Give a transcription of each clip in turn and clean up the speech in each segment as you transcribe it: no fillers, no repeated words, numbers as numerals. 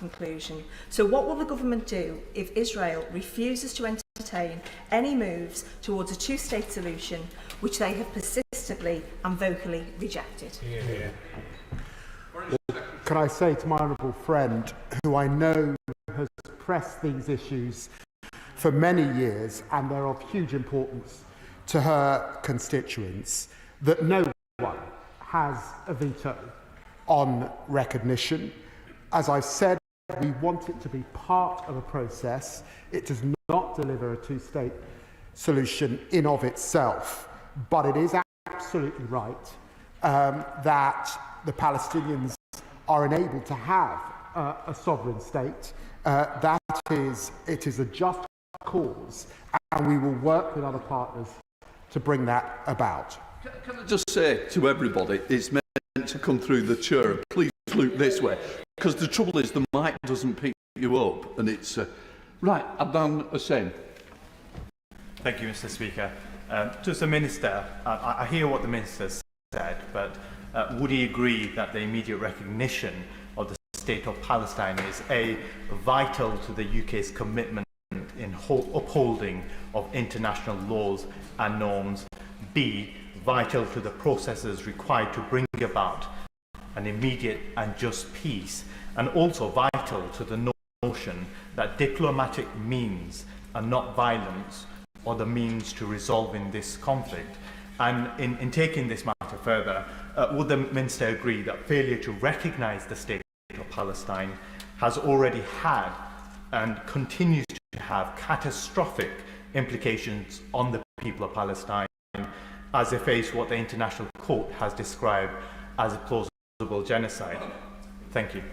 conclusion. So what will the government do if Israel refuses to entertain any moves towards a two-state solution, which they have persistently and vocally rejected? Can I say to my honourable friend, who I know has pressed these issues for many years and they're of huge importance to her constituents, that no one has a veto on recognition. As I've said, we want it to be part of a process. It does not deliver a two-state solution in of itself, but it is absolutely right that the Palestinians are enabled to have a sovereign state. It is a just cause, and we will work with other partners to bring that about. Can I just say to everybody, it's meant to come through the chair. Please look this way, because the trouble is the mic doesn't pick you up, and it's right. Adnan Hussain. Thank you, Mr. Speaker. To the Minister, I hear what the Minister said, but would he agree that the immediate recognition of the State of Palestine is A, vital to the UK's commitment in upholding of international laws and norms, B, vital to the processes required to bring about an immediate and just peace, and also vital to the notion that diplomatic means are not violence or the means to resolving this conflict? And in taking this matter further, would the Minister agree that failure to recognise the State of Palestine has already had and continues to have catastrophic implications on the people of Palestine as they face what the International Court has described as a plausible genocide? Thank you.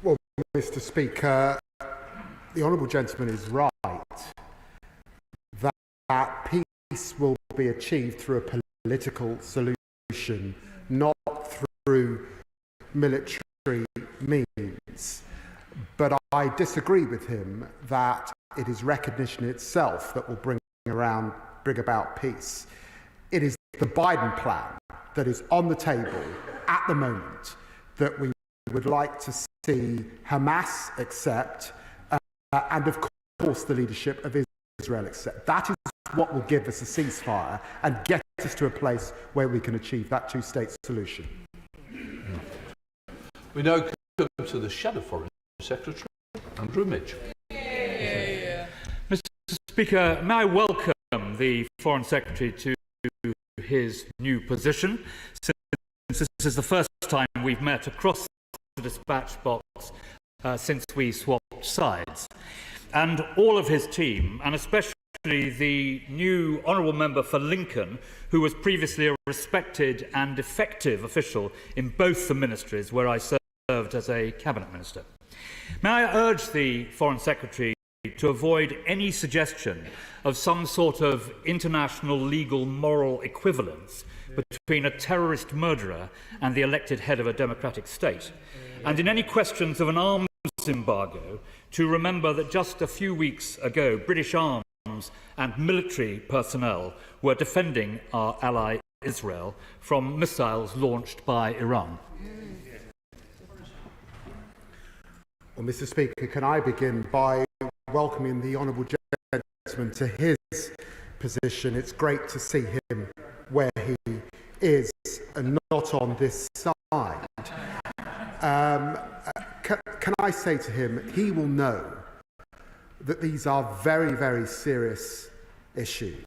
Well, Mr. Speaker, the honourable gentleman is right that peace will be achieved through a political solution, not through military means. But I disagree with him that it is recognition itself that will bring about peace. It is the Biden plan that is on the table at the moment that we would like to see Hamas accept, and of course the leadership of Israel accept. That is what will give us a ceasefire and get us to a place where we can achieve that two-state solution. We now come to the Shadow Foreign Secretary, Andrew Mitchell. Mr. Speaker, may I welcome the Foreign Secretary to his new position, since this is the first time we've met across the dispatch box since we swapped sides. And all of his team, and especially the new Honourable Member for Lincoln, who was previously a respected and effective official in both the ministries where I served as a Cabinet Minister. May I urge the Foreign Secretary to avoid any suggestion of some sort of international legal moral equivalence between a terrorist murderer and the elected head of a democratic state, and in any questions of an arms embargo, to remember that just a few weeks ago British arms and military personnel were defending our ally Israel from missiles launched by Iran. Well, Mr. Speaker, can I begin by welcoming the honourable gentleman to his position. It's great to see him where he is and not on this side. Can I say to him, he will know that these are very, very serious issues,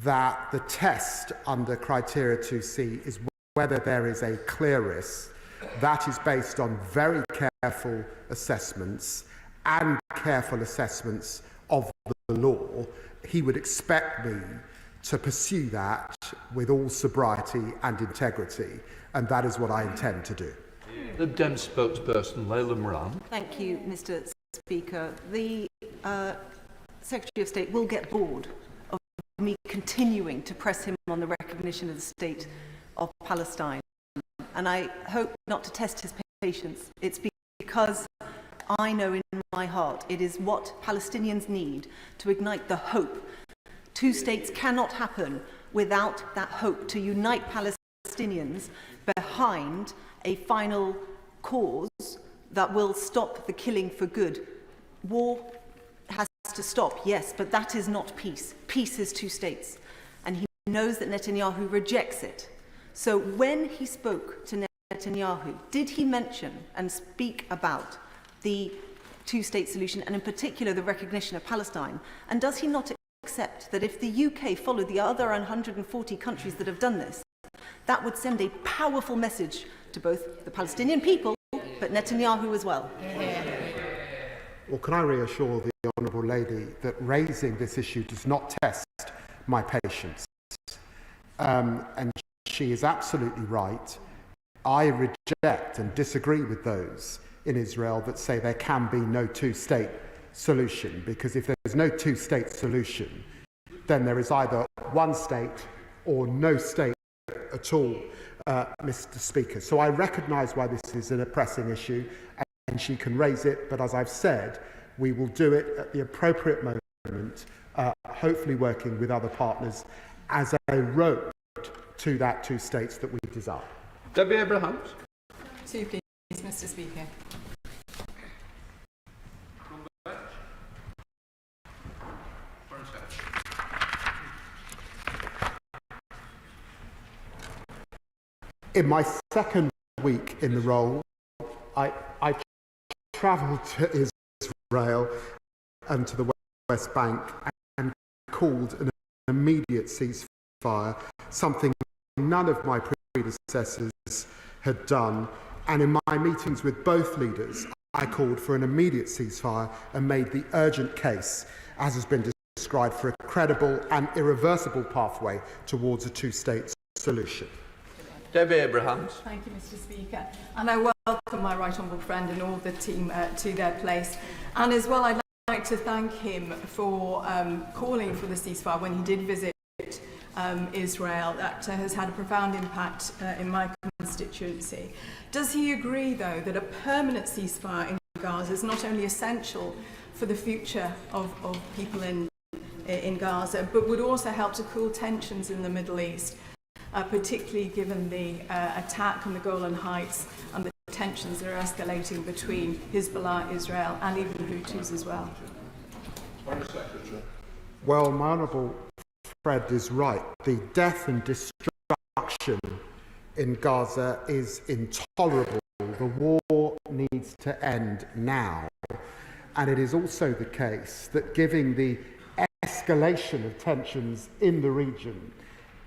that the test under criteria 2C is whether there is a clear risk. That is based on very careful assessments and careful assessments of the law. He would expect me to pursue that with all sobriety and integrity, and that is what I intend to do. The Dem spokesperson, Layla Moran. Thank you, Mr. Speaker. The Secretary of State will get bored of me continuing to press him on the recognition of the State of Palestine, and I hope not to test his patience. It's because I know in my heart it is what Palestinians need to ignite the hope. Two states cannot happen without that hope to unite Palestinians behind a final cause that will stop the killing for good. War has to stop, yes, but that is not peace. Peace is two states. And he knows that Netanyahu rejects it. So when he spoke to Netanyahu, did he mention and speak about the two-state solution, and in particular the recognition of Palestine? And does he not accept that if the UK followed the other 140 countries that have done this, that would send a powerful message to both the Palestinian people, but Netanyahu as well? Well, can I reassure the Honourable Lady that raising this issue does not test my patience? And she is absolutely right. I reject and disagree with those in Israel that say there can be no two-state solution, because if there's no two-state solution, then there is either one state or no state at all, Mr. Speaker. So I recognise why this is a pressing issue, and she can raise it, but as I've said, we will do it at the appropriate moment, hopefully working with other partners as a road to that two states that we desire. Debbie Abrahams. Two, please, Mr. Speaker. In my second week in the role, I travelled to Israel and to the West Bank and called an immediate ceasefire, something none of my predecessors had done. And in my meetings with both leaders, I called for an immediate ceasefire and made the urgent case, as has been described, for a credible and irreversible pathway towards a two-state solution. Debbie Abrahams. Thank you, Mr. Speaker. And I welcome my right honourable friend and all the team to their place. And as well, I'd like to thank him for calling for the ceasefire when he did visit Israel. That has had a profound impact in my constituency. Does he agree, though, that a permanent ceasefire in Gaza is not only essential for the future of people in Gaza, but would also help to cool tensions in the Middle East, particularly given the attack on the Golan Heights and the tensions that are escalating between Hezbollah, Israel, and even Houthis as well? Well, my Honourable Fred is right. The death and destruction in Gaza is intolerable. The war needs to end now. And it is also the case that given the escalation of tensions in the region,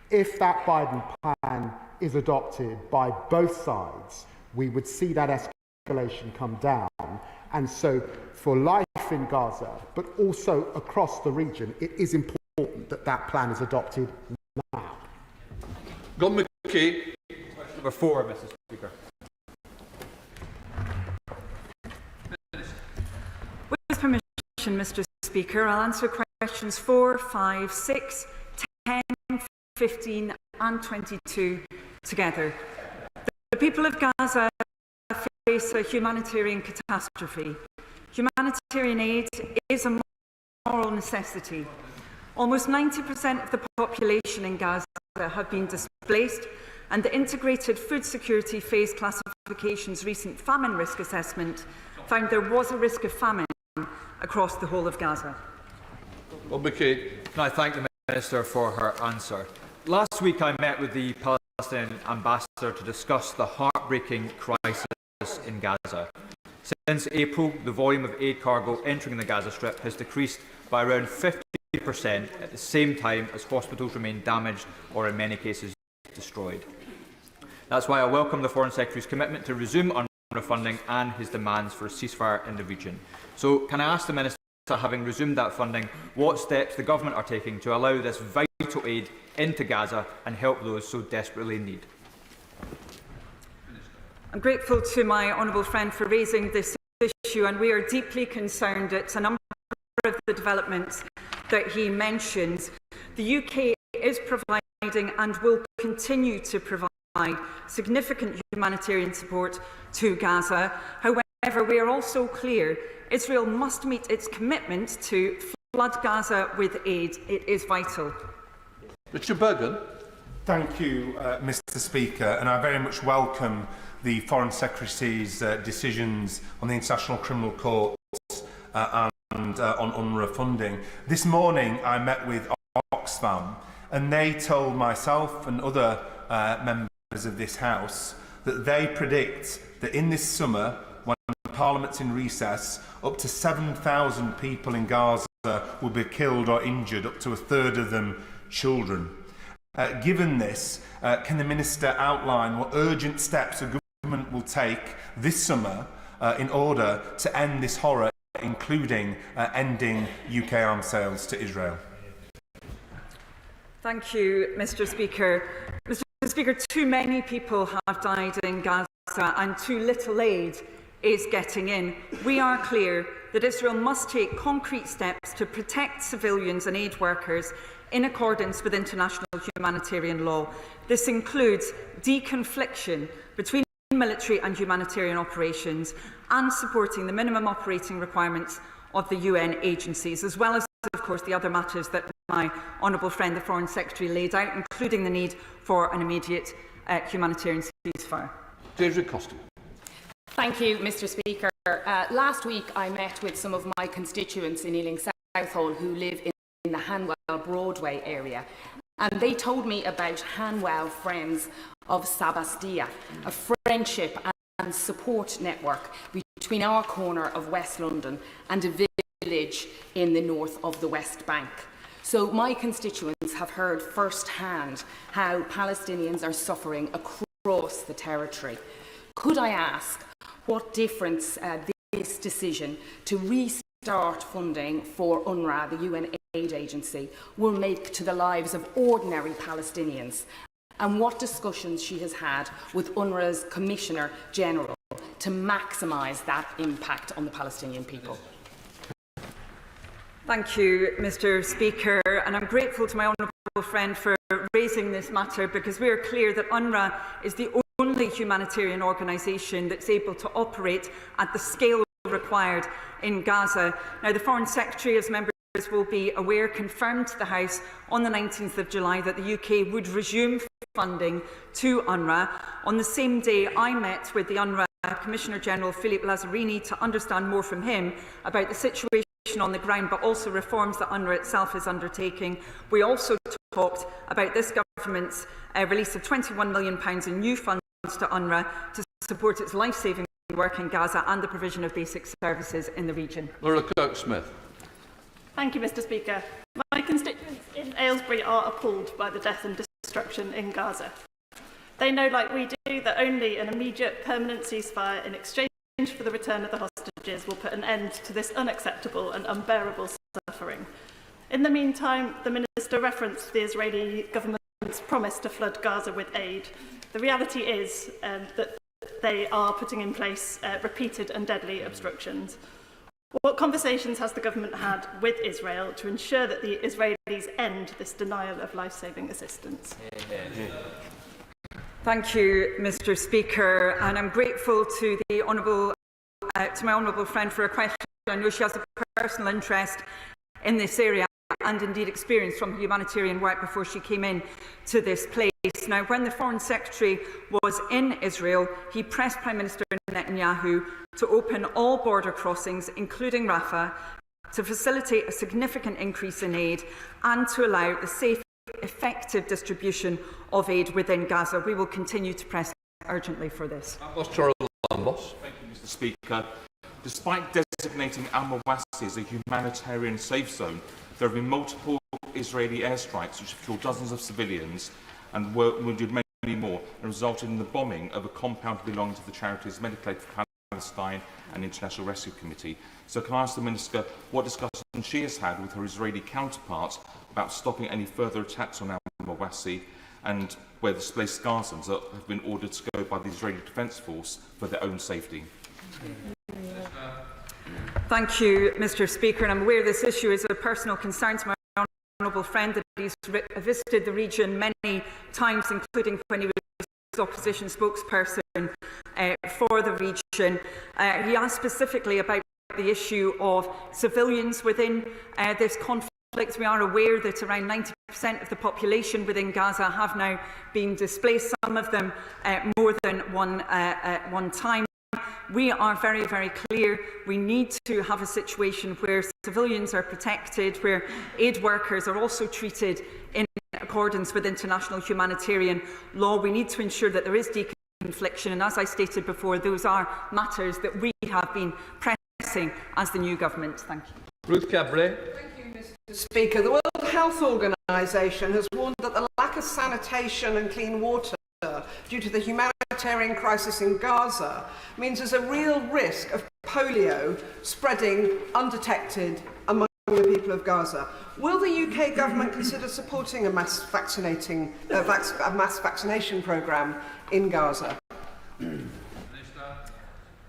if that Biden plan is adopted by both sides, we would see that escalation come down. And so for life in Gaza, but also across the region, it is important that that plan is adopted now. Gon McKee. Number 4, Mr. Speaker. With permission, Mr. Speaker, I'll answer questions 4, 5, 6, 10, 15 and 22 together. The people of Gaza face a humanitarian catastrophe. Humanitarian aid is a moral necessity. Almost 90% of the population in Gaza have been displaced, and the Integrated Food Security Phase Classification's recent famine risk assessment found there was a risk of famine across the whole of Gaza. Can I thank the Minister for her answer? Last week I met with the Palestinian ambassador to discuss the heartbreaking crisis in Gaza. Since April, the volume of aid cargo entering the Gaza Strip has decreased by around 50% at the same time as hospitals remain damaged or in many cases destroyed. That's why I welcome the Foreign Secretary's commitment to resume UNRWA funding and his demands for a ceasefire in the region. So can I ask the Minister, having resumed that funding, what steps the government are taking to allow this vital aid into Gaza and help those so desperately in need? I'm grateful to my honourable friend for raising this issue, and we are deeply concerned at a number of the developments that he mentions. The UK is providing and will continue to provide significant humanitarian support to Gaza. However, we are also clear Israel must meet its commitment to flood Gaza with aid. It is vital. Richard Bergen. Thank you, Mr. Speaker, and I very much welcome the Foreign Secretary's decisions on the International Criminal Court and on UNRWA funding. This morning I met with Oxfam, and they told myself and other members of this House that they predict that in this summer, when Parliament's in recess, up to 7,000 people in Gaza will be killed or injured, up to a third of them children. Given this, can the Minister outline what urgent steps the government will take this summer in order to end this horror, including ending UK arms sales to Israel? Thank you, Mr. Speaker. Mr. Speaker, too many people have died in Gaza and too little aid is getting in. We are clear that Israel must take concrete steps to protect civilians and aid workers in accordance with international humanitarian law. This includes deconfliction between military and humanitarian operations and supporting the minimum operating requirements of the UN agencies, as well as, of course, the other matters that my honourable friend, the Foreign Secretary, laid out, including the need for an immediate humanitarian ceasefire. Deirdre Costa. Thank you, Mr. Speaker. Last week I met with some of my constituents in Ealing Southall who live in the Hanwell Broadway area, and they told me about Hanwell Friends of Sabastia, a friendship and support network between our corner of West London and a village in the north of the West Bank. So my constituents have heard firsthand how Palestinians are suffering across the territory. Could I ask what difference this decision to restart funding for UNRWA, the UN aid agency, will make to the lives of ordinary Palestinians, and what discussions she has had with UNRWA's Commissioner General to maximise that impact on the Palestinian people? Thank you, Mr. Speaker, and I'm grateful to my honourable friend for raising this matter, because we are clear that UNRWA is the only humanitarian organisation that's able to operate at the scale required in Gaza. Now, the Foreign Secretary, as members will be aware, confirmed to the House on the 19th of July that the UK would resume funding to UNRWA. On the same day, I met with the UNRWA Commissioner General, Philippe Lazzarini, to understand more from him about the situation on the ground, but also reforms that UNRWA itself is undertaking. We also talked about this government's release of £21 million in new funds to UNRWA to support its life-saving work in Gaza and the provision of basic services in the region. Laura Kirk-Smith. Thank you, Mr. Speaker. My constituents in Aylesbury are appalled by the death and destruction in Gaza. They know, like we do, that only an immediate permanent ceasefire in exchange for the return of the hostages will put an end to this unacceptable and unbearable suffering. In the meantime, the Minister referenced the Israeli government's promise to flood Gaza with aid. The reality is that they are putting in place repeated and deadly obstructions. What conversations has the government had with Israel to ensure that the Israelis end this denial of life-saving assistance? Thank you, Mr. Speaker, and I'm grateful to the my honourable friend for a question. I know she has a personal interest in this area and indeed experience from humanitarian work before she came in to this place. Now, when the Foreign Secretary was in Israel, he pressed Prime Minister Netanyahu to open all border crossings, including Rafah, to facilitate a significant increase in aid and to allow the safe, effective distribution of aid within Gaza. We will continue to press urgently for this. Thank you, Mr. Speaker. Despite designating al-Mawasi as a humanitarian safe zone, there have been multiple Israeli airstrikes which have killed dozens of civilians and wounded many more, and resulted in the bombing of a compound belonging to the charities Medical Aid for Palestine and International Rescue Committee. So can I ask the Minister what discussions she has had with her Israeli counterparts about stopping any further attacks on al-Mawasi, and where displaced Gazans have been ordered to go by the Israeli Defence Force for their own safety? Thank you, Mr. Speaker, and I'm aware this issue is of personal concern to my honourable friend, that he's visited the region many times, including when he was opposition spokesperson for the region. He asked specifically about the issue of civilians within this conflict We are aware that around 90% of the population within Gaza have now been displaced, some of them more than one time. We are very, very clear we need to have a situation where civilians are protected, where aid workers are also treated in accordance with international humanitarian law. We need to ensure that there is deconfliction, and as I stated before, those are matters that we have been pressing as the new government. Thank you. Ruth Cabré. Speaker, the World Health Organization has warned that the lack of sanitation and clean water due to the humanitarian crisis in Gaza means there's a real risk of polio spreading undetected among the people of Gaza. Will the UK government consider supporting a mass vaccination programme in Gaza?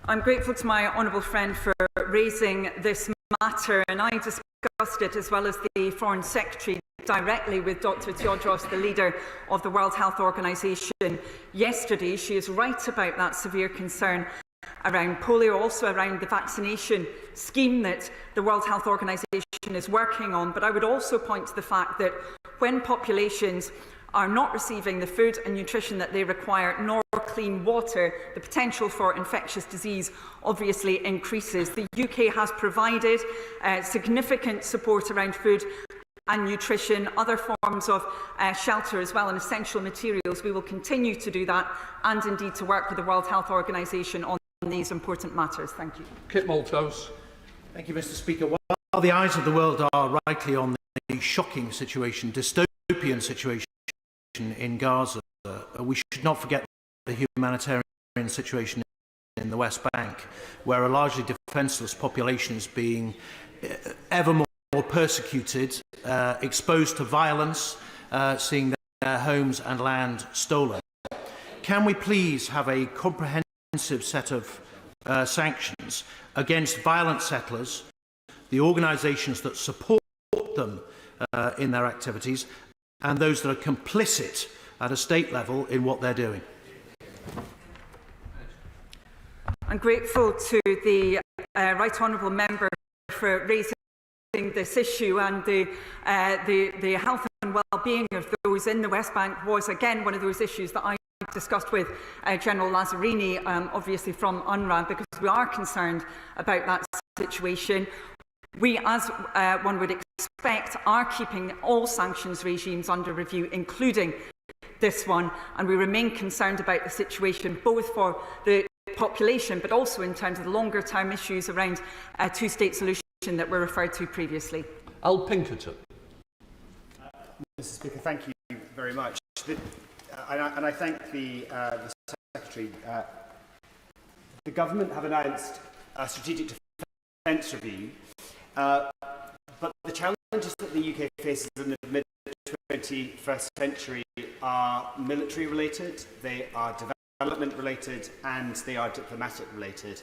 I'm grateful to my honourable friend for raising this matter, and I discussed it as well as the Foreign Secretary directly with Dr. Tedros, the leader of the World Health Organization, yesterday. She is right about that severe concern around polio, also around the vaccination scheme that the World Health Organization is working on. But I would also point to the fact that when populations are not receiving the food and nutrition that they require, nor clean water, the potential for infectious disease obviously increases. The UK has provided significant support around food and nutrition, other forms of shelter as well, and essential materials. We will continue to do that, and indeed to work with the World Health Organization on these important matters. Thank you. Kit Malthouse. Thank you, Mr. Speaker. While the eyes of the world are rightly on the shocking situation, dystopian situation in Gaza, we should not forget the humanitarian situation in the West Bank, where a largely defenceless population is being ever more persecuted, exposed to violence, seeing their homes and land stolen. Can we please have a comprehensive set of sanctions against violent settlers, the organisations that support them in their activities, and those that are complicit at a state level in what they're doing? I'm grateful to the Right Honourable Member for raising this issue, and the health and well-being of those in the West Bank was again one of those issues that I discussed with General Lazzarini, obviously from UNRWA, because we are concerned about that situation. We, as one would expect, are keeping all sanctions regimes under review, including this one, and we remain concerned about the situation both for the population but also in terms of the longer term issues around a two-state solution that were referred to previously. Al Pinkerton. Mr. Speaker, thank you very much. And I thank the Secretary. The government have announced a strategic defence review, but the challenges that the UK faces in the mid-21st century are military related, they are development related, and they are diplomatic related.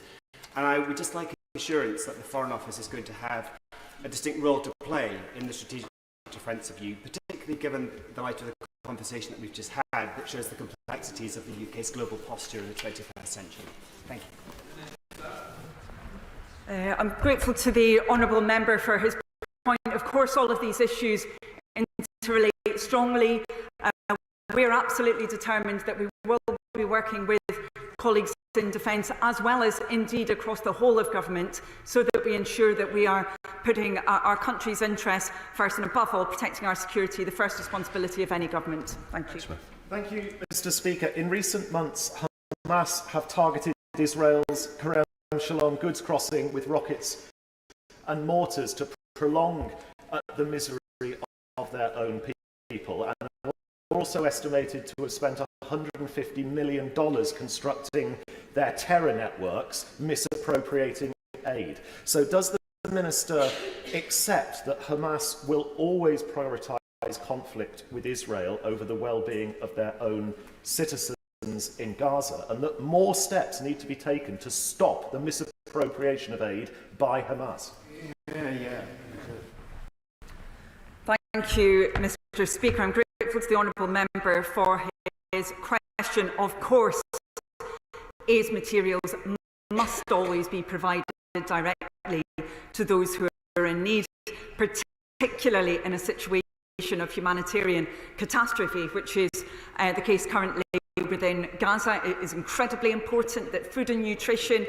And I would just like assurance that the Foreign Office is going to have a distinct role to play in the strategic defence review, particularly given the light of the conversation that we've just had that shows the complexities of the UK's global posture in the 21st century. Thank you. I'm grateful to the Honourable Member for his point. Of course, all of these issues interrelate strongly. We're absolutely determined that we will be working with colleagues in defence, as well as indeed across the whole of government, so that we ensure that we are putting our country's interests first, and above all protecting our security, the first responsibility of any government. Thank you. Thank you, Mr. Speaker. In recent months, Hamas have targeted Israel's Kerem Shalom goods crossing with rockets and mortars to prolong the misery of their own people, and are also estimated to have spent $150 million constructing their terror networks, misappropriating aid. So does the Minister accept that Hamas will always prioritise conflict with Israel over the well-being of their own citizens in Gaza, and that more steps need to be taken to stop the misappropriation of aid by Hamas? Thank you, Mr. Speaker. I'm grateful to the Honourable Member for his question. Of course, aid materials must always be provided directly to those who are in need, particularly particularly in a situation of humanitarian catastrophe, which is the case currently within Gaza. It is incredibly important that food and nutrition,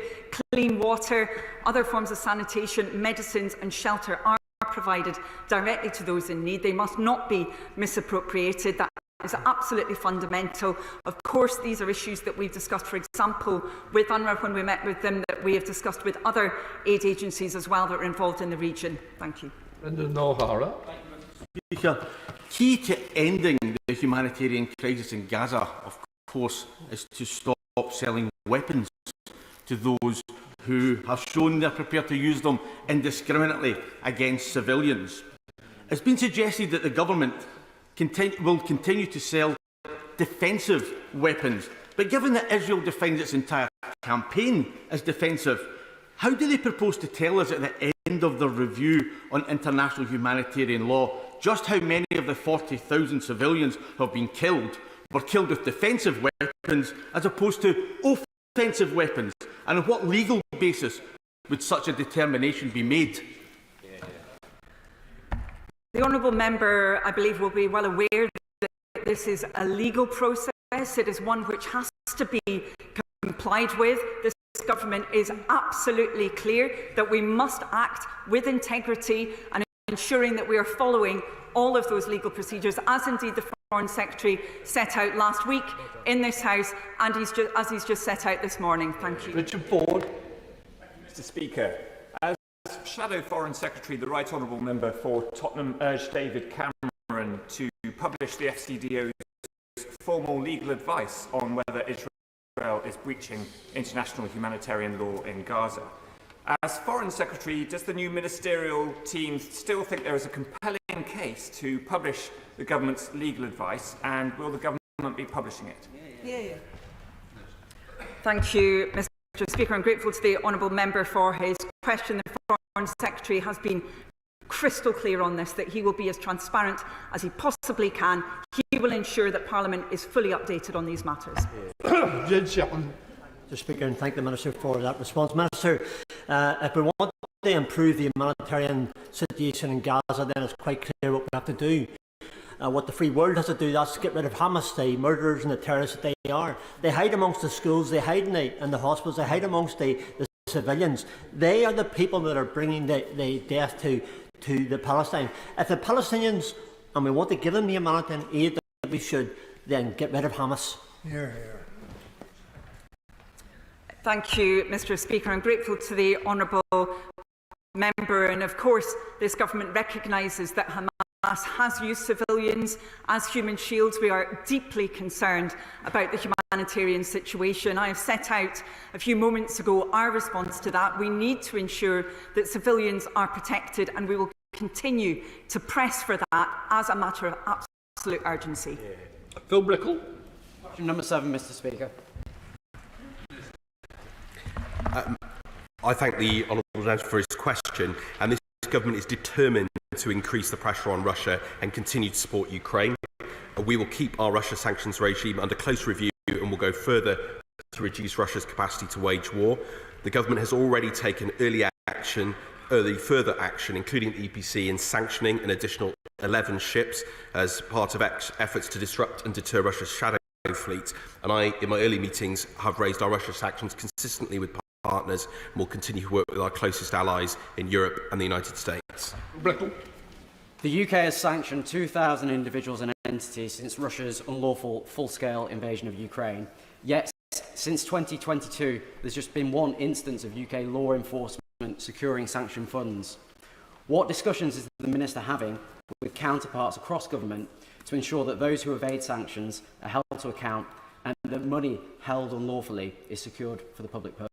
clean water, other forms of sanitation, medicines and shelter are provided directly to those in need. They must not be misappropriated. That is absolutely fundamental. Of course, these are issues that we've discussed, for example, with UNRWA when we met with them, that we have discussed with other aid agencies as well that are involved in the region. Thank you. Brendan O'Hara. Speaker, key to ending the humanitarian crisis in Gaza, of course, is to stop selling weapons to those who have shown they're prepared to use them indiscriminately against civilians. It's been suggested that the government will continue to sell defensive weapons, but given that Israel defines its entire campaign as defensive, how do they propose to tell us at the end of the review on international humanitarian law just how many of the 40,000 civilians who have been killed were killed with defensive weapons as opposed to offensive weapons? And on what legal basis would such a determination be made? The honourable member, I believe, will be well aware that this is a legal process. It is one which has to be complied with. This government is absolutely clear that we must act with integrity and ensuring that we are following all of those legal procedures, as indeed the Foreign Secretary set out last week in this House and as he's just set out this morning. Thank you. Richard Ford. Mr. Speaker, as Shadow Foreign Secretary, the Right Honourable Member for Tottenham urged David Cameron to publish the FCDO's formal legal advice on whether Israel is breaching international humanitarian law in Gaza. As Foreign Secretary, does the new ministerial team still think there is a compelling case to publish the government's legal advice, and will the government be publishing it? Yeah. Thank you, Mr. Speaker. I'm grateful to the honourable member for his question. The Foreign Secretary has been crystal clear on this, that he will be as transparent as he possibly can. He will ensure that Parliament is fully updated on these matters. Mr. Speaker, and thank the Minister for that response. Minister, if we want to improve the humanitarian situation in Gaza, then it's quite clear what we have to do. What the free world has to do, that's get rid of Hamas, the murderers and the terrorists that they are. They hide amongst the schools, they hide in the hospitals, they hide amongst the civilians. They are the people that are bringing the death to the Palestine. If the Palestinians, and we want to give them the humanitarian aid that we should, then get rid of Hamas. Here. Thank you, Mr. Speaker. I'm grateful to the honourable member, and of course this government recognises that Hamas has used civilians as human shields. We are deeply concerned about the humanitarian situation. I have set out a few moments ago our response to that. We need to ensure that civilians are protected, and we will continue to press for that as a matter of absolute urgency. Phil Brickle. Question number 7, Mr. Speaker. I thank the honourable member for his question, and this government is determined to increase the pressure on Russia and continue to support Ukraine. We will keep our Russia sanctions regime under close review and will go further to reduce Russia's capacity to wage war. The government has already taken early further action, including the EPC, in sanctioning an additional 11 ships as part of efforts to disrupt and deter Russia's shadow fleet. And I, in my early meetings, have raised our Russia sanctions consistently with partners and will continue to work with our closest allies in Europe and the United States. The UK has sanctioned 2,000 individuals and entities since Russia's unlawful full-scale invasion of Ukraine. Yet, since 2022, there's just been one instance of UK law enforcement securing sanctioned funds. What discussions is the Minister having with counterparts across government to ensure that those who evade sanctions are held to account and that money held unlawfully is secured for the public purpose?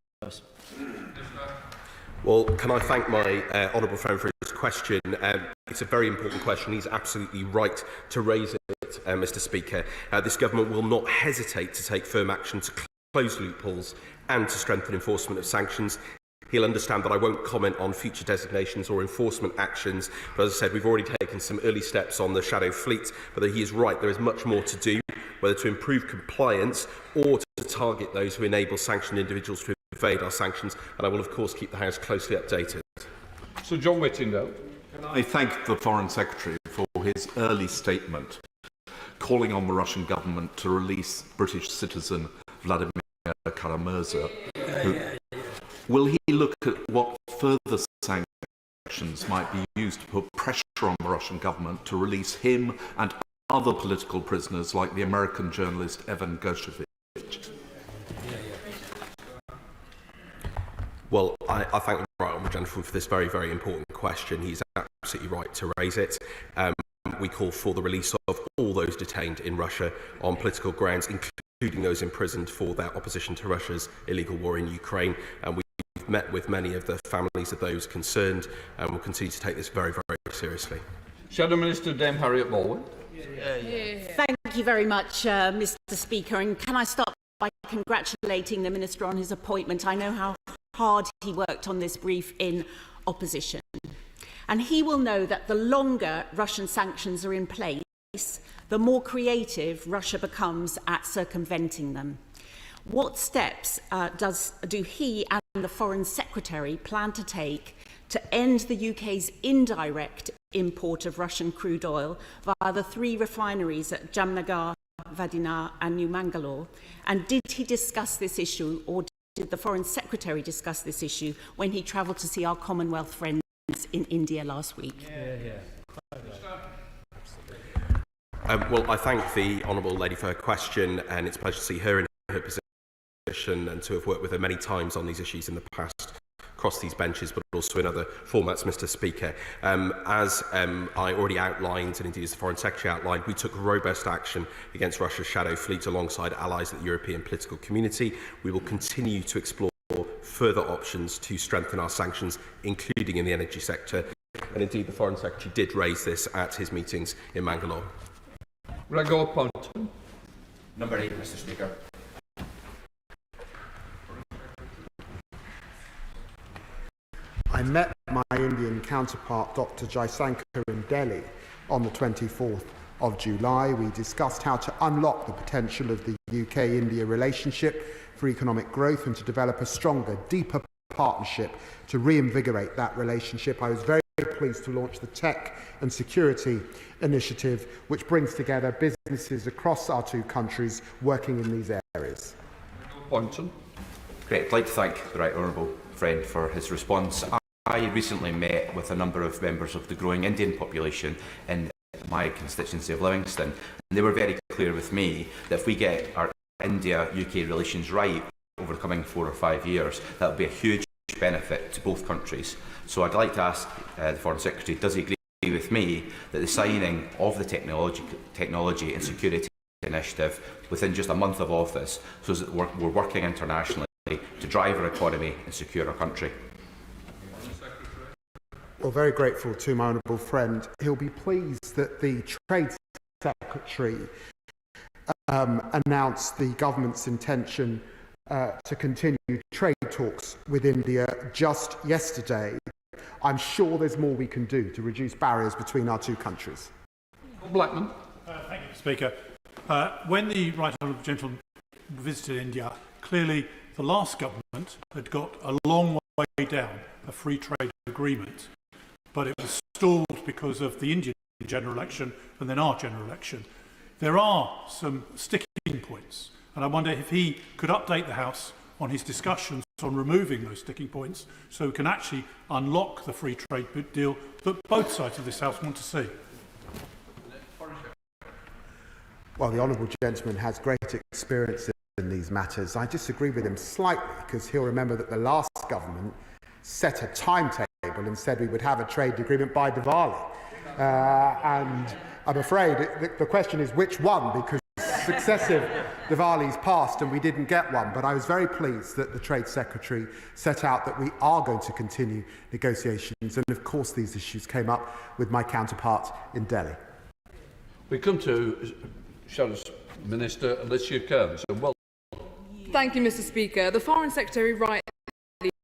Well, can I thank my honourable friend for his question? It's a very important question. He's absolutely right to raise it, Mr. Speaker. This government will not hesitate to take firm action to close loopholes and to strengthen enforcement of sanctions. He'll understand that I won't comment on future designations or enforcement actions, but as I said, we've already taken some early steps on the shadow fleet. But he is right, there is much more to do, whether to improve compliance or to target those who enable sanctioned individuals to evade our sanctions, and I will of course keep the House closely updated. So John Whittingdale. I thank the Foreign Secretary for his early statement calling on the Russian government to release British citizen Vladimir Kara-Murza. Will he look at what further sanctions might be used to put pressure on the Russian government to release him and other political prisoners like the American journalist Evan Gershkovich? Well, I thank the right honourable gentleman for this very, very important question. He's absolutely right to raise it. We call for the release of all those detained in Russia on political grounds, including those imprisoned for their opposition to Russia's illegal war in Ukraine. And we've met with many of the families of those concerned, and we'll continue to take this very, very seriously. Shadow Minister Dame Harriet Baldwin. Thank you very much, Mr. Speaker. And can I start by congratulating the Minister on his appointment? I know how hard he worked on this brief in opposition. And he will know that the longer Russian sanctions are in place, the more creative Russia becomes at circumventing them. What steps do he and the Foreign Secretary plan to take to end the UK's indirect import of Russian crude oil via the 3 refineries at Jamnagar, Vadinar and New Mangalore? And did he discuss this issue, or did the Foreign Secretary discuss this issue when he travelled to see our Commonwealth friends in India last week? Well, I thank the honourable lady for her question, and it's a pleasure to see her in her position and to have worked with her many times on these issues in the past, across these benches, but also in other formats, Mr. Speaker. As I already outlined, and indeed as the Foreign Secretary outlined, we took robust action against Russia's shadow fleet alongside allies of the European political community. We will continue to explore further options to strengthen our sanctions, including in the energy sector. And indeed, the Foreign Secretary did raise this at his meetings in Mangalore. Gregor Ponton. Number 8, Mr. Speaker. I met my Indian counterpart, Dr. Jaisankar, in Delhi on the 24th of July. We discussed how to unlock the potential of the UK-India relationship for economic growth and to develop a stronger, deeper partnership to reinvigorate that relationship. I was very pleased to launch the Tech and Security Initiative, which brings together businesses across our 2 countries working in these areas. Poynton. Great. I'd like to thank the right honourable friend for his response. I recently met with a number of members of the growing Indian population in my constituency of Livingston, and they were very clear with me that if we get our India-UK relations right over the coming 4 or 5 years, that will be a huge benefit to both countries. So I'd like to ask the Foreign Secretary, does he agree with me that the signing of the Technology and Security Initiative within just a month of office so that we're working internationally to drive our economy and secure our country? Well, very grateful to my honourable friend. He'll be pleased that the Trade Secretary announced the government's intention to continue trade talks with India just yesterday. I'm sure there's more we can do to reduce barriers between our 2 countries. Blackman. Thank you, Speaker. When the right honourable gentleman visited India, clearly the last government had got a long way down a free trade agreement, but it was stalled because of the Indian general election and then our general election. There are some sticking points, and I wonder if he could update the House on his discussions on removing those sticking points so we can actually unlock the free trade deal that both sides of this House want to see. Well, the honourable gentleman has great experience in these matters. I disagree with him slightly because he'll remember that the last government set a timetable and said we would have a trade agreement by Diwali. And I'm afraid the question is which one, because successive Diwalis passed and we didn't get one. But I was very pleased that the Trade Secretary set out that we are going to continue negotiations. And of course these issues came up with my counterpart in Delhi. We come to Shadows Minister Alicia Kearns. Well, thank you, Mr. Speaker. The Foreign Secretary rightly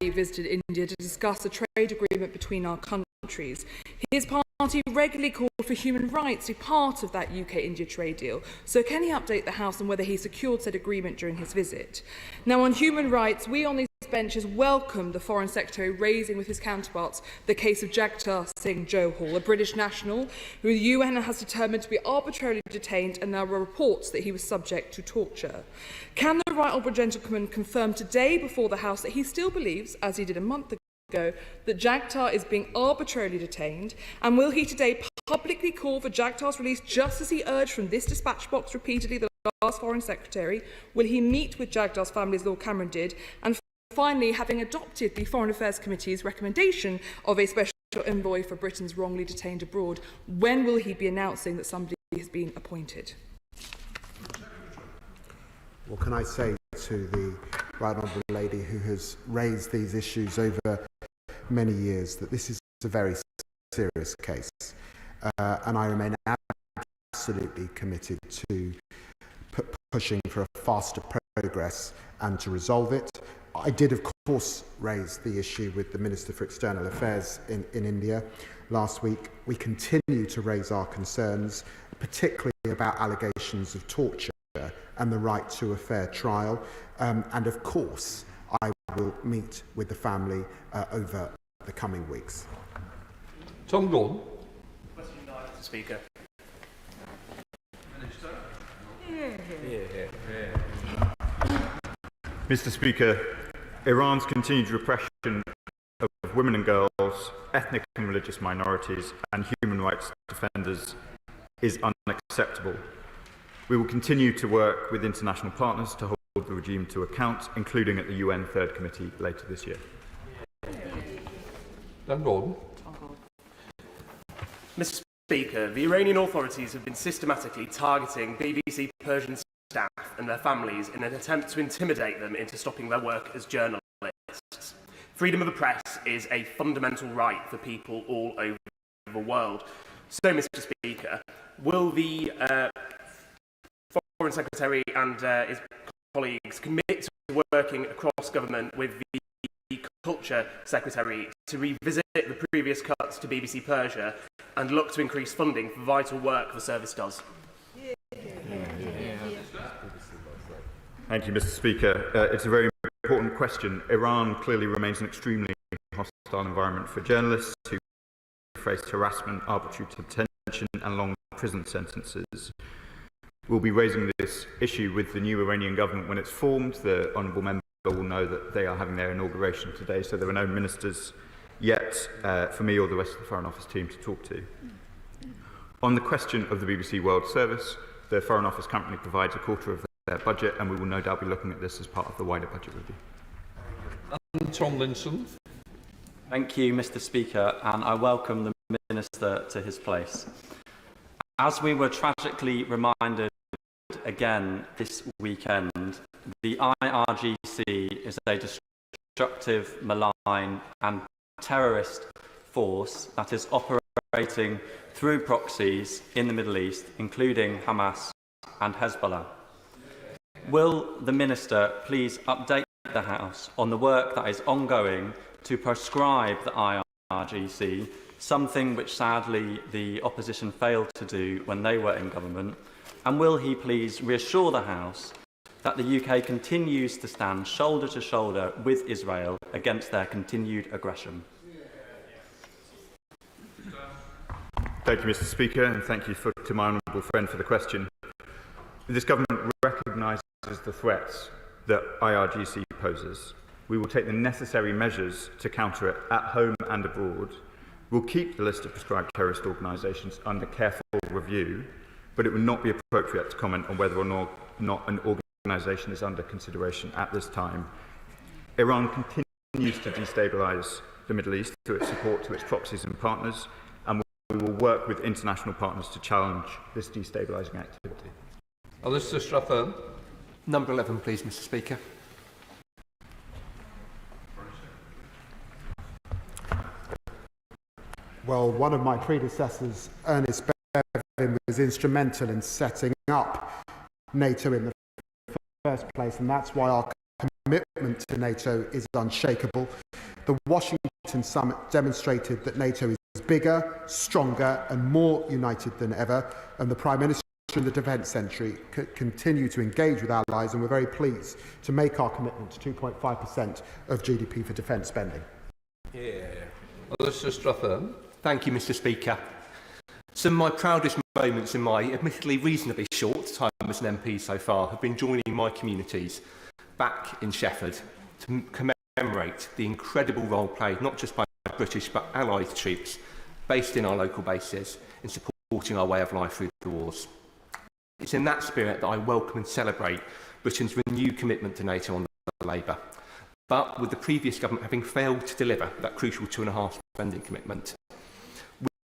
visited India to discuss a trade agreement between our countries. countries. His party regularly called for human rights to be part of that UK-India trade deal. So can he update the House on whether he secured said agreement during his visit? Now, on human rights, we on these benches welcome the Foreign Secretary raising with his counterparts the case of Jagtar Singh Johal, a British national who the UN has determined to be arbitrarily detained, and there were reports that he was subject to torture. Can the right honourable gentleman confirm today before the House that he still believes, as he did a month ago, that Jagtar is being arbitrarily detained, and will he today publicly call for Jagtar's release just as he urged from this dispatch box repeatedly the last Foreign Secretary? Will he meet with Jagtar's family as Lord Cameron did? And finally, having adopted the Foreign Affairs Committee's recommendation of a special envoy for Britain's wrongly detained abroad, when will he be announcing that somebody has been appointed? What can I say to the right honourable lady who has raised these issues over many years, that this is a very serious case, and I remain absolutely committed to pushing for a faster progress and to resolve it. I did, of course, raise the issue with the Minister for External Affairs in India last week. We continue to raise our concerns, particularly about allegations of torture and the right to a fair trial. And of course, I will meet with the family over the coming weeks. Tom Gordon. Question 9, Mr. Speaker. Mr. Speaker, Iran's continued repression of women and girls, ethnic and religious minorities, and human rights defenders is unacceptable. We will continue to work with international partners to hold the regime to account, including at the UN Third Committee later this year. Dan Gordon. Mr. Speaker, the Iranian authorities have been systematically targeting BBC Persian staff and their families in an attempt to intimidate them into stopping their work as journalists. Freedom of the press is a fundamental right for people all over the world. So, Mr. Speaker, will the Foreign Secretary and his colleagues commit to working across government with the Culture Secretary to revisit the previous cuts to BBC Persia and look to increase funding for vital work the service does? Thank you, Mr. Speaker. It's a very important question. Iran clearly remains an extremely hostile environment for journalists who face harassment, arbitrary detention and long prison sentences. We'll be raising this issue with the new Iranian government when it's formed. The honourable member will know that they are having their inauguration today, so there are no ministers yet for me or the rest of the Foreign Office team to talk to. On the question of the BBC World Service, the Foreign Office currently provides a quarter of their budget, and we will no doubt be looking at this as part of the wider budget review. And Tom Linson. Thank you, Mr. Speaker, and I welcome the Minister to his place. As we were tragically reminded again this weekend, the IRGC is a destructive, malign and terrorist force that is operating through proxies in the Middle East, including Hamas and Hezbollah. Will the Minister please update the House on the work that is ongoing to proscribe the IRGC, something which sadly the opposition failed to do when they were in government? And will he please reassure the House that the UK continues to stand shoulder to shoulder with Israel against their continued aggression? Thank you, Mr. Speaker, and thank you to my honourable friend for the question. This government recognises the threats that IRGC poses. We will take the necessary measures to counter it at home and abroad. We'll keep the list of prescribed terrorist organisations under careful review, but it would not be appropriate to comment on whether or not an organisation is under consideration at this time. Iran continues to destabilise the Middle East through its support to its proxies and partners, and we will work with international partners to challenge this destabilising activity. Alistair Strathern. Number 11, please, Mr. Speaker. Well, one of my predecessors, Ernest Bevin, was instrumental in setting up NATO in the first place, and that's why our commitment to NATO is unshakable. The Washington summit demonstrated that NATO is bigger, stronger and more united than ever, and the Prime Minister and the Defence Secretary continue to engage with allies, and we're very pleased to make our commitment to 2.5% of GDP for defence spending. Thank you, Mr. Speaker. Some of my proudest moments in my admittedly reasonably short time as an MP so far have been joining my communities back in Sheffield to commemorate the incredible role played not just by British but allied troops based in our local bases in supporting our way of life through the wars. It's in that spirit that I welcome and celebrate Britain's renewed commitment to NATO on the Labour. But with the previous government having failed to deliver that crucial 2.5% spending commitment,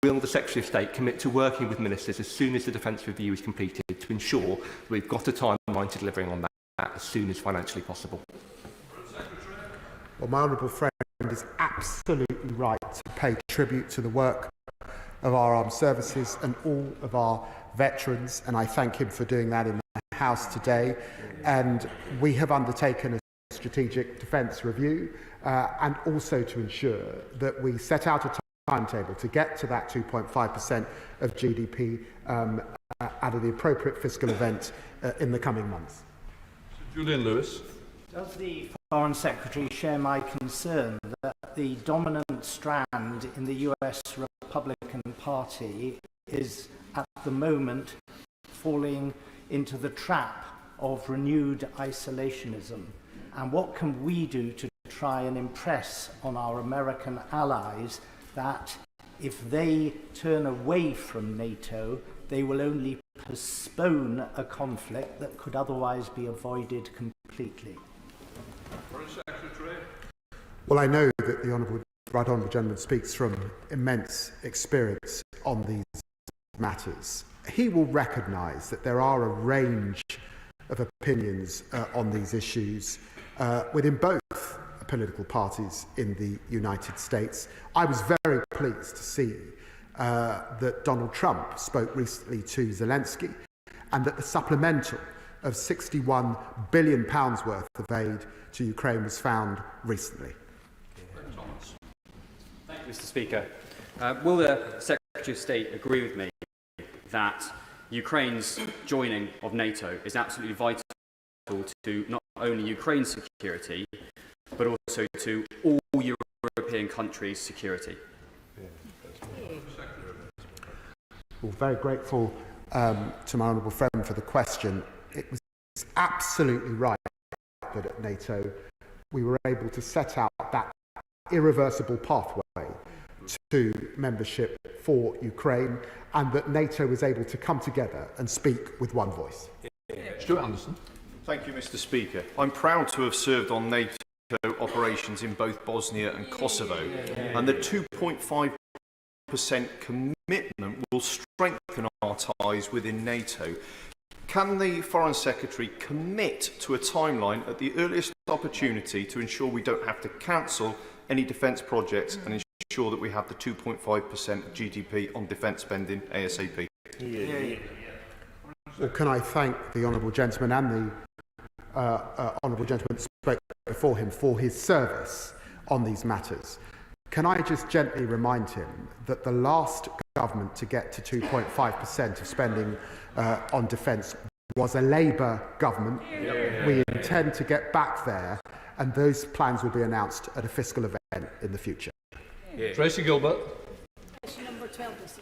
will the Secretary of State commit to working with ministers as soon as the defence review is completed to ensure that we've got a timeline to delivering on that as soon as financially possible? Well, my honourable friend is absolutely right to pay tribute to the work of our armed services and all of our veterans, and I thank him for doing that in the House today. And we have undertaken a strategic defence review and also to ensure that we set out a timetable to get to that 2.5% of GDP at the appropriate fiscal event in the coming months. Julian Lewis. Does the Foreign Secretary share my concern that the dominant strand in the US Republican Party is at the moment falling into the trap of renewed isolationism? And what can we do to try and impress on our American allies that if they turn away from NATO, they will only postpone a conflict that could otherwise be avoided completely? Well, I know that the Right Honourable Gentleman speaks from immense experience on these matters. He will recognise that there are a range of opinions on these issues within both political parties in the United States. I was very pleased to see that Donald Trump spoke recently to Zelensky, and that the supplemental of £61 billion worth of aid to Ukraine was found recently. Thank you, Mr. Speaker. Will the Secretary of State agree with me that Ukraine's joining of NATO is absolutely vital to not only Ukraine's security, but also to all European countries' security? Well, very grateful to my honourable friend for the question. It was absolutely right that at NATO we were able to set out that irreversible pathway to membership for Ukraine, and that NATO was able to come together and speak with one voice. Stuart Anderson. Thank you, Mr. Speaker. I'm proud to have served on NATO operations in both Bosnia and Kosovo, and the 2.5% commitment will strengthen our ties within NATO. Can the Foreign Secretary commit to a timeline at the earliest opportunity to ensure we don't have to cancel any defence projects and ensure that we have the 2.5% of GDP on defence spending ASAP? Well, can I thank the honourable gentleman and the honourable gentleman that spoke before him for his service on these matters. Can I just gently remind him that the last government to get to 2.5% of spending on defence was a Labour government. We intend to get back there, and those plans will be announced at a fiscal event in the future. Tracy Gilbert. Question number 12, Mr.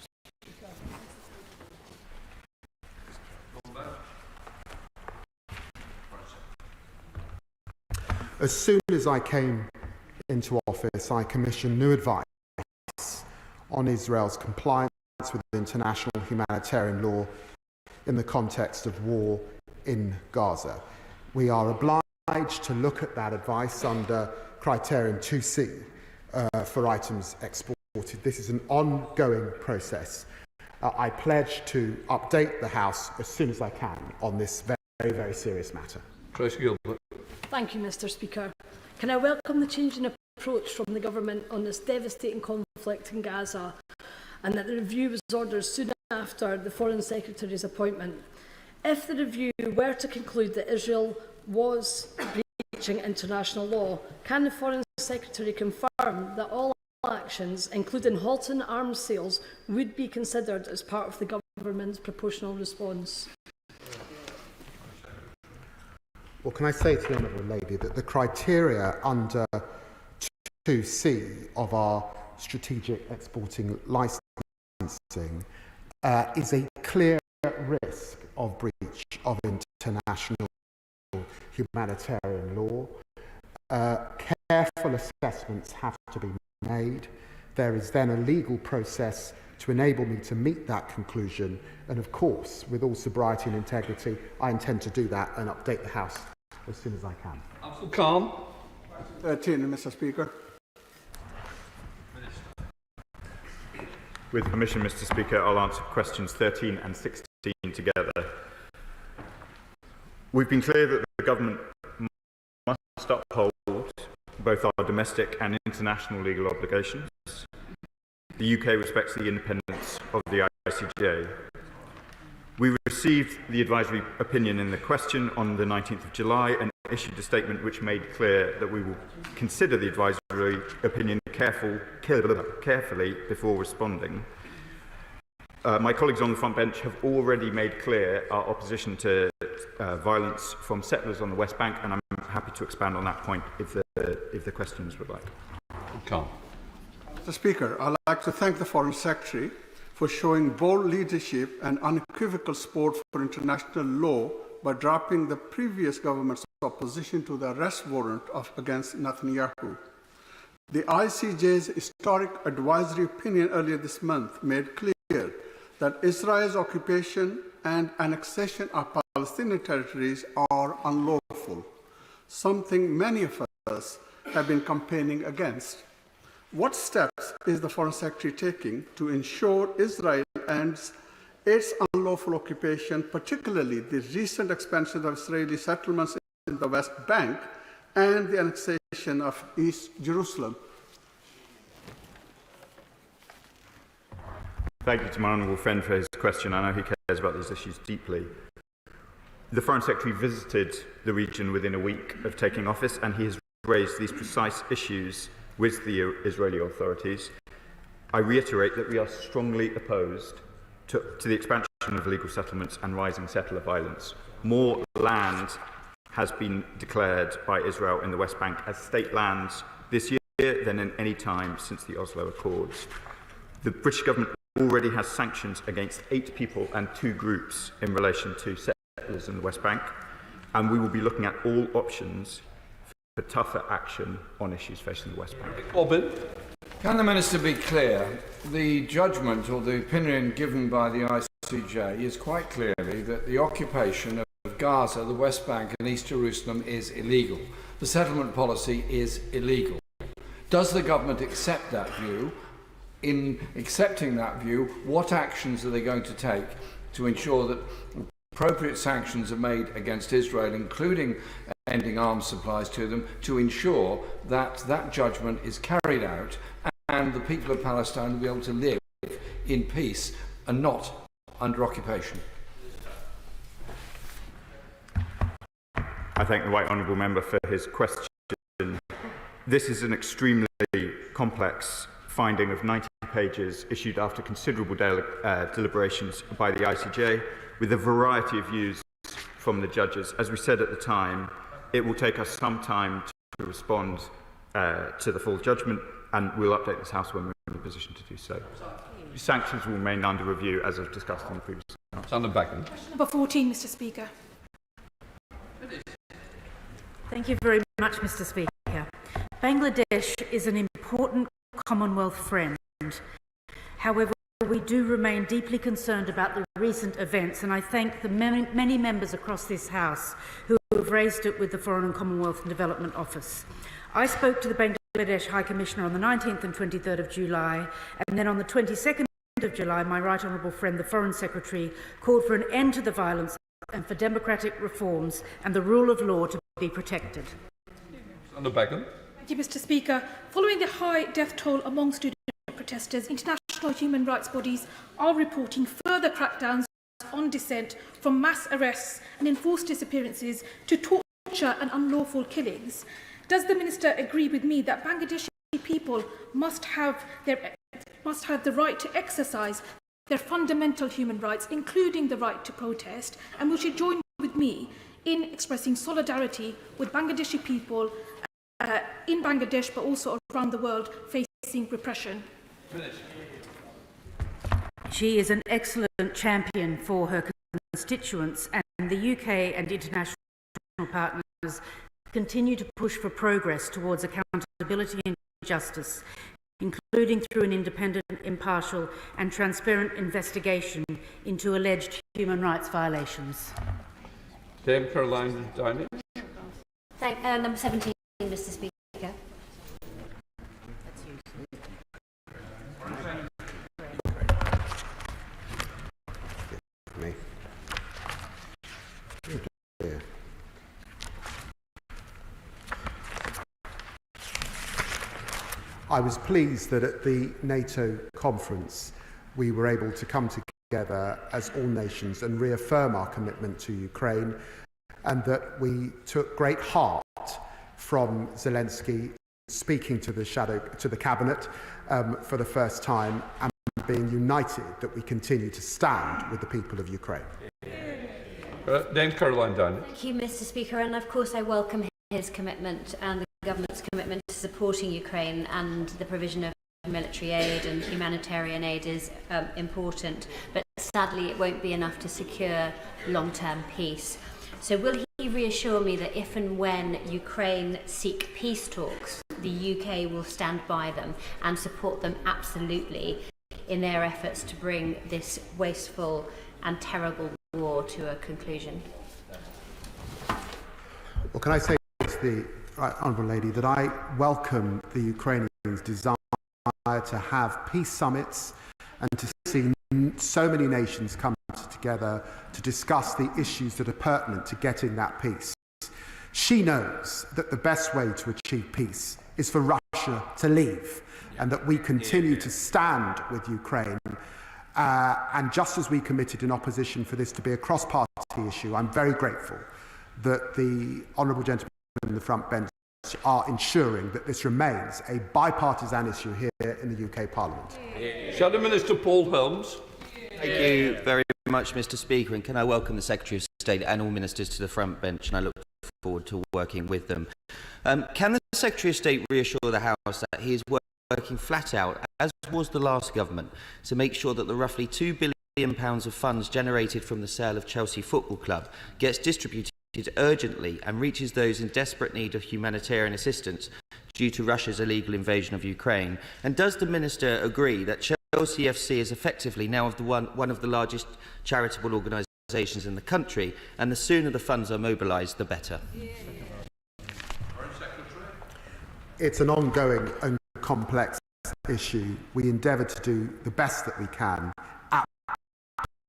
As soon as I came into office, I commissioned new advice on Israel's compliance with international humanitarian law in the context of war in Gaza. We are obliged to look at that advice under criterion 2C for items exported. This is an ongoing process. I pledge to update the House as soon as I can on this very, very serious matter. Tracy Gilbert. Thank you, Mr. Speaker. Can I welcome the change in approach from the government on this devastating conflict in Gaza, and that the review was ordered soon after the Foreign Secretary's appointment. If the review were to conclude that Israel was breaching international law, can the Foreign Secretary confirm that all actions, including halting arms sales, would be considered as part of the government's proportional response? Well, can I say to the Honourable Lady that the criteria under 2C of our strategic exporting licensing is a clear risk of breach of international humanitarian law. Careful assessments have to be made. There is then a legal process to enable me to meet that conclusion, and of course, with all sobriety and integrity, I intend to do that and update the House as soon as I can. Calm. 13, Mr. Speaker. With permission, Mr. Speaker, I'll answer questions 13 and 16 together. We've been clear that the government must uphold both our domestic and international legal obligations. The UK respects the independence of the ICJ. We received the advisory opinion in the question on the 19th of July and issued a statement which made clear that we will consider the advisory opinion carefully before responding. My colleagues on the front bench have already made clear our opposition to violence from settlers on the West Bank, and I'm happy to expand on that point if the questions would like. Mr. Speaker, I'd like to thank the Foreign Secretary for showing bold leadership and unequivocal support for international law by dropping the previous government's opposition to the arrest warrant against Netanyahu. The ICJ's historic advisory opinion earlier this month made clear that Israel's occupation and annexation of Palestinian territories are unlawful, something many of us have been campaigning against. What steps is the Foreign Secretary taking to ensure Israel ends its unlawful occupation, particularly the recent expansion of Israeli settlements in the West Bank and the annexation of East Jerusalem? Thank you to my honourable friend for his question. I know he cares about these issues deeply. The Foreign Secretary visited the region within a week of taking office, and he has raised these precise issues with the Israeli authorities. I reiterate that we are strongly opposed to the expansion of illegal settlements and rising settler violence. More land has been declared by Israel in the West Bank as state lands this year than in any time since the Oslo Accords. The British government already has sanctions against 8 people and 2 groups in relation to settlers in the West Bank, and we will be looking at all options for tougher action on issues facing the West Bank. Can the Minister be clear? The judgment or the opinion given by the ICJ is quite clearly that the occupation of Gaza, the West Bank and East Jerusalem is illegal. The settlement policy is illegal. Does the government accept that view? In accepting that view, what actions are they going to take to ensure that appropriate sanctions are made against Israel, including ending arms supplies to them, to ensure that that judgment is carried out and the people of Palestine will be able to live in peace and not under occupation? I thank the Right Honourable Member for his question. This is an extremely complex finding of 90 pages issued after considerable deliberations by the ICJ, with a variety of views from the judges. As we said at the time, it will take us some time to respond to the full judgment, and we'll update this House when we're in a position to do so. Sanctions will remain under review, as I've discussed in the previous House. Number 14, Mr. Speaker. Thank you very much, Mr. Speaker. Bangladesh is an important Commonwealth friend. However, we do remain deeply concerned about the recent events, and I thank the many members across this House who have raised it with the Foreign and Commonwealth and Development Office. I spoke to the Bangladesh High Commissioner on the 19th and 23rd of July, and then on the 22nd of July, my right honourable friend, the Foreign Secretary, called for an end to the violence and for democratic reforms and the rule of law to be protected. Thank you, Mr. Speaker. Following the high death toll among student protesters, international human rights bodies are reporting further crackdowns on dissent, from mass arrests and enforced disappearances to torture and unlawful killings. Does the Minister agree with me that Bangladesh people must have the right to exercise their fundamental human rights, including the right to protest, and will she join with me in expressing solidarity with Bangladeshi people in Bangladesh, but also around the world, facing repression? She is an excellent champion for her constituents, and the UK and international partners continue to push for progress towards accountability and justice, including through an independent, impartial and transparent investigation into alleged human rights violations. Dame Caroline Dinich. Number 17, Mr. Speaker. I was pleased that at the NATO conference we were able to come together as all nations and reaffirm our commitment to Ukraine, and that we took great heart from Zelensky speaking to the cabinet for the first time, and being united that we continue to stand with the people of Ukraine. Dame Caroline Dinich. Thank you, Mr. Speaker, and of course I welcome his commitment and the government's commitment to supporting Ukraine, and the provision of military aid and humanitarian aid is important, but sadly it won't be enough to secure long-term peace. So will he reassure me that if and when Ukraine seek peace talks, the UK will stand by them and support them absolutely in their efforts to bring this wasteful and terrible war to a conclusion? Well, can I say to the Honourable Lady that I welcome the Ukrainians' desire to have peace summits and to see so many nations come together to discuss the issues that are pertinent to getting that peace. She knows that the best way to achieve peace is for Russia to leave, and that we continue to stand with Ukraine. And just as we committed in opposition for this to be a cross-party issue, I'm very grateful that the honourable gentlemen in the front bench are ensuring that this remains a bipartisan issue here in the UK Parliament. Shadow Minister Paul Helms. Thank you very much, Mr. Speaker, and can I welcome the Secretary of State and all ministers to the front bench, and I look forward to working with them. Can the Secretary of State reassure the House that he is working flat out, as was the last government, to make sure that the roughly £2 billion of funds generated from the sale of Chelsea Football Club gets distributed urgently and reaches those in desperate need of humanitarian assistance due to Russia's illegal invasion of Ukraine? And does the Minister agree that Chelsea FC is effectively now one of the largest charitable organisations in the country, and the sooner the funds are mobilised, the better? It's an ongoing and complex issue. We endeavour to do the best that we can at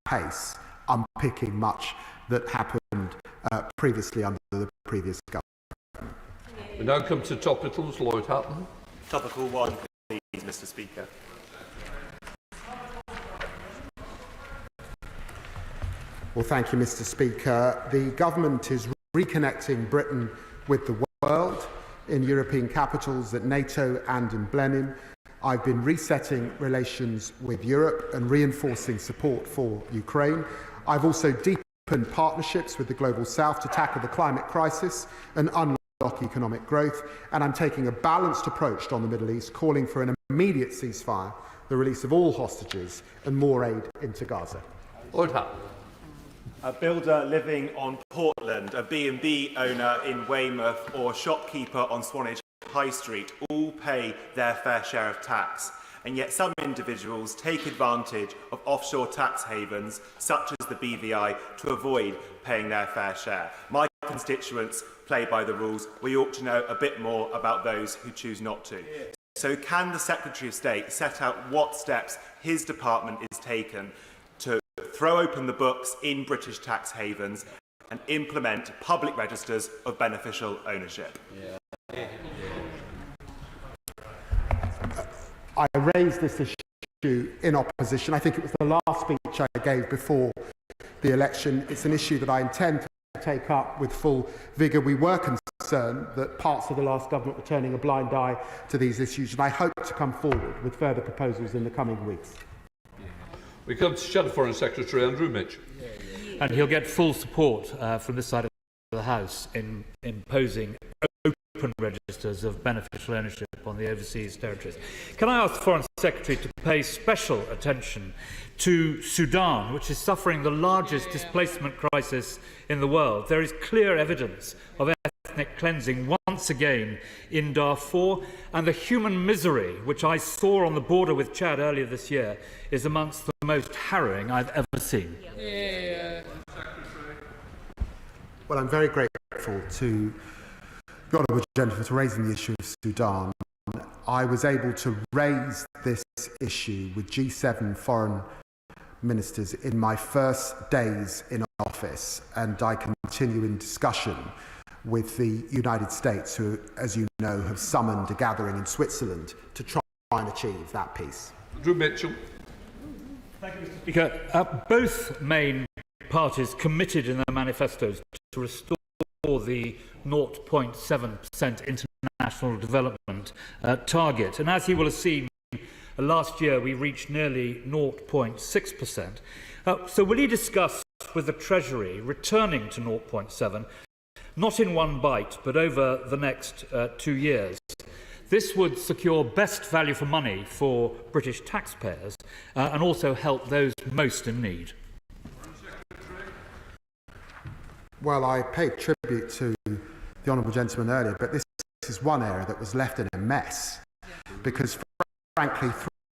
pace, unpicking much that happened previously under the previous government. We now come to topicals. Lloyd Hatton. Topical 1, please, Mr. Speaker. Well, thank you, Mr. Speaker. The government is reconnecting Britain with the world in European capitals, at NATO and in Blenheim. I've been resetting relations with Europe and reinforcing support for Ukraine. I've also deepened partnerships with the Global South to tackle the climate crisis and unlock economic growth. And I'm taking a balanced approach on the Middle East, calling for an immediate ceasefire, the release of all hostages, and more aid into Gaza. A builder living on Portland, a B&B owner in Weymouth, or a shopkeeper on Swanage High Street all pay their fair share of tax. And yet some individuals take advantage of offshore tax havens, such as the BVI, to avoid paying their fair share. My constituents play by the rules. We ought to know a bit more about those who choose not to. So can the Secretary of State set out what steps his department is taken to throw open the books in British tax havens and implement public registers of beneficial ownership? I raised this issue in opposition. I think it was the last speech I gave before the election. It's an issue that I intend to take up with full vigour. We were concerned that parts of the last government were turning a blind eye to these issues, and I hope to come forward with further proposals in the coming weeks. We come to Shadow Foreign Secretary Andrew Mitchell. And he'll get full support from this side of the House in imposing open registers of beneficial ownership on the overseas territories. Can I ask the Foreign Secretary to pay special attention to Sudan, which is suffering the largest displacement crisis in the world? There is clear evidence of ethnic cleansing once again in Darfur, and the human misery, which I saw on the border with Chad earlier this year, is amongst the most harrowing I've ever seen. Well, I'm very grateful to the Honourable Gentleman for raising the issue of Sudan. I was able to raise this issue with G7 foreign ministers in my first days in office, and I continue in discussion with the United States, who, as you know, have summoned a gathering in Switzerland to try and achieve that peace. Drew Mitchell. Thank you, Mr. Speaker. Both main parties committed in their manifestos to restore the 0.7% international development target. And as you will have seen, last year we reached nearly 0.6%. So will you discuss with the Treasury returning to 0.7, not in one bite, but over the next 2 years? This would secure best value for money for British taxpayers and also help those most in need. Well, I paid tribute to the Honourable Gentleman earlier, but this is one area that was left in a mess, because frankly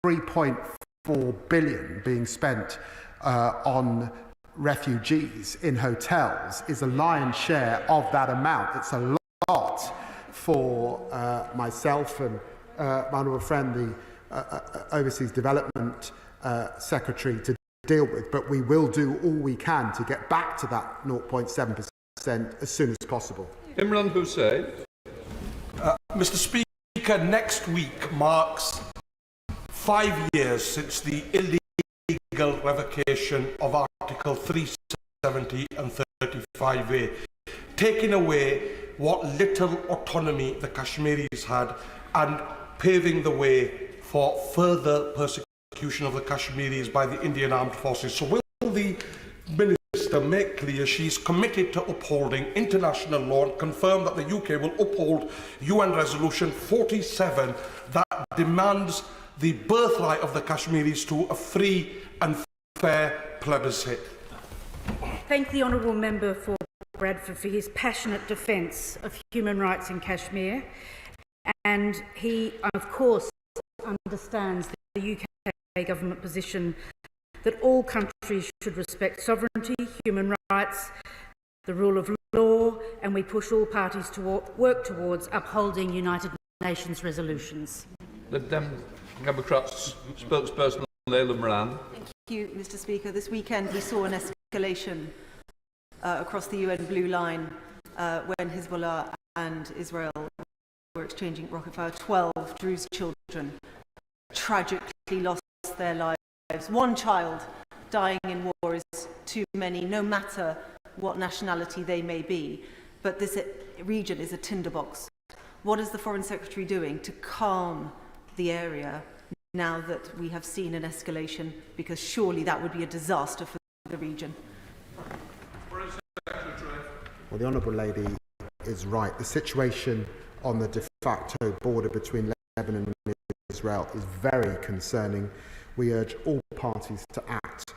3.4 billion being spent on refugees in hotels is a lion's share of that amount. It's a lot for myself and my honourable friend, the Overseas Development Secretary, to deal with, but we will do all we can to get back to that 0.7% as soon as possible. Imran Hussain. Mr. Speaker, next week marks 5 years since the illegal revocation of Article 370 and 35A, taking away what little autonomy the Kashmiris had and paving the way for further persecution of the Kashmiris by the Indian Armed Forces. So will the Minister make clear she's committed to upholding international law and confirm that the UK will uphold UN Resolution 47 that demands the birthright of the Kashmiris to a free and fair plebiscite? Thank the Honourable Member for Bradford for his passionate defence of human rights in Kashmir, and he, of course, understands the UK government position that all countries should respect sovereignty, human rights, the rule of law, and we push all parties to work towards upholding United Nations resolutions. The Democrats spokesperson Leila Moran. Thank you, Mr. Speaker. This weekend we saw an escalation across the UN blue line when Hezbollah and Israel were exchanging rocket fire. 12 Druze children tragically lost their lives. One child dying in war is too many, no matter what nationality they may be. But this region is a tinderbox. What is the Foreign Secretary doing to calm the area now that we have seen an escalation? Because surely that would be a disaster for the region. Well, the Honourable Lady is right. The situation on the de facto border between Lebanon and Israel is very concerning. We urge all parties to act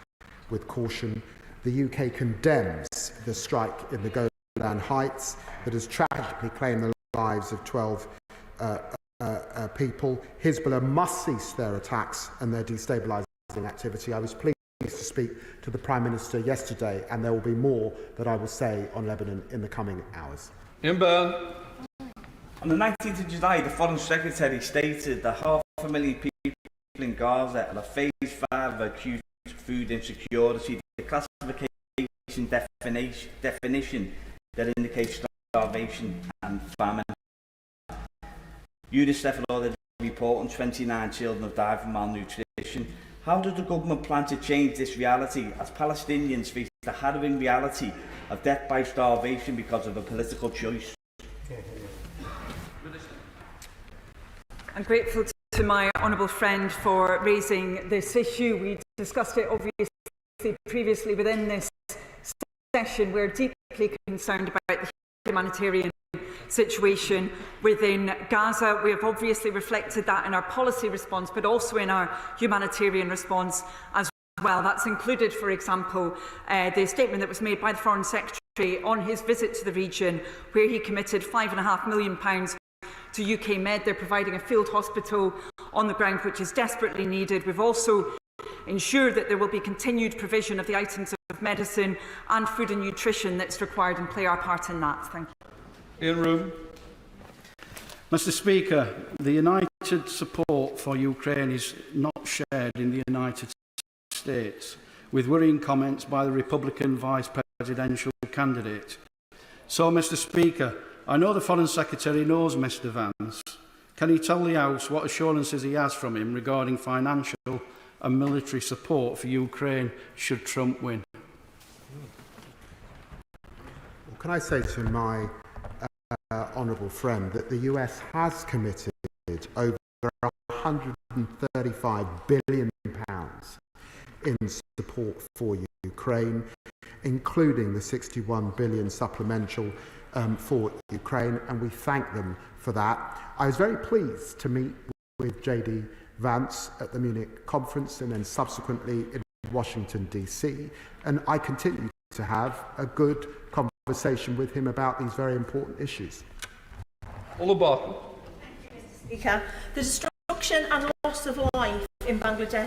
with caution. The UK condemns the strike in the Golan Heights that has tragically claimed the lives of 12 people. Hezbollah must cease their attacks and their destabilising activity. I was pleased to speak to the Prime Minister yesterday, and there will be more that I will say on Lebanon in the coming hours. Ian Byrne. On the 19th of July, the Foreign Secretary stated that 500,000 people in Gaza are a phase 5 of acute food insecurity. The classification definition that indicates starvation and famine. UNICEF had already reported 29 children have died from malnutrition. How does the government plan to change this reality as Palestinians face the harrowing reality of death by starvation because of a political choice? I'm grateful to my honourable friend for raising this issue. We discussed it obviously previously within this session. We're deeply concerned about the humanitarian situation within Gaza. We have obviously reflected that in our policy response, but also in our humanitarian response as well. That's included, for example, the statement that was made by the Foreign Secretary on his visit to the region, where he committed £5.5 million to UK Med. They're providing a field hospital on the ground, which is desperately needed. We've also ensured that there will be continued provision of the items of medicine and food and nutrition that's required, and play our part in that. Thank you. In room. Mr. Speaker, the united support for Ukraine is not shared in the United States, with worrying comments by the Republican vice presidential candidate. So, Mr. Speaker, I know the Foreign Secretary knows Mr. Vance. Can he tell the House what assurances he has from him regarding financial and military support for Ukraine should Trump win? Well, can I say to my honourable friend that the US has committed over £135 billion in support for Ukraine, including the £61 billion supplemental for Ukraine, and we thank them for that. I was very pleased to meet with JD Vance at the Munich conference and then subsequently in Washington, DC, and I continue to have a good conversation with him about these very important issues. All about. Thank you, Mr. Speaker. The destruction and loss of life in Bangladesh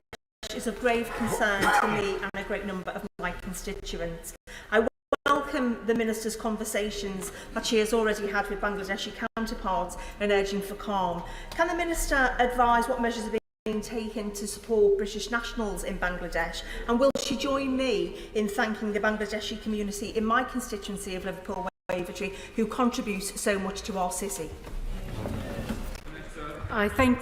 is of grave concern to me and a great number of my constituents. I welcome the Minister's conversations that she has already had with Bangladeshi counterparts in urging for calm. Can the Minister advise what measures are being taken to support British nationals in Bangladesh, and will she join me in thanking the Bangladeshi community in my constituency of Liverpool Wavertree who contribute so much to our city? I thank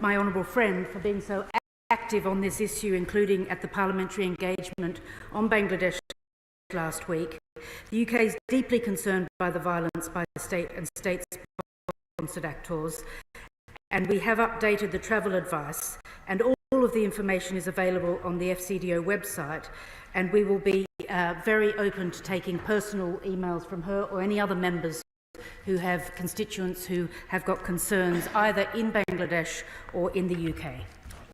my honourable friend for being so active on this issue, including at the parliamentary engagement on Bangladesh last week. The UK is deeply concerned by the violence by the state and state-sponsored actors, and we have updated the travel advice, and all of the information is available on the FCDO website, and we will be very open to taking personal emails from her or any other members who have constituents who have got concerns either in Bangladesh or in the UK.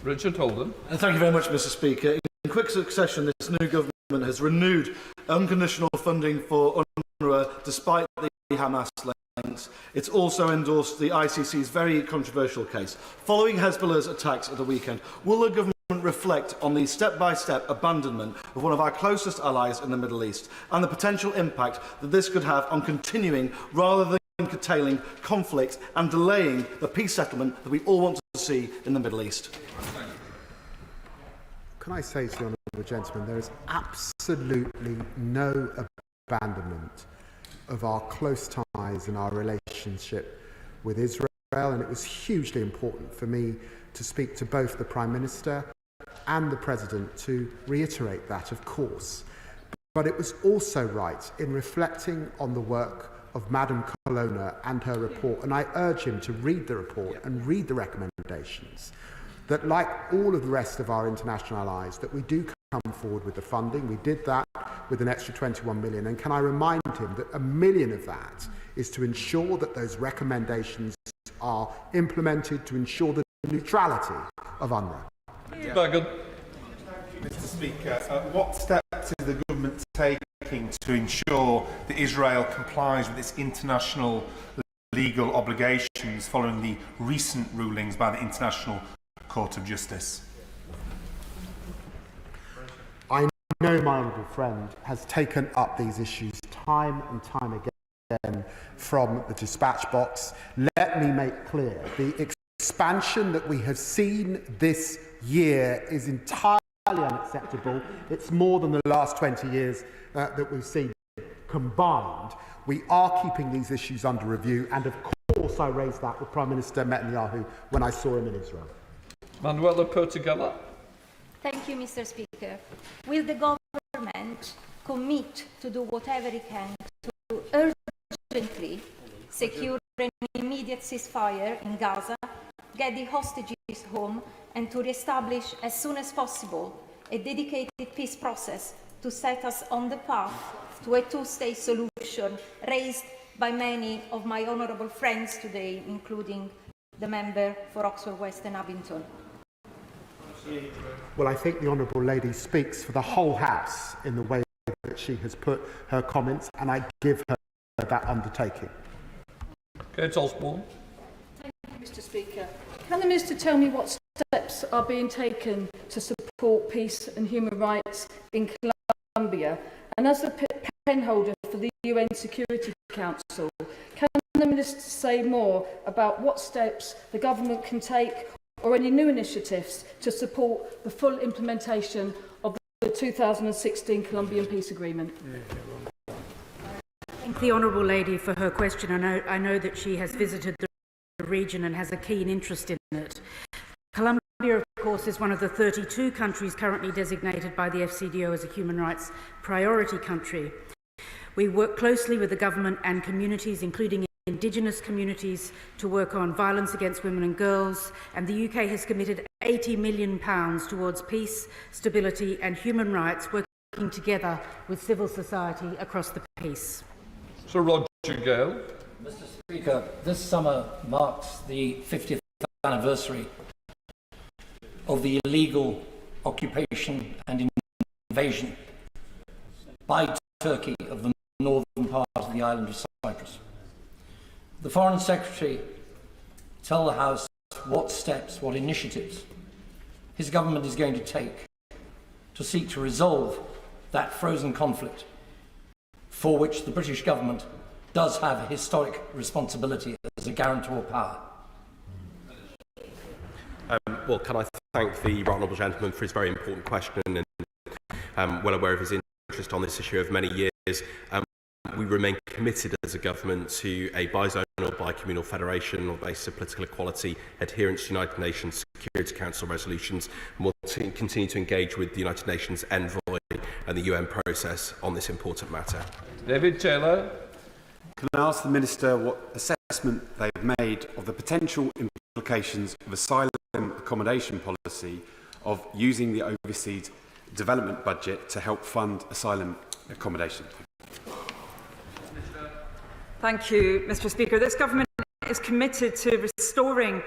Richard Holden. Thank you very much, Mr. Speaker. In quick succession, this new government has renewed unconditional funding for UNRWA despite the Hamas links. It's also endorsed the ICC's very controversial case. Following Hezbollah's attacks at the weekend, will the government reflect on the step-by-step abandonment of one of our closest allies in the Middle East and the potential impact that this could have on continuing rather than curtailing conflict and delaying the peace settlement that we all want to see in the Middle East? Can I say to the honourable gentleman, there is absolutely no abandonment of our close ties and our relationship with Israel, and it was hugely important for me to speak to both the Prime Minister and the President to reiterate that, of course. But it was also right in reflecting on the work of Madam Colonna and her report, and I urge him to read the report and read the recommendations, that like all of the rest of our international allies, that we do come forward with the funding. We did that with an extra 21 million. And can I remind him that $1 million of that is to ensure that those recommendations are implemented, to ensure the neutrality of UNRWA. Mr. Speaker, what steps is the government taking to ensure that Israel complies with its international legal obligations following the recent rulings by the International Court of Justice? I know my honourable friend has taken up these issues time and time again from the dispatch box. Let me make clear, the expansion that we have seen this year is entirely unacceptable. It's more than the last 20 years that we've seen combined. We are keeping these issues under review, and of course I raised that with Prime Minister Netanyahu when I saw him in Israel. Manuela Portugala. Thank you, Mr. Speaker. Will the government commit to do whatever it can to urgently secure an immediate ceasefire in Gaza, get the hostages home, and to re-establish as soon as possible a dedicated peace process to set us on the path to a two-state solution raised by many of my honourable friends today, including the member for Oxford West and Abington. Well, I think the Honourable Lady speaks for the whole House in the way that she has put her comments, and I give her that undertaking. Kate Osborne. Thank you, Mr. Speaker. Can the Minister tell me what steps are being taken to support peace and human rights in Colombia? And as the pen holder for the UN Security Council, can the Minister say more about what steps the government can take or any new initiatives to support the full implementation of the 2016 Colombian Peace Agreement? Thank the Honourable Lady for her question. I know that she has visited the region and has a keen interest in it. Colombia, of course, is one of the 32 countries currently designated by the FCDO as a human rights priority country. We work closely with the government and communities, including Indigenous communities, to work on violence against women and girls, and the UK has committed £80 million towards peace, stability and human rights, working together with civil society across the piece. Sir Roger Gale. Mr. Speaker, this summer marks the 50th anniversary of the illegal occupation and invasion by Turkey of the northern part of the island of Cyprus. The Foreign Secretary tell the House what steps, what initiatives his government is going to take to seek to resolve that frozen conflict for which the British government does have a historic responsibility as a guarantor power. Well, can I thank the right honourable gentleman for his very important question, and well aware of his interest on this issue over many years. We remain committed as a government to a bizonal, bicommunal federation on the basis of political equality, adherence to United Nations Security Council resolutions, and we'll continue to engage with the United Nations envoy and the UN process on this important matter. David Taylor. Can I ask the Minister what assessment they've made of the potential implications of asylum accommodation policy of using the overseas development budget to help fund asylum accommodation? Thank you, Mr. Speaker. This government is committed to restoring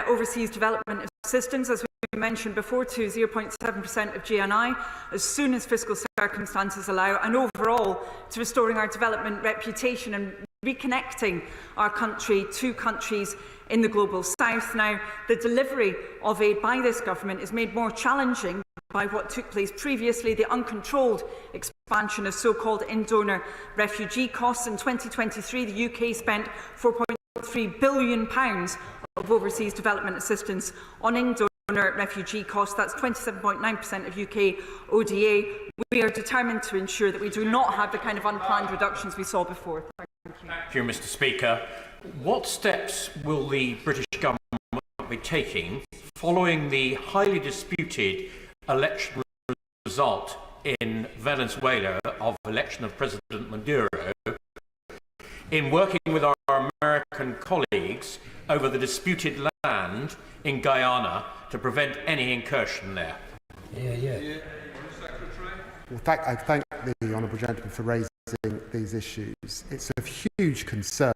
overseas development assistance, as we mentioned before, to 0.7% of GNI as soon as fiscal circumstances allow, and overall to restoring our development reputation and reconnecting our country to countries in the global south. Now, the delivery of aid by this government is made more challenging by what took place previously, the uncontrolled expansion of so-called in-donor refugee costs. In 2023, the UK spent £4.3 billion of overseas development assistance on in-donor refugee costs. That's 27.9% of UK ODA. We are determined to ensure that we do not have the kind of unplanned reductions we saw before. Thank you, Mr. Speaker. What steps will the British government be taking following the highly disputed election result in Venezuela of election of President Maduro, in working with our American colleagues over the disputed land in Guyana to prevent any incursion there? Well, I thank the honourable gentleman for raising these issues. It's of huge concern,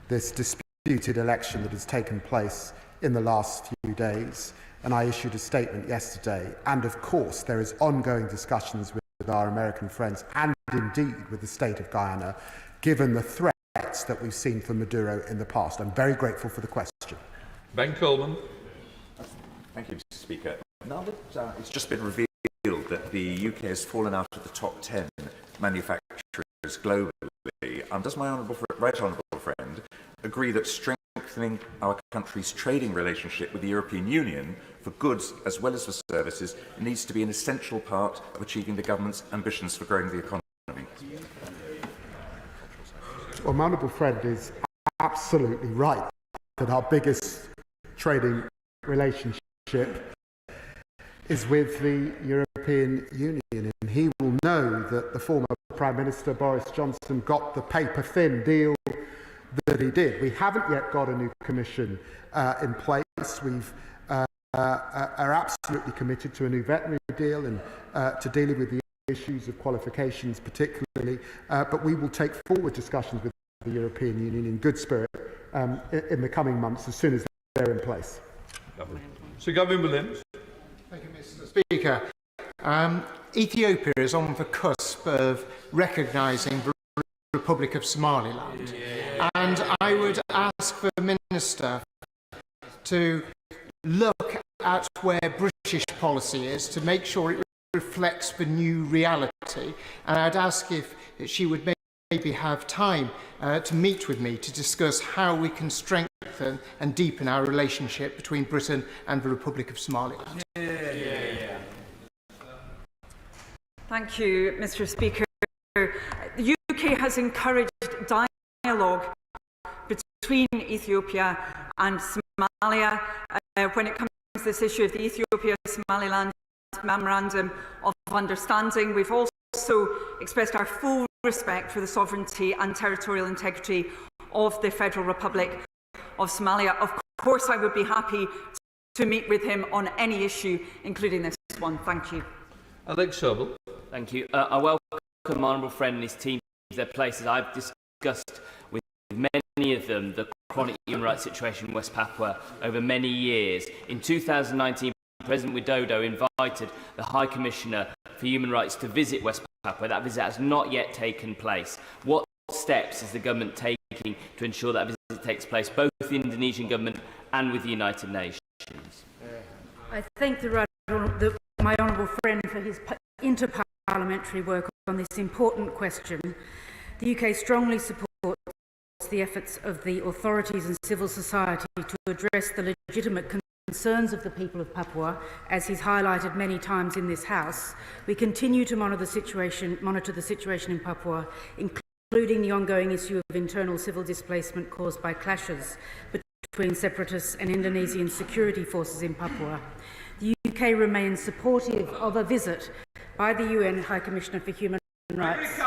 this disputed election that has taken place in the last few days, and I issued a statement yesterday. And of course, there is ongoing discussions with our American friends and indeed with the state of Guyana, given the threats that we've seen from Maduro in the past. I'm very grateful for the question. Ben Coleman. Thank you, Mr. Speaker. Now that it's just been revealed that the UK has fallen out of the top 10 manufacturers globally, does my right honourable friend agree that strengthening our country's trading relationship with the European Union for goods as well as for services needs to be an essential part of achieving the government's ambitions for growing the economy? Well, my honourable friend is absolutely right that our biggest trading relationship is with the European Union, and he will know that the former Prime Minister Boris Johnson got the paper-thin deal that he did. We haven't yet got a new Commission in place. We've are absolutely committed to a new veterinary deal and to dealing with the issues of qualifications particularly, but we will take forward discussions with the European Union in good spirit in the coming months as soon as they're in place. Sir Gavin Williams. Thank you, Mr. Speaker. Ethiopia is on the cusp of recognising the Republic of Somaliland, and I would ask the Minister to look at where British policy is to make sure it reflects the new reality, and I'd ask if she would maybe have time to meet with me to discuss how we can strengthen and deepen our relationship between Britain and the Republic of Somaliland. Thank you, Mr. Speaker. The UK has encouraged dialogue between Ethiopia and Somalia when it comes to this issue of the Ethiopia-Somaliland Memorandum of Understanding. We've also expressed our full respect for the sovereignty and territorial integrity of the Federal Republic of Somalia. Of course, I would be happy to meet with him on any issue, including this one. Thank you. Alex Sobel. Thank you. I welcome my honourable friend and his team to their places. I've discussed with many of them the chronic human rights situation in West Papua over many years. In 2019, President Widodo invited the High Commissioner for Human Rights to visit West Papua. That visit has not yet taken place. What steps is the government taking to ensure that visit takes place, both with the Indonesian government and with the United Nations? I thank my honourable friend for his inter-parliamentary work on this important question. The UK strongly supports the efforts of the authorities and civil society to address the legitimate concerns of the people of Papua, as he's highlighted many times in this House. We continue to monitor the situation in Papua, including the ongoing issue of internal civil displacement caused by clashes between separatists and Indonesian security forces in Papua. The UK remains supportive of a visit by the UN High Commissioner for Human Rights.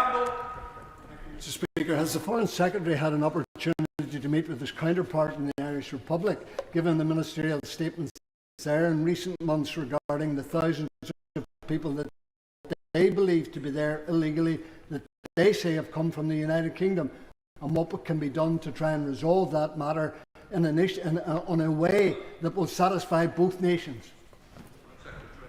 Mr. Speaker, has the Foreign Secretary had an opportunity to meet with his counterpart in the Irish Republic, given the ministerial statements there in recent months regarding the thousands of people that they believe to be there illegally, that they say have come from the United Kingdom, and what can be done to try and resolve that matter in a way that will satisfy both nations?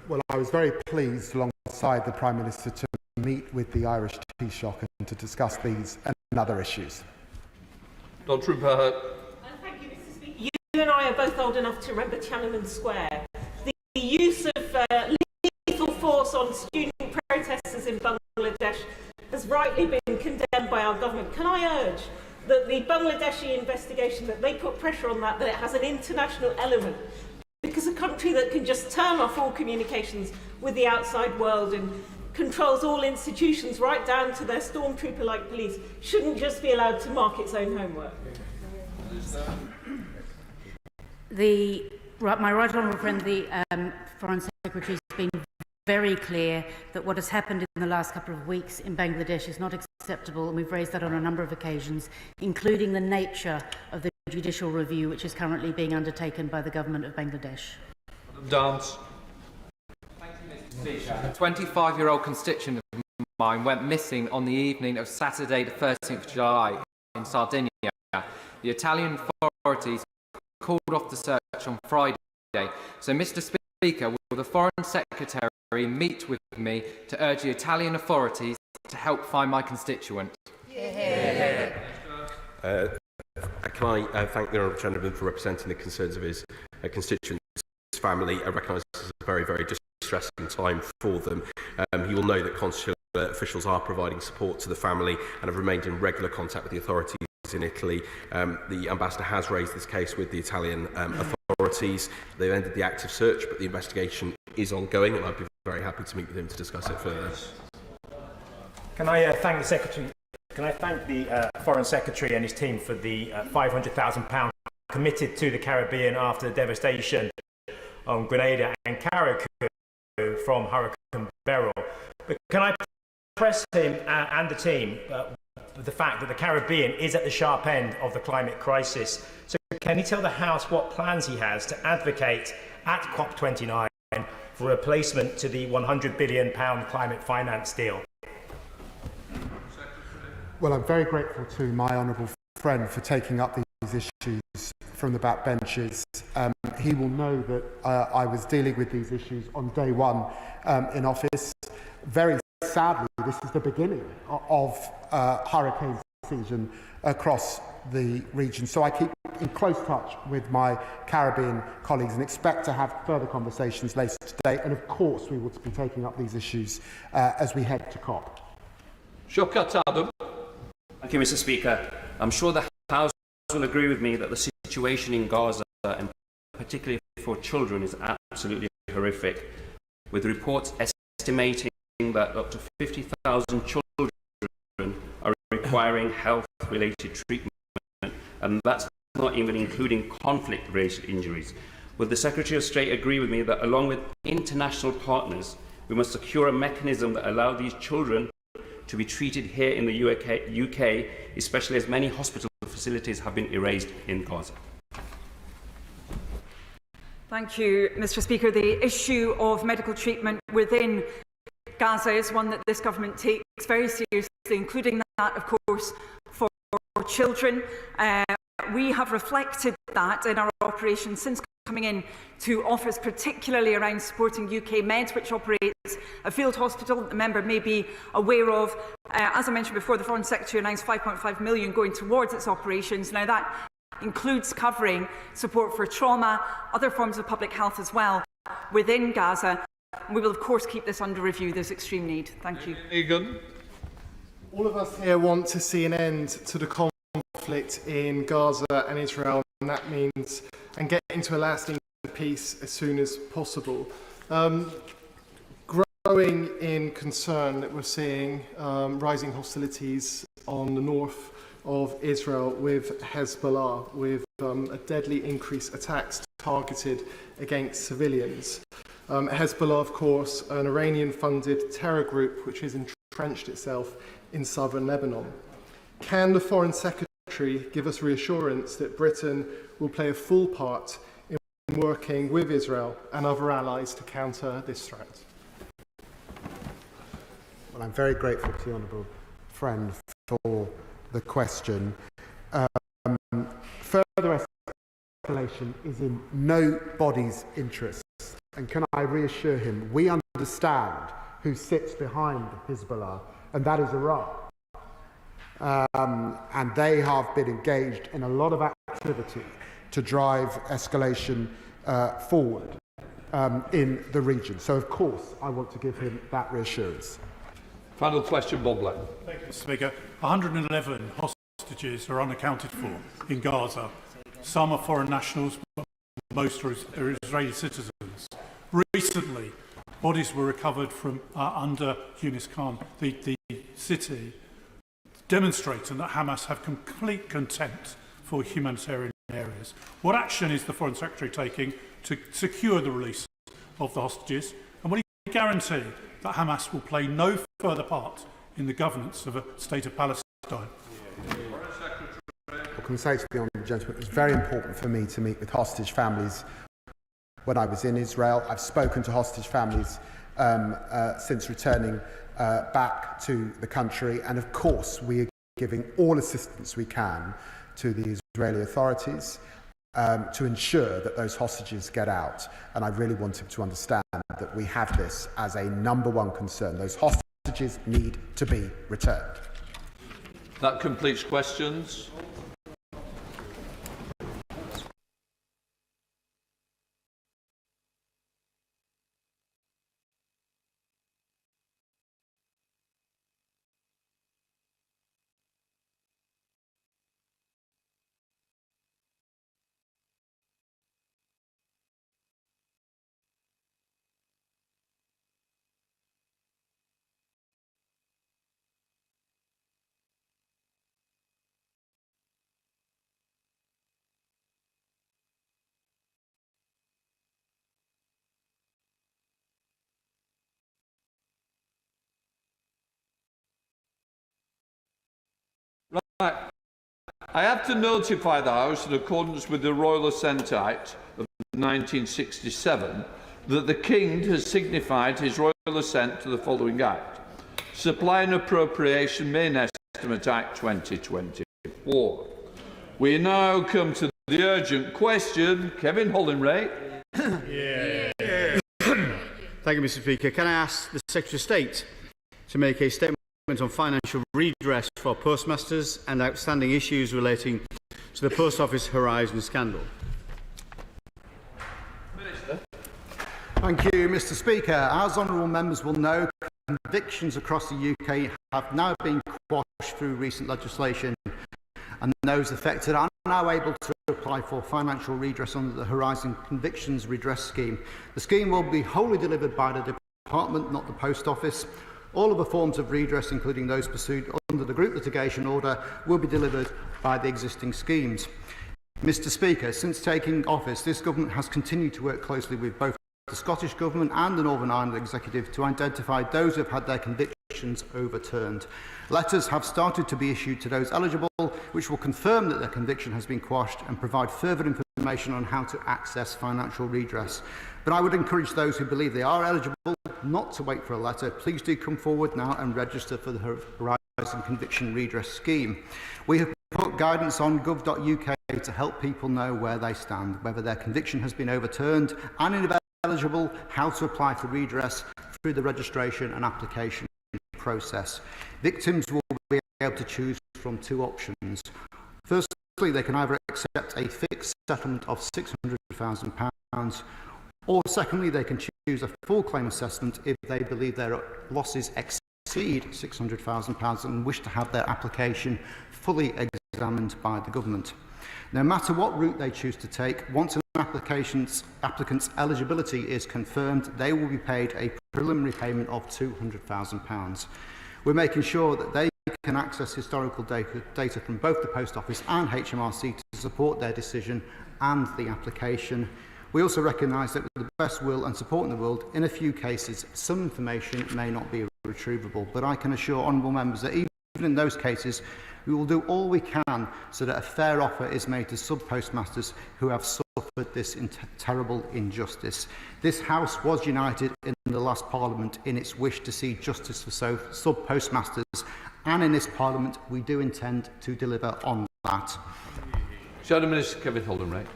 Well, I was very pleased alongside the Prime Minister to meet with the Irish Taoiseach and to discuss these and other issues. Thank you, Mr. Speaker. You and I are both old enough to remember Tiananmen Square. The use of lethal force on student protesters in Bangladesh has rightly been condemned by our government. Can I urge that the Bangladeshi investigation, that they put pressure on that it has an international element? Because a country that can just turn off all communications with the outside world and controls all institutions right down to their stormtrooper-like police shouldn't just be allowed to mark its own homework. My right honourable friend, the Foreign Secretary, has been very clear that what has happened in the last couple of weeks in Bangladesh is not acceptable, and we've raised that on a number of occasions, including the nature of the judicial review which is currently being undertaken by the government of Bangladesh. Dance. A 25-year-old constituent of mine went missing on the evening of Saturday, the 13th of July in Sardinia. The Italian authorities called off the search on Friday. So, Mr. Speaker, will the Foreign Secretary meet with me to urge the Italian authorities to help find my constituent? Can I thank the Honourable Gentleman for representing the concerns of his constituents' family. I recognise this is a very, very distressing time for them. He will know that consular officials are providing support to the family and have remained in regular contact with the authorities in Italy. The Ambassador has raised this case with the Italian authorities. They've ended the active search, but the investigation is ongoing, and I'd be very happy to meet with him to discuss it further. Can I thank the Secretary? Can I thank the Foreign Secretary and his team for the £500,000 committed to the Caribbean after the devastation on Grenada and Carriacou? from Hurricane Beryl. But can I press him and the team the fact that the Caribbean is at the sharp end of the climate crisis? So can he tell the House what plans he has to advocate at COP29 for replacement to the £100 billion climate finance deal? Well, I'm very grateful to my honourable friend for taking up these issues from the backbenches. He will know that I was dealing with these issues on day one in office. Very sadly, this is the beginning of hurricane season across the region. So I keep in close touch with my Caribbean colleagues and expect to have further conversations later today. And of course, we will be taking up these issues as we head to COP. Shawkat Adam. Thank you, Mr. Speaker. I'm sure the House will agree with me that the situation in Gaza, and particularly for children, is absolutely horrific, with reports estimating that up to 50,000 children are requiring health-related treatment, and that's not even including conflict-related injuries. Will the Secretary of State agree with me that, along with international partners, we must secure a mechanism that allows these children to be treated here in the UK, especially as many hospital facilities have been erased in Gaza? Thank you, Mr. Speaker. The issue of medical treatment within Gaza is one that this government takes very seriously, including that, of course, for children. We have reflected that in our operations since coming in to office, particularly around supporting UK Med, which operates a field hospital that the member may be aware of. As I mentioned before, the Foreign Secretary announced £5.5 million going towards its operations. Now, that includes covering support for trauma, other forms of public health as well within Gaza. We will, of course, keep this under review. There's extreme need. Thank you. Egan. All of us here want to see an end to the conflict in Gaza and Israel, and that means and get into a lasting peace as soon as possible. Growing in concern that we're seeing rising hostilities on the north of Israel with Hezbollah, with a deadly increase attacks targeted against civilians. Hezbollah, of course, an Iranian-funded terror group which has entrenched itself in southern Lebanon. Can the Foreign Secretary give us reassurance that Britain will play a full part in working with Israel and other allies to counter this threat? Well, I'm very grateful to the honourable friend for the question. Further escalation is in nobody's interest. And can I reassure him, we understand who sits behind Hezbollah, and that is Iran. And they have been engaged in a lot of activity to drive escalation forward in the region. So, of course, I want to give him that reassurance. Final question, Bob Black. Thank you, Mr. Speaker. 111 hostages are unaccounted for in Gaza. Some are foreign nationals, but most are Israeli citizens. Recently, bodies were recovered from under Yunus Khan, the city, demonstrating that Hamas have complete contempt for humanitarian areas. What action is the Foreign Secretary taking to secure the release of the hostages? And will he guarantee that Hamas will play no further part in the governance of a state of Palestine? I can say to the honourable gentleman, it was very important for me to meet with hostage families when I was in Israel. I've spoken to hostage families since returning back to the country, and of course we are giving all assistance we can to the Israeli authorities to ensure that those hostages get out. And I really want him to understand that we have this as a number one concern. Those hostages need to be returned. That completes questions. I have to notify the House, in accordance with the Royal Assent Act of 1967, that the King has signified his royal assent to the following Act: Supply and Appropriation Main Estimate Act 2024. We now come to the urgent question. Kevin Hollinray. Thank you, Mr. Speaker. Can I ask the Secretary of State to make a statement on financial redress for postmasters and outstanding issues relating to the Post Office Horizon scandal? Minister. Thank you, Mr. Speaker. As honourable members will know, convictions across the UK have now been quashed through recent legislation, and those affected are now able to apply for financial redress under the Horizon Convictions Redress Scheme. The scheme will be wholly delivered by the Department, not the Post Office. All of the forms of redress, including those pursued under the Group Litigation Order, will be delivered by the existing schemes. Mr. Speaker, since taking office, this government has continued to work closely with both the Scottish Government and the Northern Ireland Executive to identify those who have had their convictions overturned. Letters have started to be issued to those eligible, which will confirm that their conviction has been quashed and provide further information on how to access financial redress. But I would encourage those who believe they are eligible not to wait for a letter. Please do come forward now and register for the Horizon Conviction Redress Scheme. We have put guidance on gov.uk to help people know where they stand, whether their conviction has been overturned, and if eligible, how to apply for redress through the registration and application process. Victims will be able to choose from two options. Firstly, they can either accept a fixed settlement of £600,000, or secondly, they can choose a full claim assessment if they believe their losses exceed £600,000 and wish to have their application fully examined by the government. No matter what route they choose to take, once an applicant's eligibility is confirmed, they will be paid a preliminary payment of £200,000. We're making sure that they can access historical data from both the Post Office and HMRC to support their decision and the application. We also recognise that with the best will and support in the world, in a few cases, some information may not be retrievable, but I can assure honourable members that even in those cases, we will do all we can so that a fair offer is made to sub-postmasters who have suffered this terrible injustice. This House was united in the last Parliament in its wish to see justice for sub-postmasters, and in this Parliament we do intend to deliver on that. Shadow Minister Kevin Hollinray.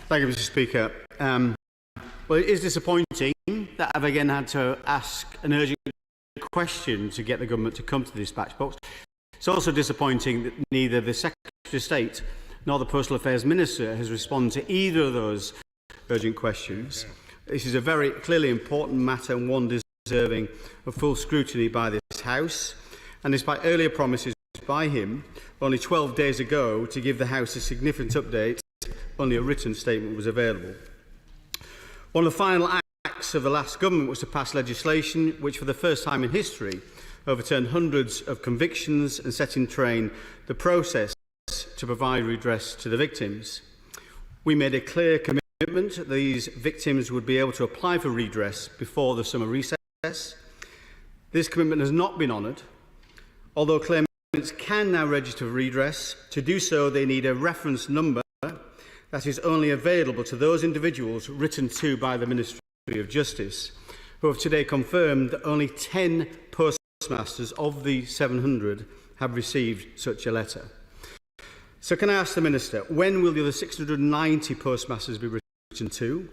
Thank you, Mr. Speaker. Well, it is disappointing that I've again had to ask an urgent question to get the government to come to the dispatch box. It's also disappointing that neither the Secretary of State nor the Postal Affairs Minister has responded to either of those urgent questions. This is a very clearly important matter and one deserving of full scrutiny by this House. And despite earlier promises by him, only 12 days ago, to give the House a significant update, only a written statement was available. One of the final acts of the last government was to pass legislation which, for the first time in history, overturned hundreds of convictions and set in train the process to provide redress to the victims. We made a clear commitment that these victims would be able to apply for redress before the summer recess. This commitment has not been honoured. Although claimants can now register for redress, to do so they need a reference number that is only available to those individuals written to by the Ministry of Justice, who have today confirmed that only 10 postmasters of the 700 have received such a letter. So can I ask the Minister, when will the other 690 postmasters be written to?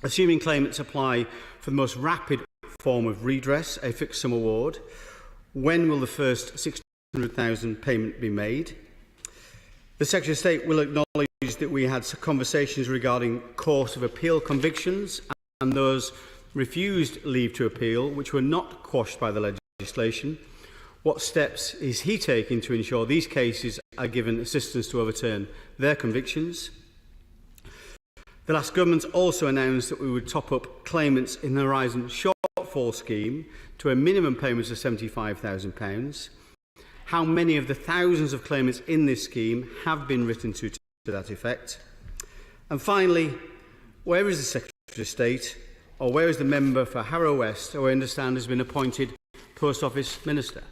Assuming claimants apply for the most rapid form of redress, a fixed sum award, when will the first £600,000 payment be made? The Secretary of State will acknowledge that we had conversations regarding course of appeal convictions and those refused leave to appeal, which were not quashed by the legislation. What steps is he taking to ensure these cases are given assistance to overturn their convictions? The last government also announced that we would top up claimants in the Horizon shortfall scheme to a minimum payment of £75,000. How many of the thousands of claimants in this scheme have been written to that effect? And finally, where is the Secretary of State, or where is the member for Harrow West, who I understand has been appointed Post Office Minister?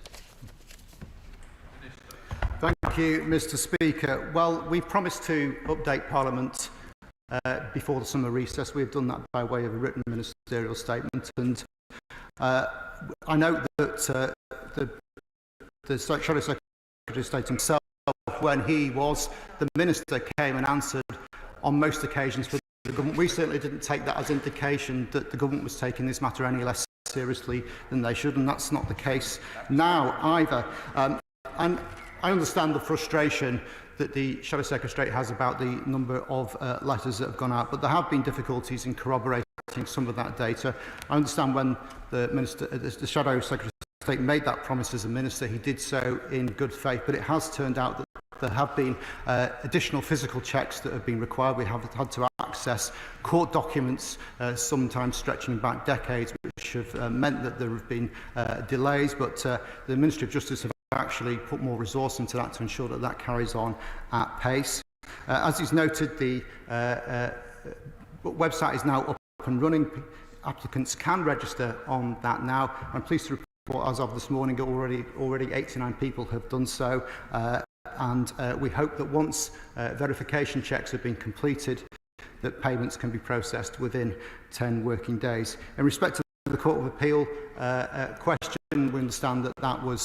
you, Mr. Speaker. Well, we promised to update Parliament before the summer recess. We've done that by way of a written ministerial statement, and I note that the Shadow Secretary of State himself, when he was the Minister, came and answered on most occasions for the government. We certainly didn't take that as indication that the government was taking this matter any less seriously than they should, and that's not the case now either. And I understand the frustration that the Shadow Secretary of State has about the number of letters that have gone out, but there have been difficulties in corroborating some of that data. I understand when the Shadow Secretary of State made that promise as a minister, he did so in good faith, but it has turned out that there have been additional physical checks that have been required. We have had to access court documents, sometimes stretching back decades, which have meant that there have been delays, but the Ministry of Justice have actually put more resource into that to ensure that that carries on at pace. As is noted, the website is now up and running. Applicants can register on that now. I'm pleased to report, as of this morning, already 89 people have done so. And we hope that once verification checks have been completed, that payments can be processed within 10 working days. In respect to the Court of Appeal question, we understand that that was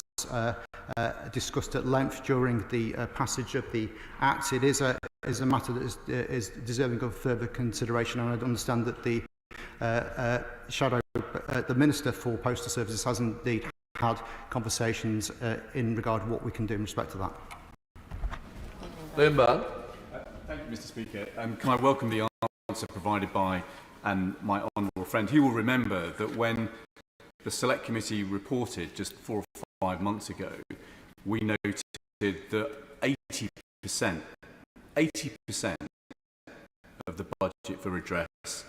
discussed at length during the passage of the Act. It is a matter that is deserving of further consideration, and I understand that the the Minister for Postal Services has indeed had conversations in regard to what we can do in respect to that. Thank you, Mr. Speaker. Can I welcome the answer provided by my honourable friend? He will remember that when the Select Committee reported just 4 or 5 months ago, we noted that 80% of the budget for redress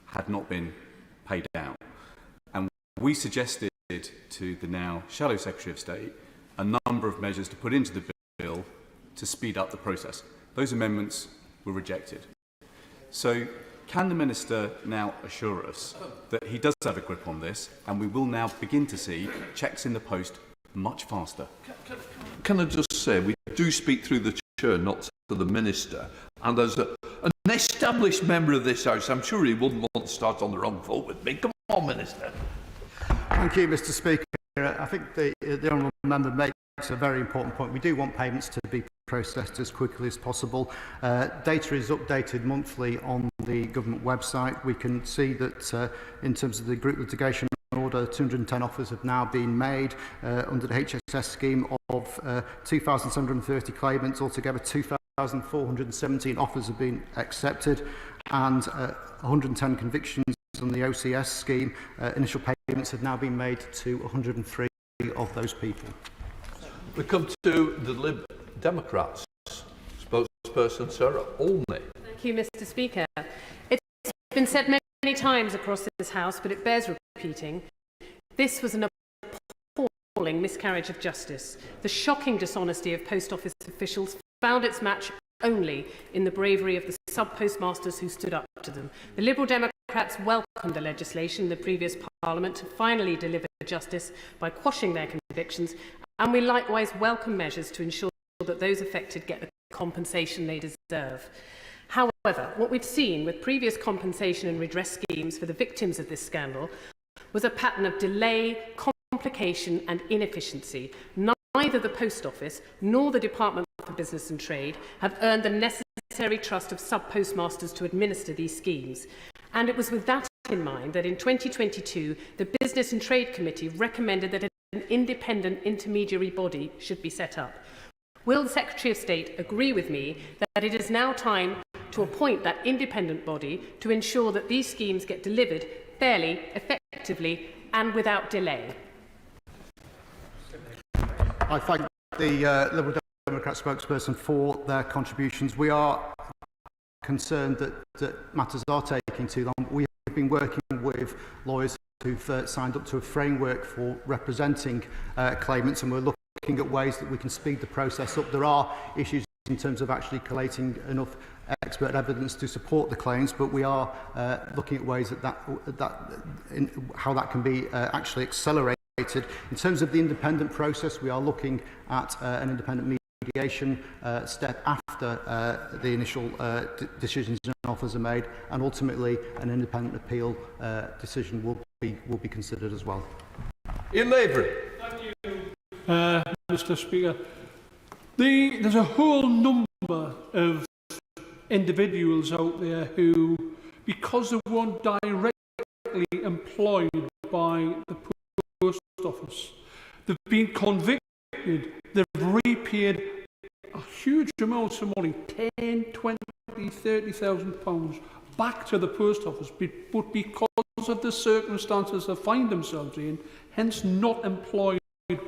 had not been paid out. And we suggested to the now Shadow Secretary of State a number of measures to put into the bill to speed up the process. Those amendments were rejected. So can the Minister now assure us that he does have a grip on this, and we will now begin to see checks in the post much faster? Can I just say, we do speak through the Chair, not to the Minister, and as an established member of this House, I'm sure he wouldn't want to start on the wrong foot with me. Come on, Minister. Thank you, Mr. Speaker. I think the honourable member makes a very important point. We do want payments to be processed as quickly as possible. Data is updated monthly on the government website. We can see that in terms of the group litigation order, 210 offers have now been made under the HSS scheme of 2,730 claimants. Altogether, 2,417 offers have been accepted, and 110 convictions on the OCS scheme. Initial payments have now been made to 103 of those people. We come to the Lib Democrats. Spokesperson Sarah Olney. Thank you, Mr. Speaker. It's been said many times across this House, but it bears repeating. This was an appalling miscarriage of justice. The shocking dishonesty of Post Office officials found its match only in the bravery of the sub-postmasters who stood up to them. The Liberal Democrats welcomed the legislation in the previous Parliament to finally deliver justice by quashing their convictions, and we likewise welcome measures to ensure that those affected get the compensation they deserve. However, what we've seen with previous compensation and redress schemes for the victims of this scandal was a pattern of delay, complication and inefficiency. Neither the Post Office nor the Department for Business and Trade have earned the necessary trust of sub-postmasters to administer these schemes. And it was with that in mind that in 2022, the Business and Trade Committee recommended that an independent intermediary body should be set up. Will the Secretary of State agree with me that it is now time to appoint that independent body to ensure that these schemes get delivered fairly, effectively and without delay? I thank the Liberal Democrat spokesperson for their contributions. We are concerned that matters are taking too long. We have been working with lawyers who've signed up to a framework for representing claimants, and we're looking at ways that we can speed the process up. There are issues in terms of actually collating enough expert evidence to support the claims, but we are looking at ways how that can be actually accelerated. In terms of the independent process, we are looking at an independent mediation step after the initial decisions and offers are made, and ultimately an independent appeal decision will be considered as well. Ian Lavery. Thank you, Mr. Speaker. There's a whole number of individuals out there who, because they weren't directly employed by the post office, they've been convicted, they've repaid a huge amount of money, 10, 20, 30,000 pounds, back to the post office, but because of the circumstances they find themselves in, hence not employed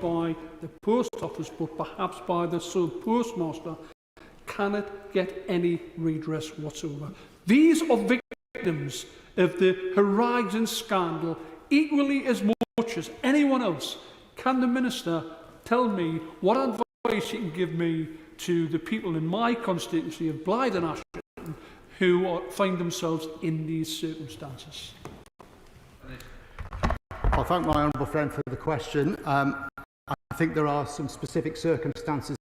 by the post office, but perhaps by the sub-postmaster, cannot get any redress whatsoever. These are victims of the Horizon scandal equally as much as anyone else. Can the Minister tell me what advice he can give me to the people in my constituency of Blyth and Ashton who find themselves in these circumstances? I'll thank my honourable friend for the question. I think there are some specific circumstances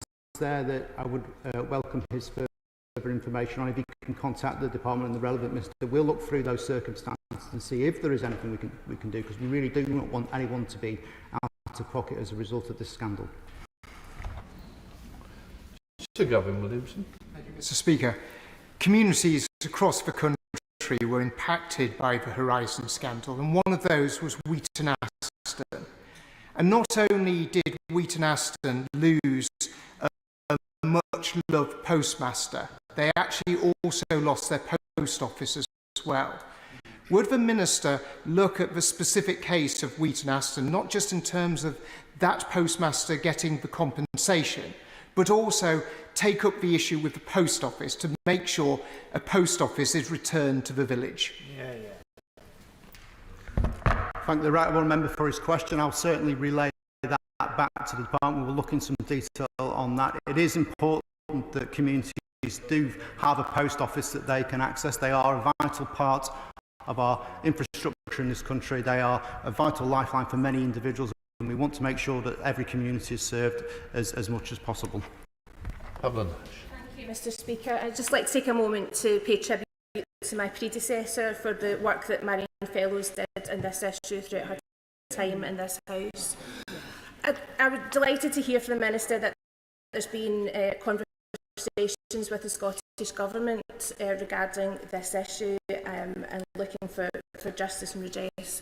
there that I would welcome his further information on. If you can contact the department and the relevant minister, we'll look through those circumstances and see if there is anything we can do, because we really do not want anyone to be out of pocket as a result of this scandal. Sir Gavin Williamson. Thank you, Mr. Speaker. Communities across the country were impacted by the Horizon scandal, and one of those was Wheaton Aston. And not only did Wheaton Aston lose a much-loved postmaster, they actually also lost their post office as well. Would the Minister look at the specific case of Wheaton Aston, not just in terms of that postmaster getting the compensation, but also take up the issue with the post office to make sure a post office is returned to the village? Thank the right honourable member for his question. I'll certainly relay that back to the department. We'll look in some detail on that. It is important that communities do have a post office that they can access. They are a vital part of our infrastructure in this country. They are a vital lifeline for many individuals, and we want to make sure that every community is served as much as possible. Thank you, Mr. Speaker. I'd just like to take a moment to pay tribute to my predecessor for the work that Marion Fellows did in this issue throughout her time in this House. I was delighted to hear from the Minister that there's been conversations with the Scottish Government regarding this issue and looking for justice and redress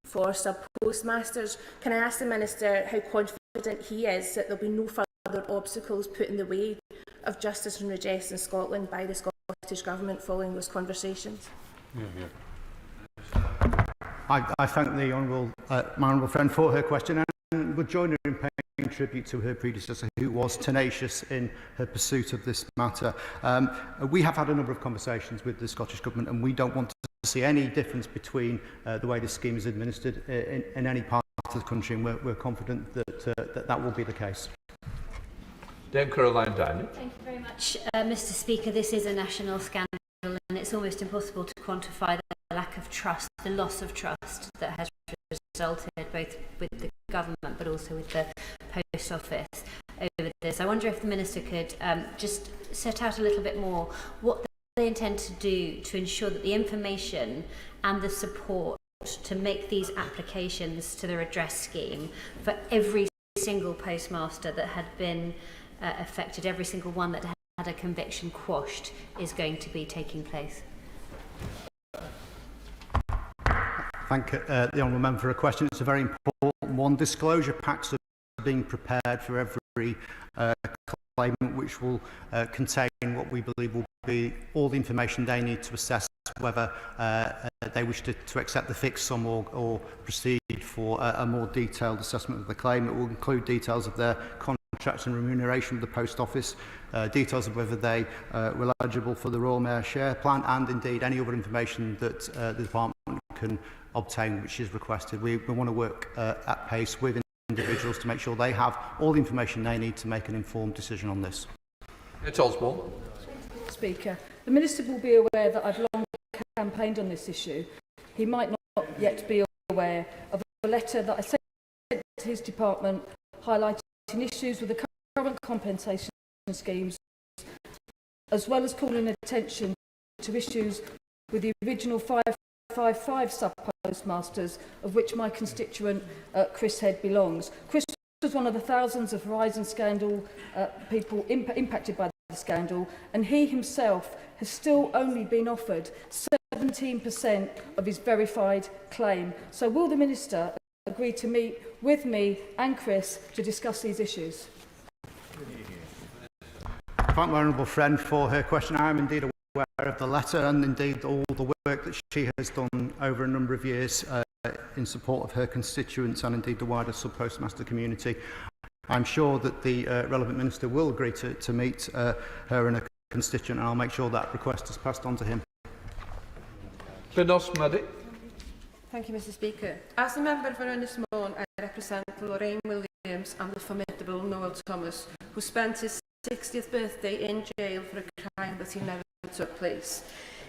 for sub-postmasters. Can I ask the Minister how confident he is that there will be no further obstacles put in the way of justice and redress in Scotland by the Scottish Government following those conversations? I thank the honourable, my honourable friend for her question, and would join her in paying tribute to her predecessor, who was tenacious in her pursuit of this matter. We have had a number of conversations with the Scottish Government, and we don't want to see any difference between the way this scheme is administered in any part of the country, and we're confident that that will be the case. Dame Caroline Downey. Thank you very much, Mr. Speaker. This is a national scandal, and it's almost impossible to quantify the lack of trust, the loss of trust that has resulted both with the government but also with the post office over this. I wonder if the Minister could just set out a little bit more what they intend to do to ensure that the information and the support to make these applications to the redress scheme for every single postmaster that had been affected, every single one that had a conviction quashed, is going to be taking place. Thank the honourable member for a question. It's a very important one. Disclosure packs are being prepared for every claimant, which will contain what we believe will be all the information they need to assess whether they wish to accept the fixed sum or proceed for a more detailed assessment of the claim. It will include details of their contracts and remuneration with the post office, details of whether they were eligible for the Royal Mayor Share Plan, and indeed any other information that the department can obtain which is requested. We want to work at pace with individuals to make sure they have all the information they need to make an informed decision on this. It's Osborne. Speaker, the Minister will be aware that I've long campaigned on this issue. He might not yet be aware of a letter that I sent to his department highlighting issues with the current compensation schemes, as well as calling attention to issues with the original 555 sub-postmasters, of which my constituent Chris Head belongs. Chris was one of the thousands of Horizon scandal people impacted by the scandal, and he himself has still only been offered 17% of his verified claim. So will the Minister agree to meet with me and Chris to discuss these issues? I thank my honourable friend for her question. I am indeed aware of the letter and indeed all the work that she has done over a number of years in support of her constituents and indeed the wider sub-postmaster community. I'm sure that the relevant minister will agree to meet her and her constituent, and I'll make sure that request is passed on to him. Thank you, Mr Speaker. As a member for Ynys-Môn, I represent Lorraine Williams and the formidable Noel Thomas, who spent his 60th birthday in jail for a crime that he never took place.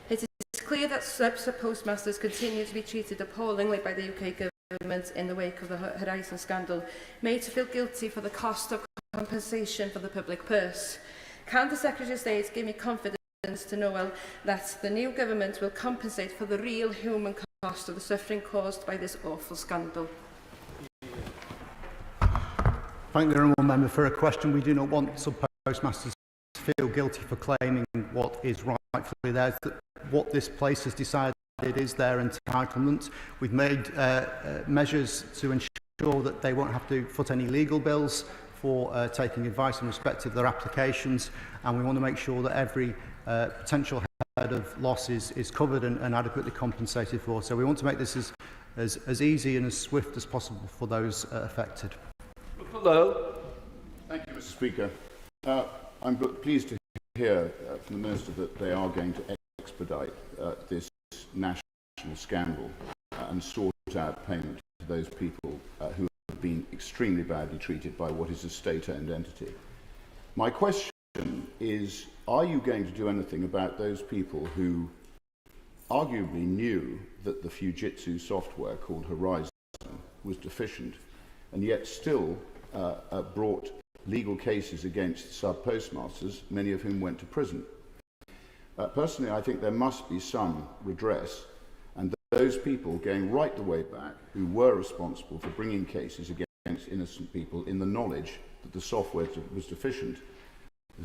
It is clear that sub-postmasters continue to be treated appallingly by the UK government in the wake of the Horizon scandal, made to feel guilty for the cost of compensation for the public purse. Can the Secretary of State give me confidence to know that the new government will compensate for the real human cost of the suffering caused by this awful scandal? Thank the honourable member for a question. We do not want sub-postmasters to feel guilty for claiming what is rightfully theirs. What this place has decided is their entitlement. We've made measures to ensure that they won't have to foot any legal bills for taking advice in respect of their applications, and we want to make sure that every potential head of loss is covered and adequately compensated for. So we want to make this as easy and as swift as possible for those affected. Hello. Thank you, Mr Speaker. I'm pleased to hear from the Minister that they are going to expedite this national scandal and sort out payment to those people who have been extremely badly treated by what is a state-owned entity. My question is, are you going to do anything about those people who arguably knew that the Fujitsu software called Horizon was deficient and yet still brought legal cases against sub-postmasters, many of whom went to prison? Personally, I think there must be some redress, and those people going right the way back who were responsible for bringing cases against innocent people in the knowledge that the software was deficient,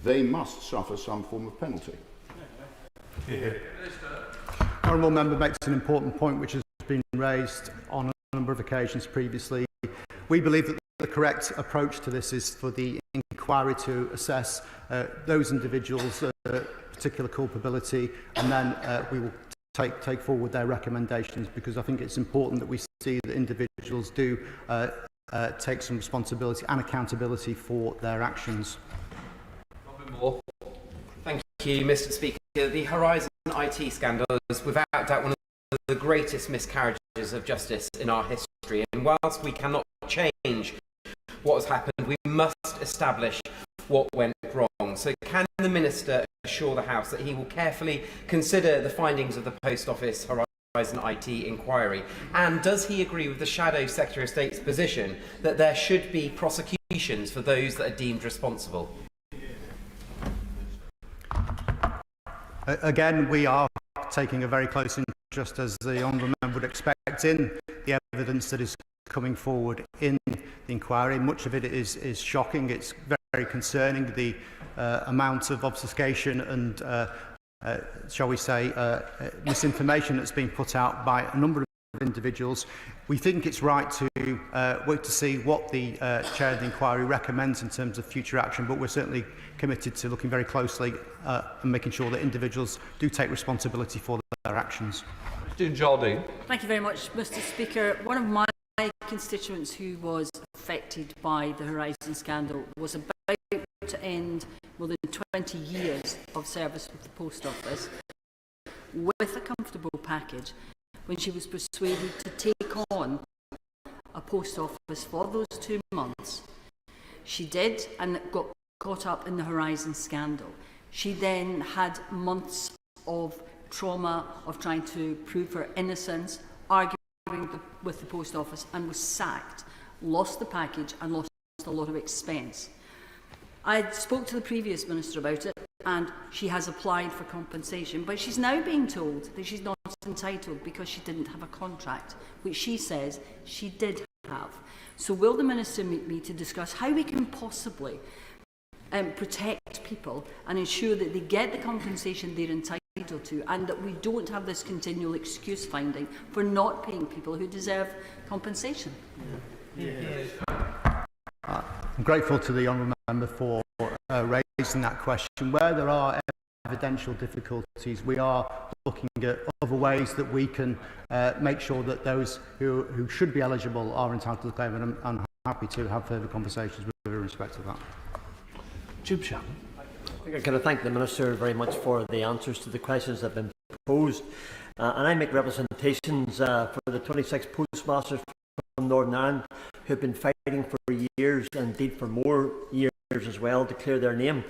they must suffer some form of penalty. Honourable member makes an important point which has been raised on a number of occasions previously. We believe that the correct approach to this is for the inquiry to assess those individuals' particular culpability, and then we will take forward their recommendations, because I think it's important that we see that individuals do take some responsibility and accountability for their actions. Thank you, Mr Speaker. The Horizon IT scandal is without doubt one of the greatest miscarriages of justice in our history, and whilst we cannot change what has happened, we must establish what went wrong. So can the Minister assure the House that he will carefully consider the findings of the Post Office Horizon IT inquiry? And does he agree with the Shadow Secretary of State's position that there should be prosecutions for those that are deemed responsible? Again, we are taking a very close interest, as the honourable member would expect, in the evidence that is coming forward in the inquiry. Much of it is shocking. It's very concerning, the amount of obfuscation and, shall we say, misinformation that's been put out by a number of individuals. We think it's right to wait to see what the chair of the inquiry recommends in terms of future action, but we're certainly committed to looking very closely and making sure that individuals do take responsibility for their actions. Thank you very much, Mr Speaker. One of my constituents who was affected by the Horizon scandal was about to end more than 20 years of service with the Post Office with a comfortable package when she was persuaded to take on a post office for those 2 months. She did, and got caught up in the Horizon scandal. She then had months of trauma of trying to prove her innocence, arguing with the Post Office, and was sacked, lost the package and lost a lot of expense. I spoke to the previous minister about it, and she has applied for compensation, but she's now being told that she's not entitled because she didn't have a contract, which she says she did have. So will the minister meet me to discuss how we can possibly protect people and ensure that they get the compensation they're entitled to, and that we don't have this continual excuse finding for not paying people who deserve compensation? I'm grateful to the honourable member for raising that question. Where there are evidential difficulties, we are looking at other ways that we can make sure that those who should be eligible are entitled to the claim, and I'm happy to have further conversations with her in respect to that. Jim Shannon. Can I thank the Minister very much for the answers to the questions that have been posed. And I make representations for the 26 postmasters from Northern Ireland who have been fighting for years, and indeed for more years as well, to clear their name.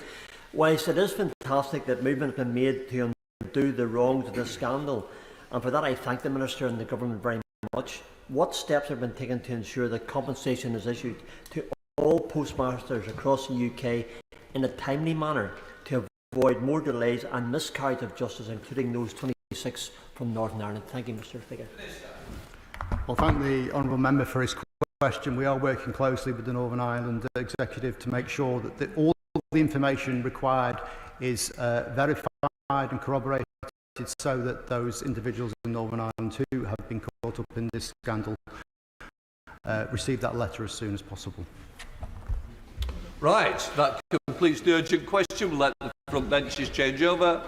Whilst it is fantastic that movement has been made to undo the wrongs of this scandal, and for that I thank the Minister and the Government very much, what steps have been taken to ensure that compensation is issued to all postmasters across the UK in a timely manner to avoid more delays and miscarriage of justice, including those 26 from Northern Ireland? Thank you, Mr. Speaker. Well, thank the honourable member for his question. We are working closely with the Northern Ireland Executive to make sure that all the information required is verified and corroborated, so that those individuals in Northern Ireland who have been caught up in this scandal receive that letter as soon as possible. Right, that completes the urgent question. We'll let the front benches change over.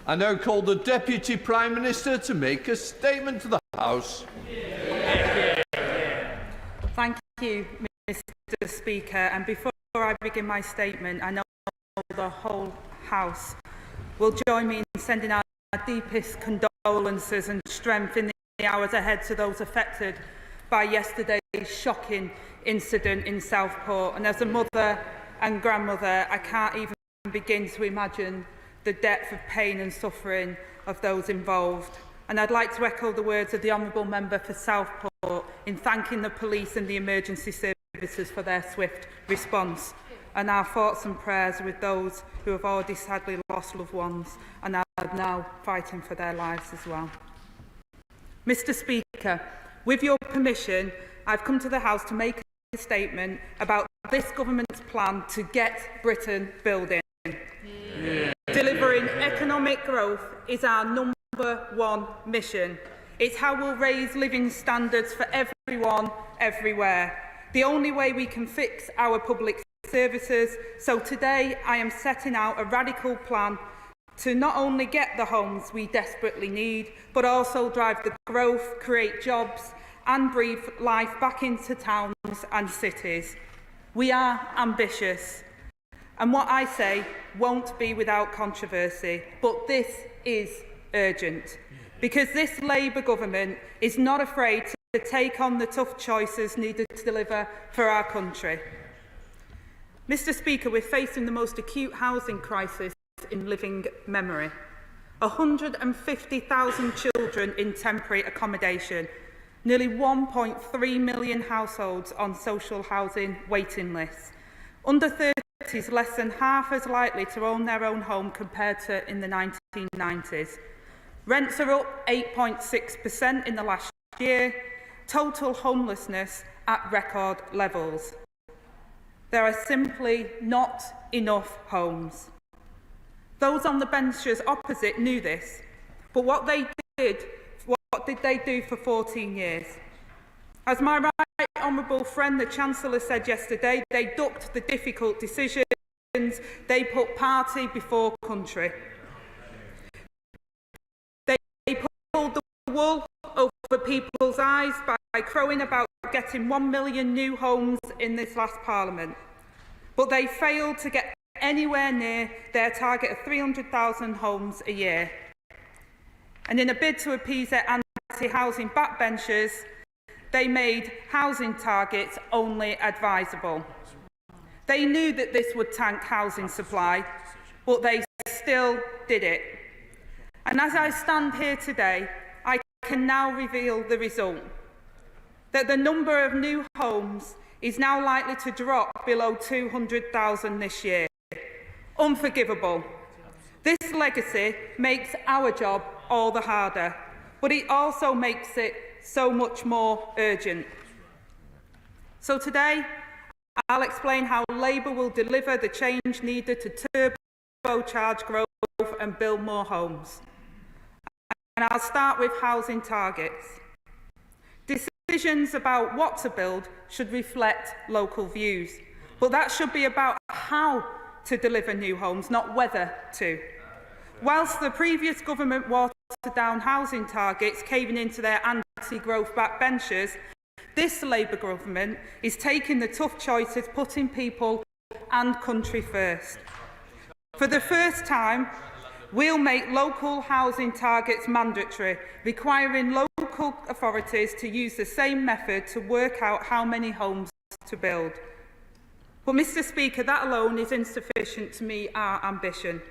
I now call the Deputy Prime Minister to make a statement to the House. Thank you, Mr. Speaker. And before I begin my statement, I know the whole House will join me in sending our deepest condolences and strength in the hours ahead to those affected by yesterday's shocking incident in Southport. And as a mother and grandmother, I can't even begin to imagine the depth of pain and suffering of those involved. And I'd like to echo the words of the Honourable Member for Southport in thanking the police and the emergency services for their swift response. And our thoughts and prayers are with those who have already sadly lost loved ones and are now fighting for their lives as well. Mr. Speaker, with your permission, I've come to the House to make a statement about this government's plan to get Britain building. Delivering economic growth is our number one mission. It's how we'll raise living standards for everyone, everywhere. The only way we can fix our public services. So today I am setting out a radical plan to not only get the homes we desperately need, but also drive the growth, create jobs and breathe life back into towns and cities. We are ambitious. And what I say won't be without controversy, but this is urgent, because this Labour government is not afraid to take on the tough choices needed to deliver for our country. Mr. Speaker, we're facing the most acute housing crisis in living memory. 150,000 children in temporary accommodation, nearly 1.3 million households on social housing waiting lists. Under 30s, less than half as likely to own their own home compared to in the 1990s. Rents are up 8.6% in the last year. Total homelessness at record levels. There are simply not enough homes. Those on the benches opposite knew this, but what did they do for 14 years? As my right honourable friend, the Chancellor, said yesterday, they ducked the difficult decisions. They put party before country. They pulled the wool over people's eyes by crowing about getting 1 million new homes in this last Parliament. But they failed to get anywhere near their target of 300,000 homes a year. And in a bid to appease their anti-housing backbenchers, they made housing targets only advisable. They knew that this would tank housing supply, but they still did it. And as I stand here today, I can now reveal the result, that the number of new homes is now likely to drop below 200,000 this year. Unforgivable. This legacy makes our job all the harder, but it also makes it so much more urgent. So today, I'll explain how Labour will deliver the change needed to turbocharge growth and build more homes. And I'll start with housing targets. Decisions about what to build should reflect local views, but that should be about how to deliver new homes, not whether to. Whilst the previous government watered down housing targets, caving into their anti-growth backbenchers, this Labour government is taking the tough choices, putting people and country first. For the first time, we'll make local housing targets mandatory, requiring local authorities to use the same method to work out how many homes to build. But, Mr. Speaker, that alone is insufficient to meet our ambition.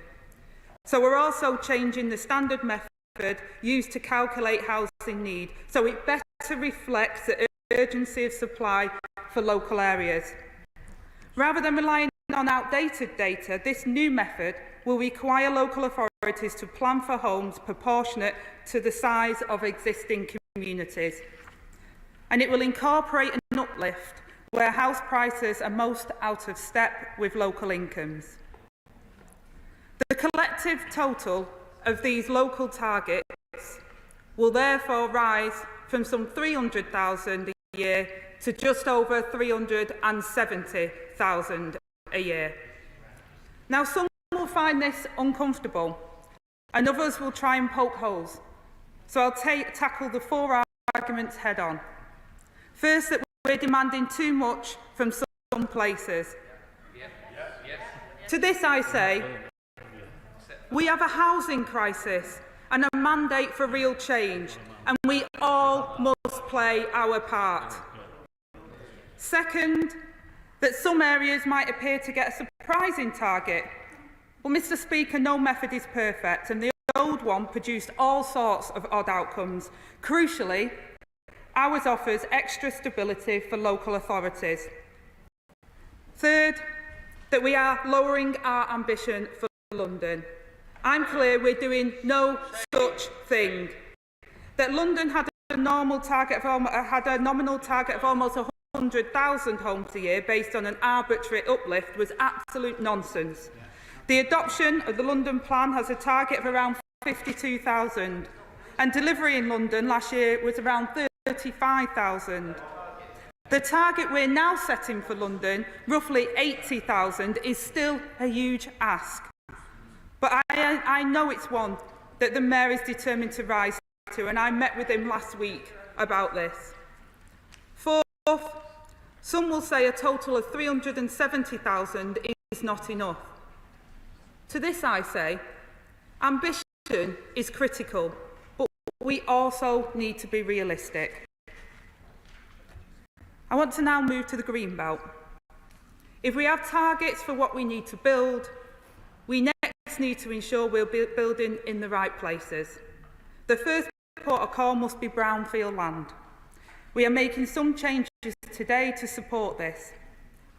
So we're also changing the standard method used to calculate housing need, so it better reflects the urgency of supply for local areas. Rather than relying on outdated data, this new method will require local authorities to plan for homes proportionate to the size of existing communities. And it will incorporate an uplift where house prices are most out of step with local incomes. The collective total of these local targets will therefore rise from some 300,000 a year to just over 370,000 a year. Now, some will find this uncomfortable, and others will try and poke holes. So I'll tackle the four arguments head on. First, that we're demanding too much from some places. To this I say, we have a housing crisis and a mandate for real change, and we all must play our part. Second, that some areas might appear to get a surprising target. Well, Mr. Speaker, no method is perfect, and the old one produced all sorts of odd outcomes. Crucially, ours offers extra stability for local authorities. Third, that we are lowering our ambition for London. I'm clear we're doing no such thing. That London had a nominal target of almost 100,000 homes a year based on an arbitrary uplift was absolute nonsense. The adoption of the London plan has a target of around 52,000, and delivery in London last year was around 35,000. The target we're now setting for London, roughly 80,000, is still a huge ask. But I know it's one that the Mayor is determined to rise to, and I met with him last week about this. Fourth, some will say a total of 370,000 is not enough. To this I say, ambition is critical, but we also need to be realistic. I want to now move to the Greenbelt. If we have targets for what we need to build, we next need to ensure we're building in the right places. The first port of call must be brownfield land. We are making some changes today to support this,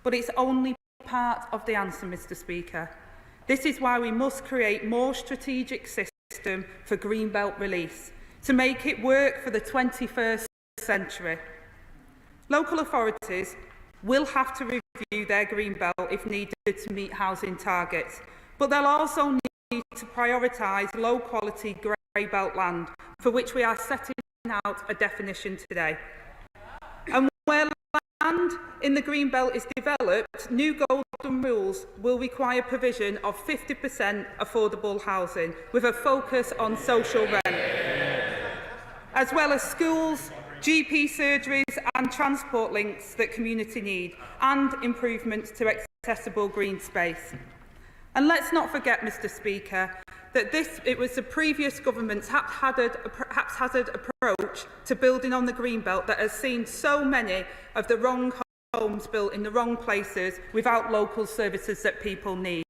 but it's only part of the answer, Mr. Speaker. This is why we must create more strategic system for Greenbelt release to make it work for the 21st century. Local authorities will have to review their Greenbelt if needed to meet housing targets, but they'll also need to prioritise low-quality grey belt land, for which we are setting out a definition today. And where land in the Greenbelt is developed, new golden rules will require provision of 50% affordable housing, with a focus on social rent, as well as schools, GP surgeries and transport links that community need, and improvements to accessible green space. And let's not forget, Mr. Speaker, that it was the previous government's haphazard approach to building on the Greenbelt that has seen so many of the wrong homes built in the wrong places without local services that people need.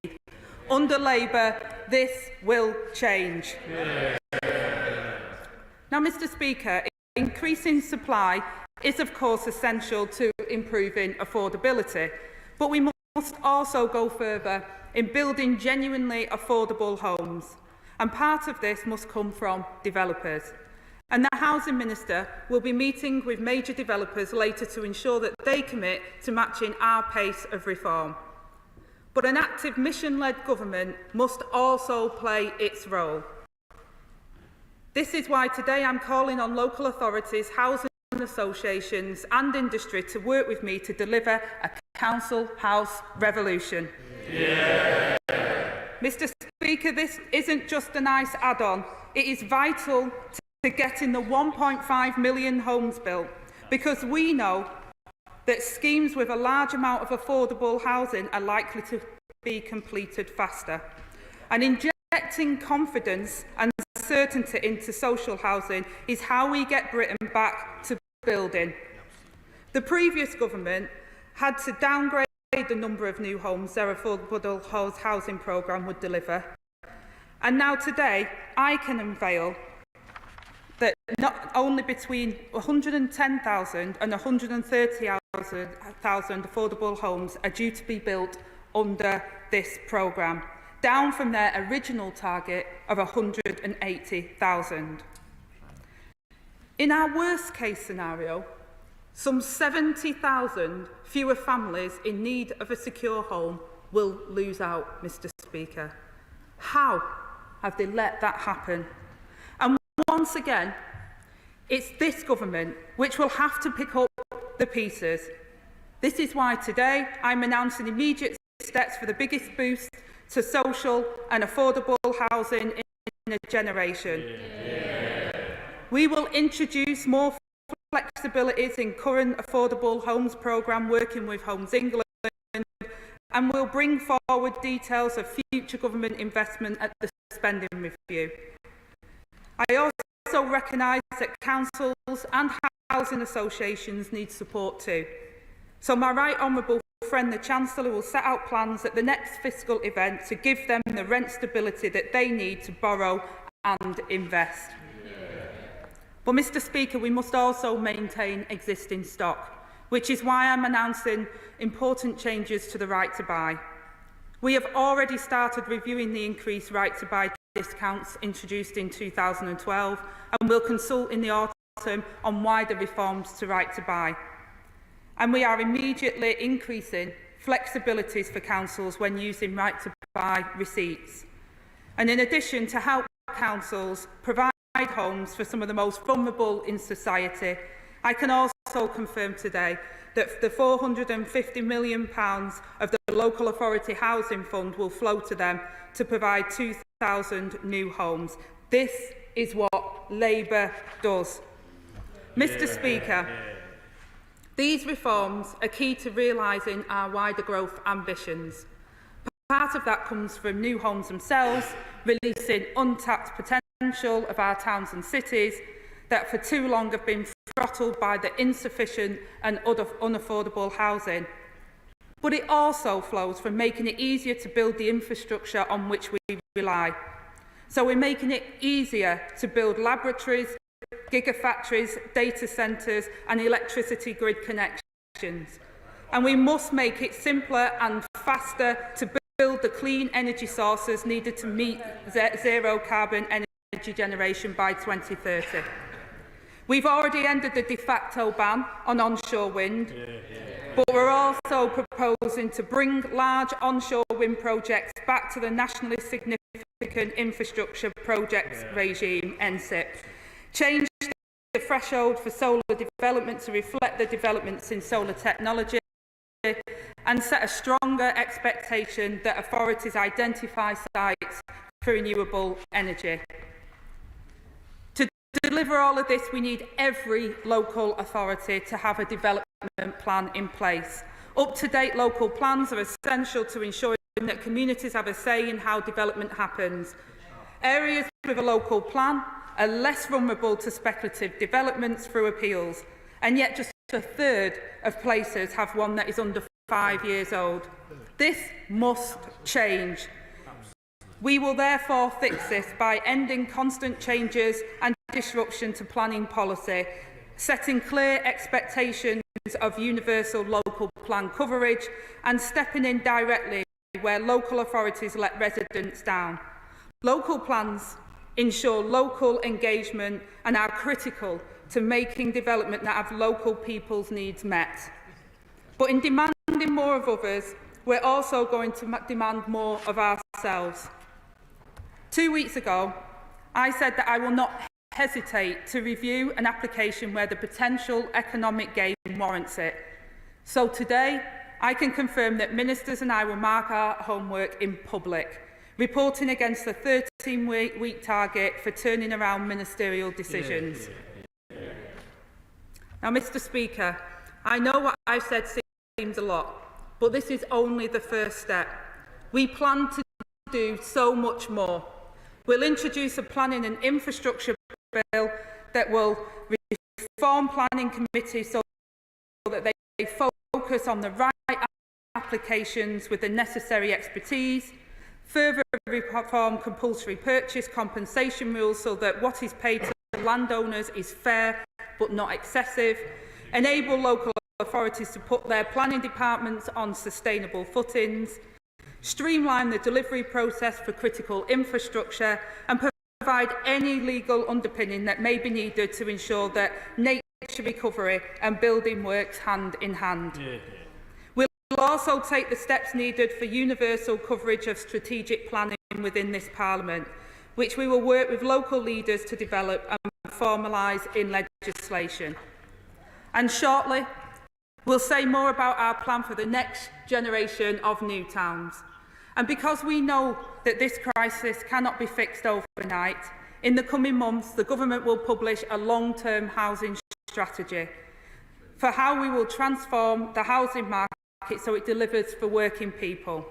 Under Labour, this will change. Now, Mr Speaker, increasing supply is of course essential to improving affordability, but we must also go further in building genuinely affordable homes, and part of this must come from developers. And the Housing Minister will be meeting with major developers later to ensure that they commit to matching our pace of reform. But an active mission-led government must also play its role. This is why today I'm calling on local authorities, housing associations and industry to work with me to deliver a council house revolution. Yeah. Mr Speaker, this isn't just a nice add-on. It is vital to getting the 1.5 million homes built, because we know that schemes with a large amount of affordable housing are likely to be completed faster. And injecting confidence and certainty into social housing is how we get Britain back to building. The previous government had to downgrade the number of new homes their affordable housing programme would deliver. And now today, I can unveil that not only between 110,000 and 130,000 affordable homes are due to be built under this programme, down from their original target of 180,000. In our worst case scenario, some 70,000 fewer families in need of a secure home will lose out, Mr Speaker. How have they let that happen? And once again, it's this government which will have to pick up the pieces. This is why today I'm announcing immediate steps for the biggest boost to social and affordable housing in a generation. Yeah. We will introduce more flexibilities in current affordable homes programme working with Homes England, and will bring forward details of future government investment at the spending review. I also recognise that councils and housing associations need support too. So my right honourable friend, the Chancellor, will set out plans at the next fiscal event to give them the rent stability that they need to borrow and invest. But, Mr Speaker, we must also maintain existing stock, which is why I'm announcing important changes to the right to buy. We have already started reviewing the increased right to buy discounts introduced in 2012, and will consult in the autumn on wider reforms to right to buy. And we are immediately increasing flexibilities for councils when using right to buy receipts. And in addition, to help councils provide homes for some of the most vulnerable in society, I can also confirm today that the £450 million of the Local Authority Housing Fund will flow to them to provide 2,000 new homes. This is what Labour does. Mr Speaker, these reforms are key to realising our wider growth ambitions. Part of that comes from new homes themselves, releasing untapped potential of our towns and cities that for too long have been throttled by the insufficient and unaffordable housing. But it also flows from making it easier to build the infrastructure on which we rely. So we're making it easier to build laboratories, gigafactories, data centres and electricity grid connections. And we must make it simpler and faster to build the clean energy sources needed to meet zero carbon energy generation by 2030. We've already ended the de facto ban on onshore wind, but we're also proposing to bring large onshore wind projects back to the nationally significant infrastructure projects regime, NSIP, change the threshold for solar development to reflect the developments in solar technology, and set a stronger expectation that authorities identify sites for renewable energy. To deliver all of this, we need every local authority to have a development plan in place. Up-to-date local plans are essential to ensuring that communities have a say in how development happens. Areas with a local plan are less vulnerable to speculative developments through appeals, and yet just a third of places have one that is under 5 years old. This must change. We will therefore fix this by ending constant changes and disruption to planning policy, setting clear expectations of universal local plan coverage and stepping in directly where local authorities let residents down. Local plans ensure local engagement and are critical to making development that have local people's needs met. But in demanding more of others, we're also going to demand more of ourselves. 2 weeks ago, I said that I will not hesitate to review an application where the potential economic gain warrants it. So today, I can confirm that ministers and I will mark our homework in public, reporting against the 13-week target for turning around ministerial decisions. Now, Mr. Speaker, I know what I've said seems a lot, but this is only the first step. We plan to do so much more. We'll introduce a planning and infrastructure bill that will reform planning committees so that they focus on the right applications with the necessary expertise, further reform compulsory purchase compensation rules so that what is paid to landowners is fair but not excessive, enable local authorities to put their planning departments on sustainable footings, streamline the delivery process for critical infrastructure and provide any legal underpinning that may be needed to ensure that nature recovery and building works hand in hand. We'll also take the steps needed for universal coverage of strategic planning within this Parliament, which we will work with local leaders to develop and formalise in legislation. And shortly, we'll say more about our plan for the next generation of new towns. And because we know that this crisis cannot be fixed overnight, in the coming months, the Government will publish a long-term housing strategy for how we will transform the housing market so it delivers for working people.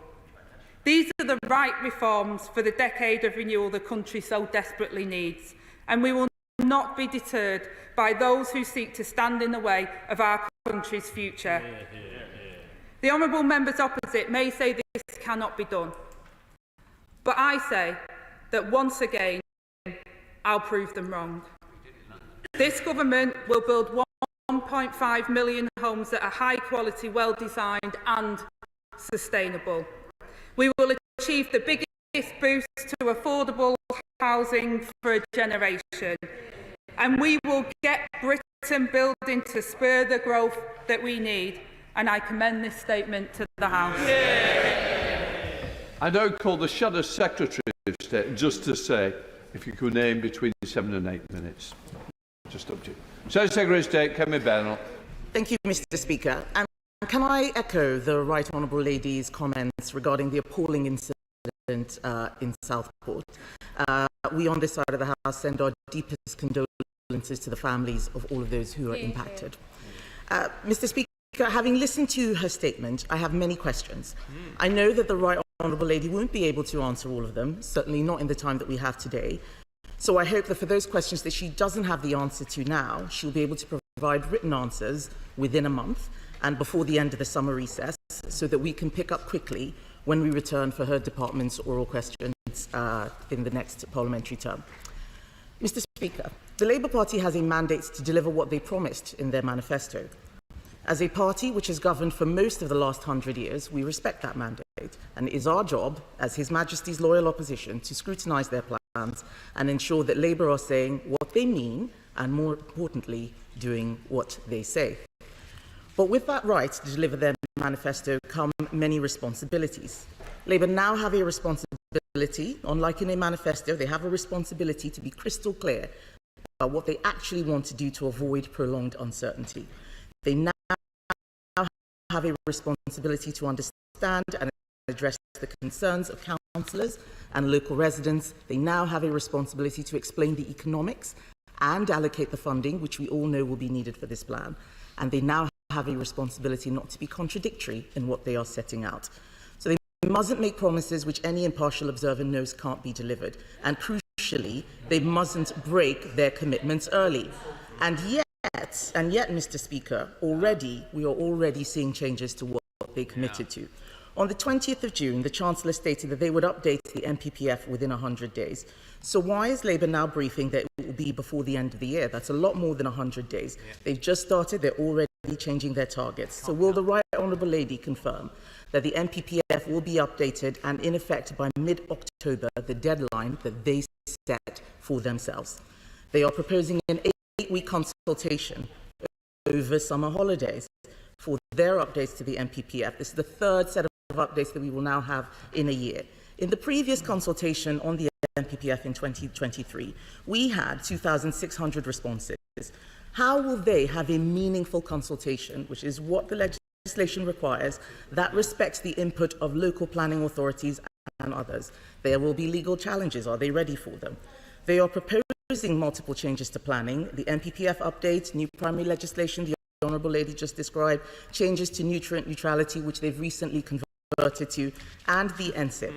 These are the right reforms for the decade of renewal the country so desperately needs, and we will not be deterred by those who seek to stand in the way of our country's future. The honourable members opposite may say this cannot be done, but I say that once again, I'll prove them wrong. This government will build 1.5 million homes that are high quality, well designed and sustainable. We will achieve the biggest boost to affordable housing for a generation, and we will get Britain building to spur the growth that we need. And I commend this statement to the House. I now call the Shadow Secretary of State just to say, if you could name between 7 and 8 minutes. Just up to you. Shadow Secretary of State, Kemi Bennell. Thank you, Mr. Speaker. And can I echo the Right Honourable Lady's comments regarding the appalling incident in Southport? We on this side of the House send our deepest condolences to the families of all of those who are impacted. Mr. Speaker, having listened to her statement, I have many questions. I know that the Right Honourable Lady won't be able to answer all of them, certainly not in the time that we have today. So I hope that for those questions that she doesn't have the answer to now, she'll be able to provide written answers within a month and before the end of the summer recess, so that we can pick up quickly when we return for her department's oral questions in the next parliamentary term. Mr. Speaker, the Labour Party has a mandate to deliver what they promised in their manifesto. As a party which has governed for most of the last 100 years, we respect that mandate, and it is our job, as His Majesty's loyal opposition, to scrutinise their plans and ensure that Labour are saying what they mean and, more importantly, doing what they say. But with that right to deliver their manifesto come many responsibilities. Labour now have a responsibility, unlike in a manifesto, they have a responsibility to be crystal clear about what they actually want to do to avoid prolonged uncertainty. They now have a responsibility to understand and address the concerns of councillors and local residents. They now have a responsibility to explain the economics and allocate the funding, which we all know will be needed for this plan. And they now have a responsibility not to be contradictory in what they are setting out. So they mustn't make promises which any impartial observer knows can't be delivered. And crucially, they mustn't break their commitments early. And yet, Mr. Speaker, we are already seeing changes to what they committed to. On the 20th of June, the Chancellor stated that they would update the MPPF within 100 days. So why is Labour now briefing that it will be before the end of the year? That's a lot more than 100 days. They've just started, they're already changing their targets. So will the Right Honourable Lady confirm that the MPPF will be updated and in effect by mid-October, the deadline that they set for themselves? They are proposing an 8-week consultation over summer holidays for their updates to the MPPF. This is the third set of updates that we will now have in a year. In the previous consultation on the MPPF in 2023, we had 2,600 responses. How will they have a meaningful consultation, which is what the legislation requires, that respects the input of local planning authorities and others? There will be legal challenges. Are they ready for them? They are proposing multiple changes to planning, the MPPF update, new primary legislation, the Honourable Lady just described, changes to nutrient neutrality, which they've recently converted to, and the NSIP,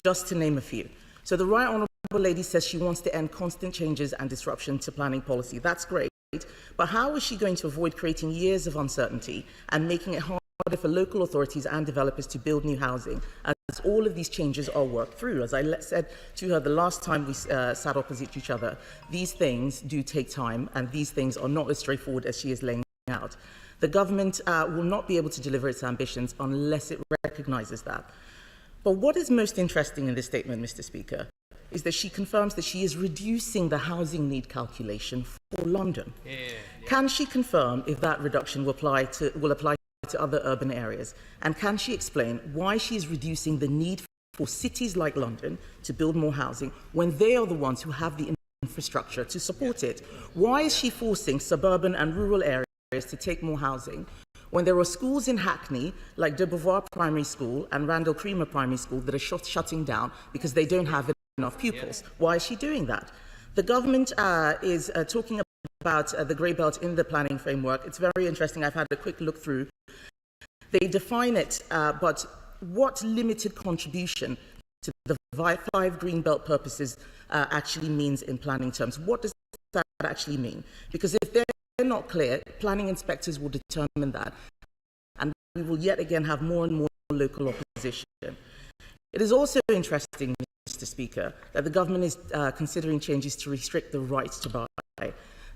just to name a few. So the Right Honourable Lady says she wants to end constant changes and disruption to planning policy. That's great, but how is she going to avoid creating years of uncertainty and making it harder for local authorities and developers to build new housing as all of these changes are worked through? As I said to her the last time we sat opposite each other, these things do take time and these things are not as straightforward as she is laying out. The government will not be able to deliver its ambitions unless it recognises that. But what is most interesting in this statement, Mr. Speaker, is that she confirms that she is reducing the housing need calculation for London. Can she confirm if that reduction will apply to other urban areas? And can she explain why she is reducing the need for cities like London to build more housing when they are the ones who have the infrastructure to support it? Why is she forcing suburban and rural areas to take more housing when there are schools in Hackney like de Beauvoir Primary School and Randall Creamer Primary School that are shutting down because they don't have enough pupils? Why is she doing that? The government is talking about the grey belt in the planning framework. It's very interesting. I've had a quick look through. They define it, but what limited contribution to the 5 green belt purposes actually means in planning terms? What does that actually mean? Because if they're not clear, planning inspectors will determine that, and we will yet again have more and more local opposition. It is also interesting, Mr. Speaker, that the government is considering changes to restrict the right to buy.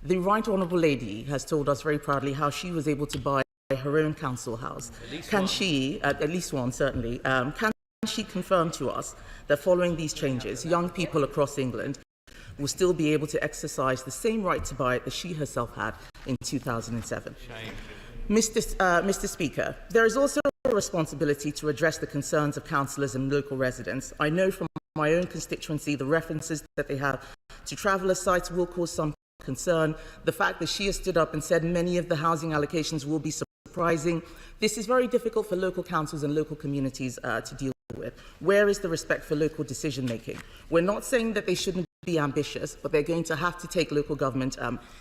The Right Honourable Lady has told us very proudly how she was able to buy her own council house. Can she, at least one certainly, can she confirm to us that following these changes, young people across England will still be able to exercise the same right to buy that she herself had in 2007. Mr. Speaker, there is also a responsibility to address the concerns of councillors and local residents. I know from my own constituency the references that they have to traveller sites will cause some concern. The fact that she has stood up and said many of the housing allocations will be surprising. This is very difficult for local councils and local communities to deal with. Where is the respect for local decision making? We're not saying that they shouldn't be ambitious, but they're going to have to take local government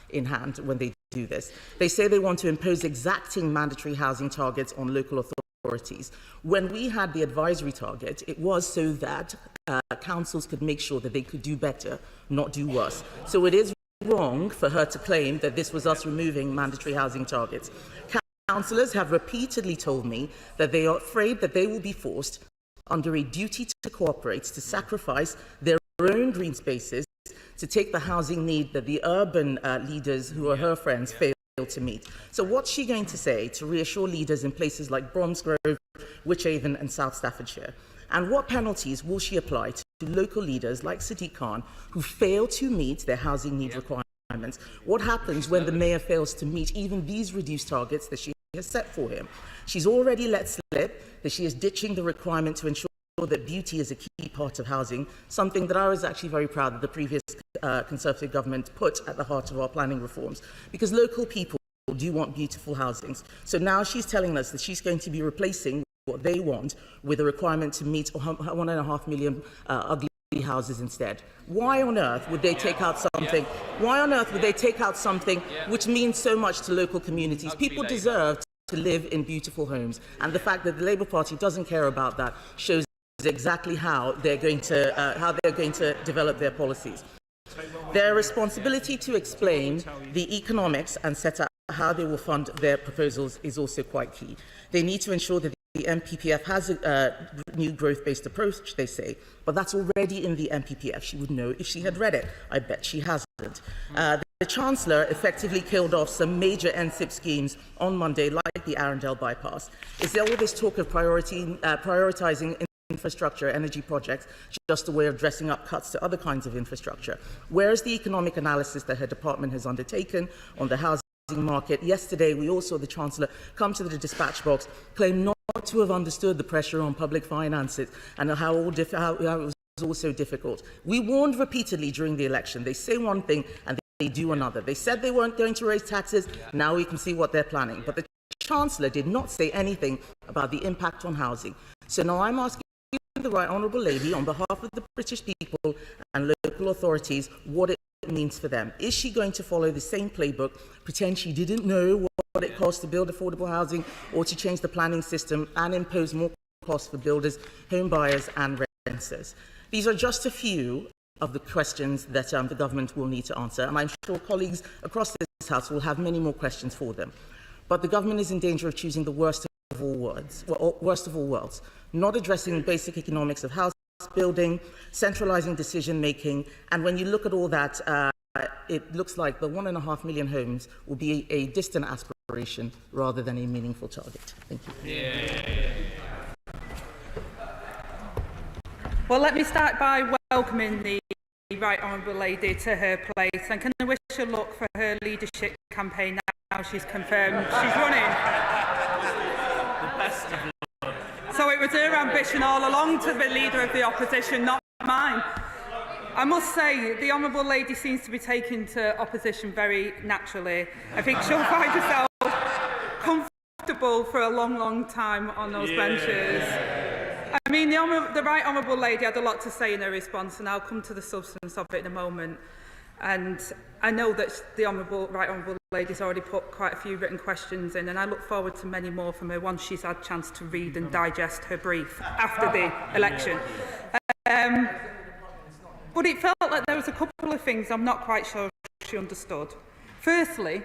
in hand when they do this. They say they want to impose exacting mandatory housing targets on local authorities. When we had the advisory target, it was so that councils could make sure that they could do better, not do worse. So it is wrong for her to claim that this was us removing mandatory housing targets. Councillors have repeatedly told me that they are afraid that they will be forced under a duty to cooperate to sacrifice their own green spaces to take the housing need that the urban leaders who are her friends fail to meet. So what's she going to say to reassure leaders in places like Bromsgrove, Wychavon and South Staffordshire? And what penalties will she apply to local leaders like Sadiq Khan who fail to meet their housing need requirements? What happens when the mayor fails to meet even these reduced targets that she has set for him? She's already let slip that she is ditching the requirement to ensure that beauty is a key part of housing, something that I was actually very proud that the previous Conservative government put at the heart of our planning reforms, because local people do want beautiful housings. So now she's telling us that she's going to be replacing what they want with a requirement to meet 1.5 million ugly houses instead. Why on earth would they take out something? Why on earth would they take out something which means so much to local communities? People deserve to live in beautiful homes, and the fact that the Labour Party doesn't care about that shows exactly how they're going to develop their policies. Their responsibility to explain the economics and set out how they will fund their proposals is also quite key. They need to ensure that the MPPF has a new growth-based approach, they say, but that's already in the MPPF. She would know if she had read it. I bet she hasn't. The Chancellor effectively killed off some major NSIP schemes on Monday, like the Arundel bypass. Is there all this talk of prioritising infrastructure, energy projects, just a way of dressing up cuts to other kinds of infrastructure? Where is the economic analysis that her department has undertaken on the housing market? Yesterday, we all saw the Chancellor come to the dispatch box, claim not to have understood the pressure on public finances and how it was also difficult. We warned repeatedly during the election. They say one thing and they do another. They said they weren't going to raise taxes. Now we can see what they're planning. But the Chancellor did not say anything about the impact on housing. So now I'm asking the Right Honourable Lady, on behalf of the British people and local authorities, what it means for them. Is she going to follow the same playbook, pretend she didn't know what it costs to build affordable housing, or to change the planning system and impose more costs for builders, home buyers and renters? These are just a few of the questions that the government will need to answer, and I'm sure colleagues across this House will have many more questions for them. But the government is in danger of choosing the worst of all worlds, not addressing basic economics of house building, centralising decision-making, and when you look at all that, it looks like the 1.5 million homes will be a distant aspiration rather than a meaningful target. Thank you. Well, let me start by welcoming the Right Honourable Lady to her place, and can I wish her luck for her leadership campaign now she's confirmed she's running. The best of luck. So it was her ambition all along to be leader of the opposition, not mine. I must say, the Honourable Lady seems to be taking to opposition very naturally. I think she'll find herself comfortable for a long, long time on those benches. I mean, the Right Honourable Lady had a lot to say in her response, and I'll come to the substance of it in a moment. And I know that the Right Honourable Lady's already put quite a few written questions in, and I look forward to many more from her once she's had a chance to read and digest her brief after the election. But it felt like there was a couple of things I'm not quite sure she understood. Firstly,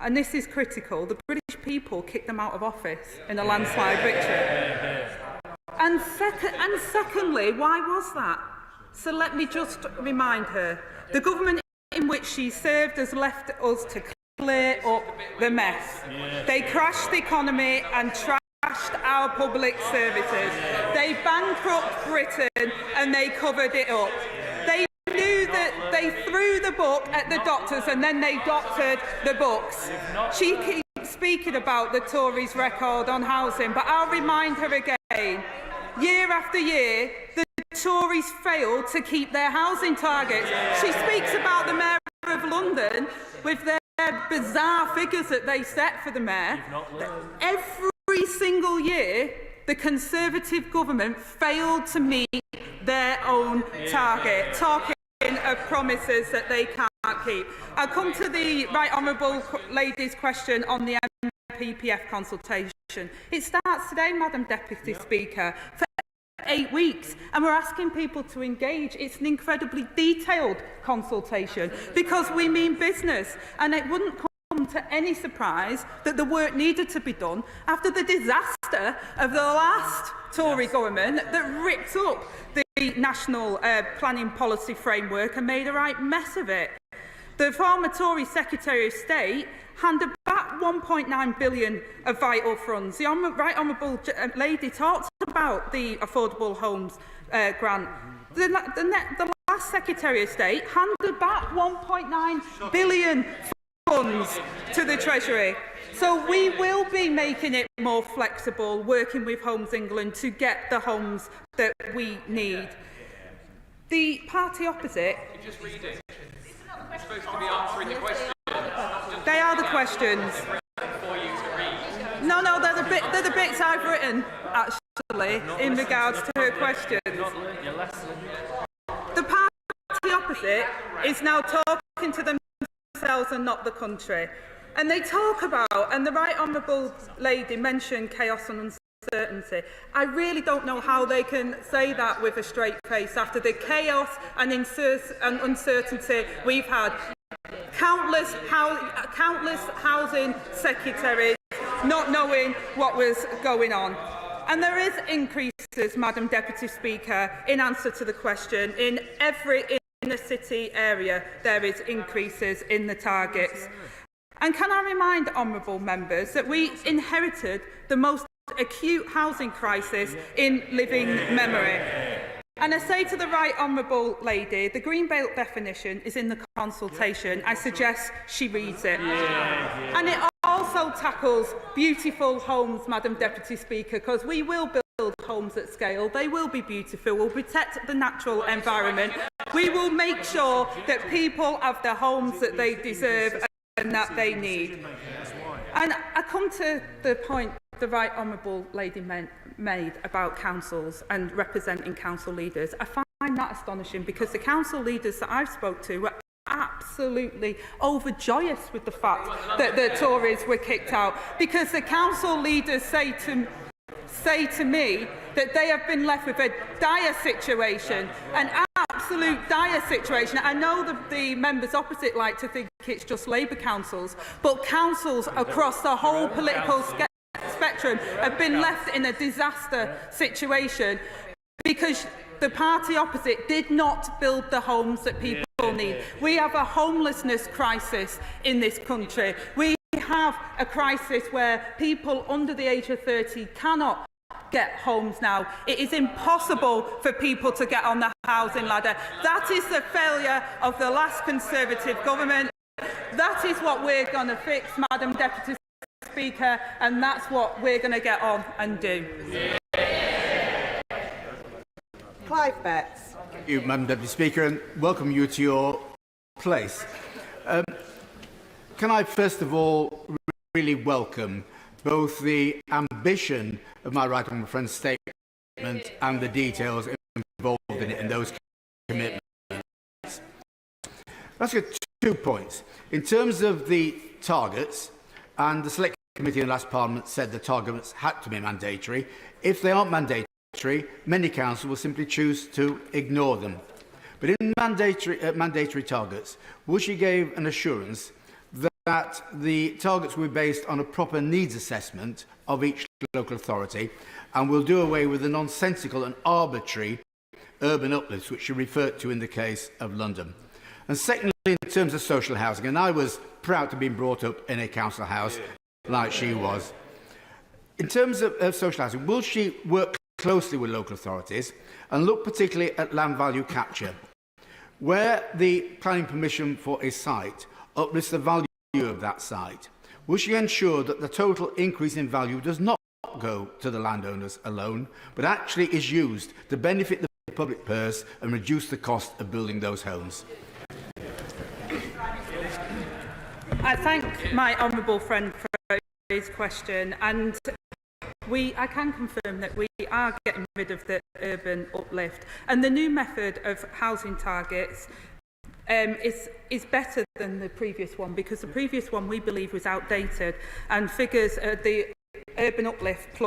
and this is critical, the British people kicked them out of office in a landslide victory. And secondly, why was that? So let me just remind her. The government in which she served has left us to clear up the mess. They crashed the economy and trashed our public services. They bankrupt Britain and they covered it up. They knew that they threw the book at the doctors and then they doctored the books. She keeps speaking about the Tories' record on housing, but I'll remind her again. Year after year, the Tories failed to keep their housing targets. She speaks about the Mayor of London with their bizarre figures that they set for the Mayor. Every single year, the Conservative government failed to meet their own target, talking of promises that they can't keep. I'll come to the Right Honourable Lady's question on the MPPF consultation. It starts today, Madam Deputy Speaker, for 8 weeks, and we're asking people to engage. It's an incredibly detailed consultation because we mean business, and it wouldn't come to any surprise that the work needed to be done after the disaster of the last Tory government that ripped up the National Planning Policy Framework and made a right mess of it. The former Tory Secretary of State handed back 1.9 billion of vital funds. The Right Honourable Lady talked about the Affordable Homes grant. The last Secretary of State handed back 1.9 billion funds to the Treasury. So we will be making it more flexible, working with Homes England to get the homes that we need. The party opposite... Just read it. You're supposed to be answering the question. They are the questions. No, they're the bits I've written, actually, in regards to her questions. The party opposite is now talking to themselves and not the country. And they talk about, and the Right Honourable Lady mentioned chaos and uncertainty. I really don't know how they can say that with a straight face after the chaos and uncertainty we've had. Countless housing secretaries not knowing what was going on. And there is increases, Madam Deputy Speaker, in answer to the question. In every inner city area, there is increases in the targets. And can I remind honourable members that we inherited the most acute housing crisis in living memory. And I say to the right honourable lady, the Greenbelt definition is in the consultation. I suggest she reads it. And it also tackles beautiful homes, Madam Deputy Speaker, because we will build homes at scale. They will be beautiful. We'll protect the natural environment. We will make sure that people have the homes that they deserve and that they need. And I come to the point the right honourable lady made about councils and representing council leaders. I find that astonishing because the council leaders that I've spoke to were absolutely overjoyous with the fact that the Tories were kicked out, because the council leaders say to me that they have been left with a dire situation, an absolute dire situation. I know the members opposite like to think it's just Labour councils, but councils across the whole political spectrum have been left in a disaster situation because the party opposite did not build the homes that people need. We have a homelessness crisis in this country. We have a crisis where people under the age of 30 cannot get homes now. It is impossible for people to get on the housing ladder. That is the failure of the last Conservative government. That is what we're going to fix, Madam Deputy Speaker, and that's what we're going to get on and do. Clive Betts. Thank you, Madam Deputy Speaker, and welcome you to your place. Can I first of all really welcome both the ambition of my right honourable friend's statement and the details involved in it and those commitments. Let's get 2 points. In terms of the targets, and the Select Committee in the last Parliament said the targets had to be mandatory. If they aren't mandatory, many councils will simply choose to ignore them. But in mandatory targets, will she give an assurance that the targets will be based on a proper needs assessment of each local authority and will do away with the nonsensical and arbitrary urban uplifts which you referred to in the case of London? And secondly, in terms of social housing, and I was proud to have been brought up in a council house like she was. In terms of social housing, will she work closely with local authorities and look particularly at land value capture? Where the planning permission for a site uplifts the value of that site, will she ensure that the total increase in value does not go to the landowners alone, but actually is used to benefit the public purse and reduce the cost of building those homes? I thank my honourable friend for his question, and I can confirm that we are getting rid of the urban uplift, and the new method of housing targets is better than the previous one, because the previous one we believe was outdated, and figures the urban uplift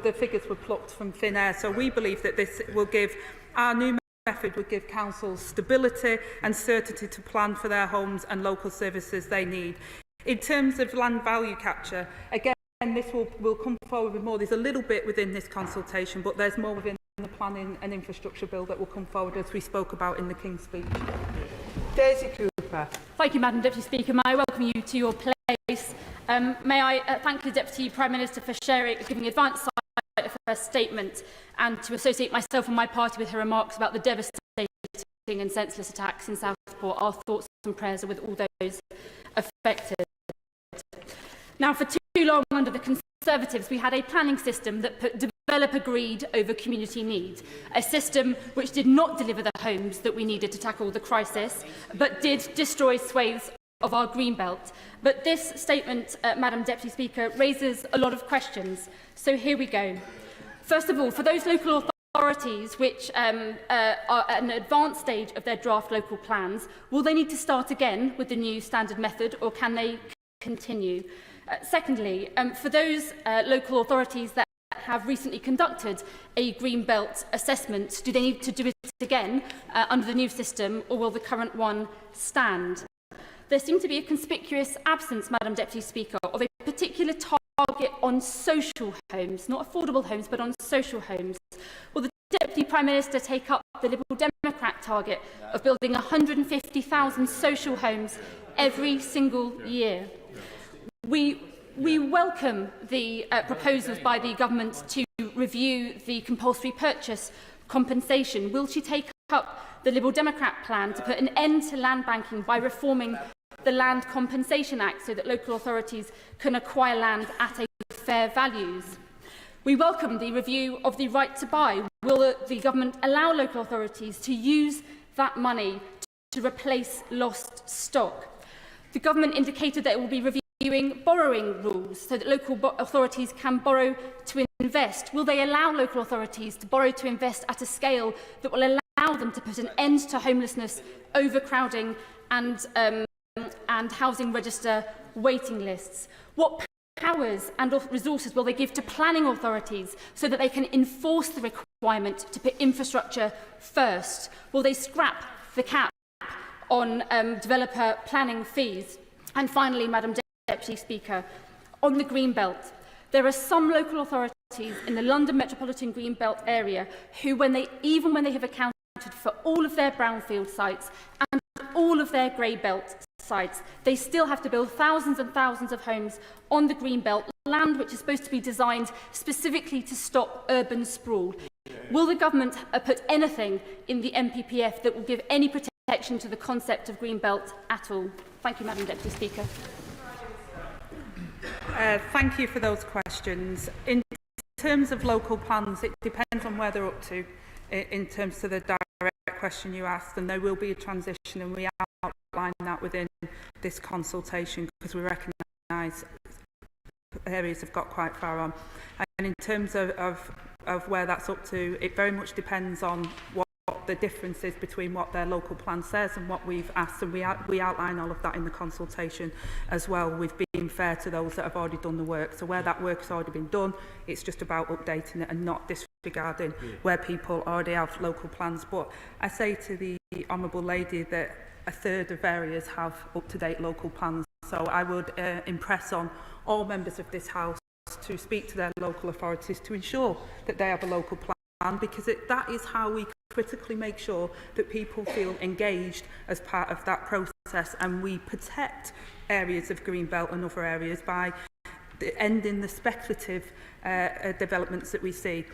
the figures were plucked from thin air. So we believe that this will give our new method would give councils stability and certainty to plan for their homes and local services they need. In terms of land value capture, again, this will come forward with more. There's a little bit within this consultation, but there's more within the planning and infrastructure bill that will come forward, as we spoke about in the King's speech. Daisy Cooper. Thank you, Madam Deputy Speaker. May I welcome you to your place. May I thank the Deputy Prime Minister for giving advance sight of her statement, and to associate myself and my party with her remarks about the devastating and senseless attacks in Southport. Our thoughts and prayers are with all those affected. Now, for too long under the Conservatives, we had a planning system that put developer greed over community need, a system which did not deliver the homes that we needed to tackle the crisis, but did destroy swathes of our greenbelt. But this statement, Madam Deputy Speaker, raises a lot of questions. So here we go. First of all, for those local authorities which are at an advanced stage of their draft local plans, will they need to start again with the new standard method, or can they continue? Secondly, for those local authorities that have recently conducted a Greenbelt assessment. Do they need to do it again under the new system, or will the current one stand? There seemed to be a conspicuous absence, Madam Deputy Speaker, of a particular target on social homes, not affordable homes, but on social homes. Will the Deputy Prime Minister take up the Liberal Democrat target of building 150,000 social homes every single year? We welcome the proposals by the government to review the compulsory purchase compensation. Will she take up the Liberal Democrat plan to put an end to land banking by reforming the Land Compensation Act so that local authorities can acquire land at a fair values? We welcome the review of the right to buy. Will the government allow local authorities to use that money to replace lost stock? The government indicated that it will be reviewing borrowing rules so that local authorities can borrow to invest. Will they allow local authorities to borrow to invest at a scale that will allow them to put an end to homelessness, overcrowding and housing register waiting lists? What powers and resources will they give to planning authorities so that they can enforce the requirement to put infrastructure first? Will they scrap the cap on developer planning fees? And finally, Madam Deputy Speaker, on the Greenbelt, there are some local authorities in the London Metropolitan Greenbelt area who, even when they have accounted for all of their brownfield sites and all of their grey belt sites, they still have to build thousands and thousands of homes on the Greenbelt, land which is supposed to be designed specifically to stop urban sprawl. Will the government put anything in the MPPF that will give any protection to the concept of Greenbelt at all? Thank you, Madam Deputy Speaker. Thank you for those questions. In terms of local plans, it depends on where they're up to in terms of the direct question you asked, and there will be a transition, and we outline that within this consultation because we recognise areas have got quite far on. And in terms of where that's up to, it very much depends on what the difference is between what their local plan says and what we've asked, and we outline all of that in the consultation as well. We've been fair to those that have already done the work, so where that work has already been done, it's just about updating it and not disregarding where people already have local plans. But I say to the Honourable Lady that a third of areas have up-to-date local plans, so I would impress on all members of this House to speak to their local authorities to ensure that they have a local plan, because that is how we critically make sure that people feel engaged as part of that process, and we protect areas of Greenbelt and other areas by ending the speculative developments that we see.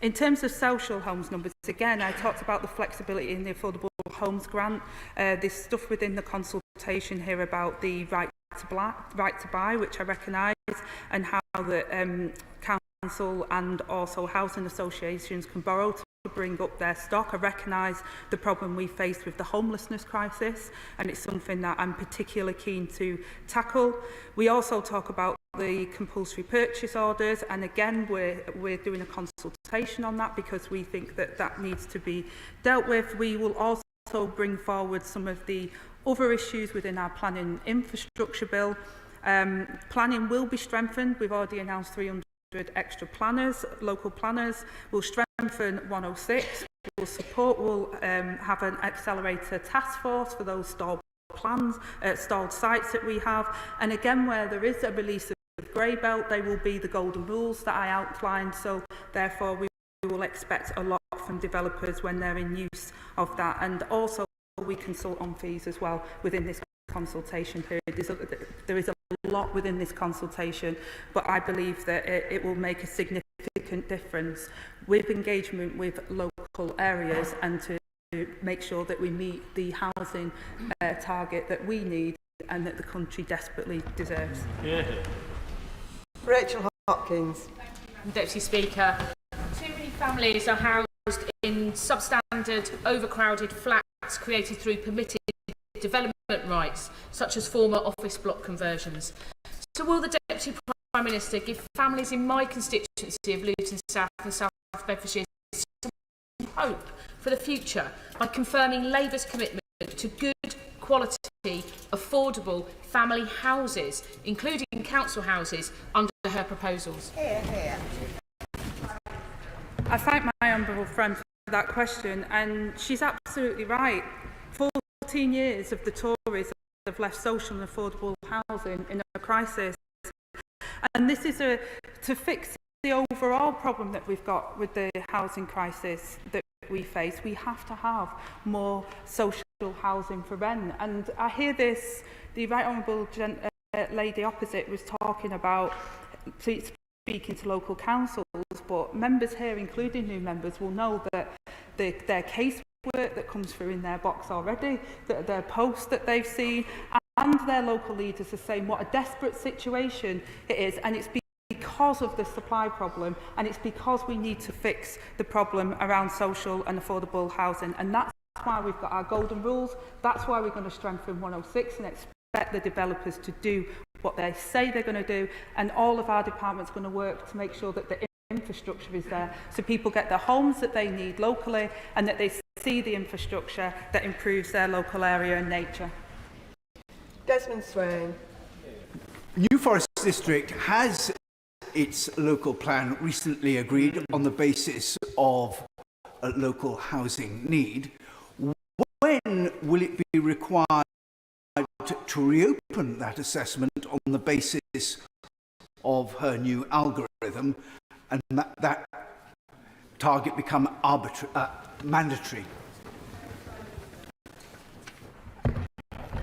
In terms of social homes numbers, again, I talked about the flexibility in the Affordable Homes Grant. There's stuff within the consultation here about the right to buy, which I recognise, and how the council and also housing associations can borrow to bring up their stock. I recognise the problem we face with the homelessness crisis, and it's something that I'm particularly keen to tackle. We also talk about the compulsory purchase orders, and again we're doing a consultation on that because we think that that needs to be dealt with. We will also bring forward some of the other issues within our planning infrastructure bill. Planning will be strengthened. We've already announced 300 extra planners, local planners. We'll strengthen 106. We'll have an accelerator task force for those stalled plans, stalled sites that we have. And again, where there is a release of grey belt, they will be the golden rules that I outlined. So therefore, we will expect a lot from developers when they're in use of that. And also, we consult on fees as well within this consultation period. There is a lot within this consultation, but I believe that it will make a significant difference with engagement with local areas and to make sure that we meet the housing target that we need and that the country desperately deserves. Yeah. Rachel Hopkins. Deputy Speaker, too many families are housed in substandard, overcrowded flats created through permitted development rights, such as former office block conversions. So will the Deputy Prime Minister give families in my constituency of Luton South and South Bedfordshire some hope for the future by confirming Labour's commitment to good quality, affordable family houses, including council houses, under her proposals? Here, here. I thank my honourable friend for that question, and she's absolutely right. 14 years of the Tories have left social and affordable housing in a crisis. And this is to fix the overall problem that we've got with the housing crisis that we face. We have to have more social housing for rent. And I hear this, the Right Honourable lady opposite was talking about speaking to local councils, but members here, including new members, will know that their casework that comes through in their box already, that their posts that they've seen, and their local leaders are saying what a desperate situation it is, and it's because of the supply problem, and it's because we need to fix the problem around social and affordable housing, and that's why we've got our golden rules. That's why we're going to strengthen 106 and expect the developers to do what they say they're going to do, and all of our departments are going to work to make sure that the infrastructure is there so people get the homes that they need locally, and that they see the infrastructure that improves their local area and nature. Desmond Swain. New Forest District has its local plan recently agreed on the basis of a local housing need. When will it be required to reopen that assessment on the basis of her new algorithm, and that target become mandatory?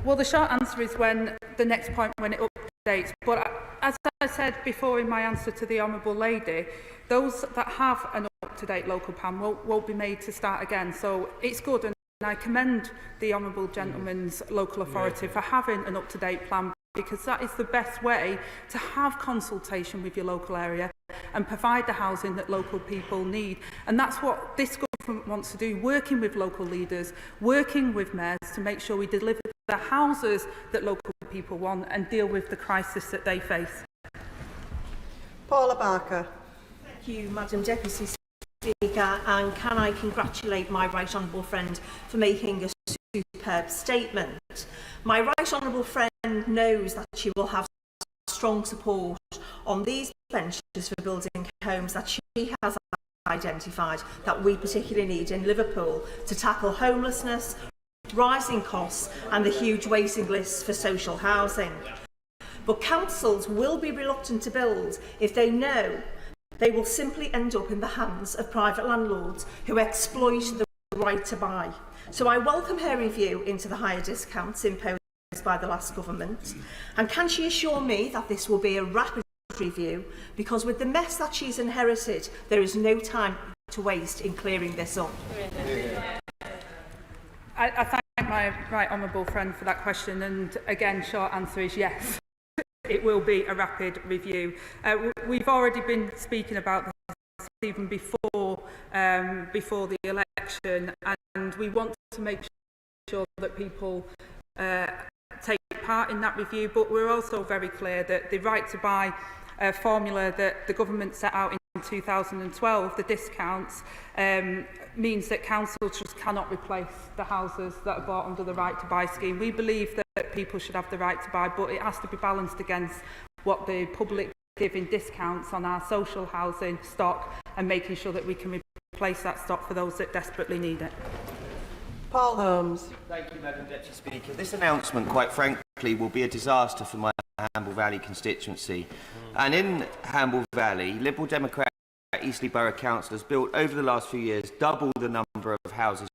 Well, the short answer is when the next point when it updates. But as I said before in my answer to the Honourable Lady, those that have an up-to-date local plan won't be made to start again. So it's good, and I commend the Honourable Gentleman's local authority for having an up-to-date plan, because that is the best way to have consultation with your local area and provide the housing that local people need. And that's what this government wants to do, working with local leaders, working with mayors to make sure we deliver the houses that local people want and deal with the crisis that they face. Paula Barker. Thank you, Madam Deputy Speaker, and can I congratulate my Right Honourable friend for making a superb statement. My Right Honourable friend knows that she will have strong support on these benches for building homes that she has identified that we particularly need in Liverpool to tackle homelessness, rising costs and the huge waiting lists for social housing. But councils will be reluctant to build if they know they will simply end up in the hands of private landlords who exploit the right to buy. So I welcome her review into the higher discounts imposed by the last government. And can she assure me that this will be a rapid review, because with the mess that she's inherited, there is no time to waste in clearing this up? I thank my Right Honourable friend for that question, and again, short answer is yes. It will be a rapid review. We've already been speaking about this even before the election, and we want to make sure that people take part in that review, but we're also very clear that the right to buy formula that the government set out in 2012, the discounts, means that councils just cannot replace the houses that are bought under the right to buy scheme. We believe that people should have the right to buy, but it has to be balanced against what the public give in discounts on our social housing stock, and making sure that we can replace that stock for those that desperately need it. Paul Holmes. Thank you, Madam Deputy Speaker. This announcement, quite frankly, will be a disaster for my Hamble Valley constituency. And in Hamble Valley, Liberal Democrat Eastleigh Borough councillors built over the last few years double the number of houses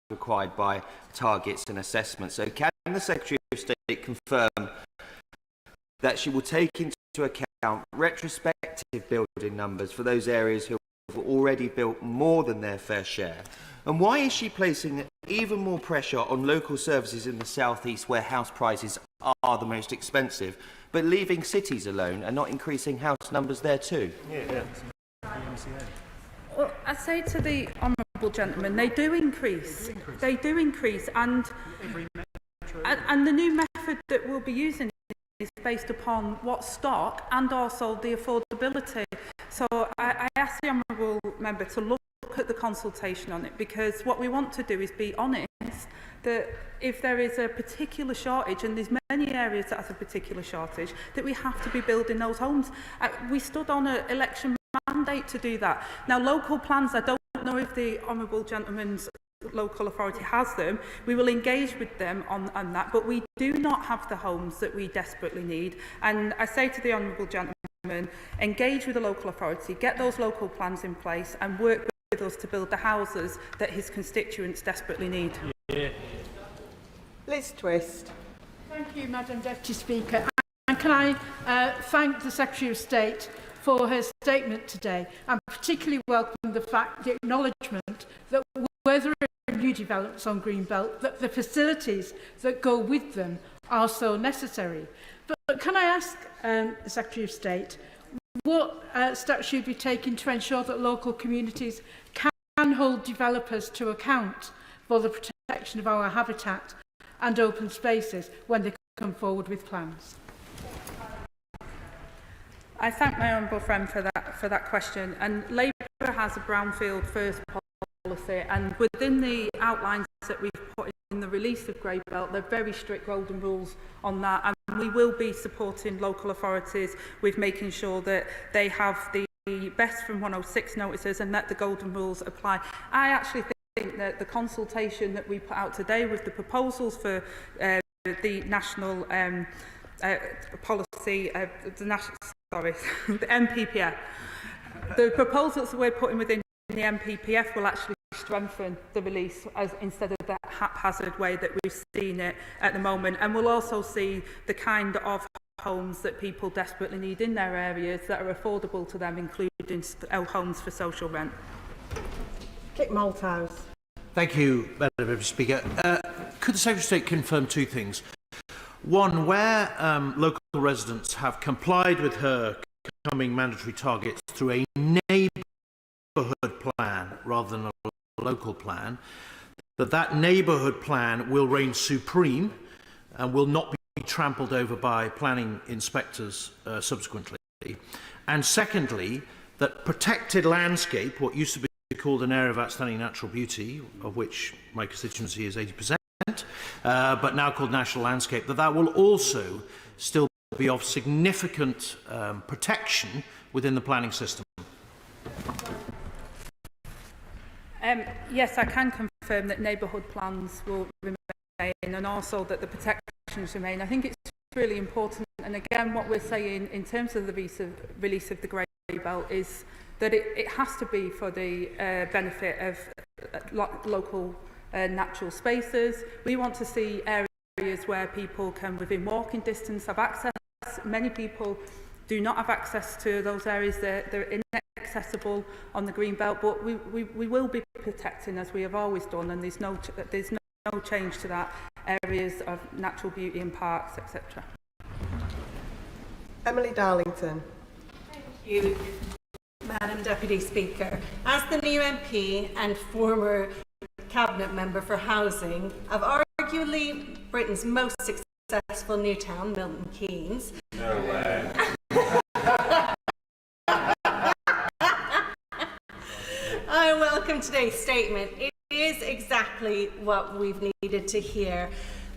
required by targets and assessments. So can the Secretary of State confirm that she will take into account retrospective building numbers for those areas who have already built more than their fair share? And why is she placing even more pressure on local services in the southeast, where house prices are the most expensive, but leaving cities alone and not increasing house numbers there too? Well, I say to the honourable gentleman, they do increase. They do increase, and the new method that we'll be using is based upon what stock and also the affordability. So I ask the honourable member to look at the consultation on it, because what we want to do is be honest that if there is a particular shortage, and there's many areas that have a particular shortage, that we have to be building those homes. We stood on an election mandate to do that. Now, local plans, I don't know if the honourable gentleman's local authority has them. We will engage with them on that, but we do not have the homes that we desperately need. And I say to the honourable gentleman, engage with the local authority, get those local plans in place and work with us to build the houses that his constituents desperately need. Yeah. Liz Twist. Thank you, Madam Deputy Speaker. And can I thank the Secretary of State for her statement today, and particularly welcome the acknowledgement that where there are new developments on Greenbelt, that the facilities that go with them are so necessary. But can I ask the Secretary of State what steps should be taken to ensure that local communities can hold developers to account for the protection of our habitat and open spaces when they come forward with plans? I thank my honourable friend for that question. And Labour has a brownfield first policy, and within the outlines that we've put in the release of Grey Belt, there are very strict golden rules on that, and we will be supporting local authorities with making sure that they have the best from 106 notices and that the golden rules apply. I actually think that the consultation that we put out today with the proposals for the national policy, the MPPF, the proposals that we're putting within the MPPF will actually strengthen the release instead of that haphazard way that we've seen it at the moment, and we'll also see the kind of homes that people desperately need in their areas that are affordable to them, including homes for social rent. Kit Malthouse. Thank you, Madam Deputy Speaker. Could the Secretary of State confirm two things? One, where local residents have complied with her coming mandatory targets through a neighbourhood plan rather than a local plan, that neighbourhood plan will reign supreme and will not be trampled over by planning inspectors subsequently. And secondly, that protected landscape, what used to be called an area of outstanding natural beauty, of which my constituency is 80%, but now called national landscape, that will also still be of significant protection within the planning system. Yes, I can confirm that neighbourhood plans will remain and also that the protections remain. I think it's really important, and again what we're saying in terms of the release of the Grey Belt is that it has to be for the benefit of local natural spaces. We want to see areas where people can, within walking distance, have access. Many people do not have access to those areas. They're inaccessible on the Green Belt, but we will be protecting, as we have always done, and there's no change to that, areas of natural beauty and parks, etc. Emily Darlington. Thank you, Madam Deputy Speaker. As the new MP and former Cabinet Member for Housing of arguably Britain's most successful new town, Milton Keynes. No way. I welcome today's statement. It is exactly what we've needed to hear.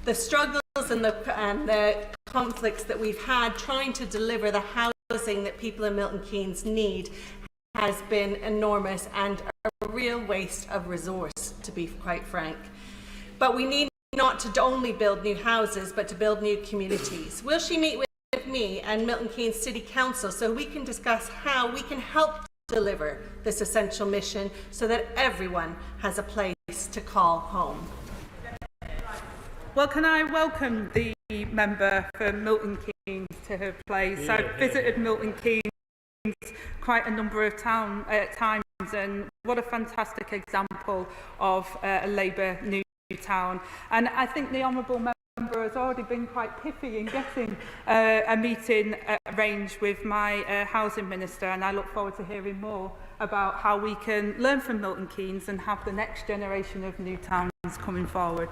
The struggles and the conflicts that we've had trying to deliver the housing that people in Milton Keynes need has been enormous and a real waste of resource, to be quite frank. But we need not to only build new houses, but to build new communities. Will she meet with me and Milton Keynes City Council so we can discuss how we can help deliver this essential mission so that everyone has a place to call home? Well, can I welcome the member for Milton Keynes to her place? I've visited Milton Keynes quite a number of times, and what a fantastic example of a Labour new town. And I think the honourable member has already been quite pithy in getting a meeting arranged with my housing minister, and I look forward to hearing more about how we can learn from Milton Keynes and have the next generation of new towns coming forward.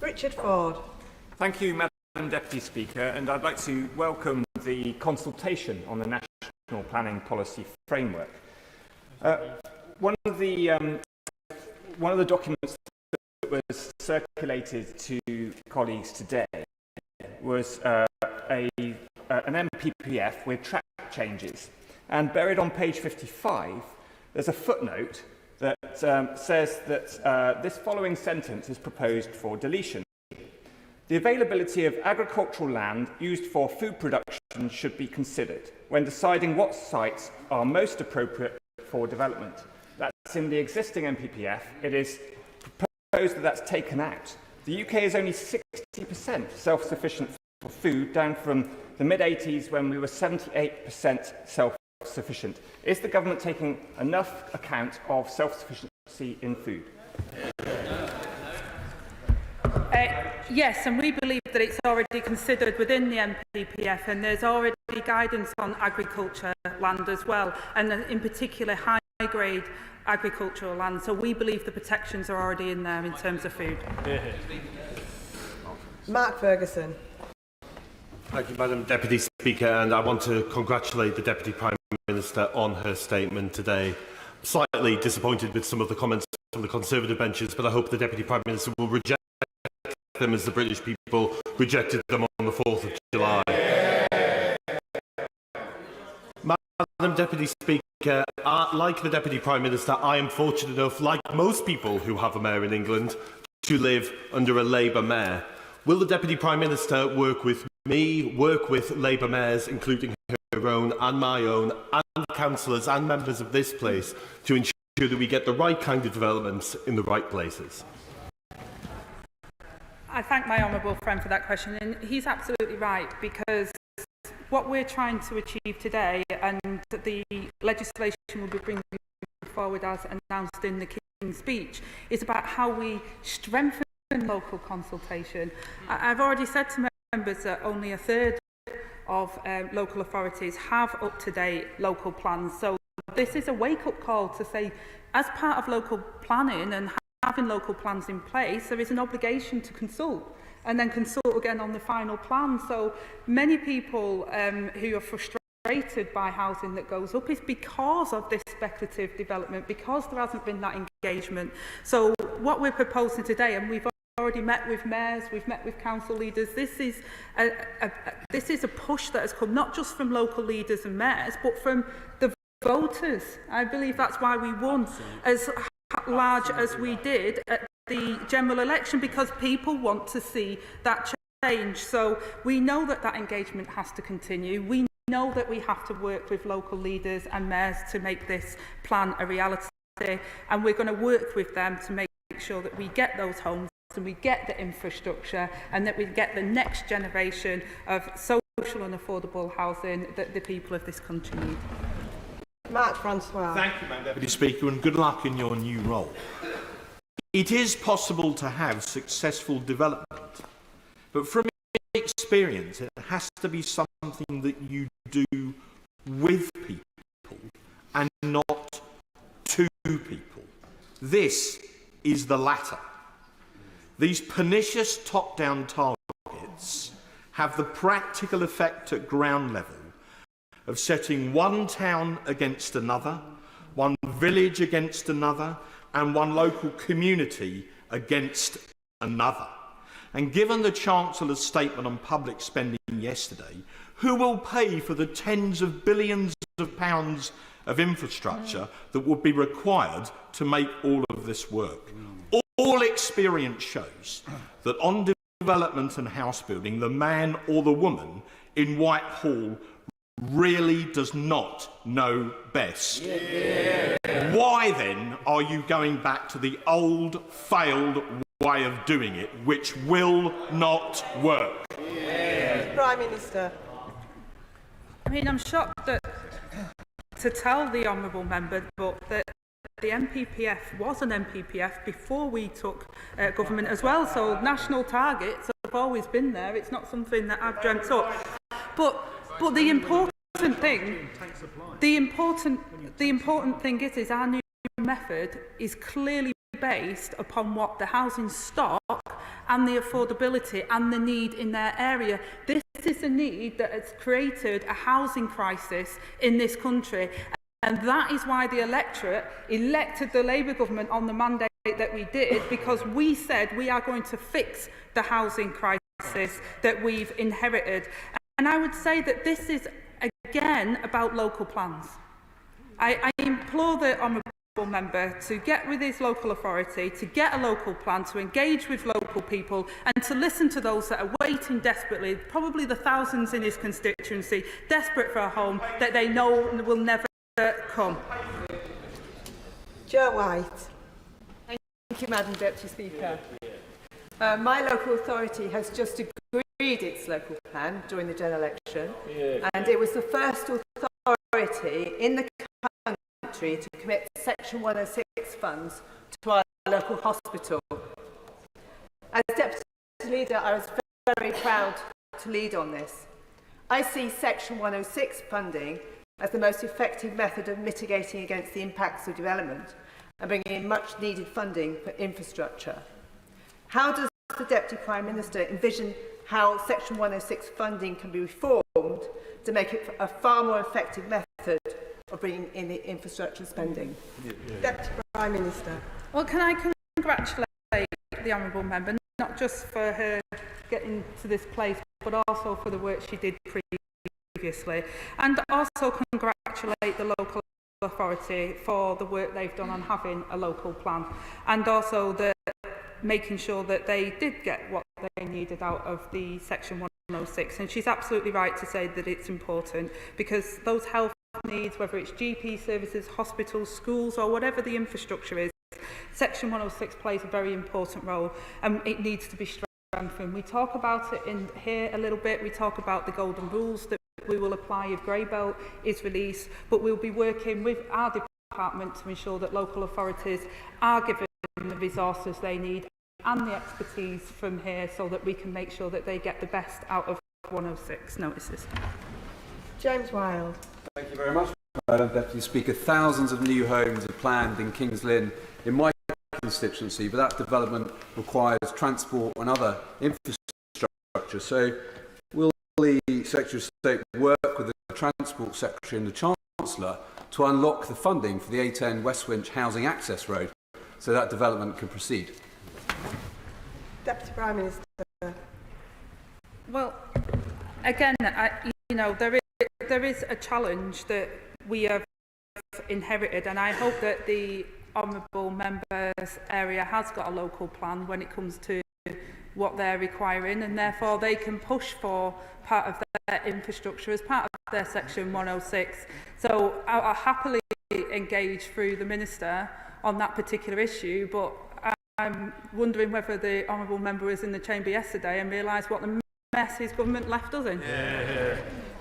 Richard Ford. Thank you, Madam Deputy Speaker, and I'd like to welcome the consultation on the National Planning Policy Framework. One of the documents that was circulated to colleagues today was an MPPF with track changes. And buried on page 55, there's a footnote that says that this following sentence is proposed for deletion. The availability of agricultural land used for food production should be considered when deciding what sites are most appropriate for development. That's in the existing MPPF. It is proposed that that's taken out. The UK is only 60% self-sufficient for food, down from the mid-80s when we were 78% self-sufficient. Is the government taking enough account of self-sufficiency in food? Yes, and we believe that it's already considered within the MPPF, and there's already guidance on agriculture land as well, and in particular high-grade agricultural land. So we believe the protections are already in there in terms of food. Mark Ferguson. Thank you, Madam Deputy Speaker, and I want to congratulate the Deputy Prime Minister on her statement today. Slightly disappointed with some of the comments from the Conservative benches, but I hope the Deputy Prime Minister will reject them as the British people rejected them on the 4th of July. Madam Deputy Speaker, like the Deputy Prime Minister, I am fortunate enough, like most people who have a mayor in England, to live under a Labour mayor. Will the Deputy Prime Minister work with me, work with Labour mayors, including her own and my own, and councillors and members of this place, to ensure that we get the right kind of developments in the right places? I thank my honourable friend for that question, and he's absolutely right, because what we're trying to achieve today, and the legislation will be bringing forward as announced in the King's speech, is about how we strengthen local consultation. I've already said to members that only a third of local authorities have up-to-date local plans, so this is a wake-up call to say, as part of local planning and having local plans in place, there is an obligation to consult and then consult again on the final plan. So many people who are frustrated by housing that goes up is because of this speculative development, because there hasn't been that engagement. So what we're proposing today, and we've already met with mayors, we've met with council leaders, this is a push that has come not just from local leaders and mayors, but from the voters. I believe that's why we won as large as we did at the general election, because people want to see that change. So we know that that engagement has to continue. We know that we have to work with local leaders and mayors to make this plan a reality, and we're going to work with them to make sure that we get those homes and we get the infrastructure, and that we get the next generation of social and affordable housing that the people of this country need. Mark Francois. Thank you, Madam Deputy Speaker, and good luck in your new role. It is possible to have successful development, but from experience, it has to be something that you do with people and not to people. This is the latter. These pernicious top-down targets have the practical effect at ground level of setting one town against another, one village against another, and one local community against another. And given the Chancellor's statement on public spending yesterday, who will pay for the tens of billions of pounds of infrastructure that would be required to make all of this work? All experience shows that on development and house building, the man or the woman in Whitehall really does not know best. Yeah. Why then are you going back to the old, failed way of doing it, which will not work? Yeah. Prime Minister. I mean, I'm shocked that to tell the honourable member, but that the MPPF was an MPPF before we took government as well. So national targets have always been there. It's not something that I've dreamt up. But the important thing is our new method is clearly based upon what the housing stock and the affordability and the need in their area. This is a need that has created a housing crisis in this country, and that is why the electorate elected the Labour government on the mandate that we did, because we said we are going to fix the housing crisis that we've inherited. And I would say that this is again about local plans. I implore the honourable member to get with his local authority, to get a local plan, to engage with local people and to listen to those that are waiting desperately, probably the thousands in his constituency, desperate for a home that they know will never come. Joe White. Thank you, Madam Deputy Speaker. My local authority has just agreed its local plan during the general election, and it was the first authority in the country to commit Section 106 funds to our local hospital. As Deputy Leader, I was very proud to lead on this. I see Section 106 funding as the most effective method of mitigating against the impacts of development and bringing in much needed funding for infrastructure. How does the Deputy Prime Minister envision how Section 106 funding can be reformed to make it a far more effective method of bringing in the infrastructure spending? Deputy Prime Minister. Well, can I congratulate the honourable member, not just for her getting to this place, but also for the work she did previously, and also congratulate the local authority for the work they've done on having a local plan, and also making sure that they did get what they needed out of the Section 106. And she's absolutely right to say that it's important, because those health needs, whether it's GP services, hospitals, schools, or whatever the infrastructure is, Section 106 plays a very important role, and it needs to be strengthened. We talk about it in here a little bit. We talk about the golden rules that we will apply if Grey Belt is released, but we'll be working with our department to ensure that local authorities are given the resources they need and the expertise from here, so that we can make sure that they get the best out of 106 notices. James Wilde. Thank you very much, Madam Deputy Speaker. Thousands of new homes are planned in Kings Lynn in my constituency, but that development requires transport and other infrastructure. So will the Secretary of State work with the Transport Secretary and the Chancellor to unlock the funding for the A10 West Winch Housing Access Road so that development can proceed? Deputy Prime Minister. Well, again, there is a challenge that we have inherited, and I hope that the honourable member's area has got a local plan when it comes to what they're requiring, and therefore they can push for part of their infrastructure as part of their Section 106. So I'll happily engage through the Minister on that particular issue, but I'm wondering whether the honourable member was in the chamber yesterday and realised what the mess his government left us in.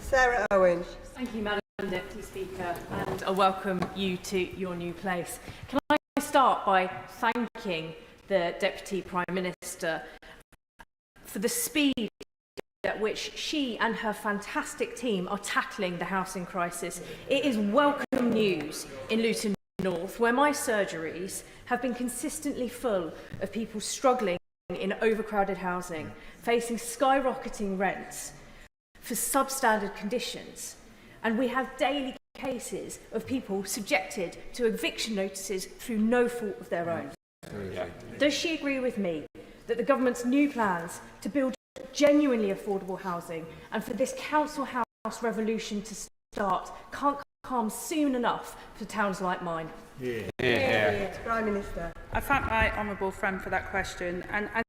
Sarah Owen. Thank you, Madam Deputy Speaker, and I welcome you to your new place. Can I start by thanking the Deputy Prime Minister for the speed at which she and her fantastic team are tackling the housing crisis. It is welcome news in Luton North, where my surgeries have been consistently full of people struggling in overcrowded housing, facing skyrocketing rents for substandard conditions. And we have daily cases of people subjected to eviction notices through no fault of their own. Does she agree with me that the government's new plans to build genuinely affordable housing and for this council house revolution to start can't come soon enough for towns like mine? Prime Minister. I thank my honourable friend for that question, and I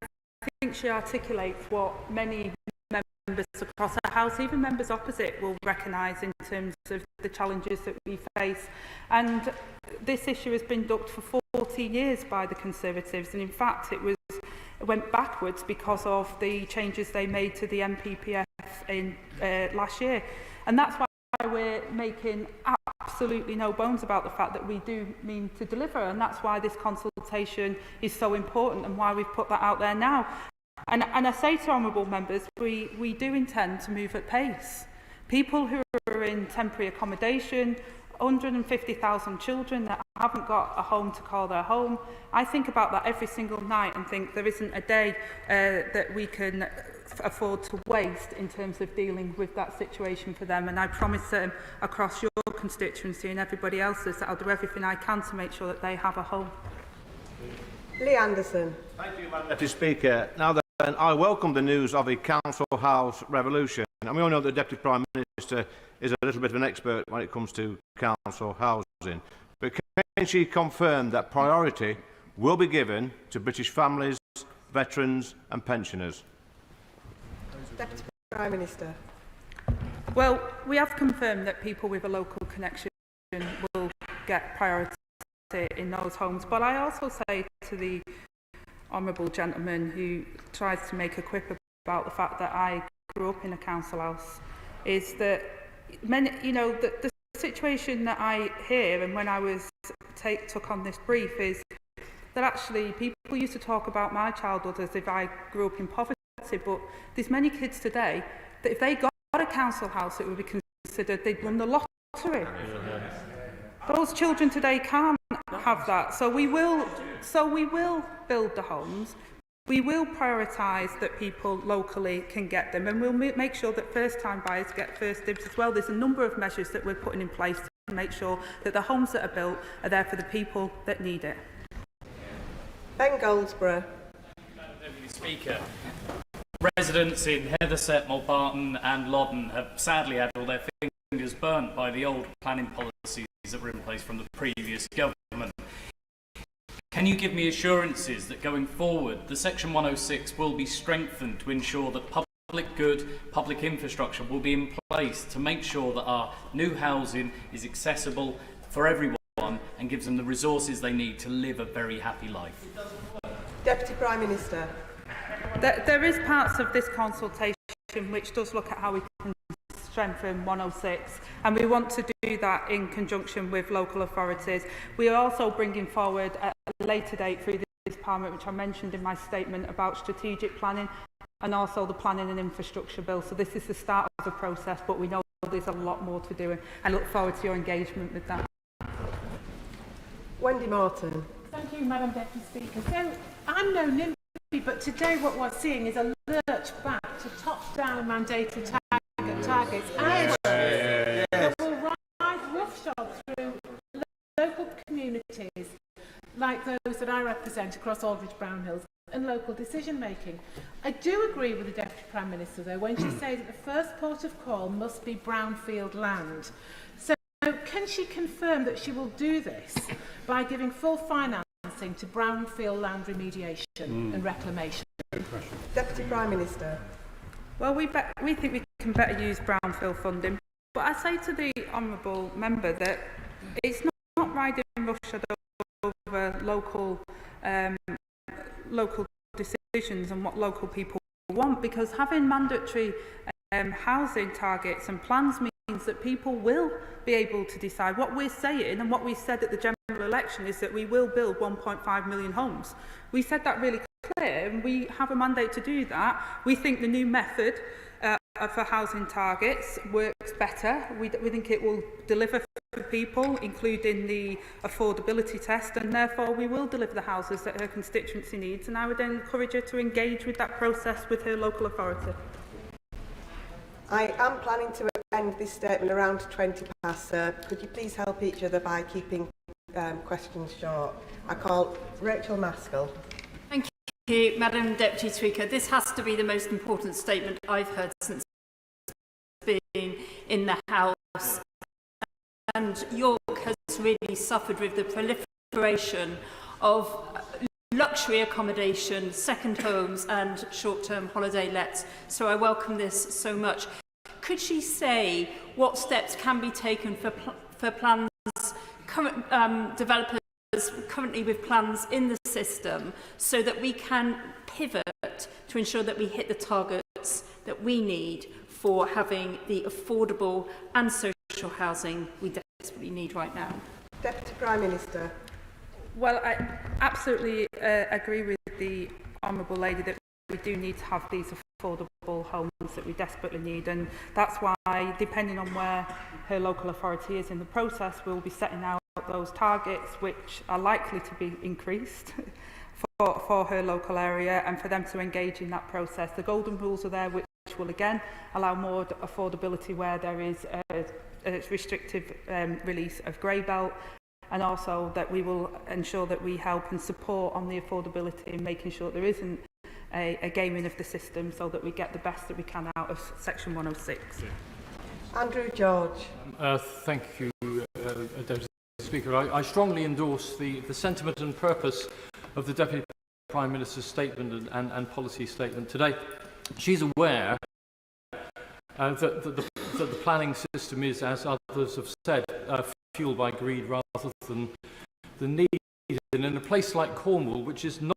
think she articulates what many members across the House, even members opposite, will recognise in terms of the challenges that we face. And this issue has been ducked for 14 years by the Conservatives, and in fact it went backwards because of the changes they made to the MPPF in last year. And that's why we're making absolutely no bones about the fact that we do mean to deliver, and that's why this consultation is so important and why we've put that out there now. And I say to honourable members, we do intend to move at pace. People who are in temporary accommodation, 150,000 children that haven't got a home to call their home. I think about that every single night and think there isn't a day that we can afford to waste in terms of dealing with that situation for them. And I promise them across your constituency and everybody else's that I'll do everything I can to make sure that they have a home. Lee Anderson. Thank you, Madam Deputy Speaker. Now then, I welcome the news of a council house revolution, And we all know the Deputy Prime Minister is a little bit of an expert when it comes to council housing. But can she confirm that priority will be given to British families, veterans and pensioners? Deputy Prime Minister. Well, we have confirmed that people with a local connection will get priority in those homes. But I also say to the honourable gentleman who tries to make a quip about the fact that I grew up in a council house, is that many, you know, the situation that I hear, and when I was took on this brief, is that actually people used to talk about my childhood as if I grew up in poverty, but there's many kids today that if they got a council house, it would be considered they'd won the lottery. Those children today can't have that. So we will build the homes. We will prioritise that people locally can get them, and we'll make sure that first-time buyers get first dibs as well. There's a number of measures that we're putting in place to make sure that the homes that are built are there for the people that need it. Ben Goldsborough. Madam Deputy Speaker, residents in Heatherset, Mulbarton and Loddon have sadly had all their fingers burnt by the old planning policies that were in place from the previous government. Can you give me assurances that going forward the Section 106 will be strengthened to ensure that public good, public infrastructure will be in place to make sure that our new housing is accessible for everyone and gives them the resources they need to live a very happy life? Deputy Prime Minister. There is parts of this consultation which does look at how we can strengthen 106, and we want to do that in conjunction with local authorities. We are also bringing forward at a later date through this Parliament, which I mentioned in my statement, about strategic planning and also the planning and infrastructure bill. So this is the start of the process, but we know there's a lot more to do, and I look forward to your engagement with that. Wendy Martin. Thank you, Madam Deputy Speaker. So I'm no NIMBY, but today what we're seeing is a lurch back to top-down mandated targets that will rise roughshod through local communities like those that I represent across Aldridge Brownhills and local decision making. I do agree with the Deputy Prime Minister though when she says that the first port of call must be brownfield land. So can she confirm that she will do this by giving full financing to brownfield land remediation and reclamation? Deputy Prime Minister. Well, we think we can better use brownfield funding, but I say to the honourable member that it's not riding roughshod over local decisions and what local people want, because having mandatory housing targets and plans means that people will be able to decide. What we're saying and what we said at the general election is that we will build 1.5 million homes. We said that really clear, and we have a mandate to do that. We think the new method for housing targets works better. We think it will deliver for people, including the affordability test, and therefore we will deliver the houses that her constituency needs, and I would encourage her to engage with that process with her local authority. I am planning to end this statement around 20 past, sir. Could you please help each other by keeping questions short? I call Rachel Maskell. Thank you, Madam Deputy Speaker. This has to be the most important statement I've heard since being in the House. And York has really suffered with the proliferation of luxury accommodation, second homes and short-term holiday lets. So I welcome this so much. Could she say what steps can be taken for plans, current developers currently with plans in the system, so that we can pivot to ensure that we hit the targets that we need for having the affordable and social housing we desperately need right now? Deputy Prime Minister. Well, I absolutely agree with the honourable lady that we do need to have these affordable homes that we desperately need, and that's why, depending on where her local authority is in the process, we'll be setting out those targets which are likely to be increased for her local area, and for them to engage in that process. The golden rules are there, which will again allow more affordability where there is a restrictive release of grey belt, and also that we will ensure that we help and support on the affordability and making sure there isn't a gaming of the system so that we get the best that we can out of Section 106. Andrew George. Thank you, Deputy Speaker. I strongly endorse the sentiment and purpose of the Deputy Prime Minister's statement and policy statement today. She's aware that the planning system is, as others have said, fueled by greed rather than the need. And in a place like Cornwall, which is not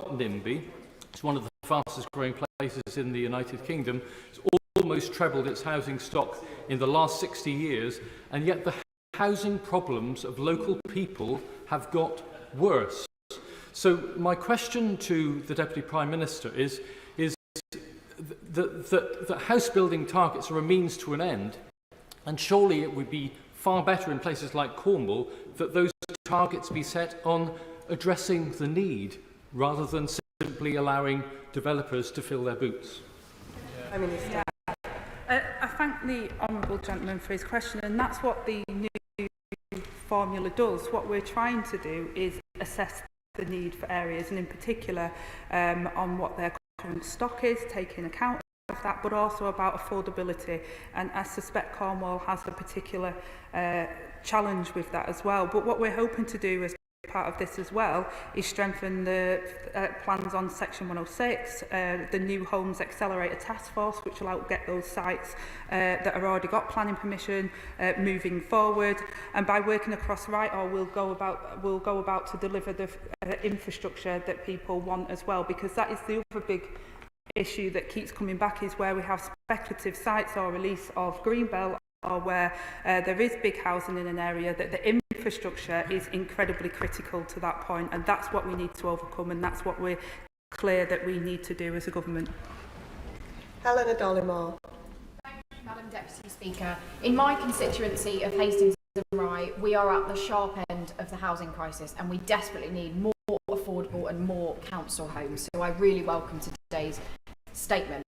NIMBY, it's one of the fastest growing places in the United Kingdom, it's almost trebled its housing stock in the last 60 years, and yet the housing problems of local people have got worse. So my question to the Deputy Prime Minister is that house building targets are a means to an end, and surely it would be far better in places like Cornwall that those targets be set on addressing the need rather than simply allowing developers to fill their boots. I thank the honourable gentleman for his question, and that's what the new formula does. What we're trying to do is assess the need for areas, and in particular on what their current stock is, taking account of that, but also about affordability. And I suspect Cornwall has a particular challenge with that as well. But what we're hoping to do as part of this as well is strengthen the plans on Section 106, the new Homes Accelerator Task Force, which will help get those sites that have already got planning permission moving forward. And by working across Whitehall, we'll go about to deliver the infrastructure that people want as well, because that is the other big issue that keeps coming back, is where we have speculative sites or release of greenbelt, or where there is big housing in an area, that the infrastructure is incredibly critical to that point, and that's what we need to overcome, and that's what we're clear that we need to do as a government. Helena Dollymore. Thank you, Madam Deputy Speaker. In my constituency of Hastings and Rye, we are at the sharp end of the housing crisis, and we desperately need more affordable and more council homes. So I really welcome today's statement.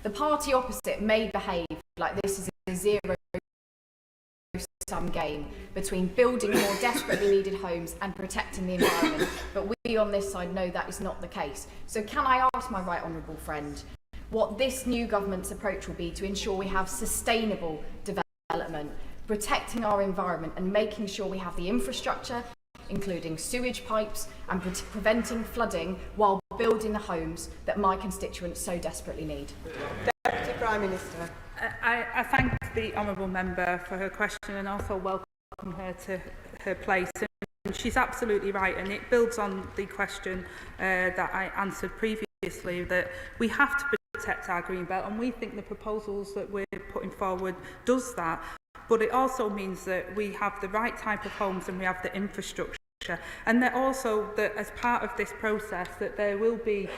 The party opposite may behave like this is a zero-sum game between building more desperately needed homes and protecting the environment, but we on this side know that is not the case. So can I ask my right honourable friend what this new government's approach will be to ensure we have sustainable development, protecting our environment and making sure we have the infrastructure, including sewage pipes, and preventing flooding while building the homes that my constituents so desperately need? Deputy Prime Minister. I thank the honourable member for her question and also welcome her to her place. And she's absolutely right, and it builds on the question that I answered previously, that we have to protect our green belt, and we think the proposals that we're putting forward does that. But it also means that we have the right type of homes and we have the infrastructure, and that also that as part of this process that there will be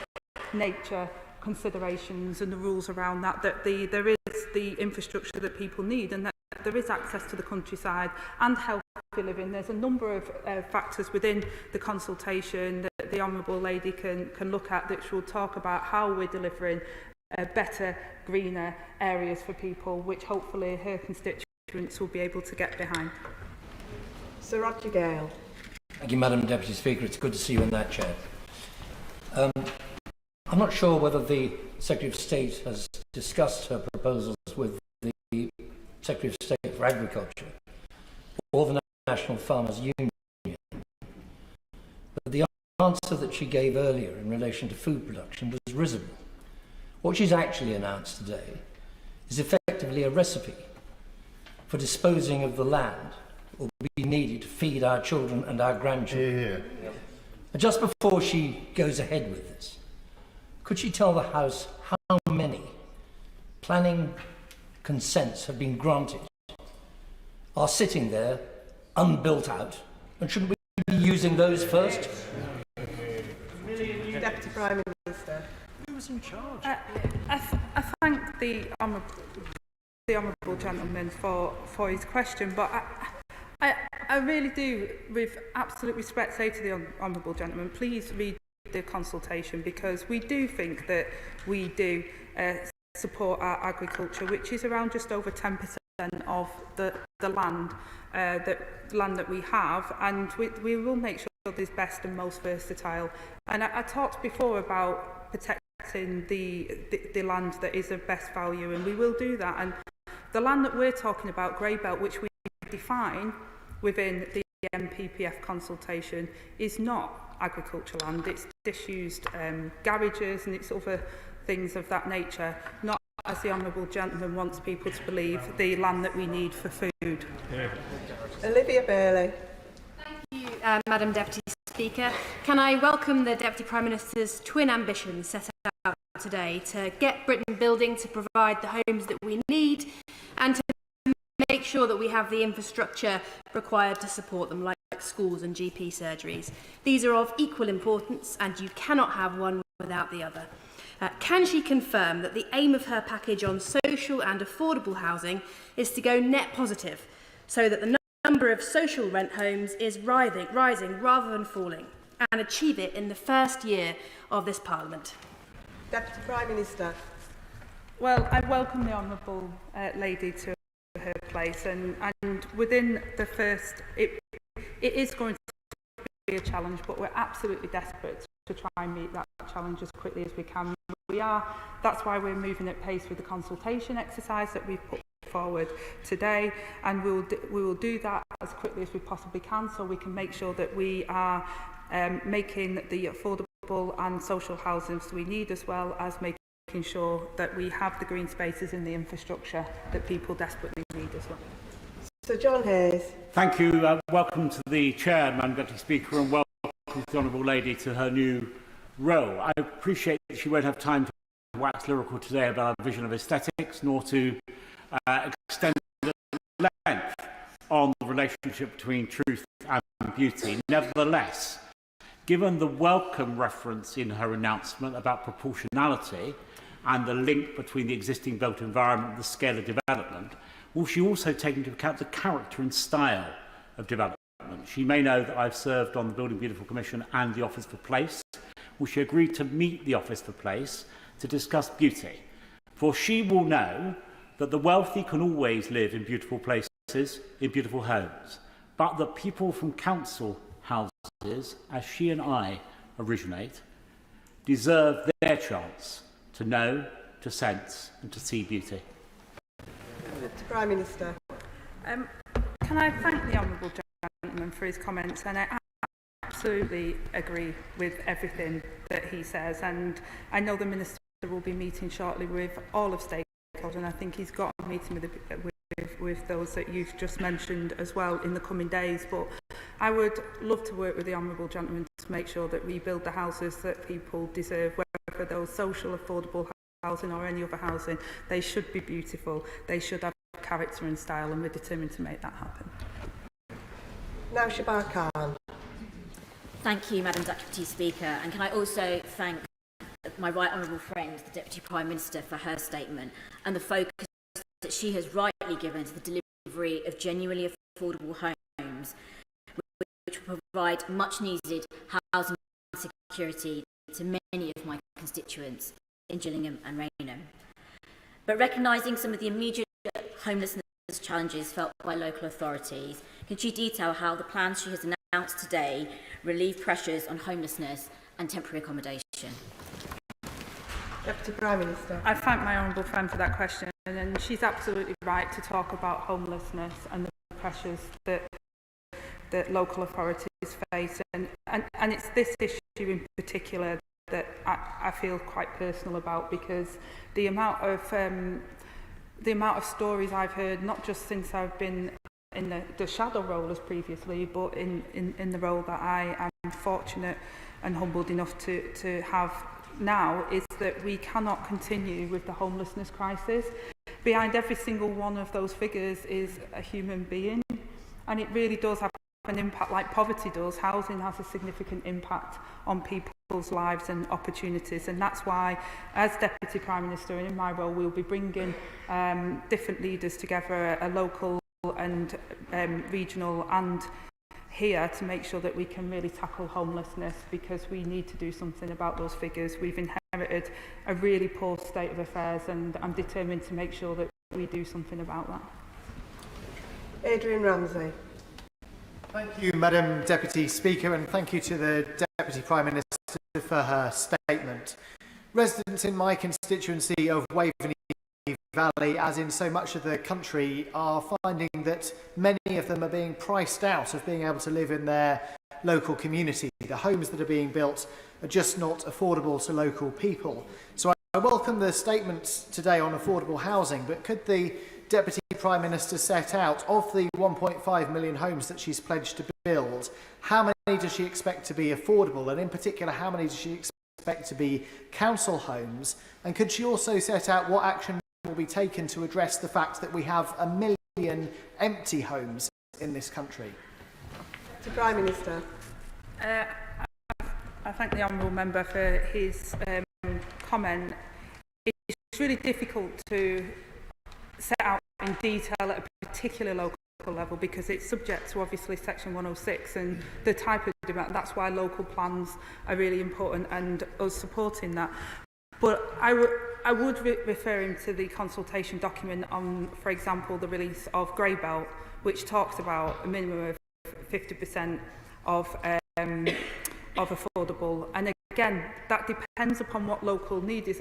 nature considerations and the rules around that, that there is the infrastructure that people need, and that there is access to the countryside and healthy living. There's a number of factors within the consultation that the Honourable Lady can look at, that will talk about how we're delivering better, greener areas for people, which hopefully her constituents will be able to get behind. Sir Roger Gale. Thank you, Madam Deputy Speaker. It's good to see you in that chair. I'm not sure whether the Secretary of State has discussed her proposals with the Secretary of State for Agriculture or the National Farmers Union. But the answer that she gave earlier in relation to food production was risible. What she's actually announced today is effectively a recipe for disposing of the land that will be needed to feed our children and our grandchildren. And just before she goes ahead with this, could she tell the House how many planning consents have been granted, are sitting there unbuilt out, and shouldn't we be using those first? Deputy Prime Minister. Who was in charge? I thank the honourable gentleman for his question, but I really do, with absolute respect, say to the honourable gentleman, please read the consultation, because we do think that we do support our agriculture, which is around just over 10% of the land that we have, and we will make sure it is best and most versatile. And I talked before about protecting protecting the land that is of best value, and we will do that. And the land that we're talking about, Grey Belt, which we define within the MPPF consultation, is not agricultural land. It's disused garages and it's other things of that nature, not, as the Honourable Gentleman wants people to believe, the land that we need for food. Olivia Bailey. Thank you, Madam Deputy Speaker. Can I welcome the Deputy Prime Minister's twin ambitions set out today to get Britain building, to provide the homes that we need, and to make sure that we have the infrastructure required to support them, like schools and GP surgeries. These are of equal importance, and you cannot have one without the other. Can she confirm that the aim of her package on social and affordable housing is to go net positive, so that the number of social rent homes is rising rather than falling, and achieve it in the first year of this Parliament? Deputy Prime Minister. Well, I welcome the Honourable Lady to her place, and within the first, it is going to be a challenge, but we're absolutely desperate to try and meet that challenge as quickly as we can. That's why we're moving at pace with the consultation exercise that we've put forward today, and we will do that as quickly as we possibly can, so we can make sure that we are making the affordable and social housing we need, as well as making sure that we have the green spaces in the infrastructure that people desperately need as well. Sir John Hayes. Thank you. Welcome to the Chair, Madam Deputy Speaker, and welcome to the Honourable Lady to her new role. I appreciate that she won't have time to wax lyrical today about our vision of aesthetics, nor to extend the length on the relationship between truth and beauty. Nevertheless, given the welcome reference in her announcement about proportionality and the link between the existing built environment and the scale of development, will she also take into account the character and style of development? She may know that I've served on the Building Beautiful Commission and the Office for Place. Will she agree to meet the Office for Place to discuss beauty? For she will know that the wealthy can always live in beautiful places, in beautiful homes, but that people from council houses, as she and I originate, deserve their chance to know, to sense and to see beauty. Prime Minister. Can I thank the Honourable Gentleman for his comments, and I absolutely agree with everything that he says, and I know the Minister will be meeting shortly with all of stakeholders, and I think he's got a meeting with those that you've just mentioned as well in the coming days. But I would love to work with the Honourable Gentleman to make sure that we build the houses that people deserve, whether those social, affordable housing or any other housing. They should be beautiful, they should have character and style, and we're determined to make that happen. Now Shabar Khan. Thank you, Madam Deputy Speaker, and can I also thank my right honourable friend, the Deputy Prime Minister, for her statement and the focus that she has rightly given to the delivery of genuinely affordable homes, which will provide much needed housing security to many of my constituents in Gillingham and Raynham. But recognising some of the immediate homelessness challenges felt by local authorities, can she detail how the plans she has announced today relieve pressures on homelessness and temporary accommodation? Deputy Prime Minister. I thank my honourable friend for that question, and she's absolutely right to talk about homelessness and the pressures that local authorities face, and it's this issue in particular that I feel quite personal about, because the amount of stories I've heard, not just since I've been in the shadow role as previously, but in the role that I am fortunate and humbled enough to have now, is that we cannot continue with the homelessness crisis. Behind every single one of those figures is a human being, and it really does have an impact like poverty does. Housing has a significant impact on people's lives and opportunities, and that's why, as Deputy Prime Minister and in my role, we'll be bringing different leaders together, a local and regional and here, to make sure that we can really tackle homelessness, because we need to do something about those figures. We've inherited a really poor state of affairs, and I'm determined to make sure that we do something about that. Adrian Ramsey. Thank you, Madam Deputy Speaker, and thank you to the Deputy Prime Minister for her statement. Residents in my constituency of Waveney Valley, as in so much of the country, are finding that many of them are being priced out of being able to live in their local community. The homes that are being built are just not affordable to local people. So I welcome the statements today on affordable housing, but could the Deputy Prime Minister set out, of the 1.5 million homes that she's pledged to build, how many does she expect to be affordable, and in particular how many does she expect to be council homes? And could she also set out what action will be taken to address the fact that we have 1 million empty homes in this country? To Prime Minister. I thank the Honourable Member for his comment. It's really difficult to set out in detail at a particular local level because it's subject to obviously Section 106 and the type of demand. That's why local plans are really important and us supporting that. But I would refer him to the consultation document on, for example, the release of Grey Belt, which talks about a minimum of 50% of affordable. And again, that depends upon what local need is.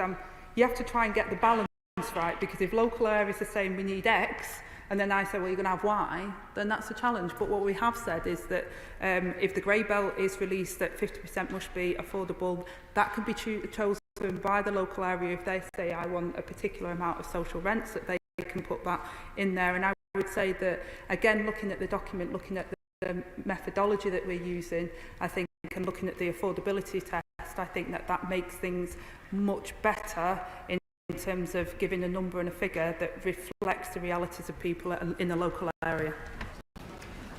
You have to try and get the balance right, because if local areas are saying we need X, and then I say, well, you're going to have Y, then that's a challenge. But what we have said is that if the Grey Belt is released, that 50% must be affordable. That can be chosen by the local area. If they say, I want a particular amount of social rents, that they can put that in there. And I would say that, again, looking at the document, looking at the methodology that we're using, I think, and looking at the affordability test, I think that makes things much better in terms of giving a number and a figure that reflects the realities of people in the local area.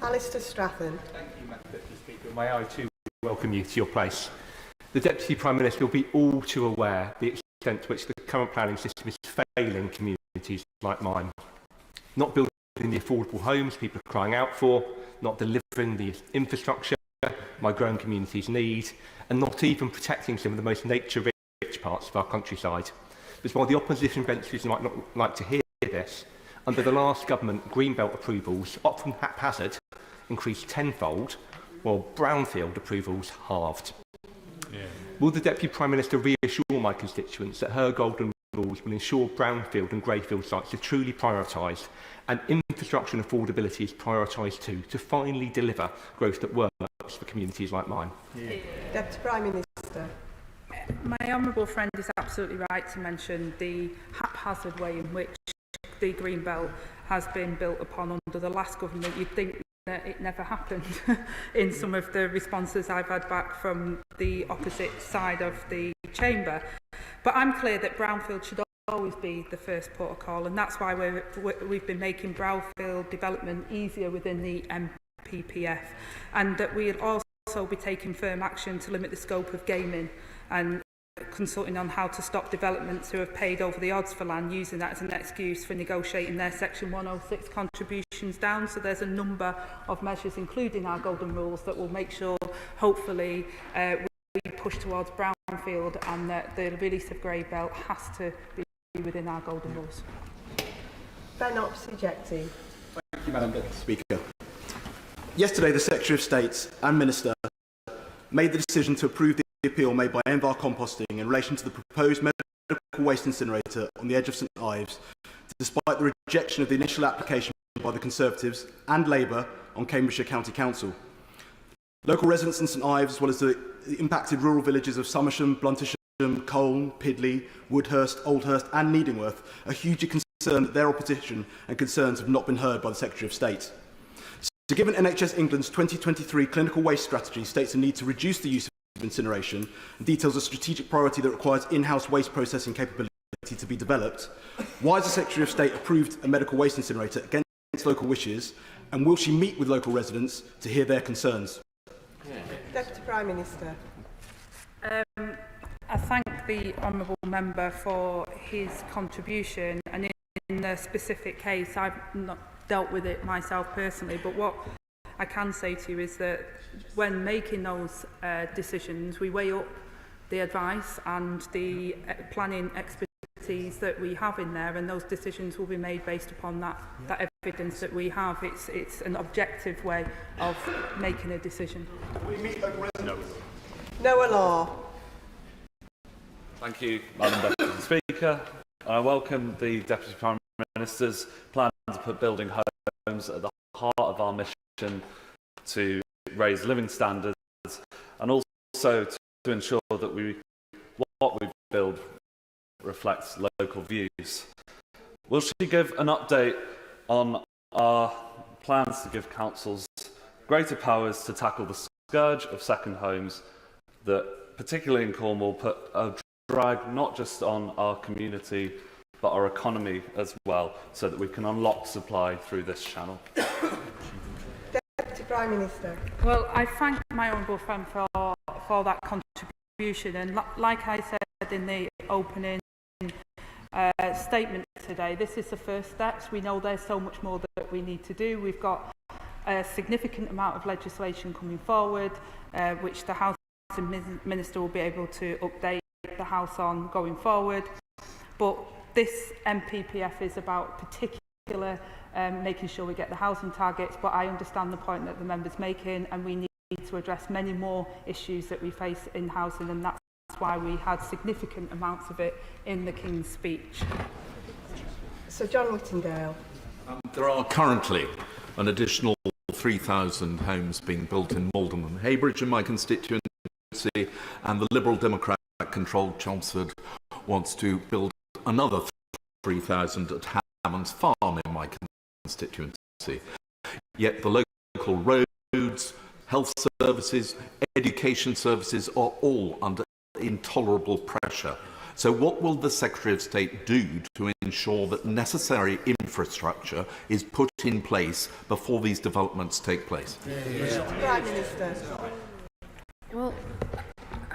Alistair Strathern. Thank you, Madam Deputy Speaker. May I too welcome you to your place. The Deputy Prime Minister will be all too aware the extent to which the current planning system is failing communities like mine. Not building the affordable homes people are crying out for, not delivering the infrastructure my growing communities need, and not even protecting some of the most nature-rich parts of our countryside. But while the opposition benches might not like to hear this, under the last government, Greenbelt approvals, often haphazard, increased tenfold, while brownfield approvals halved. Yeah. Will the Deputy Prime Minister reassure my constituents that her golden rules will ensure brownfield and greyfield sites are truly prioritised and infrastructure and affordability is prioritised too, to finally deliver growth that works for communities like mine? Yeah. Deputy Prime Minister. My honourable friend is absolutely right to mention the haphazard way in which the Green Belt has been built upon under the last government. You'd think that it never happened in some of the responses I've had back from the opposite side of the chamber. But I'm clear that brownfield should always be the first port of call, and that's why we've been making brownfield development easier within the MPPF, and that we'll also be taking firm action to limit the scope of gaming and consulting on how to stop developments who have paid over the odds for land, using that as an excuse for negotiating their Section 106 contributions down. So there's a number of measures, including our golden rules, that will make sure, hopefully, we push towards brownfield, and that the release of Grey Belt has to be within our golden rules. Ben Opsy-Jecty. Thank you, Madam Deputy Speaker. Yesterday, the Secretary of State and Minister made the decision to approve the appeal made by Envar Composting in relation to the proposed medical waste incinerator on the edge of St Ives, despite the rejection of the initial application by the Conservatives and Labour on Cambridgeshire County Council. Local residents in St Ives, as well as the impacted rural villages of Somersham, Bluntisham, Colne, Pidley, Woodhurst, Oldhurst and Needingworth, are hugely concerned that their opposition and concerns have not been heard by the Secretary of State. So given NHS England's 2023 clinical waste strategy states a need to reduce the use of incineration and details a strategic priority that requires in-house waste processing capability to be developed, why has the Secretary of State approved a medical waste incinerator against local wishes, and will she meet with local residents to hear their concerns? Deputy Prime Minister. I thank the honourable member for his contribution, and in the specific case I've not dealt with it myself personally, but what I can say to you is that when making those decisions, we weigh up the advice and the planning expertise that we have in there, and those decisions will be made based upon that evidence that we have. It's an objective way of making a decision. Noah Law. Thank you, Madam Deputy Speaker. I welcome the Deputy Prime Minister's plan to put building homes at the heart of our mission to raise living standards and also to ensure that what we build reflects local views. Will she give an update on our plans to give councils greater powers to tackle the scourge of second homes that, particularly in Cornwall, put a drag not just on our community but our economy as well, so that we can unlock supply through this channel? Deputy Prime Minister. Well, I thank my honourable friend for that contribution, and like I said in the opening statement today, this is the first steps. We know there's so much more that we need to do. We've got a significant amount of legislation coming forward, which the Housing Minister will be able to update the House on going forward. But this MPPF is about particular making sure we get the housing targets, but I understand the point that the member's making, and we need to address many more issues that we face in housing, and that's why we had significant amounts of it in the King's speech. Sir John Whittingdale. There are currently an additional 3,000 homes being built in Malden and Heybridge in my constituency, and the Liberal Democrat-controlled Chelmsford wants to build another 3,000 at Hammond's Farm in my constituency. Yet the local roads, health services, education services are all under intolerable pressure. So what will the Secretary of State do to ensure that necessary infrastructure is put in place before these developments take place? Prime Minister. Well,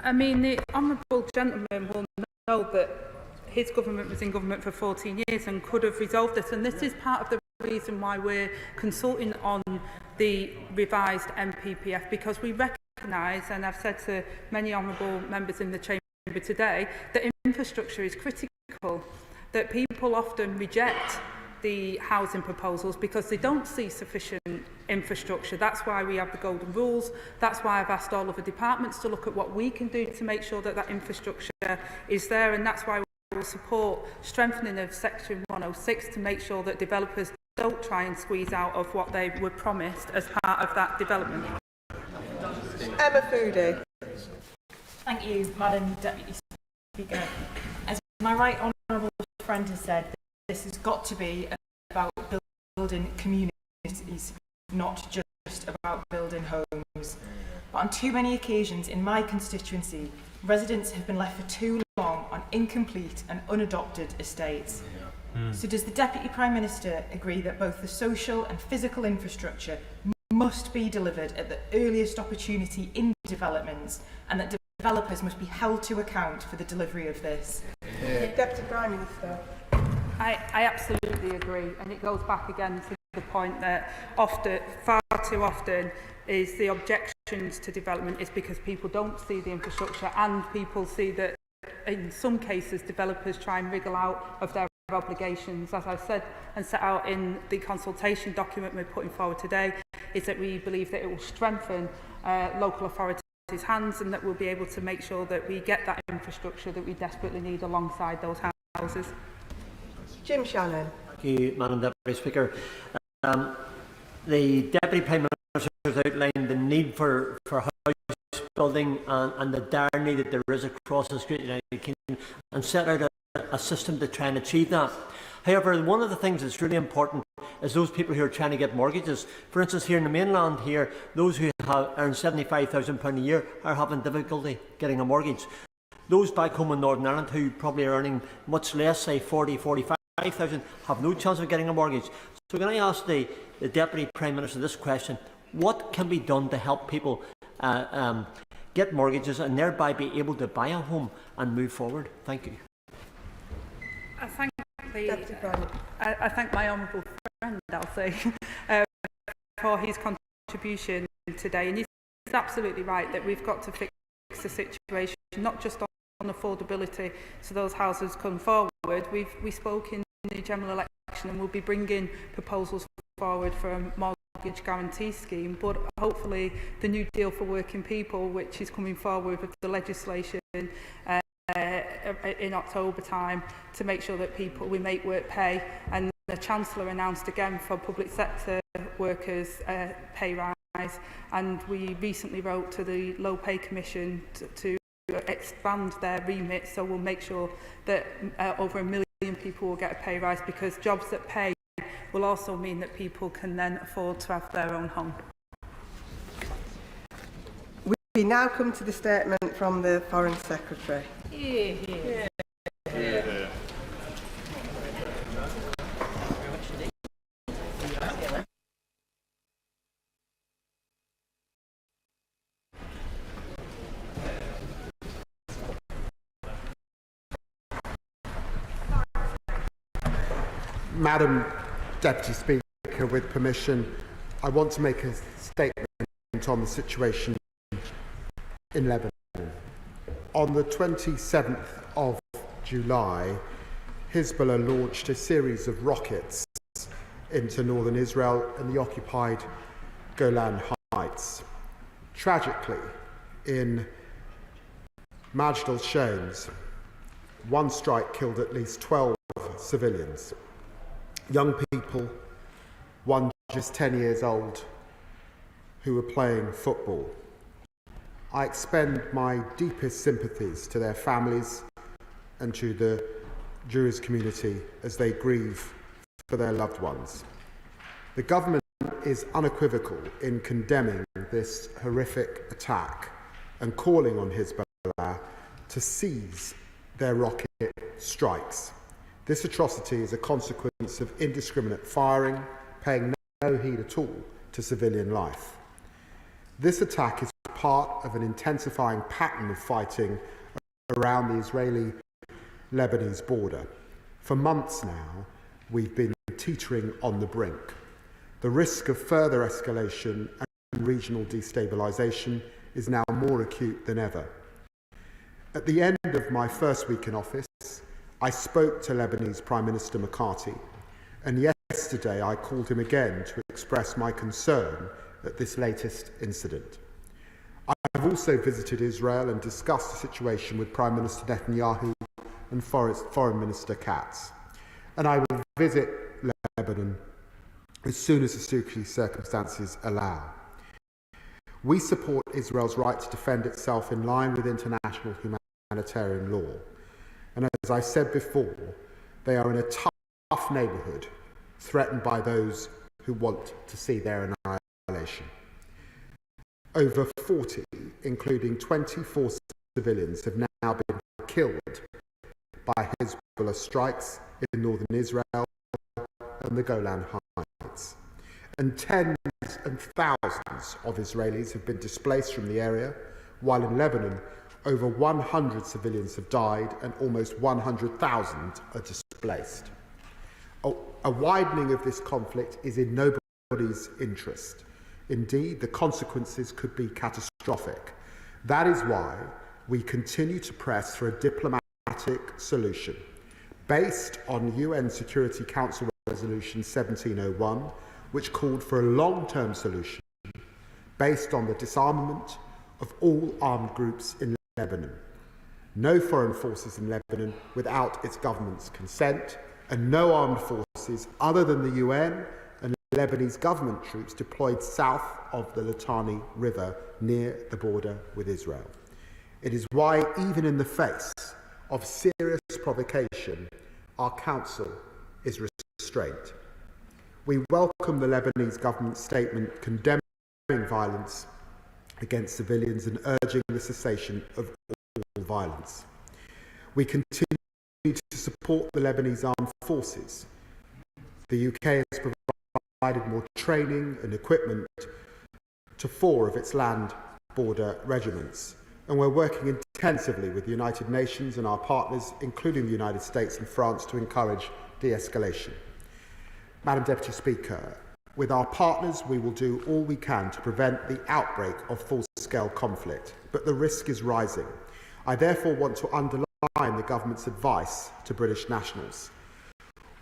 I mean, the honourable gentleman will know that his government was in government for 14 years and could have resolved this, and this is part of the reason why we're consulting on the revised MPPF, because we recognise, and I've said to many honourable members in the chamber today, that infrastructure is critical, that people often reject the housing proposals because they don't see sufficient infrastructure. That's why we have the golden rules. That's why I've asked all of the departments to look at what we can do to make sure that that infrastructure is there, and that's why we will support strengthening of Section 106 to make sure that developers don't try and squeeze out of what they were promised as part of that development. Emma Foodie. Thank you, Madam Deputy Speaker. As my right honourable friend has said, this has got to be about building communities, not just about building homes. But on too many occasions in my constituency, residents have been left for too long on incomplete and unadopted estates. So does the Deputy Prime Minister agree that both the social and physical infrastructure must be delivered at the earliest opportunity in developments, and that developers must be held to account for the delivery of this? Deputy Prime Minister. I absolutely agree, and it goes back again to the point that far too often is the objections to development is because people don't see the infrastructure, and people see that in some cases developers try and wriggle out of their obligations. As I said and set out in the consultation document we're putting forward today, is that we believe that it will strengthen local authorities' hands, and that we'll be able to make sure that we get that infrastructure that we desperately need alongside those houses. Jim Shannon. Thank you, Madam Deputy Speaker. The Deputy Prime Minister has outlined the need for house building and the dire need that there is across the great United Kingdom, and set out a system to try and achieve that. However, one of the things that's really important is those people who are trying to get mortgages. For instance, here in the mainland here, those who earn £75,000 a year are having difficulty getting a mortgage. Those back home in Northern Ireland who probably are earning much less, say 40, 45,000, have no chance of getting a mortgage. So can I ask the Deputy Prime Minister this question: what can be done to help people get mortgages and thereby be able to buy a home and move forward? Thank you. I thank my honourable friend, I'll say, for his contribution today. And he's absolutely right that we've got to fix the situation, not just on affordability so those houses come forward. We spoke in the general election, and we'll be bringing proposals forward for a mortgage guarantee scheme, but hopefully the new deal for working people, which is coming forward with the legislation, in October time to make sure that we make work pay, and the Chancellor announced again for public sector workers pay rise, and we recently wrote to the Low Pay Commission to expand their remit, so we'll make sure that over 1 million people will get a pay rise, because jobs that pay will also mean that people can then afford to have their own home. We now come to the statement from the Foreign Secretary. Madam Deputy Speaker, with permission, I want to make a statement on the situation in Lebanon. On the 27th of July, Hezbollah launched a series of rockets into northern Israel and the occupied Golan Heights. Tragically, in Majd al-Shams, one strike killed at least 12 civilians. Young people, one just 10 years old, who were playing football. I expend my deepest sympathies to their families and to the Jewish community as they grieve for their loved ones. The government is unequivocal in condemning this horrific attack and calling on Hezbollah to cease their rocket strikes. This atrocity is a consequence of indiscriminate firing, paying no heed at all to civilian life. This attack is part of an intensifying pattern of fighting around the Israeli-Lebanese border. For months now, we've been teetering on the brink. The risk of further escalation and regional destabilisation is now more acute than ever. At the end of my first week in office, I spoke to Lebanese Prime Minister McCarthy, and yesterday I called him again to express my concern at this latest incident. I've also visited Israel and discussed the situation with Prime Minister Netanyahu and Foreign Minister Katz. And I will visit Lebanon as soon as the circumstances allow. We support Israel's right to defend itself in line with international humanitarian law. And as I said before, they are in a tough neighbourhood, threatened by those who want to see their annihilation. Over 40, including 24 civilians, have now been killed by Hezbollah strikes in northern Israel and the Golan Heights. And tens and thousands of Israelis have been displaced from the area, while in Lebanon, over 100 civilians have died and almost 100,000 are displaced. A widening of this conflict is in nobody's interest. Indeed, the consequences could be catastrophic. That is why we continue to press for a diplomatic solution based on UN Security Council Resolution 1701, which called for a long-term solution based on the disarmament of all armed groups in Lebanon. No foreign forces in Lebanon without its government's consent, and no armed forces other than the UN and Lebanese government troops deployed south of the Litani River near the border with Israel. It is why, even in the face of serious provocation, our council is restrained. We welcome the Lebanese government statement condemning violence against civilians and urging the cessation of all violence. We continue to support the Lebanese armed forces. The UK has provided more training and equipment to 4 of its land border regiments, and we're working intensively with the United Nations and our partners, including the United States and France, to encourage de-escalation. Madam Deputy Speaker, with our partners, we will do all we can to prevent the outbreak of full-scale conflict, but the risk is rising. I therefore want to underline the government's advice to British nationals.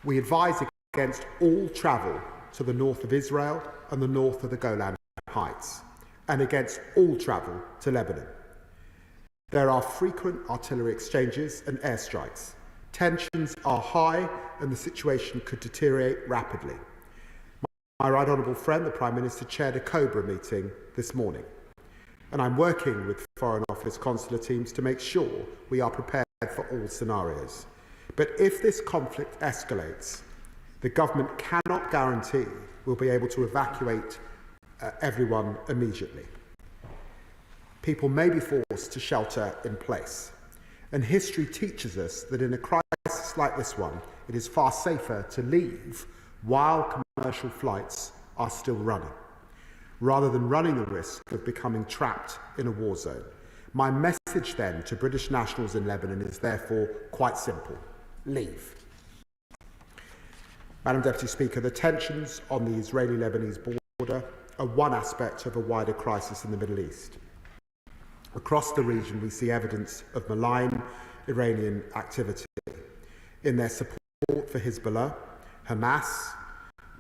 We advise against all travel to the north of Israel and the north of the Golan Heights, and against all travel to Lebanon. There are frequent artillery exchanges and airstrikes. Tensions are high and the situation could deteriorate rapidly. My right honourable friend, the Prime Minister, chaired a COBRA meeting this morning, and I'm working with Foreign Office consular teams to make sure we are prepared for all scenarios. But if this conflict escalates, the government cannot guarantee we'll be able to evacuate everyone immediately. People may be forced to shelter in place. And history teaches us that in a crisis like this one, it is far safer to leave while commercial flights are still running, rather than running the risk of becoming trapped in a war zone. My message then to British nationals in Lebanon is therefore quite simple: leave. Madam Deputy Speaker, the tensions on the Israeli-Lebanese border are one aspect of a wider crisis in the Middle East. Across the region, we see evidence of malign Iranian activity in their support for Hezbollah, Hamas,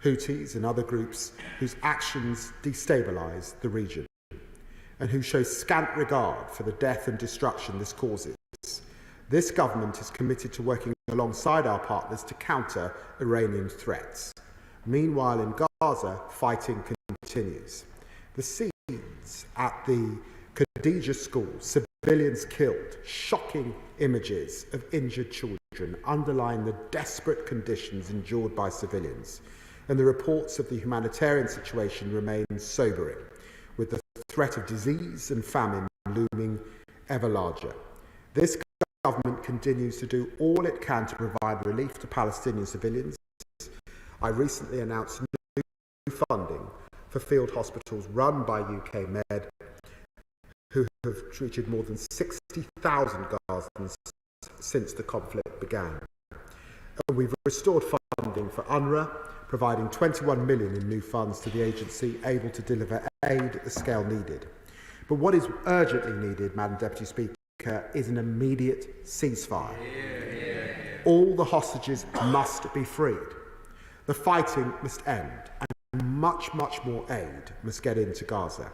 Houthis and other groups whose actions destabilise the region and who show scant regard for the death and destruction this causes. This government is committed to working alongside our partners to counter Iranian threats. Meanwhile, in Gaza, fighting continues. The scenes at the Khadija school, civilians killed, shocking images of injured children underline the desperate conditions endured by civilians, and the reports of the humanitarian situation remain sobering, with the threat of disease and famine looming ever larger. This government continues to do all it can to provide relief to Palestinian civilians. I recently announced new funding for field hospitals run by UK Med, who have treated more than 60,000 Gazans since the conflict began. And we've restored funding for UNRWA, providing 21 million in new funds to the agency, able to deliver aid at the scale needed. But what is urgently needed, Madam Deputy Speaker, is an immediate ceasefire. All the hostages must be freed. The fighting must end, and much, much more aid must get into Gaza.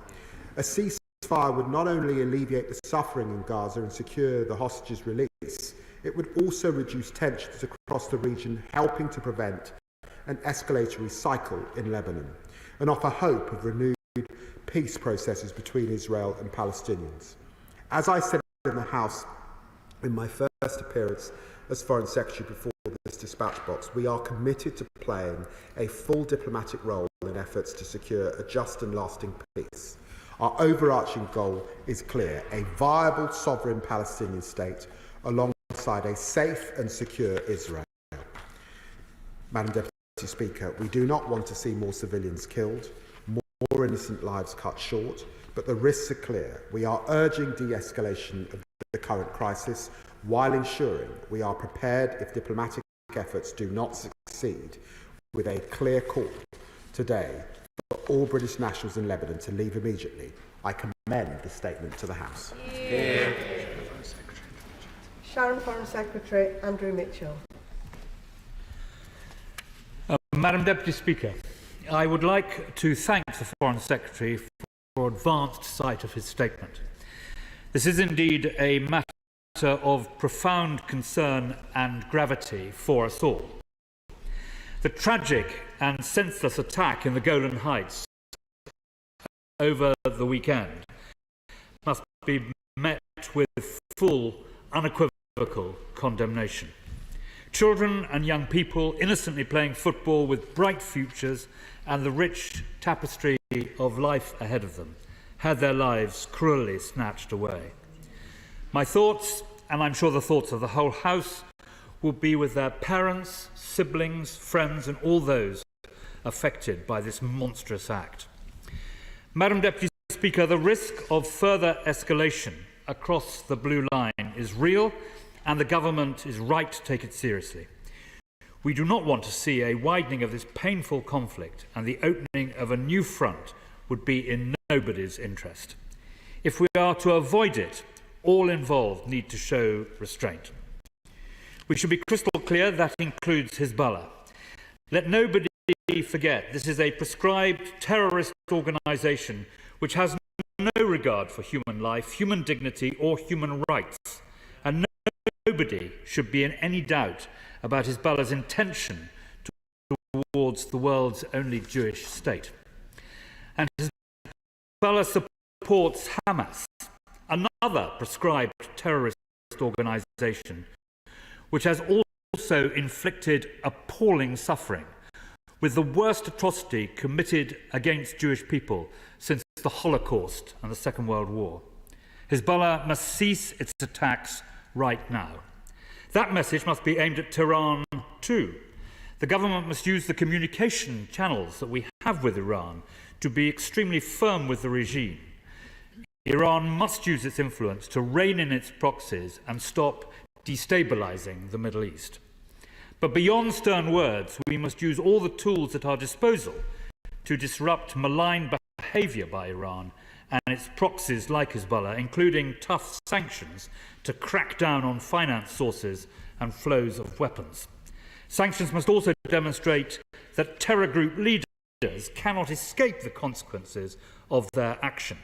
A ceasefire would not only alleviate the suffering in Gaza and secure the hostages' release, it would also reduce tensions across the region, helping to prevent an escalatory cycle in Lebanon, and offer hope of renewed peace processes between Israel and Palestinians. As I said in the House in my first appearance as Foreign Secretary before this dispatch box, we are committed to playing a full diplomatic role in efforts to secure a just and lasting peace. Our overarching goal is clear: a viable sovereign Palestinian state alongside a safe and secure Israel. Madam Deputy Speaker, we do not want to see more civilians killed, more innocent lives cut short, but the risks are clear. We are urging de-escalation of the current crisis while ensuring we are prepared if diplomatic efforts do not succeed, with a clear call today for all British nationals in Lebanon to leave immediately. I commend the statement to the House. Yeah. Sharon Foreign Secretary Andrew Mitchell. Madam Deputy Speaker, I would like to thank the Foreign Secretary for advanced sight of his statement. This is indeed a matter of profound concern and gravity for us all. The tragic and senseless attack in the Golan Heights over the weekend must be met with full, unequivocal condemnation. Children and young people innocently playing football with bright futures and the rich tapestry of life ahead of them had their lives cruelly snatched away. My thoughts, and I'm sure the thoughts of the whole House, will be with their parents, siblings, friends and all those affected by this monstrous act. Madam Deputy Speaker, the risk of further escalation across the blue line is real, and the government is right to take it seriously. We do not want to see a widening of this painful conflict, and the opening of a new front would be in nobody's interest. If we are to avoid it, all involved need to show restraint. We should be crystal clear that includes Hezbollah. Let nobody forget this is a proscribed terrorist organisation which has no regard for human life, human dignity, or human rights, and nobody should be in any doubt about Hezbollah's intention towards the world's only Jewish state. And Hezbollah supports Hamas, another prescribed terrorist organisation, which has also inflicted appalling suffering, with the worst atrocity committed against Jewish people since the Holocaust and the Second World War. Hezbollah must cease its attacks right now. That message must be aimed at Tehran too. The government must use the communication channels that we have with Iran to be extremely firm with the regime. Iran must use its influence to rein in its proxies and stop destabilising the Middle East. But beyond stern words, we must use all the tools at our disposal to disrupt malign behaviour by Iran and its proxies like Hezbollah, including tough sanctions to crack down on finance sources and flows of weapons. Sanctions must also demonstrate that terror group leaders cannot escape the consequences of their action.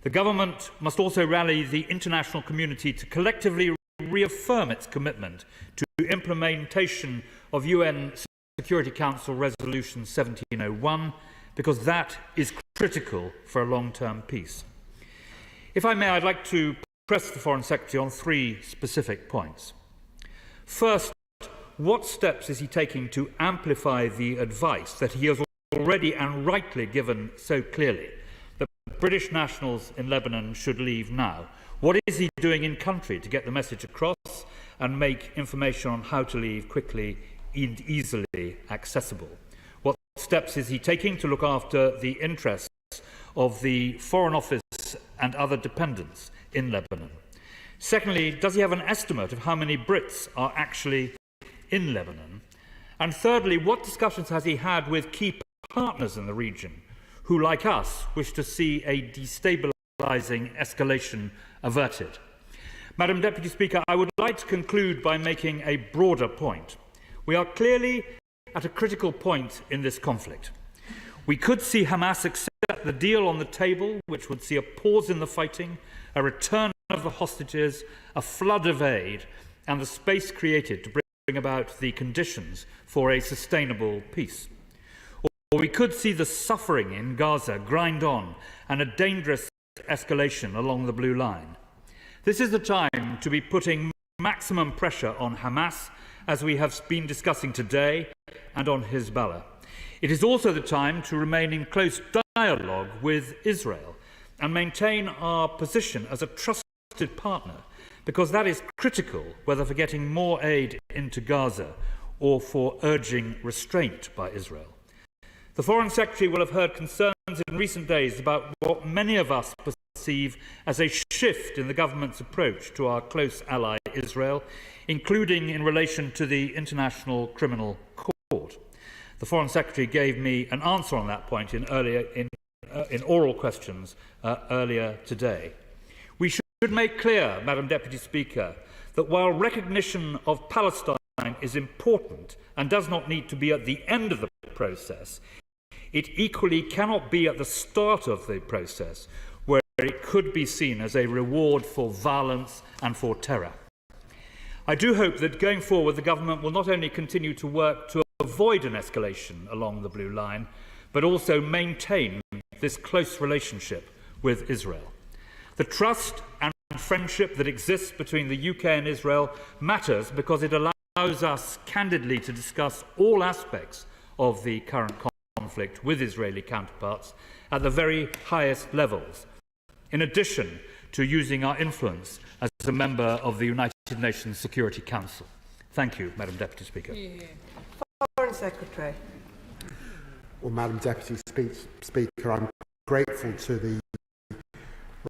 The government must also rally the international community to collectively reaffirm its commitment to implementation of UN Security Council Resolution 1701, because that is critical for a long-term peace. If I may, I'd like to press the Foreign Secretary on three specific points. First, what steps is he taking to amplify the advice that he has already and rightly given so clearly, that British nationals in Lebanon should leave now? What is he doing in country to get the message across and make information on how to leave quickly and easily accessible? What steps is he taking to look after the interests of the Foreign Office and other dependents in Lebanon? Secondly, does he have an estimate of how many Brits are actually in Lebanon? And thirdly, what discussions has he had with key partners in the region who, like us, wish to see a destabilising escalation averted? Madam Deputy Speaker, I would like to conclude by making a broader point. We are clearly at a critical point in this conflict. We could see Hamas accept the deal on the table, which would see a pause in the fighting, a return of the hostages, a flood of aid, and the space created to bring about the conditions for a sustainable peace. Or we could see the suffering in Gaza grind on and a dangerous escalation along the blue line. This is the time to be putting maximum pressure on Hamas, as we have been discussing today, and on Hezbollah. It is also the time to remain in close dialogue with Israel and maintain our position as a trusted partner, because that is critical, whether for getting more aid into Gaza or for urging restraint by Israel. The Foreign Secretary will have heard concerns in recent days about what many of us perceive as a shift in the government's approach to our close ally Israel, including in relation to the International Criminal Court. The Foreign Secretary gave me an answer on that point in oral questions earlier today. We should make clear, Madam Deputy Speaker, that while recognition of Palestine is important and does not need to be at the end of the process, it equally cannot be at the start of the process, where it could be seen as a reward for violence and for terror. I do hope that going forward the government will not only continue to work to avoid an escalation along the blue line, but also maintain this close relationship with Israel. The trust and friendship that exists between the UK and Israel matters because it allows us candidly to discuss all aspects of the current conflict with Israeli counterparts at the very highest levels, in addition to using our influence as a member of the United Nations Security Council. Thank you, Madam Deputy Speaker. Foreign Secretary. Well, Madam Deputy Speaker, I'm grateful to the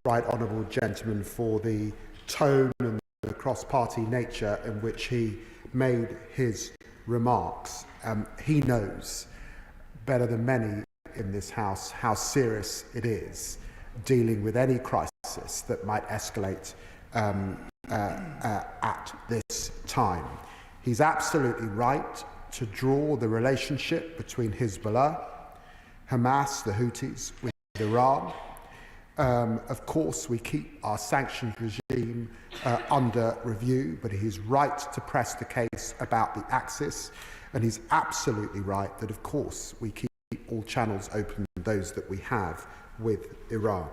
Right Honourable Gentleman for the tone and the cross-party nature in which he made his remarks. He knows better than many in this House how serious it is dealing with any crisis that might escalate at this time. He's absolutely right to draw the relationship between Hezbollah, Hamas, the Houthis, with Iran, Of course, we keep our sanctions regime under review, but he's right to press the case about the axis, and he's absolutely right that, of course, we keep all channels open, those that we have with Iran.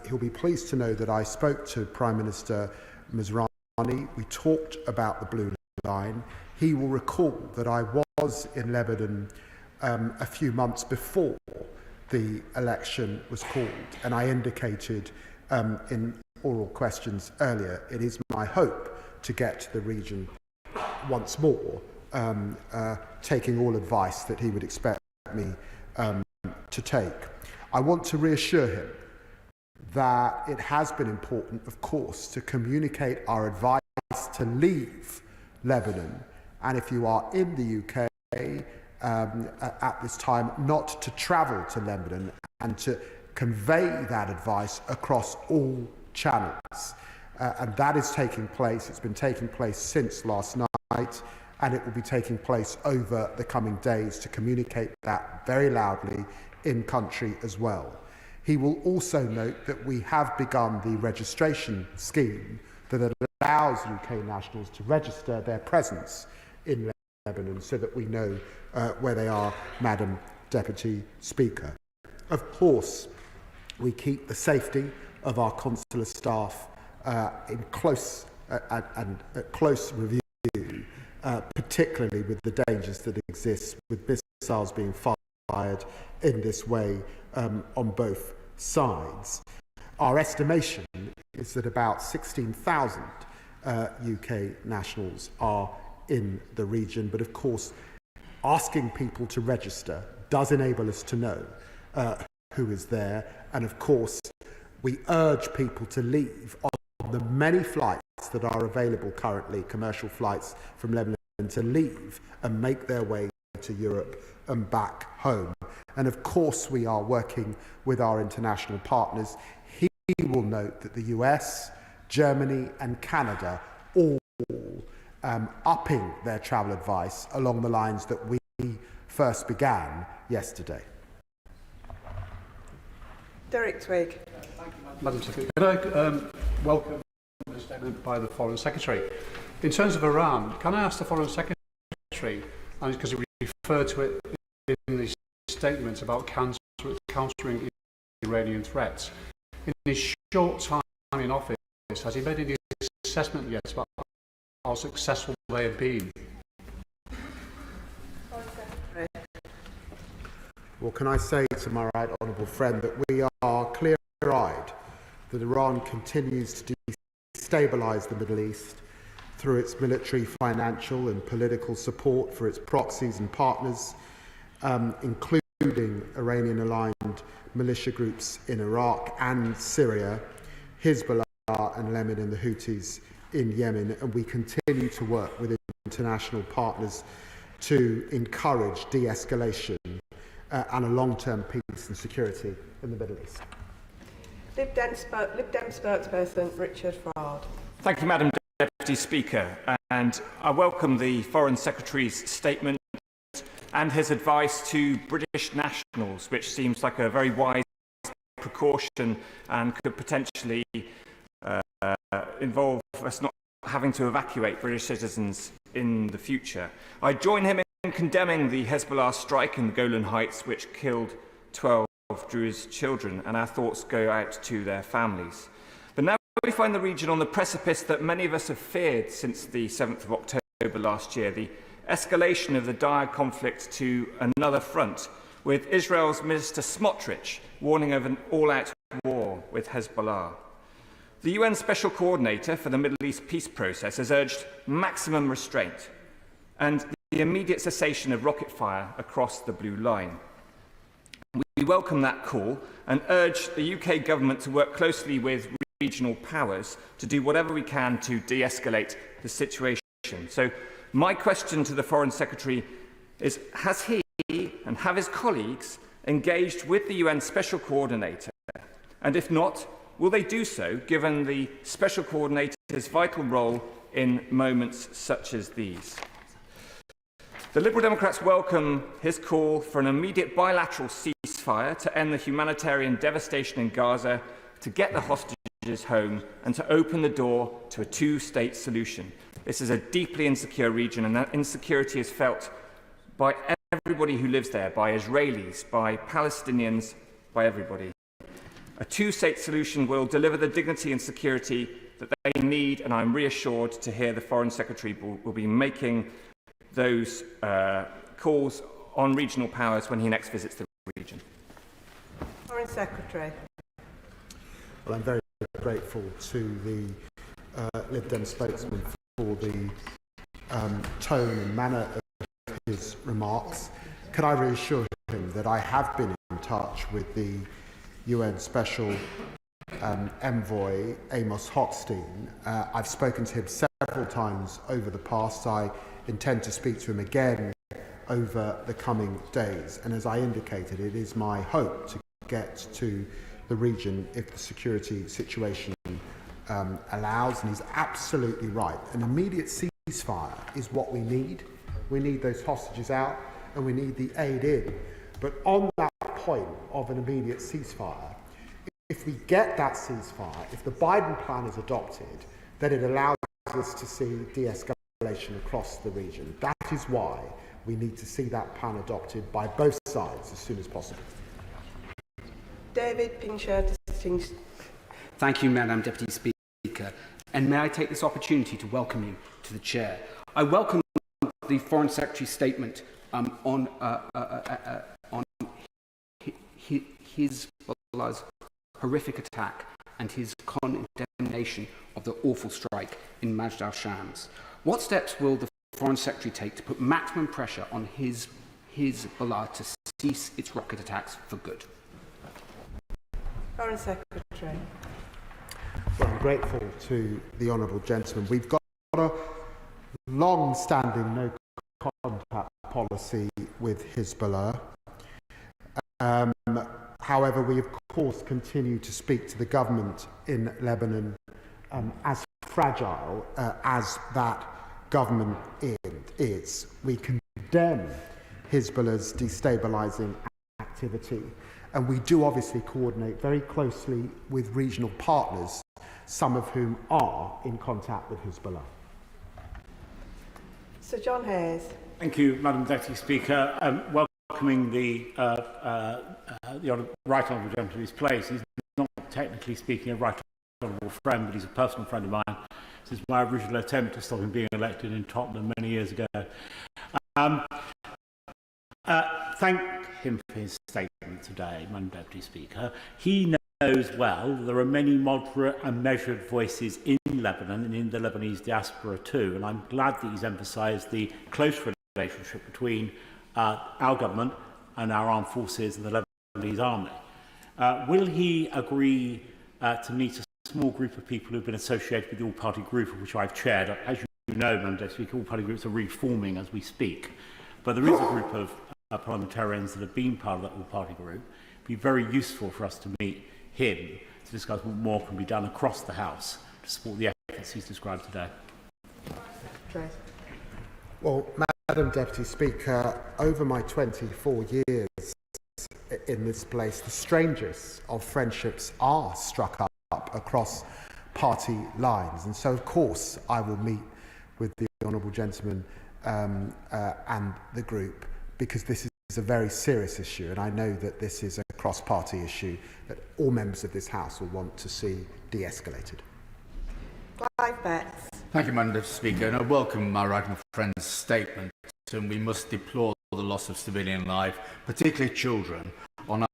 He'll be pleased to know that I spoke to Prime Minister Mizrani. We talked about the blue line. He will recall that I was in Lebanon a few months before the election was called, and I indicated in oral questions earlier, it is my hope to get to the region once more, taking all advice that he would expect me to take. I want to reassure him that it has been important, of course, to communicate our advice to leave Lebanon, and if you are in the UK at this time, not to travel to Lebanon, and to convey that advice across all channels. And that is taking place. It's been taking place since last night, and it will be taking place over the coming days to communicate that very loudly in country as well. He will also note that we have begun the registration scheme that allows UK nationals to register their presence in Lebanon, so that we know where they are, Madam Deputy Speaker. Of course, we keep the safety of our consular staff in close review, particularly with the dangers that exist with missiles being fired in this way on both sides. Our estimation is that about 16,000 UK nationals are in the region, but of course asking people to register does enable us to know who is there, and of course we urge people to leave on the many flights that are available currently, commercial flights from Lebanon, to leave and make their way to Europe and back home. And of course we are working with our international partners. He will note that the US, Germany and Canada all upping their travel advice along the lines that we first began yesterday. Derek Twigg. Madam Secretary, can I welcome the statement by the Foreign Secretary? In terms of Iran, can I ask the Foreign Secretary, and because he referred to it in the statement about countering Iranian threats, in his short time in office, has he made any assessment yet about how successful they have been? Well, can I say to my right honourable friend that we are clear-eyed that Iran continues to destabilise the Middle East through its military, financial and political support for its proxies and partners, including Iranian-aligned militia groups in Iraq and Syria, Hezbollah and Yemen and the Houthis in Yemen, and we continue to work with international partners to encourage de-escalation and a long-term peace and security in the Middle East. Lib Dem spokesperson Richard Ford. Thank you, Madam Deputy Speaker, and I welcome the Foreign Secretary's statement and his advice to British nationals, which seems like a very wise precaution and could potentially involve us not having to evacuate British citizens in the future. I join him in condemning the Hezbollah strike in the Golan Heights, which killed 12 Druze children, and our thoughts go out to their families. But now we find the region on the precipice that many of us have feared since the 7th of October last year, the escalation of the dire conflict to another front, with Israel's Minister Smotrich warning of an all-out war with Hezbollah. The UN Special Coordinator for the Middle East peace process has urged maximum restraint and the immediate cessation of rocket fire across the Blue Line. We welcome that call and urge the UK government to work closely with regional powers to do whatever we can to de-escalate the situation. So my question to the Foreign Secretary is, has he and have his colleagues engaged with the UN Special Coordinator? And if not, will they do so, given the Special Coordinator's vital role in moments such as these? The Liberal Democrats welcome his call for an immediate bilateral ceasefire ceasefire, to end the humanitarian devastation in Gaza, to get the hostages home, and to open the door to a two-state solution. This is a deeply insecure region, and that insecurity is felt by everybody who lives there, by Israelis, by Palestinians, by everybody. A two-state solution will deliver the dignity and security that they need, and I'm reassured to hear the Foreign Secretary will be making those calls on regional powers when he next visits the region. Foreign Secretary. Well, I'm very grateful to the Lib Dem spokesman for the tone and manner of his remarks. Can I reassure him that I have been in touch with the UN Special Envoy Amos Hochstein? I've spoken to him several times over the past. I intend to speak to him again over the coming days. And as I indicated, it is my hope to get to the region if the security situation allows. And he's absolutely right. An immediate ceasefire is what we need. We need those hostages out and we need the aid in. But on that point of an immediate ceasefire, if we get that ceasefire, if the Biden plan is adopted, then it allows us to see de-escalation across the region. That is why we need to see that plan adopted by both sides as soon as possible. David Pincher. Thank you, Madam Deputy Speaker. And may I take this opportunity to welcome you to the Chair. I welcome the Foreign Secretary's statement on Hezbollah's horrific attack and his condemnation of the awful strike in Majd al-Shams. What steps will the Foreign Secretary take to put maximum pressure on Hezbollah to cease its rocket attacks for good? Foreign Secretary. Well, I'm grateful to the honourable gentleman. We've got a long-standing no-contact policy with Hezbollah. However, we of course continue to speak to the government in Lebanon as fragile as that government is. We condemn Hezbollah's destabilising activity, and we do obviously coordinate very closely with regional partners, some of whom are in contact with Hezbollah. Sir John Hayes. Thank you, Madam Deputy Speaker. Welcoming the Right Honourable Gentleman to his place. He's not technically speaking a Right Honourable friend, but he's a personal friend of mine since my original attempt to stop him being elected in Tottenham many years ago. Thank him for his statement today, Madam Deputy Speaker. He knows well there are many moderate and measured voices in Lebanon and in the Lebanese diaspora too, and I'm glad that he's emphasised the close relationship between our government and our armed forces and the Lebanese army. Will he agree to meet a small group of people who have been associated with the all-party group, of which I've chaired? As you know, Madam Deputy Speaker, all-party groups are reforming as we speak. But there is a group of parliamentarians that have been part of that all-party group. It would be very useful for us to meet him to discuss what more can be done across the House to support the efforts he's described today. Well, Madam Deputy Speaker, over my 24 years in this place, the strangest of friendships are struck up across party lines. And so, of course, I will meet with the honourable gentleman and the group, because this is a very serious issue, and I know that this is a cross-party issue that all members of this House will want to see de-escalated. Clive Betts. Thank you, Madam Deputy Speaker, and I welcome my right honourable friend's statement, and we must deplore the loss of civilian life, particularly children, on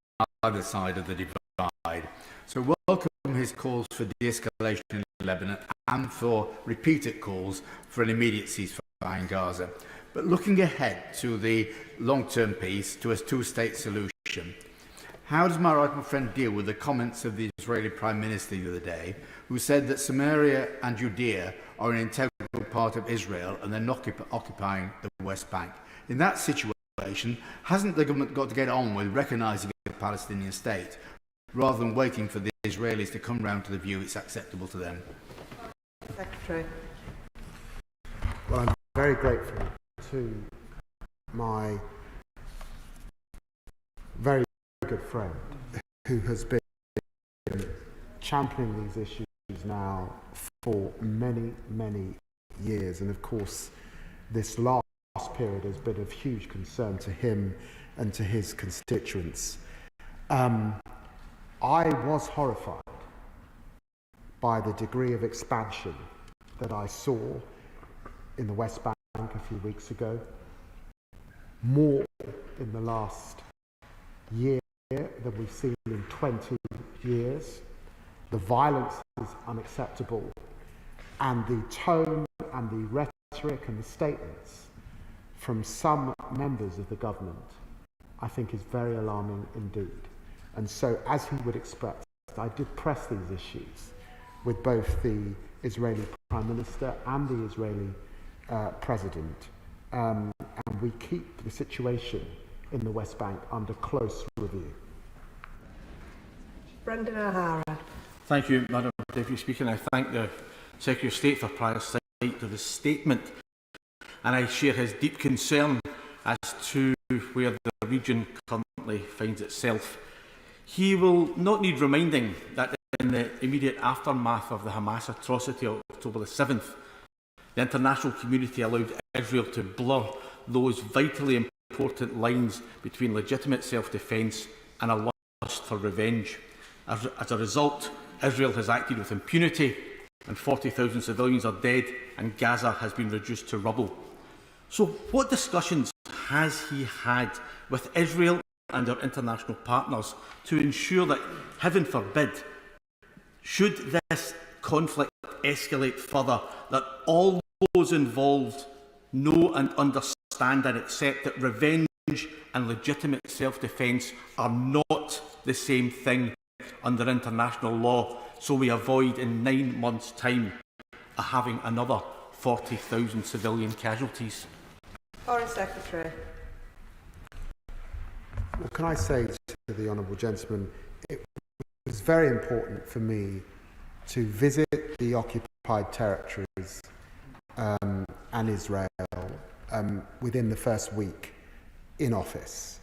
either side of the divide. So welcome his calls for de-escalation in Lebanon and for repeated calls for an immediate ceasefire in Gaza. But looking ahead to the long-term peace, to a two-state solution, how does my right honourable friend deal with the comments of the Israeli Prime Minister the other day, who said that Samaria and Judea are an integral part of Israel and they're not occupying the West Bank? In that situation, hasn't the government got to get on with recognising a Palestinian state, rather than waiting for the Israelis to come round to the view it's acceptable to them? Secretary. Well, I'm very grateful to my very good friend who has been championing these issues now for many, many years. And of course, this last period has been of huge concern to him and to his constituents. I was horrified by the degree of expansion that I saw in the West Bank a few weeks ago, more in the last year than we've seen in 20 years. The violence is unacceptable, and the tone and the rhetoric and the statements from some members of the government, I think, is very alarming indeed. And so, as he would expect, I did press these issues with both the Israeli Prime Minister and the Israeli President, and we keep the situation in the West Bank under close review. Brendan O'Hara. Thank you, Madam Deputy Speaker, and I thank the Secretary of State for prior sight of his statement, and I share his deep concern as to where the region currently finds itself. He will not need reminding that in the immediate aftermath of the Hamas atrocity of October the 7th, the international community allowed Israel to blur those vitally important lines between legitimate self-defence and a lust for revenge. As a result, Israel has acted with impunity, and 40,000 civilians are dead, and Gaza has been reduced to rubble. So what discussions has he had with Israel and our international partners to ensure that, heaven forbid, should this conflict escalate further, that all those involved know and understand and accept that revenge and legitimate self-defence are not the same thing under international law, so we avoid in 9 months' time having another 40,000 civilian casualties? Foreign Secretary. Well, can I say to the Honourable Gentleman, it was very important for me to visit the occupied territories and Israel within the first week in office.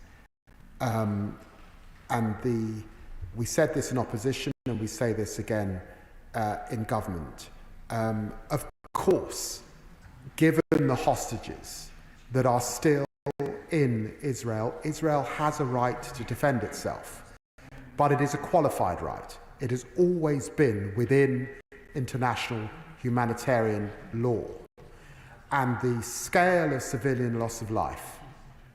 We said this in opposition, and we say this again in government. Of course, given the hostages that are still in Israel, Israel has a right to defend itself, but it is a qualified right. It has always been within international humanitarian law. And the scale of civilian loss of life,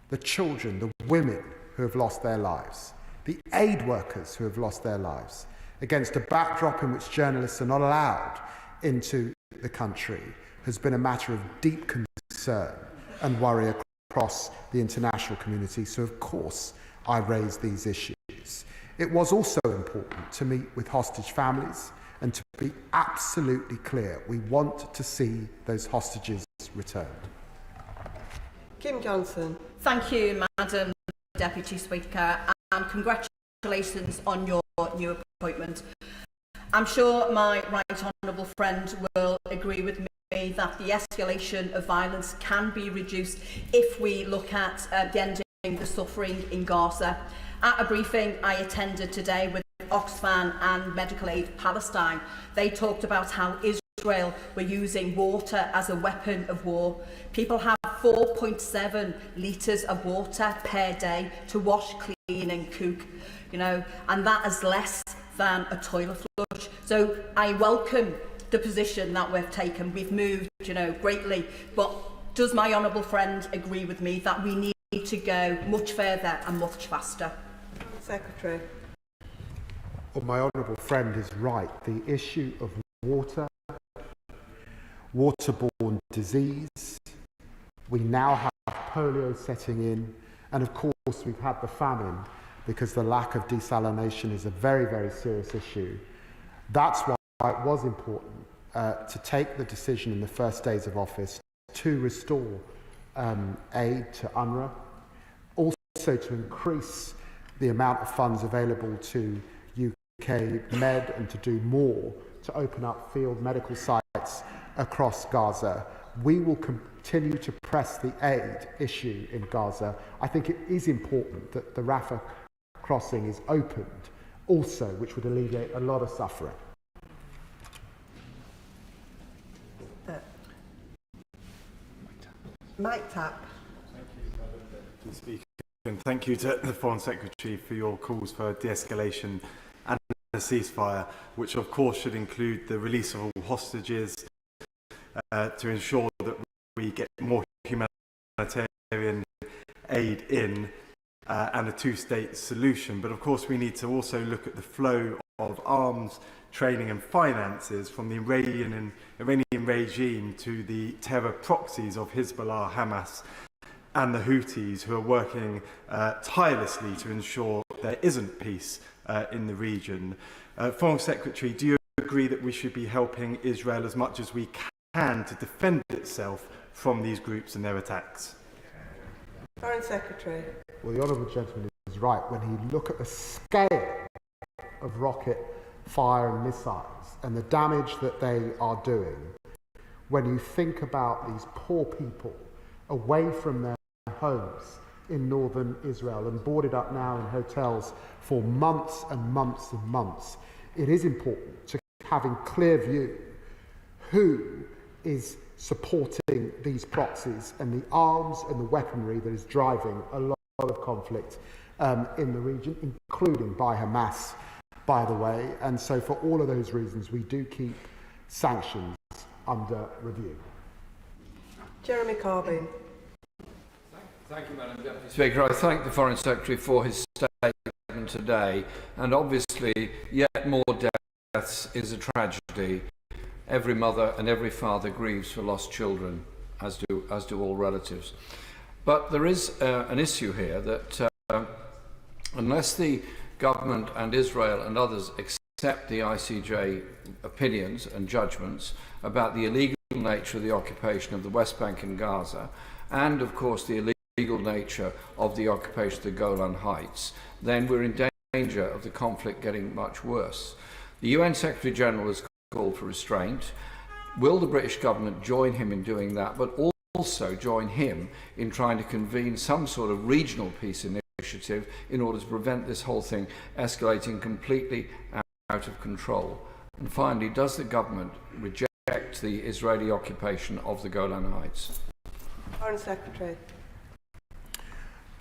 the children, the women who have lost their lives, the aid workers who have lost their lives, against a backdrop in which journalists are not allowed into the country, has been a matter of deep concern and worry across the international community. So, of course, I raised these issues. It was also important to meet with hostage families and to be absolutely clear, we want to see those hostages returned. Kim Johnson. Thank you, Madam Deputy Speaker, and congratulations on your new appointment. I'm sure my right honourable friend will agree with me that the escalation of violence can be reduced if we look at ending the suffering in Gaza. At a briefing I attended today with Oxfam and Medical Aid Palestine, they talked about how Israel were using water as a weapon of war. People have 4.7 litres of water per day to wash, clean and cook, and that is less than a toilet flush. So I welcome the position that we've taken. We've moved, greatly, but does my honourable friend agree with me that we need to go much further and much faster? Secretary. Well, my honourable friend is right. The issue of water, waterborne disease, we now have polio setting in, and of course we've had the famine because the lack of desalination is a very, very serious issue. That's why it was important to take the decision in the first days of office to restore aid to UNRWA, also to increase the amount of funds available to UK Med and to do more to open up field medical sites across Gaza. We will continue to press the aid issue in Gaza. I think it is important that the Rafah crossing is opened also, which would alleviate a lot of suffering. Mike Tapp. And thank you to the Foreign Secretary for your calls for de-escalation and a ceasefire, which of course should include the release of all hostages to ensure that we get more humanitarian aid in and a two-state solution. But of course we need to also look at the flow of arms, training and finances from the Iranian regime to the terror proxies of Hezbollah, Hamas and the Houthis, who are working tirelessly to ensure there isn't peace in the region. Foreign Secretary, do you agree that we should be helping Israel as much as we can to defend itself from these groups and their attacks? Foreign Secretary. Well, the Honourable Gentleman is right. When you look at the scale of rocket fire and missiles and the damage that they are doing, when you think about these poor people away from their homes in northern Israel and boarded up now in hotels for months and months and months, it is important to have in clear view who is supporting these proxies and the arms and the weaponry that is driving a lot of conflict in the region, including by Hamas, by the way. And so for all of those reasons, we do keep sanctions under review. Jeremy Corbyn. Thank you, Madam Deputy Speaker. I thank the Foreign Secretary for his statement today. And obviously, yet more deaths is a tragedy. Every mother and every father grieves for lost children, as do all relatives. But there is an issue here that unless the government and Israel and others accept the ICJ opinions and judgments about the illegal nature of the occupation of the West Bank and Gaza, and of course the illegal nature of the occupation of the Golan Heights, then we're in danger of the conflict getting much worse. The UN Secretary General has called for restraint. Will the British government join him in doing that, but also join him in trying to convene some sort of regional peace initiative in order to prevent this whole thing escalating completely out of control? And finally, does the government reject the Israeli occupation of the Golan Heights? Foreign Secretary.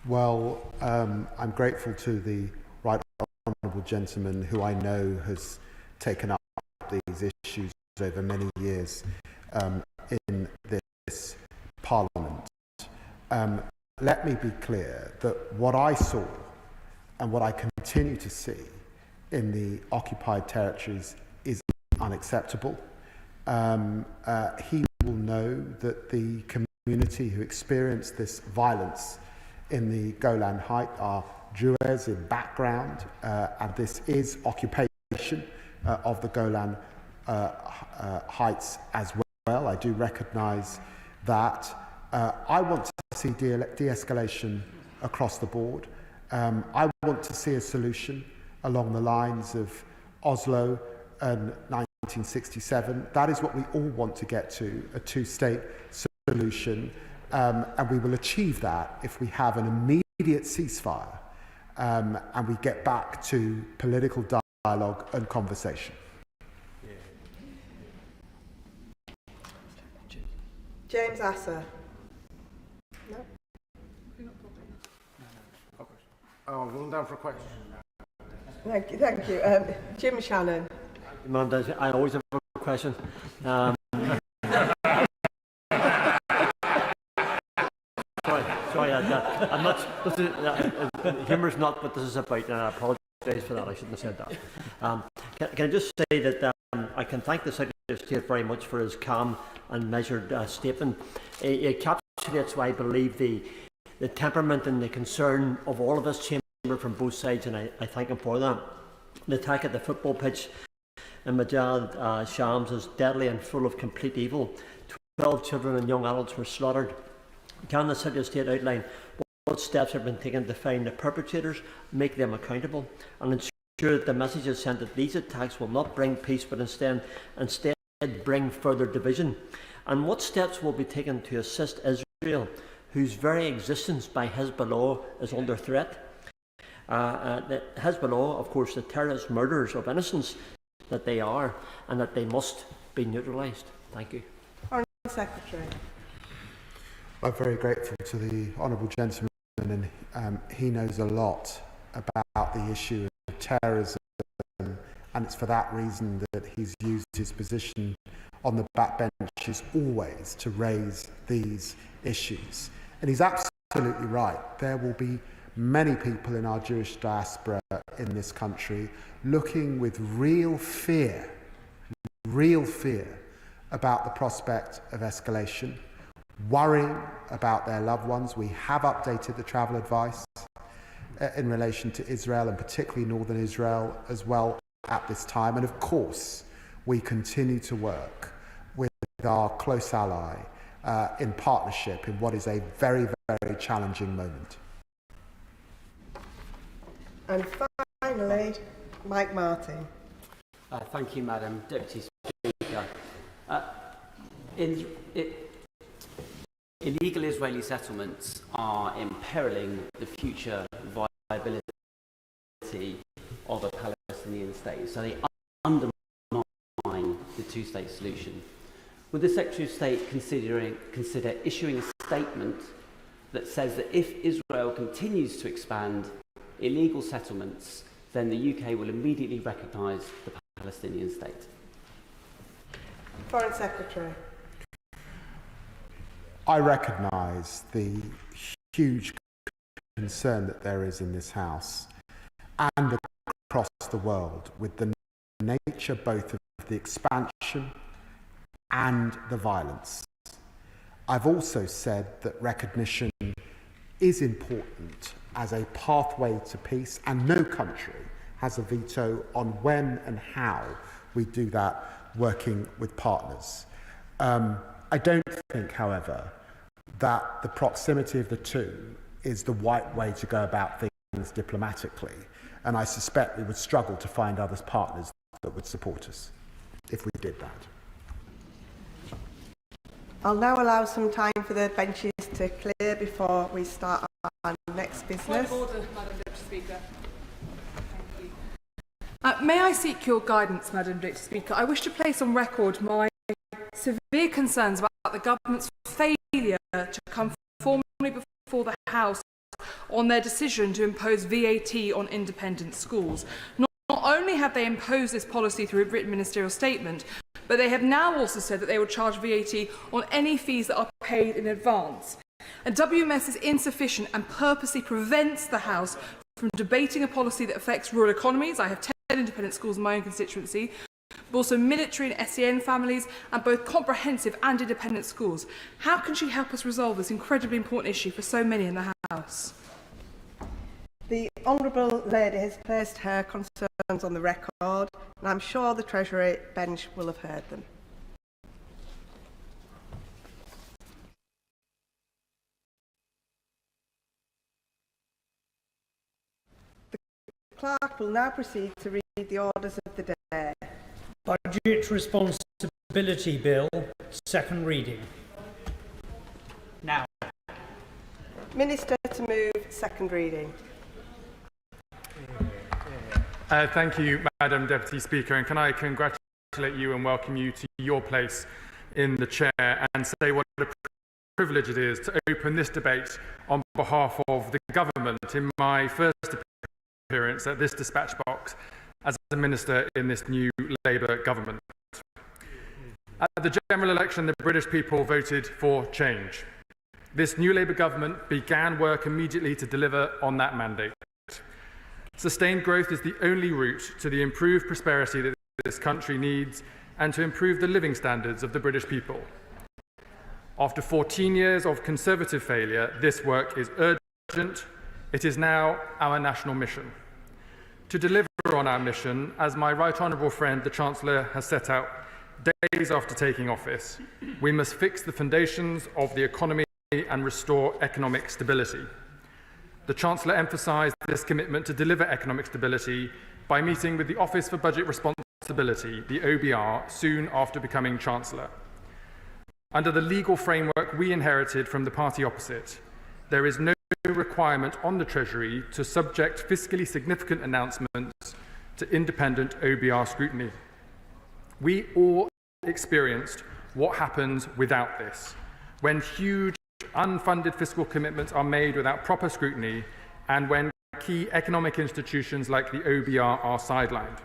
Well, I'm grateful to the right honourable gentleman who I know has taken up these issues over many years in this Parliament. Let me be clear that what I saw and what I continue to see in the occupied territories is unacceptable. He will know that the community who experienced this violence in the Golan Heights are Druze in background, and this is occupation of the Golan Heights as well. I do recognise that. I want to see de-escalation across the board. I want to see a solution along the lines of Oslo and 1967. That is what we all want to get to, a two-state solution. And we will achieve that if we have an immediate ceasefire and we get back to political dialogue and conversation. James Asser. No. Oh, I'm going down for a question. Thank you. Jim Shannon. I always have a question. Sorry, I'm not. Humour's not what this is about, and I apologise for that. I shouldn't have said that. Can I just say that I can thank the Secretary of State very much for his calm and measured statement. It encapsulates, I believe, the temperament and the concern of all of us chamber from both sides, and I thank him for that. The attack at the football pitch in Majal Shams is deadly and full of complete evil. 12 children and young adults were slaughtered. Can the Secretary of State outline what steps have been taken to find the perpetrators, make them accountable, and ensure that the message is sent that these attacks will not bring peace but instead bring further division? And what steps will be taken to assist Israel, whose very existence by Hezbollah is under threat? That Hezbollah, of course, the terrorist murderers of innocents that they are, and that they must be neutralised. Thank you. Foreign Secretary. I'm very grateful to the honourable gentleman, and he knows a lot about the issue of terrorism, and it's for that reason that he's used his position on the backbenches always to raise these issues. And he's absolutely right. There will be many people in our Jewish diaspora in this country looking with real fear about the prospect of escalation, worrying about their loved ones. We have updated the travel advice in relation to Israel, and particularly northern Israel as well at this time. And of course, we continue to work with our close ally in partnership in what is a very, very challenging moment. And finally, Mike Martin. Thank you, Madam Deputy Speaker. Illegal Israeli settlements are imperiling the future viability of a Palestinian state, so they undermine the two-state solution. Would the Secretary of State consider issuing a statement that says that if Israel continues to expand illegal settlements, then the UK will immediately recognise the Palestinian state? Foreign Secretary. I recognise the huge concern that there is in this House and across the world with the nature both of the expansion and the violence. I've also said that recognition is important as a pathway to peace, and no country has a veto on when and how we do that working with partners. I don't think, however, that the proximity of the two is the right way to go about things diplomatically, and I suspect we would struggle to find other partners that would support us if we did that. I'll now allow some time for the benches to clear before we start our next business. Point of order, Madam Deputy Speaker. Thank you. May I seek your guidance, Madam Deputy Speaker? I wish to place on record my severe concerns about the government's failure to come formally before the House on their decision to impose VAT on independent schools. Not only have they imposed this policy through a written ministerial statement, but they have now also said that they will charge VAT on any fees that are paid in advance. And WMS is insufficient and purposely prevents the House from debating a policy that affects rural economies. I have 10 independent schools in my own constituency, but also military and SEN families, and both comprehensive and independent schools. How can she help us resolve this incredibly important issue for so many in the House? The Honourable Lady has placed her concerns on the record, and I'm sure the Treasury bench will have heard them. The Clerk will now proceed to read the orders of the day. Budget Responsibility Bill, second reading. Now. Minister to move second reading. Thank you, Madam Deputy Speaker, and can I congratulate you and welcome you to your place in the chair and say what a privilege it is to open this debate on behalf of the government in my first appearance at this dispatch box as a minister in this new Labour government. At the general election, the British people voted for change. This new Labour government began work immediately to deliver on that mandate. Sustained growth is the only route to the improved prosperity that this country needs and to improve the living standards of the British people. After 14 years of Conservative failure, this work is urgent. It is now our national mission. To deliver on our mission, as my right honourable friend, the Chancellor, has set out days after taking office, we must fix the foundations of the economy and restore economic stability. The Chancellor emphasised this commitment to deliver economic stability by meeting with the Office for Budget Responsibility, the OBR, soon after becoming Chancellor. Under the legal framework we inherited from the party opposite, there is no requirement on the Treasury to subject fiscally significant announcements to independent OBR scrutiny. We all experienced what happens without this, when huge unfunded fiscal commitments are made without proper scrutiny and when key economic institutions like the OBR are sidelined.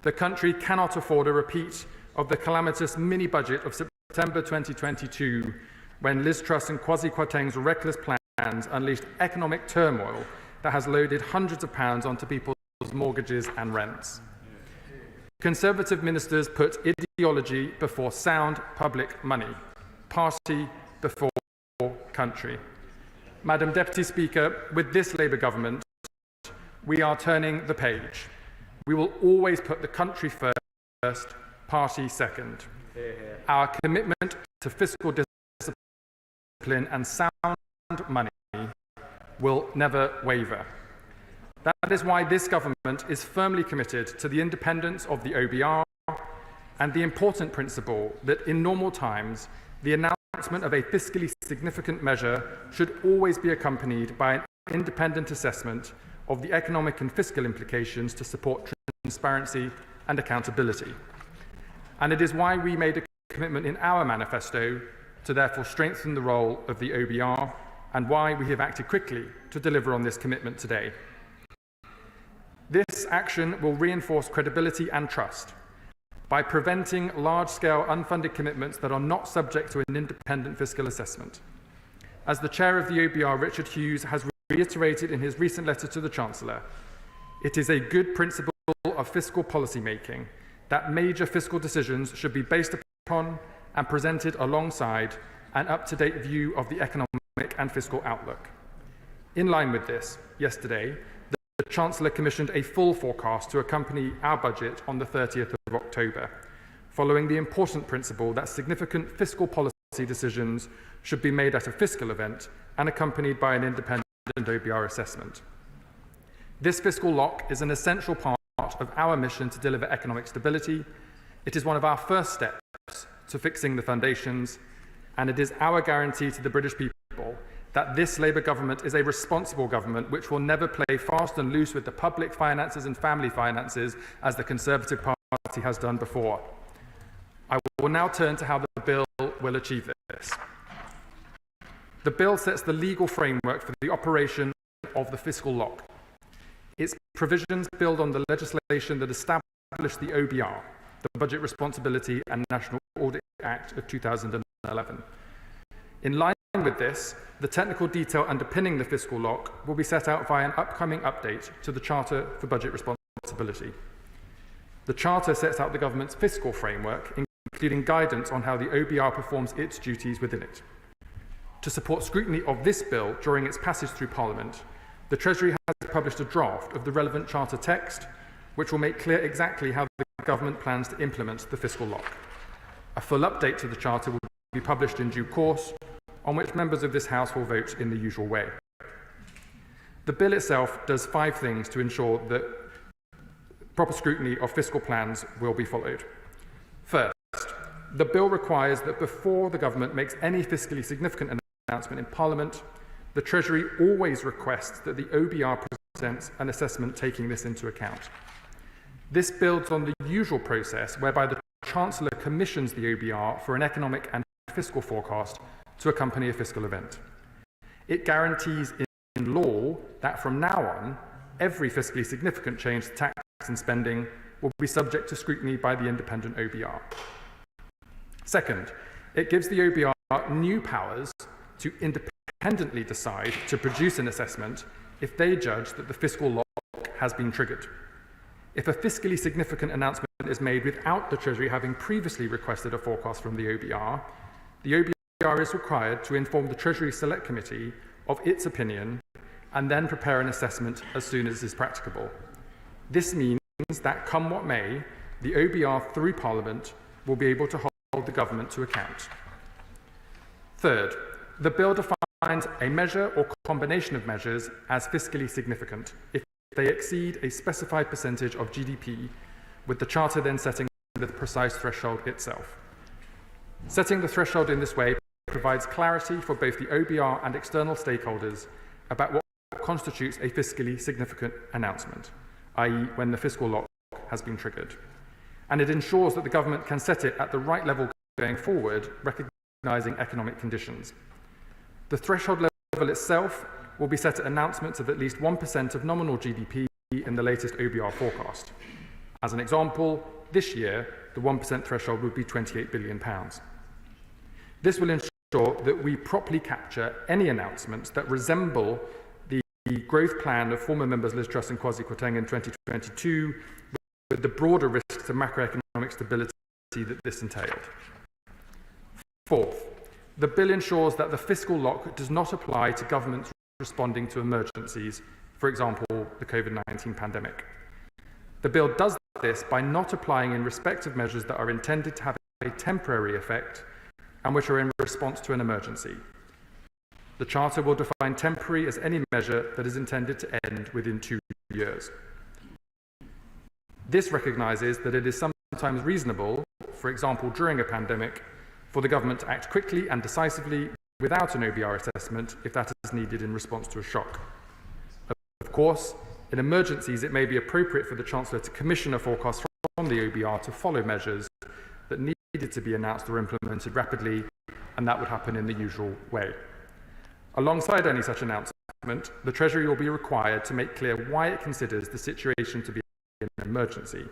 The country cannot afford a repeat of the calamitous mini-budget of September 2022, when Liz Truss and Kwasi Kwarteng's reckless plans unleashed economic turmoil that has loaded hundreds of pounds onto people's mortgages and rents. Conservative ministers put ideology before sound public money, party before country. Madam Deputy Speaker, with this Labour government, we are turning the page. We will always put the country first, party second. Our commitment to fiscal discipline and sound money will never waver. That is why this government is firmly committed to the independence of the OBR and the important principle that in normal times, the announcement of a fiscally significant measure should always be accompanied by an independent assessment of the economic and fiscal implications to support transparency and accountability. And it is why we made a commitment in our manifesto to therefore strengthen the role of the OBR, and why we have acted quickly to deliver on this commitment today. This action will reinforce credibility and trust by preventing large-scale unfunded commitments that are not subject to an independent fiscal assessment. As the chair of the OBR, Richard Hughes, has reiterated in his recent letter to the Chancellor, it is a good principle of fiscal policy making that major fiscal decisions should be based upon and presented alongside an up-to-date view of the economic and fiscal outlook. In line with this, yesterday, the Chancellor commissioned a full forecast to accompany our budget on the 30th of October, following the important principle that significant fiscal policy decisions should be made at a fiscal event and accompanied by an independent OBR assessment. This fiscal lock is an essential part of our mission to deliver economic stability. It is one of our first steps to fixing the foundations, and it is our guarantee to the British people that this Labour government is a responsible government which will never play fast and loose with the public finances and family finances as the Conservative Party has done before. I will now turn to how the bill will achieve this. The bill sets the legal framework for the operation of the fiscal lock. Its provisions build on the legislation that established the OBR, the Budget Responsibility and National Audit Act of 2011. In line with this, the technical detail underpinning the fiscal lock will be set out via an upcoming update to the Charter for Budget Responsibility. The Charter sets out the government's fiscal framework, including guidance on how the OBR performs its duties within it. To support scrutiny of this bill during its passage through Parliament, the Treasury has published a draft of the relevant Charter text, which will make clear exactly how the government plans to implement the fiscal lock. A full update to the Charter will be published in due course, on which members of this House will vote in the usual way. The bill itself does 5 things to ensure that proper scrutiny of fiscal plans will be followed. First, the bill requires that before the government makes any fiscally significant announcement in Parliament, the Treasury always requests that the OBR presents an assessment taking this into account. This builds on the usual process whereby the Chancellor commissions the OBR for an economic and fiscal forecast to accompany a fiscal event. It guarantees in law that from now on, every fiscally significant change to tax and spending will be subject to scrutiny by the independent OBR. Second, it gives the OBR new powers to independently decide to produce an assessment if they judge that the fiscal lock has been triggered. If a fiscally significant announcement is made without the Treasury having previously requested a forecast from the OBR is required to inform the Treasury Select Committee of its opinion and then prepare an assessment as soon as is practicable. This means that, come what may, the OBR through Parliament will be able to hold the government to account. Third, the bill defines a measure or combination of measures as fiscally significant if they exceed a specified percentage of GDP, with the Charter then setting the precise threshold itself. Setting the threshold in this way provides clarity for both the OBR and external stakeholders about what constitutes a fiscally significant announcement, i.e. when the fiscal lock has been triggered. And it ensures that the government can set it at the right level going forward, recognising economic conditions. The threshold level itself will be set at announcements of at least 1% of nominal GDP in the latest OBR forecast. As an example, this year, the 1% threshold would be £28 billion. This will ensure that we properly capture any announcements that resemble the growth plan of former members Liz Truss and Kwasi Kwarteng in 2022, with the broader risks of macroeconomic stability that this entailed. Fourth, the bill ensures that the fiscal lock does not apply to governments responding to emergencies, for example, the COVID-19 pandemic. The bill does this by not applying in respect of measures that are intended to have a temporary effect and which are in response to an emergency. The Charter will define temporary as any measure that is intended to end within 2 years. This recognises that it is sometimes reasonable, for example during a pandemic, for the government to act quickly and decisively without an OBR assessment if that is needed in response to a shock. Of course, in emergencies it may be appropriate for the Chancellor to commission a forecast from the OBR to follow measures that needed to be announced or implemented rapidly, and that would happen in the usual way. Alongside any such announcement, the Treasury will be required to make clear why it considers the situation to be an emergency.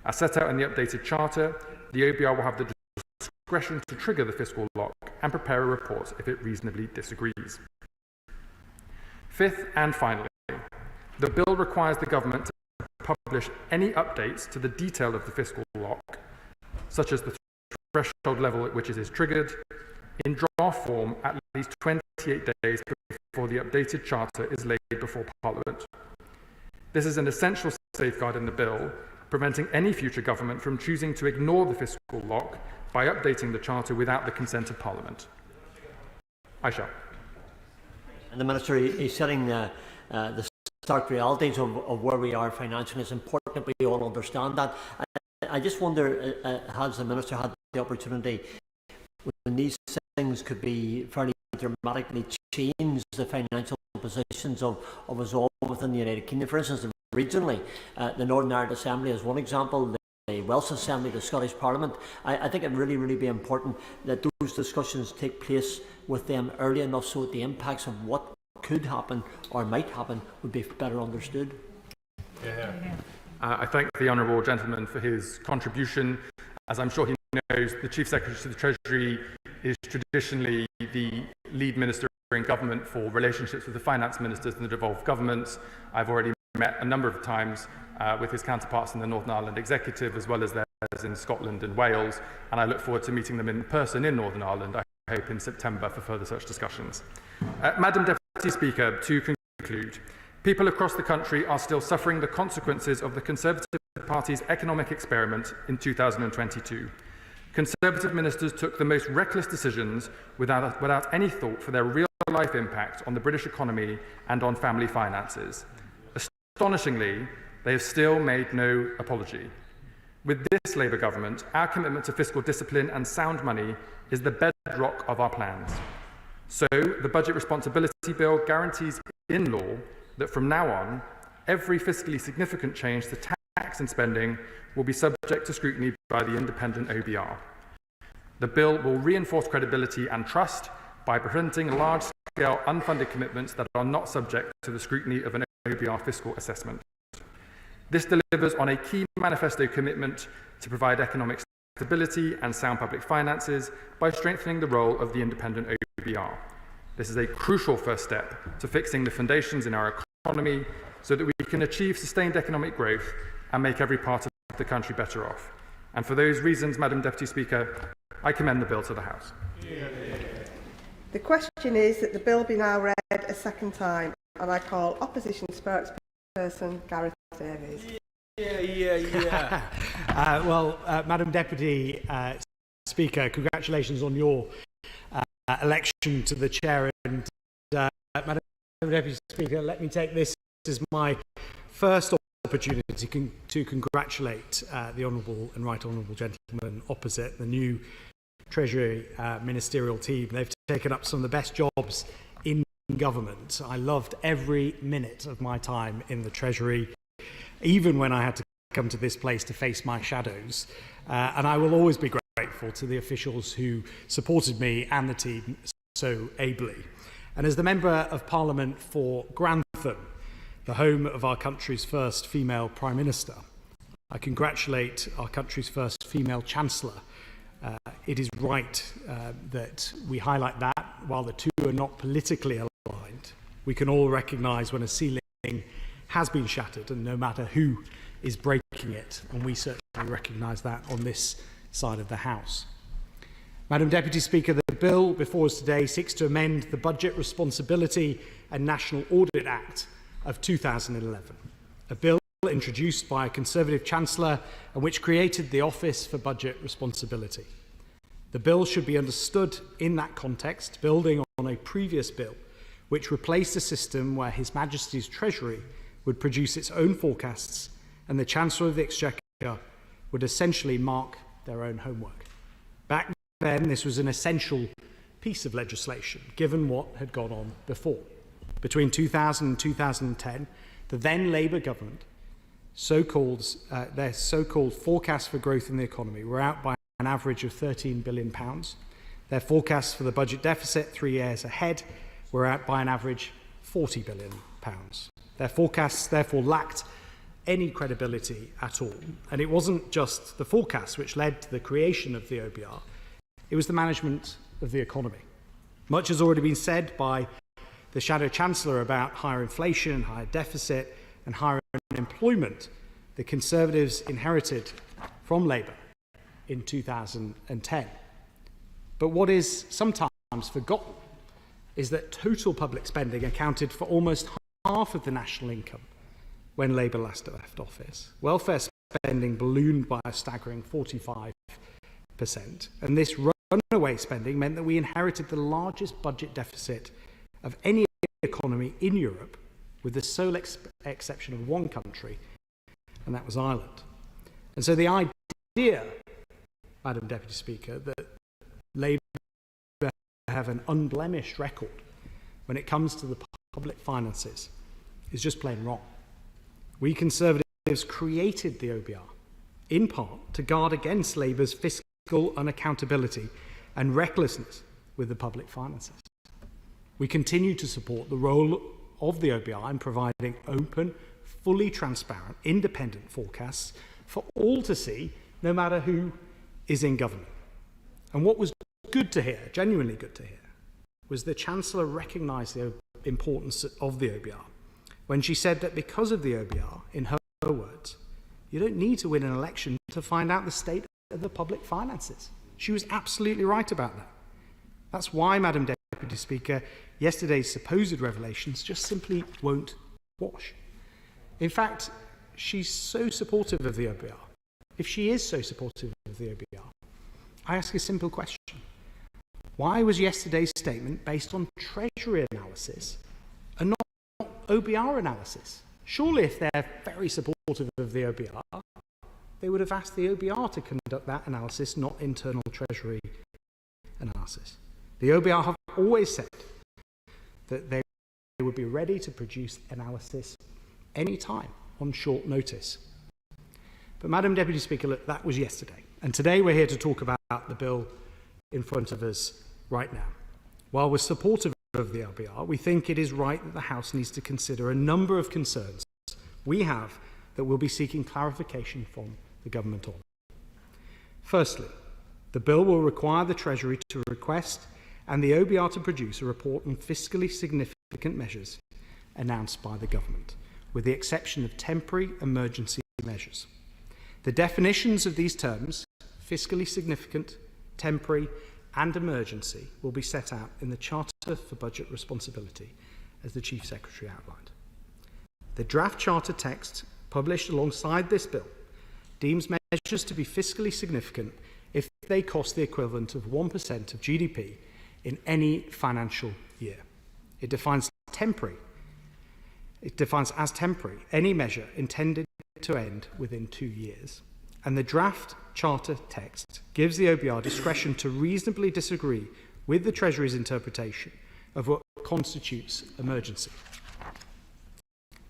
As set out in the updated Charter, the OBR will have the discretion to trigger the fiscal lock and prepare a report if it reasonably disagrees. Fifth and finally, the bill requires the government to publish any updates to the detail of the fiscal lock, such as the threshold level at which it is triggered, in draft form at least 28 days before the updated Charter is laid before Parliament. This is an essential safeguard in the bill, preventing any future government from choosing to ignore the fiscal lock by updating the Charter without the consent of Parliament. I shall. And the Minister is setting the stark realities of where we are financially. It's important that we all understand that. I just wonder, has the Minister had the opportunity when these things could be fairly dramatically change the financial positions of us all within the United Kingdom? For instance, regionally, the Northern Ireland Assembly is one example, the Welsh Assembly, the Scottish Parliament. I think it would really be important that those discussions take place with them early enough so that the impacts of what could happen or might happen would be better understood. I thank the honourable gentleman for his contribution. As I'm sure he knows, the Chief Secretary to the Treasury is traditionally the lead minister in government for relationships with the finance ministers and the devolved governments. I've already met a number of times with his counterparts in the Northern Ireland Executive, as well as theirs in Scotland and Wales, and I look forward to meeting them in person in Northern Ireland, I hope in September, for further such discussions. Madam Deputy Speaker, to conclude, people across the country are still suffering the consequences of the Conservative Party's economic experiment in 2022. Conservative ministers took the most reckless decisions without any thought for their real-life impact on the British economy and on family finances. Astonishingly, they have still made no apology. With this Labour government, our commitment to fiscal discipline and sound money is the bedrock of our plans. So, the Budget Responsibility Bill guarantees in law that from now on, every fiscally significant change to tax and spending will be subject to scrutiny by the independent OBR. The bill will reinforce credibility and trust by preventing large-scale unfunded commitments that are not subject to the scrutiny of an OBR fiscal assessment. This delivers on a key manifesto commitment to provide economic stability and sound public finances by strengthening the role of the independent OBR. This is a crucial first step to fixing the foundations in our economy so that we can achieve sustained economic growth and make every part of the country better off. And for those reasons, Madam Deputy Speaker, I commend the bill to the House. The question is that the bill be now read a second time, and I call Opposition Spokesperson Gareth Davies. Madam Deputy Speaker, congratulations on your election to the chair. And Madam Deputy Speaker, let me take this as my first opportunity to congratulate the Honourable and Right Honourable Gentleman opposite, the new Treasury ministerial team. They've taken up some of the best jobs in government. I loved every minute of my time in the Treasury, even when I had to come to this place to face my shadows. And I will always be grateful to the officials who supported me and the team so ably. And as the Member of Parliament for Grantham, the home of our country's first female Prime Minister, I congratulate our country's first female Chancellor. It is right that we highlight that. While the two are not politically aligned, we can all recognise when a ceiling has been shattered, and no matter who is breaking it, and we certainly recognise that on this side of the House. Madam Deputy Speaker, the bill before us today seeks to amend the Budget Responsibility and National Audit Act of 2011, a bill introduced by a Conservative Chancellor and which created the Office for Budget Responsibility. The bill should be understood in that context, building on a previous bill which replaced a system where His Majesty's Treasury would produce its own forecasts and the Chancellor of the Exchequer would essentially mark their own homework. Back then, this was an essential piece of legislation, given what had gone on before. Between 2000 and 2010, the then Labour government their so-called forecasts for growth in the economy were out by an average of £13 billion. Their forecasts for the budget deficit 3 years ahead were out by an average £40 billion. Their forecasts therefore lacked any credibility at all. And it wasn't just the forecasts which led to the creation of the OBR, it was the management of the economy. Much has already been said by the Shadow Chancellor about higher inflation, higher deficit and higher unemployment the Conservatives inherited from Labour in 2010. But what is sometimes forgotten is that total public spending accounted for almost half of the national income when Labour last left office. Welfare spending ballooned by a staggering 45%, and this runaway spending meant that we inherited the largest budget deficit of any economy in Europe, with the sole exception of one country, and that was Ireland. And so the idea, Madam Deputy Speaker, that Labour have an unblemished record when it comes to the public finances is just plain wrong. We Conservatives created the OBR, in part to guard against Labour's fiscal unaccountability and recklessness with the public finances. We continue to support the role of the OBR in providing open, fully transparent, independent forecasts for all to see, no matter who is in government. And what was good to hear, genuinely good to hear, was the Chancellor recognised the importance of the OBR when she said that because of the OBR, in her words, you don't need to win an election to find out the state of the public finances. She was absolutely right about that. That's why, Madam Deputy Speaker, yesterday's supposed revelations just simply won't wash. In fact, she's so supportive of the OBR. If she is so supportive of the OBR, I ask a simple question. Why was yesterday's statement based on Treasury analysis and not OBR analysis? Surely if they're very supportive of the OBR, they would have asked the OBR to conduct that analysis, not internal Treasury analysis. The OBR have always said that they would be ready to produce analysis any time on short notice. But Madam Deputy Speaker, look, that was yesterday. And today we're here to talk about the bill in front of us right now. While we're supportive of the LBR, we think it is right that the House needs to consider a number of concerns we have that we'll be seeking clarification from the government on. Firstly, the bill will require the Treasury to request and the OBR to produce a report on fiscally significant measures announced by the government, with the exception of temporary emergency measures. The definitions of these terms, fiscally significant, temporary and emergency, will be set out in the Charter for Budget Responsibility, as the Chief Secretary outlined. The draft Charter text, published alongside this bill, deems measures to be fiscally significant if they cost the equivalent of 1% of GDP in any financial year. It defines as temporary any measure intended to end within 2 years. and the draft charter text gives the OBR discretion to reasonably disagree with the Treasury's interpretation of what constitutes emergency.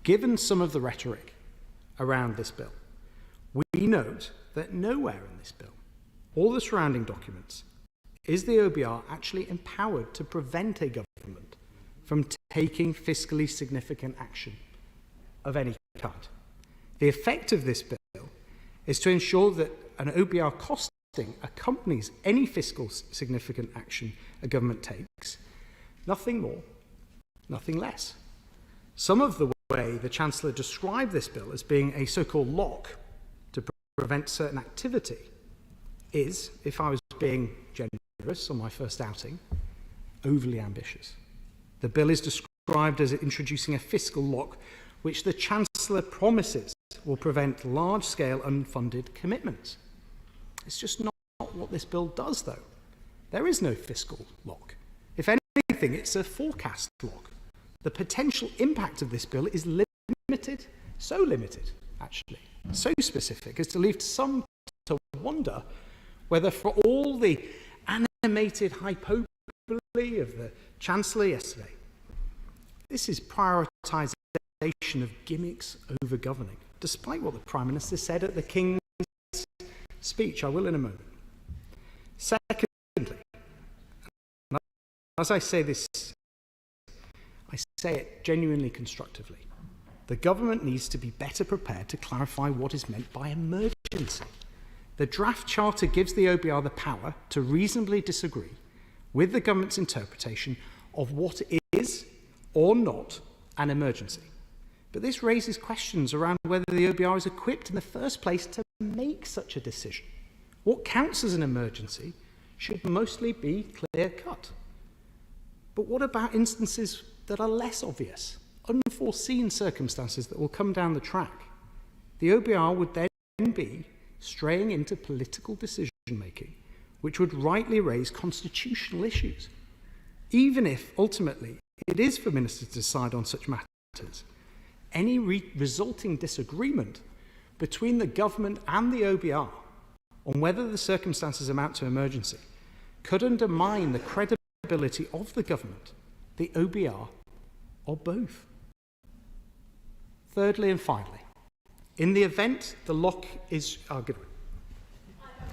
Given some of the rhetoric around this bill, we note that nowhere in this bill, or the surrounding documents, is the OBR actually empowered to prevent a government from taking fiscally significant action of any kind. The effect of this bill is to ensure that an OBR costing accompanies any fiscal significant action a government takes, nothing more, nothing less. Some of the way the Chancellor described this bill as being a so-called lock to prevent certain activity is, if I was being generous on my first outing, overly ambitious. The bill is described as introducing a fiscal lock which the Chancellor promises will prevent large-scale unfunded commitments. It's just not what this bill does, though. There is no fiscal lock. If anything, it's a forecast lock. The potential impact of this bill is limited, so limited, actually, so specific as to leave some to wonder whether, for all the animated hyperbole of the Chancellor yesterday, this is prioritisation of gimmicks over governing, despite what the Prime Minister said at the King's speech. I will in a moment. Secondly, as I say this, I say it genuinely constructively. The government needs to be better prepared to clarify what is meant by emergency. The draft charter gives the OBR the power to reasonably disagree with the government's interpretation of what is or not an emergency. But this raises questions around whether the OBR is equipped in the first place to make such a decision. What counts as an emergency should mostly be clear-cut. But what about instances that are less obvious, unforeseen circumstances that will come down the track? The OBR would then be straying into political decision-making, which would rightly raise constitutional issues. Even if, ultimately, it is for ministers to decide on such matters, any resulting disagreement between the government and the OBR on whether the circumstances amount to emergency could undermine the credibility of the government, the OBR, or both. Thirdly and finally, in the event the lock is argued.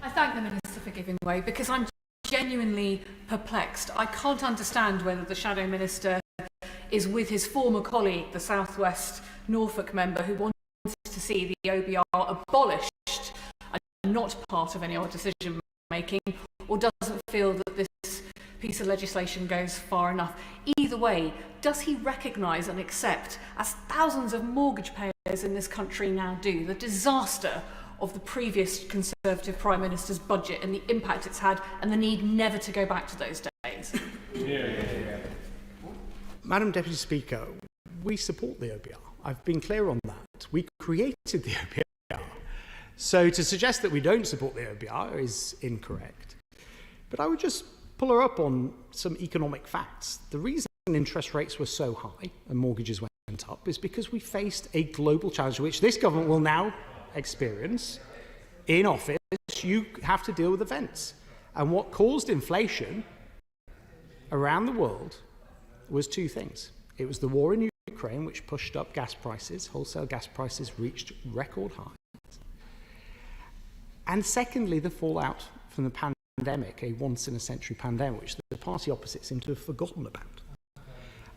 I thank the Minister for giving way, because I'm genuinely perplexed. I can't understand whether the Shadow Minister is with his former colleague, the South West Norfolk member, who wants to see the OBR abolished and not part of any other decision making, or doesn't feel that this piece of legislation goes far enough. Either way, does he recognise and accept, as thousands of mortgage payers in this country now do, the disaster of the previous Conservative Prime Minister's budget and the impact it's had, and the need never to go back to those days? Madam Deputy Speaker, we support the OBR. I've been clear on that. We created the OBR. So to suggest that we don't support the OBR is incorrect. But I would just pull her up on some economic facts. The reason interest rates were so high and mortgages went up is because we faced a global challenge which this government will now experience. In office, you have to deal with events. And what caused inflation around the world was two things. It was the war in Ukraine, which pushed up gas prices. Wholesale gas prices reached record highs. And secondly, the fallout from the pandemic, a once-in-a-century pandemic, which the party opposite seem to have forgotten about.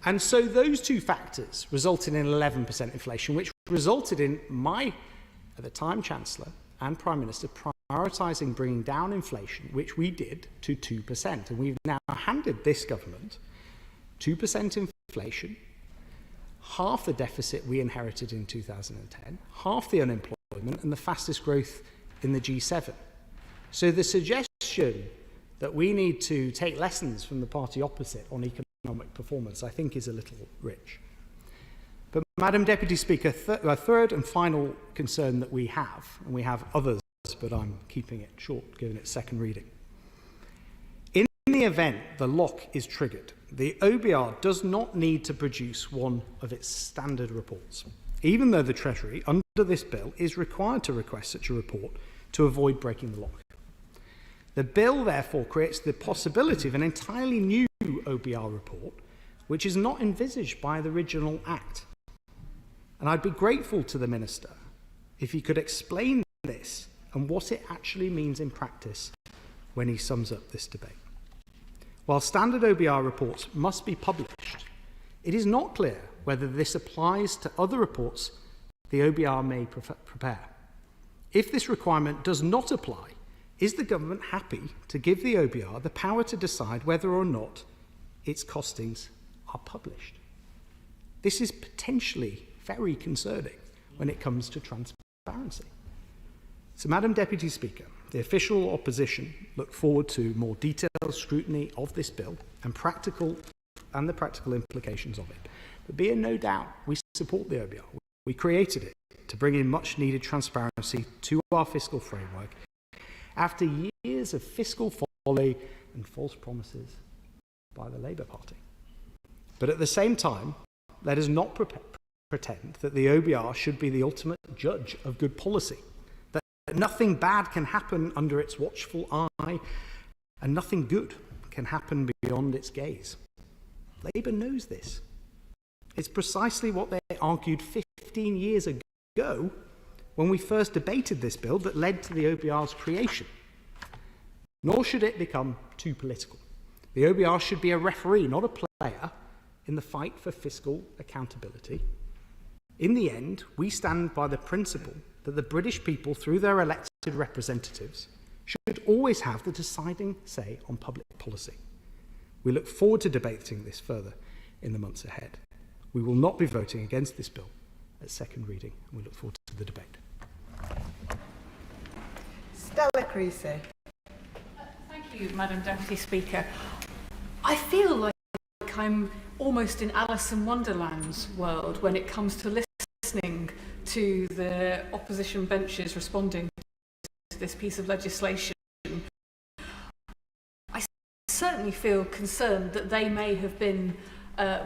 And so those two factors resulted in 11% inflation, which resulted in my, at the time, Chancellor and Prime Minister prioritising bringing down inflation, which we did, to 2%. And we've now handed this government 2% inflation, half the deficit we inherited in 2010, half the unemployment, and the fastest growth in the G7. So the suggestion that we need to take lessons from the party opposite on economic performance, I think, is a little rich. But, Madam Deputy Speaker, a third and final concern that we have, and we have others, but I'm keeping it short given its second reading. In the event the lock is triggered, the OBR does not need to produce one of its standard reports, even though the Treasury, under this bill, is required to request such a report to avoid breaking the law. The bill, therefore, creates the possibility of an entirely new OBR report, which is not envisaged by the original Act. And I'd be grateful to the Minister if he could explain this and what it actually means in practice when he sums up this debate. While standard OBR reports must be published, it is not clear whether this applies to other reports the OBR may prepare. If this requirement does not apply, is the government happy to give the OBR the power to decide whether or not its costings are published? This is potentially very concerning when it comes to transparency. So, Madam Deputy Speaker, the official opposition look forward to more detailed scrutiny of this bill and the practical implications of it. But be in no doubt, we support the OBR. We created it to bring in much needed transparency to our fiscal framework after years of fiscal folly and false promises by the Labour Party. But at the same time, let us not pretend that the OBR should be the ultimate judge of good policy, that nothing bad can happen under its watchful eye and nothing good can happen beyond its gaze. Labour knows this. It's precisely what they argued 15 years ago when we first debated this bill that led to the OBR's creation. Nor should it become too political. The OBR should be a referee, not a player, in the fight for fiscal accountability. In the end, we stand by the principle that the British people, through their elected representatives, should always have the deciding say on public policy. We look forward to debating this further in the months ahead. We will not be voting against this bill at second reading, and we look forward to the debate. Stella Creasy. Thank you, Madam Deputy Speaker. I feel like I'm almost in Alice in Wonderland's world when it comes to listening to the opposition benches responding to this piece of legislation. I certainly feel concerned that they may have been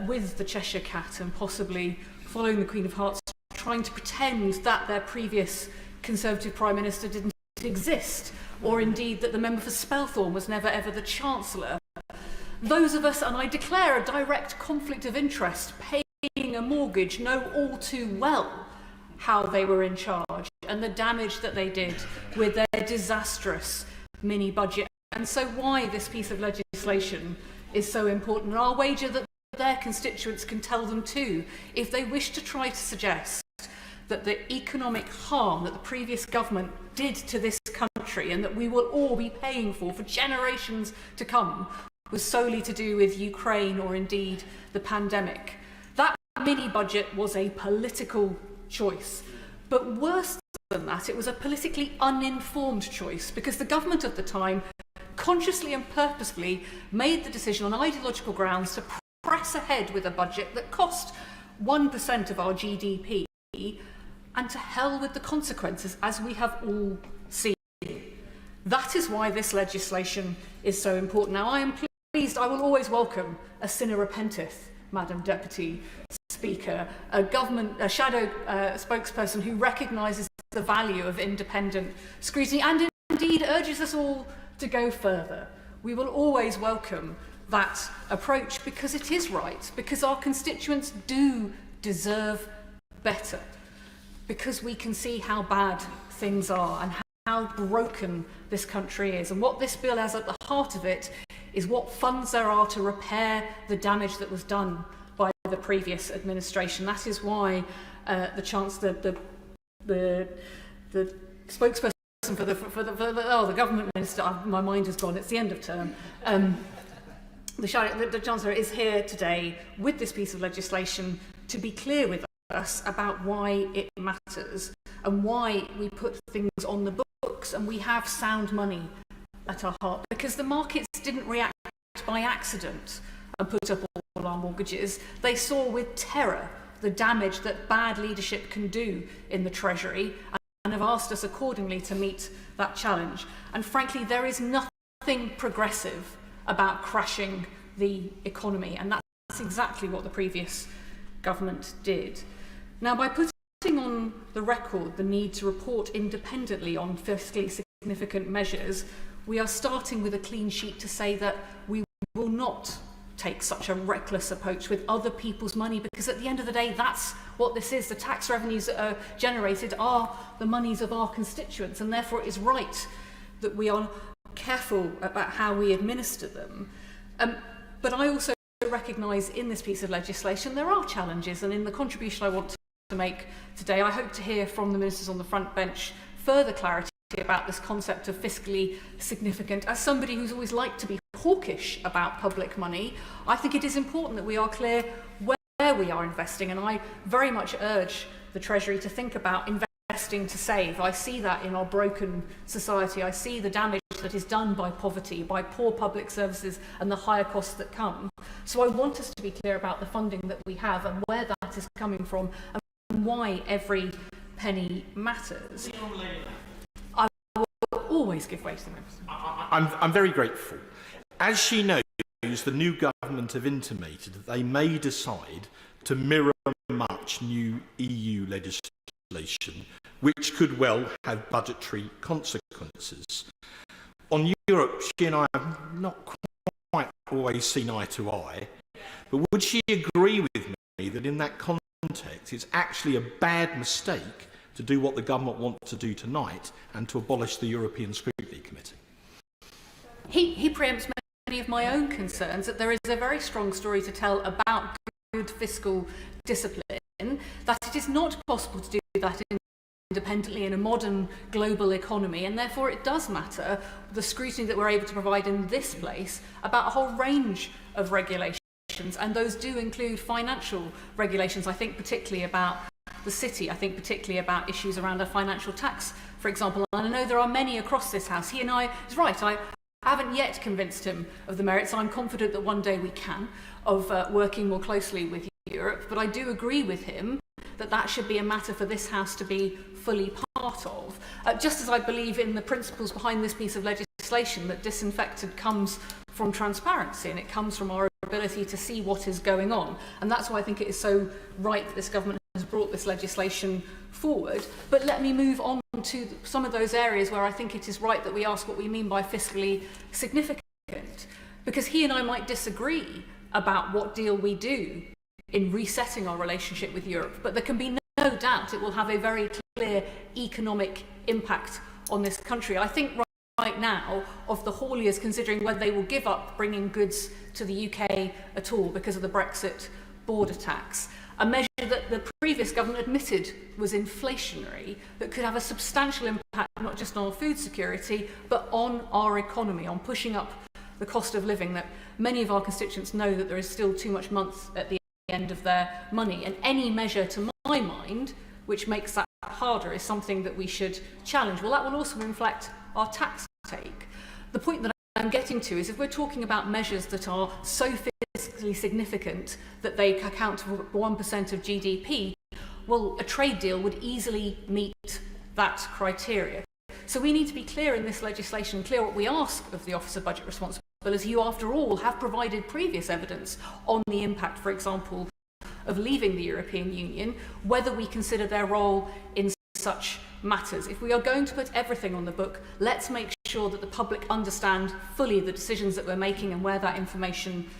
with the Cheshire Cat and possibly following the Queen of Hearts, trying to pretend that their previous Conservative Prime Minister didn't exist, or indeed that the member for Spelthorne was never ever the Chancellor. Those of us, and I declare a direct conflict of interest, paying a mortgage, know all too well how they were in charge and the damage that they did with their disastrous mini-budget. And so why this piece of legislation is so important. And I'll wager that their constituents can tell them too, if they wish to try to suggest that the economic harm that the previous government did to this country and that we will all be paying for generations to come was solely to do with Ukraine or indeed the pandemic. That mini-budget was a political choice. But worse than that, it was a politically uninformed choice because the government at the time consciously and purposefully made the decision on ideological grounds to press ahead with a budget that cost 1% of our GDP, and to hell with the consequences, as we have all seen. That is why this legislation is so important. Now, I am pleased, I will always welcome a sinner repenteth, Madam Deputy Speaker, a shadow spokesperson who recognises the value of independent scrutiny and indeed urges us all to go further. We will always welcome that approach because it is right, because our constituents do deserve better, because we can see how bad things are and how broken this country is. And what this bill has at the heart of it is what funds there are to repair the damage that was done by the previous administration. That is why the spokesperson for the government minister, my mind has gone, it's the end of term. The Chancellor is here today with this piece of legislation to be clear with us about why it matters and why we put things on the books and we have sound money at our heart, because the markets didn't react by accident and put up all our mortgages. They saw with terror the damage that bad leadership can do in the Treasury and have asked us accordingly to meet that challenge. And frankly, there is nothing progressive about crashing the economy, and that's exactly what the previous government did. Now, by putting on the the record the need to report independently on fiscally significant measures, we are starting with a clean sheet to say that we will not take such a reckless approach with other people's money, because at the end of the day, that's what this is. The tax revenues that are generated are the monies of our constituents, and therefore it is right that we are careful about how we administer them. But I also recognise in this piece of legislation there are challenges, and in the contribution I want to make today, I hope to hear from the ministers on the front bench further clarity about this concept of fiscally significant. As somebody who's always liked to be hawkish about public money, I think it is important that we are clear where we are investing, and I very much urge the Treasury to think about investing to save. I see that in our broken society. I see the damage that is done by poverty, by poor public services, and the higher costs that come. So I want us to be clear about the funding that we have and where that is coming from and why every penny matters. I will always give way to the members. I'm very grateful. As she knows, the new government have intimated that they may decide to mirror much new EU legislation, which could well have budgetary consequences. On Europe, she and I have not quite always seen eye to eye, but would she agree with me that in that context it's actually a bad mistake to do what the government wants to do tonight and to abolish the European Scrutiny Committee? He preempts many of my own concerns, that there is a very strong story to tell about good fiscal discipline, that it is not possible to do that independently in a modern global economy, and therefore it does matter the scrutiny that we're able to provide in this place about a whole range of regulations, and those do include financial regulations. I think particularly about the city, I think particularly about issues around a financial tax, for example, and I know there are many across this House. He and I, is right, I haven't yet convinced him of the merits. I'm confident that one day we can, of working more closely with Europe, but I do agree with him that that should be a matter for this House to be fully part of. Just as I believe in the principles behind this piece of legislation, that disinfected comes from transparency and it comes from our ability to see what is going on. And that's why I think it is so right that this government has brought this legislation forward. But let me move on to some of those areas where I think it is right that we ask what we mean by fiscally significant. Because he and I might disagree about what deal we do in resetting our relationship with Europe, but there can be no doubt it will have a very clear economic impact on this country. I think right now of the hauliers considering whether they will give up bringing goods to the UK at all because of the Brexit border tax, a measure that the previous government admitted was inflationary, that could have a substantial impact not just on our food security but on our economy, on pushing up the cost of living, that many of our constituents know that there is still too much month at the end of their money, and any measure to my mind which makes that harder is something that we should challenge. Well, that will also reflect our tax take. The point that I'm getting to is if we're talking about measures that are so fiscally significant that they account for 1% of GDP, well, a trade deal would easily meet that criteria. So we need to be clear in this legislation, clear what we ask of the Office of Budget Responsibility, as you, after all, have provided previous evidence on the impact, for example, of leaving the European Union, whether we consider their role in such matters. If we are going to put everything on the book, let's make sure that the public understand fully the decisions that we're making and where that information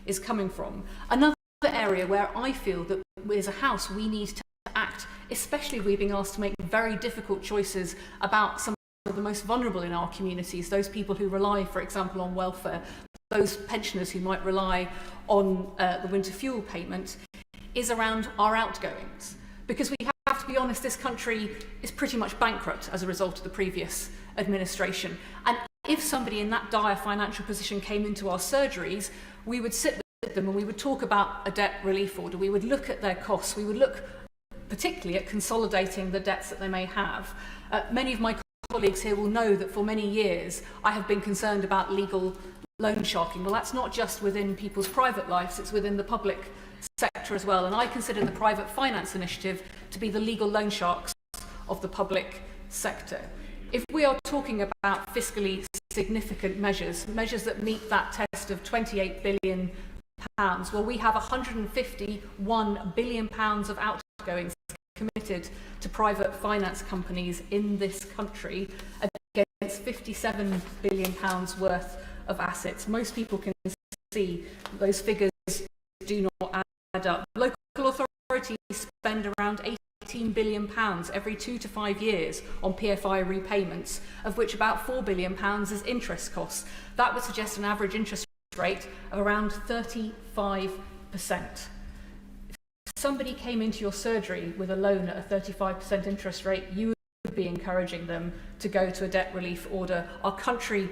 is coming from. Another area where I feel that as a House we need to act, especially if we're being asked to make very difficult choices about some of the most vulnerable in our communities, those people who rely, for example, on welfare, those pensioners who might rely on the winter fuel payment, is around our outgoings. Because we have to be honest, this country is pretty much bankrupt as a result of the previous administration. And if somebody in that dire financial position came into our surgeries, we would sit with them and we would talk about a debt relief order. We would look at their costs. We would look particularly at consolidating the debts that they may have. Many of my colleagues here will know that for many years I have been concerned about legal loan sharking. Well, that's not just within people's private lives, it's within the public sector as well. And I consider the Private Finance Initiative to be the legal loan sharks of the public sector. If we are talking about fiscally significant measures, measures that meet that test of £28 billion, well, we have £151 billion of outgoings committed to private finance companies in this country against £57 billion worth of assets. Most people can see those figures do not add up. Local authorities spend around £18 billion every 2 to 5 years on PFI repayments, of which about £4 billion is interest costs. That would suggest an average interest rate of around 35%. If somebody came into your surgery with a loan at a 35% interest rate, you would be encouraging them to go to a debt relief order. Our country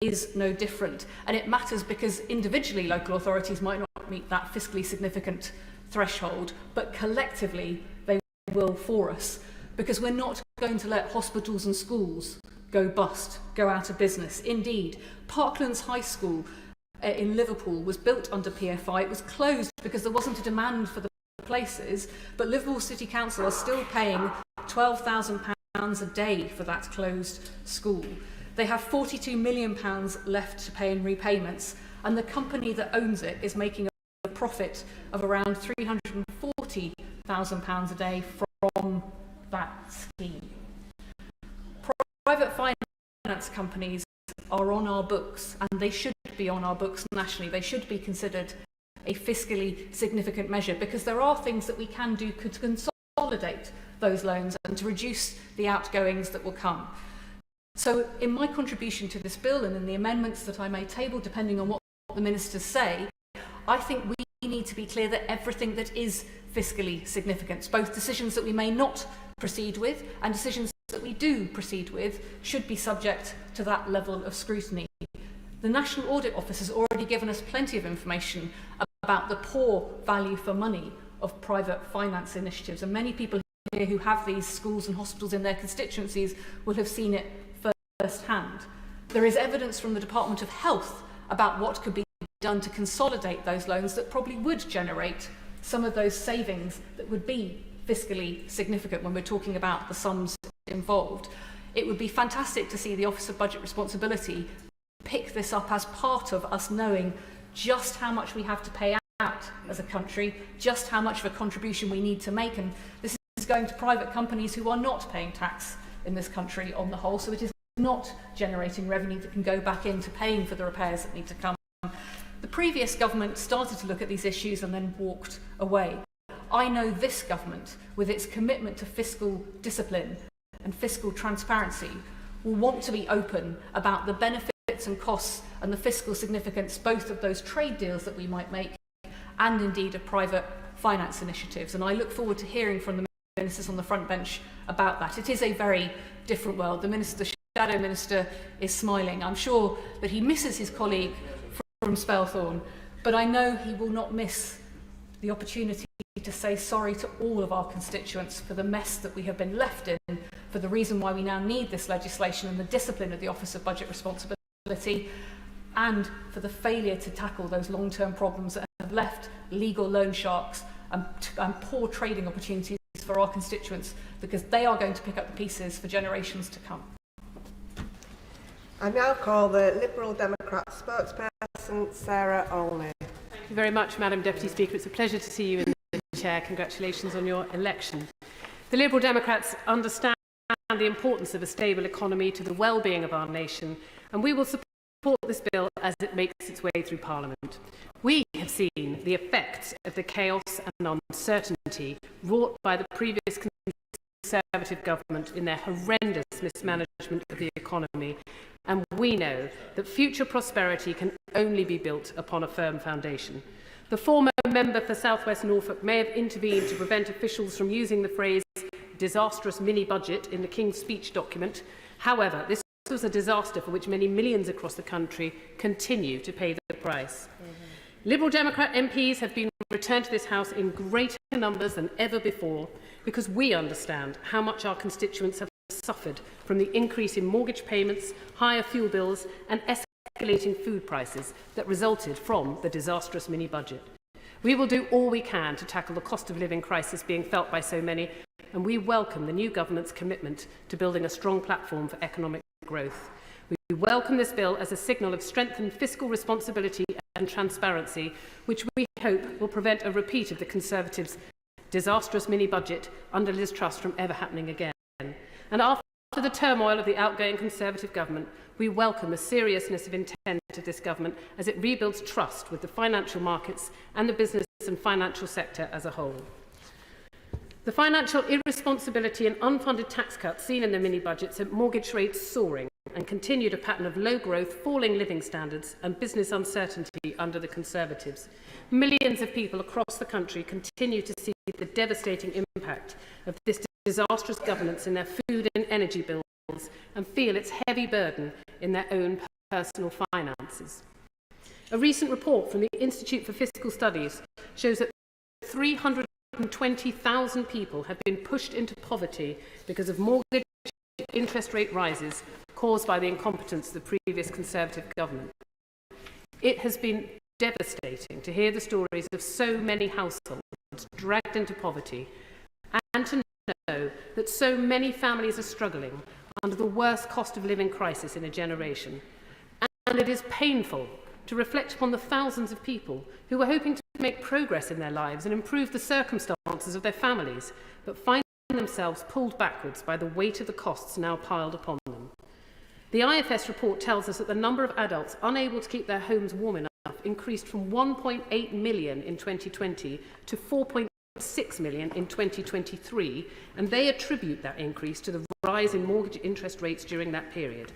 is no different, and it matters because individually local authorities might not meet that fiscally significant threshold, but collectively they will for us, because we're not going to let hospitals and schools go bust, go out of business. Indeed, Parklands High School in Liverpool was built under PFI. It was closed because there wasn't a demand for the places, but Liverpool City Council are still paying £12,000 a day for that closed school. They have £42 million left to pay in repayments, and the company that owns it is making a profit of around £340,000 a day from that scheme. Private finance companies are on our books, and they should be on our books nationally. They should be considered a fiscally significant measure, because there are things that we can do to consolidate those loans and to reduce the outgoings that will come. So in my contribution to this bill and in the amendments that I may table, depending on what the ministers say, I think we need to be clear that everything that is fiscally significant, both decisions that we may not proceed with and decisions that we do proceed with, should be subject to that level of scrutiny. The National Audit Office has already given us plenty of information about the poor value for money of private finance initiatives, and many people here who have these schools and hospitals in their constituencies will have seen it first-hand. There is evidence from the Department of Health about what could be done to consolidate those loans that probably would generate some of those savings that would be fiscally significant when we're talking about the sums involved. It would be fantastic to see the Office of Budget Responsibility pick this up as part of us knowing just how much we have to pay out as a country, just how much of a contribution we need to make, and this is going to private companies who are not paying tax in this country on the whole, so it is not generating revenue that can go back into paying for the repairs that need to come. The previous government started to look at these issues and then walked away. I know this government, with its commitment to fiscal discipline and fiscal transparency, will want to be open about the benefits and costs and the fiscal significance both of those trade deals that we might make and indeed of private finance initiatives. And I look forward to hearing from the ministers on the front bench about that. It is a very different world. The Shadow Minister is smiling. I'm sure that he misses his colleague from Spelthorne, but I know he will not miss the opportunity to say sorry to all of our constituents for the mess that we have been left in, for the reason why we now need this legislation and the discipline of the Office of Budget Responsibility, and for the failure to tackle those long-term problems that have left legal loan sharks and poor trading opportunities for our constituents, because they are going to pick up the pieces for generations to come. I now call the Liberal Democrat spokesperson, Sarah Olney. Thank you very much, Madam Deputy Speaker. It's a pleasure to see you in the chair. Congratulations on your election. The Liberal Democrats understand the importance of a stable economy to the well-being of our nation, and we will support this bill as it makes its way through Parliament. We have seen the effects of the chaos and uncertainty wrought by the previous Conservative government in their horrendous mismanagement of the economy, and we know that future prosperity can only be built upon a firm foundation. The former member for South West Norfolk may have intervened to prevent officials from using the phrase disastrous mini-budget in the King's Speech document. However, this was a disaster for which many millions across the country continue to pay the price. Liberal Democrat MPs have been returned to this House in greater numbers than ever before because we understand how much our constituents have suffered from the increase in mortgage payments, higher fuel bills and escalating food prices that resulted from the disastrous mini-budget. We will do all we can to tackle the cost of living crisis being felt by so many, and we welcome the new government's commitment to building a strong platform for economic growth. We welcome this bill as a signal of strengthened fiscal responsibility and transparency, which we hope will prevent a repeat of the Conservatives' disastrous mini-budget under Liz Truss from ever happening again. And after the turmoil of the outgoing Conservative government, we welcome the seriousness of intent of this government as it rebuilds trust with the financial markets and the business and financial sector as a whole. The financial irresponsibility and unfunded tax cuts seen in the mini-budget sent mortgage rates soaring and continued a pattern of low growth, falling living standards and business uncertainty under the Conservatives. Millions of people across the country continue to see the devastating impact of this disastrous governance in their food and energy bills and feel its heavy burden in their own personal finances. A recent report from the Institute for Fiscal Studies shows that 320,000 people have been pushed into poverty because of mortgage interest rate rises caused by the incompetence of the previous Conservative government. It has been devastating to hear the stories of so many households dragged into poverty and to know that so many families are struggling under the worst cost of living crisis in a generation. And it is painful to reflect upon the thousands of people who were hoping to make progress in their lives and improve the circumstances of their families, but find themselves pulled backwards by the weight of the costs now piled upon them. The IFS report tells us that the number of adults unable to keep their homes warm enough increased from 1.8 million in 2020 to 4.6 million in 2023, and they attribute that increase to the rise in mortgage interest rates during that period.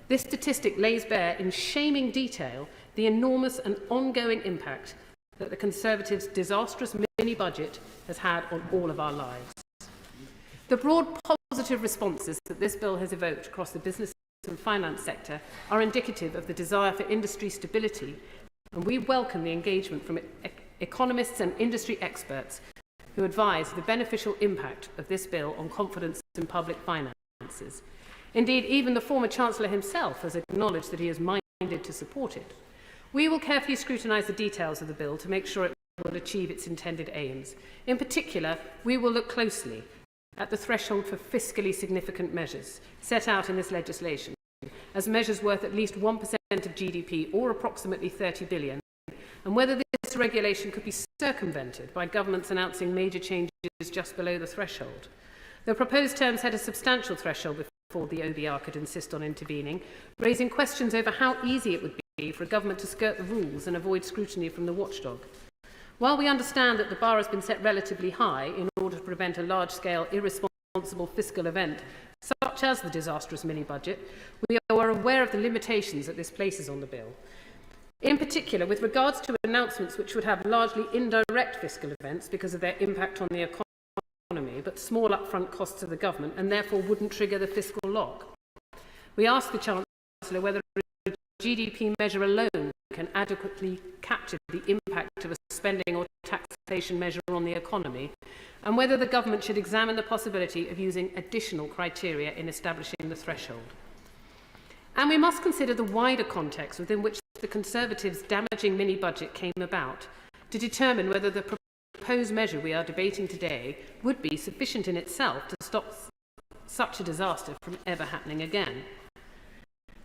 This statistic lays bare in shaming detail the enormous and ongoing impact that the Conservatives' disastrous mini-budget has had on all of our lives. The broad positive responses that this bill has evoked across the business and finance sector are indicative of the desire for industry stability, and we welcome the engagement from economists and industry experts who advise the beneficial impact of this bill on confidence in public finances. Indeed, even the former Chancellor himself has acknowledged that he is minded to support it. We will carefully scrutinise the details of the bill to make sure it will achieve its intended aims. In particular, we will look closely at the threshold for fiscally significant measures set out in this legislation, as measures worth at least 1% of GDP or approximately 30 billion, and whether this regulation could be circumvented by governments announcing major changes just below the threshold. The proposed terms had a substantial threshold before the OBR could insist on intervening, raising questions over how easy it would be for a government to skirt the rules and avoid scrutiny from the watchdog. While we understand that the bar has been set relatively high in order to prevent a large-scale, irresponsible fiscal event, such as the disastrous mini-budget, we are aware of the limitations that this places on the bill. In particular, with regards to announcements which would have largely indirect fiscal events because of their impact on the economy, but small upfront costs of the government, and therefore wouldn't trigger the fiscal lock. We ask the Chancellor whether a GDP measure alone can adequately capture the impact of a spending or taxation measure on the economy, and whether the government should examine the possibility of using additional criteria in establishing the threshold. And we must consider the wider context within which the Conservatives' damaging mini-budget came about to determine whether the proposed measure we are debating today would be sufficient in itself to stop such a disaster from ever happening again.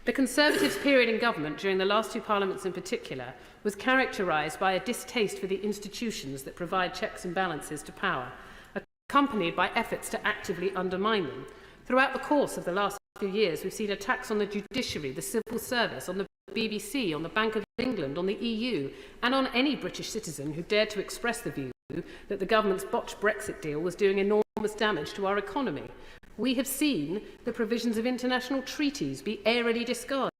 The Conservatives' period in government, during the last two parliaments in particular, was characterised by a distaste for the institutions that provide checks and balances to power, accompanied by efforts to actively undermine them. Throughout the course of the last few years, we've seen attacks on the judiciary, the civil service, on the BBC, on the Bank of England, on the EU, and on any British citizen who dared to express the view that the government's botched Brexit deal was doing enormous damage to our economy. We have seen the provisions of international treaties be airily discarded.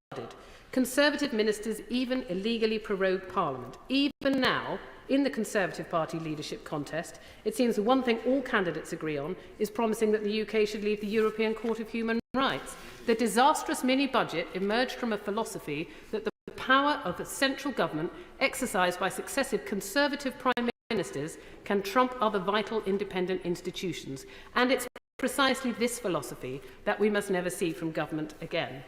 Conservative ministers even illegally prorogued Parliament. Even now, in the Conservative Party leadership contest, it seems the one thing all candidates agree on is promising that the UK should leave the European Court of Human Rights. The disastrous mini-budget emerged from a philosophy that the power of the central government, exercised by successive Conservative Prime Ministers, can trump other vital independent institutions. And it's precisely this philosophy that we must never see from government again.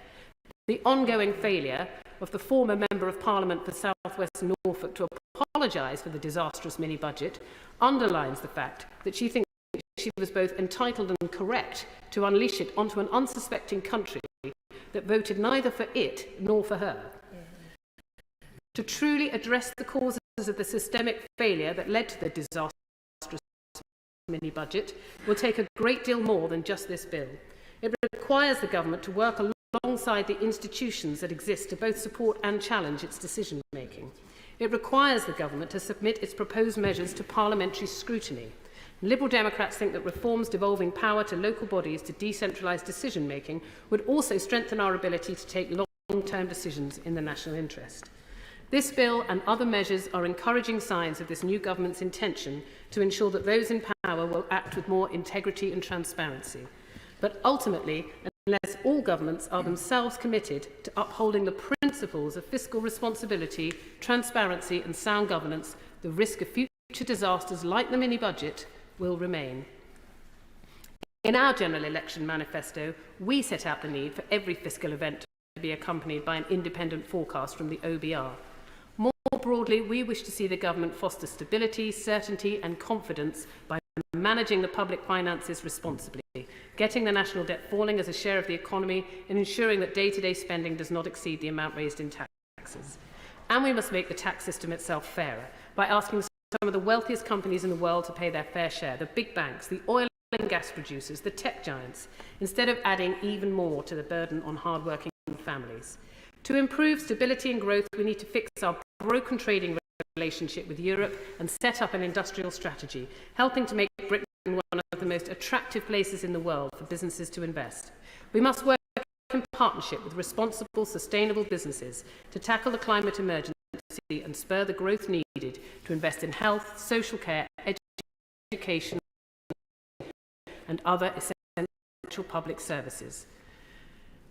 The ongoing failure of the former Member of Parliament for South West Norfolk to apologise for the disastrous mini-budget underlines the fact that she thinks she was both entitled and correct to unleash it onto an unsuspecting country that voted neither for it nor for her. To truly address the causes of the systemic failure that led to the disastrous mini-budget will take a great deal more than just this bill. It requires the government to work alongside the institutions that exist to both support and challenge its decision-making. It requires the government to submit its proposed measures to parliamentary scrutiny. Liberal Democrats think that reforms devolving power to local bodies to decentralised decision-making would also strengthen our ability to take long-term decisions in the national interest. This bill and other measures are encouraging signs of this new government's intention to ensure that those in power will act with more integrity and transparency. But ultimately, unless all governments are themselves committed to upholding the principles of fiscal responsibility, transparency and sound governance, the risk of future disasters like the mini-budget will remain. In our general election manifesto, we set out the need for every fiscal event to be accompanied by an independent forecast from the OBR. More broadly, we wish to see the government foster stability, certainty and confidence by managing the public finances responsibly, getting the national debt falling as a share of the economy and ensuring that day-to-day spending does not exceed the amount raised in taxes. And we must make the tax system itself fairer by asking some of the wealthiest companies in the world to pay their fair share, the big banks, the oil and gas producers, the tech giants, instead of adding even more to the burden on hard-working families. To improve stability and growth, we need to fix our broken trading relationship with Europe and set up an industrial strategy, helping to make Britain one of the most attractive places in the world for businesses to invest. We must work in partnership with responsible, sustainable businesses to tackle the climate emergency and spur the growth needed to invest in health, social care, education and other essential public services.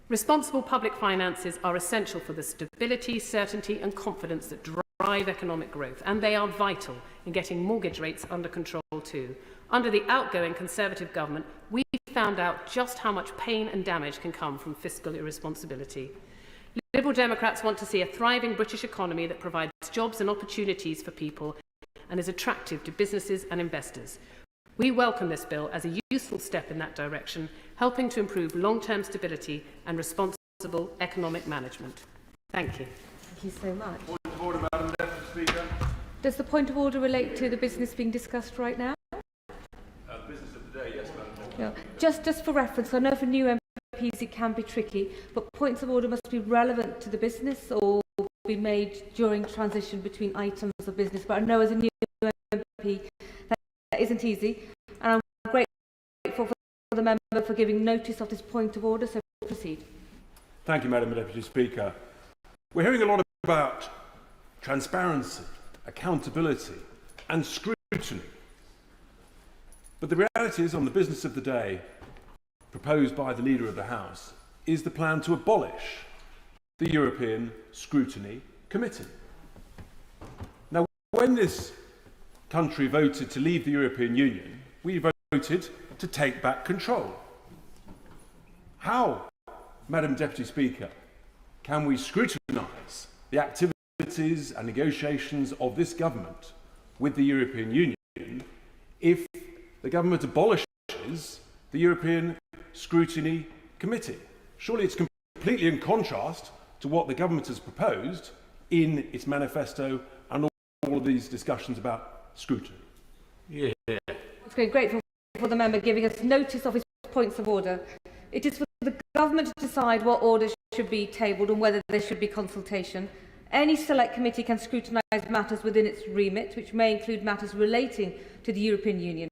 Responsible public finances are essential for the stability, certainty and confidence that drive economic growth, and they are vital in getting mortgage rates under control too. Under the outgoing Conservative government, we found out just how much pain and damage can come from fiscal irresponsibility. Liberal Democrats want to see a thriving British economy that provides jobs and opportunities for people and is attractive to businesses and investors. We welcome this bill as a useful step in that direction, helping to improve long-term stability and responsible economic management. Thank you. Thank you so much. Point of order, Madam Deputy Speaker. Does the point of order relate to the business being discussed right now? Business of the day, yes, Madam Deputy. Yeah. Just for reference, I know for new MPs it can be tricky, but points of order must be relevant to the business or be made during transition between items of business. But I know as a new MP that isn't easy, and I'm grateful for the member for giving notice of this point of order, so proceed. Thank you, Madam Deputy Speaker. We're hearing a lot about transparency, accountability and scrutiny. But the reality is, on the business of the day, proposed by the Leader of the House, is the plan to abolish the European Scrutiny Committee. Now, when this country voted to leave the European Union, we voted to take back control. How, Madam Deputy Speaker, can we scrutinise the activities and negotiations of this government with the European Union if the government abolishes the European Scrutiny Committee? Surely it's completely in contrast to what the government has proposed in its manifesto and all of these discussions about scrutiny. Yeah. It's very grateful for the member giving us notice of his points of order. It is for the government to decide what orders should be tabled and whether there should be consultation. Any select committee can scrutinise matters within its remit, which may include matters relating to the European Union.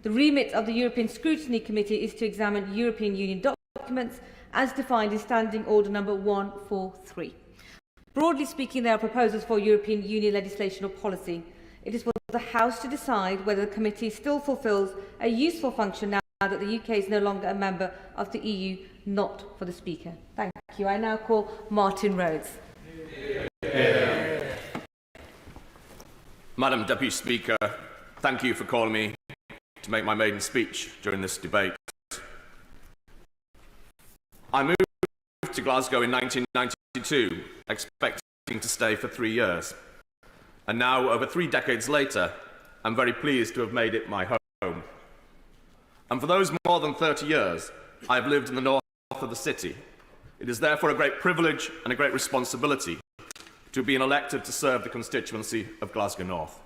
The remit of the European Scrutiny Committee is to examine European Union documents as defined in Standing Order number 143. Broadly speaking, there are proposals for European Union legislation or policy. It is for the House to decide whether the committee still fulfils a useful function now that the UK is no longer a member of the EU, not for the Speaker. Thank you. I now call Martin Rhodes. Madam Deputy Speaker, thank you for calling me to make my maiden speech during this debate. I moved to Glasgow in 1992, expecting to stay for 3 years. And now, over 3 decades later, I'm very pleased to have made it my home. And for those more than 30 years, I've lived in the north of the city. It is therefore a great privilege and a great responsibility to have been elected to serve the constituency of Glasgow North.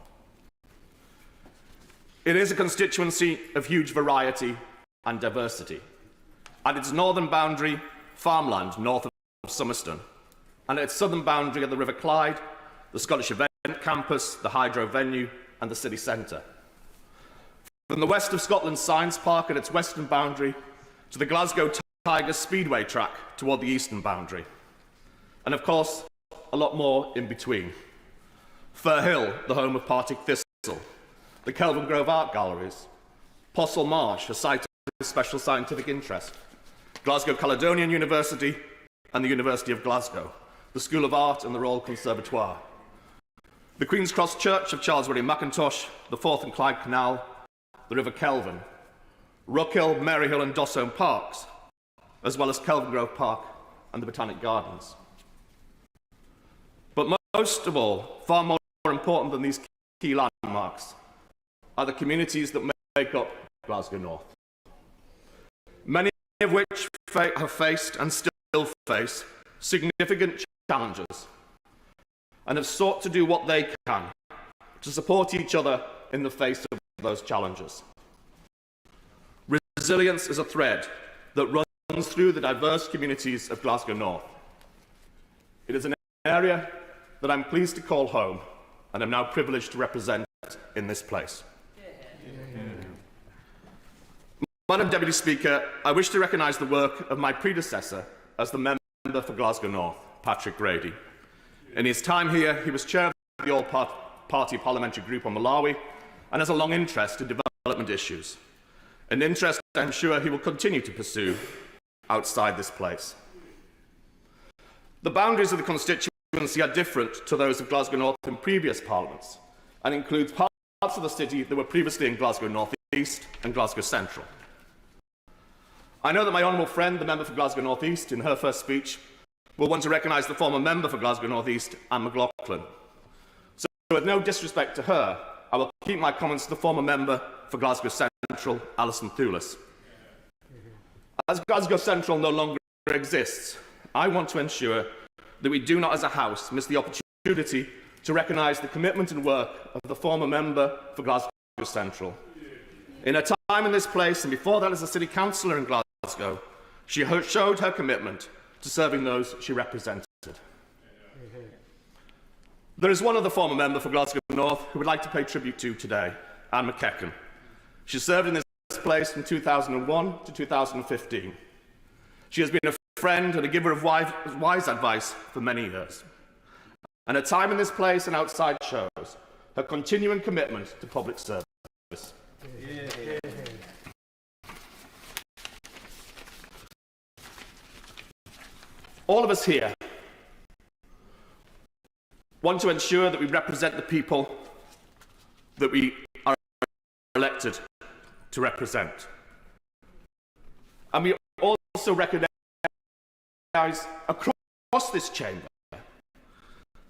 It is a constituency of huge variety and diversity. At its northern boundary, farmland north of Somerston, and at its southern boundary are the River Clyde, the Scottish Event Campus, the Hydro Venue and the city centre. From the west of Scotland's Science Park at its western boundary to the Glasgow Tigers Speedway track toward the eastern boundary. And of course, a lot more in between. Firhill, the home of Partick Thistle, the Kelvin Grove Art Galleries, Postle Marsh, a site of special scientific interest, Glasgow Caledonian University and the University of Glasgow, the School of Art and the Royal Conservatoire, the Queen's Cross Church of Charles William Mackintosh, the Forth and Clyde Canal, the River Kelvin, Rockhill, Maryhill and Dossone Parks, as well as Kelvin Grove Park and the Botanic Gardens. But most of all, far more important than these key landmarks, are the communities that make up Glasgow North. Many of which have faced and still face significant challenges and have sought to do what they can to support each other in the face of those challenges. Resilience is a thread that runs through the diverse communities of Glasgow North. It is an area that I'm pleased to call home and am now privileged to represent in this place. Madam Deputy Speaker, I wish to recognise the work of my predecessor as the member for Glasgow North, Patrick Grady. In his time here, he was chair of the All-Party Parliamentary Group on Malawi and has a long interest in development issues, an interest I'm sure he will continue to pursue outside this place. The boundaries of the constituency are different to those of Glasgow North in previous parliaments and includes parts of the city that were previously in Glasgow North East and Glasgow Central. I know that my honourable friend, the member for Glasgow North East, in her first speech, will want to recognise the former member for Glasgow North East, Anne McLaughlin. So, with no disrespect to her, I will keep my comments to the former member for Glasgow Central, Alison Thewlis. As Glasgow Central no longer exists, I want to ensure that we do not, as a House, miss the opportunity to recognise the commitment and work of the former member for Glasgow Central. In her time in this place, and before that as a city councillor in Glasgow, she showed her commitment to serving those she represented. There is one other former member for Glasgow North who would like to pay tribute to today, Anne McKechnie. She served in this place from 2001 to 2015. She has been a friend and a giver of wise advice for many years. And her time in this place and outside shows her continuing commitment to public service. All of us here want to ensure that we represent the people that we are elected to represent. And we also recognise across this chamber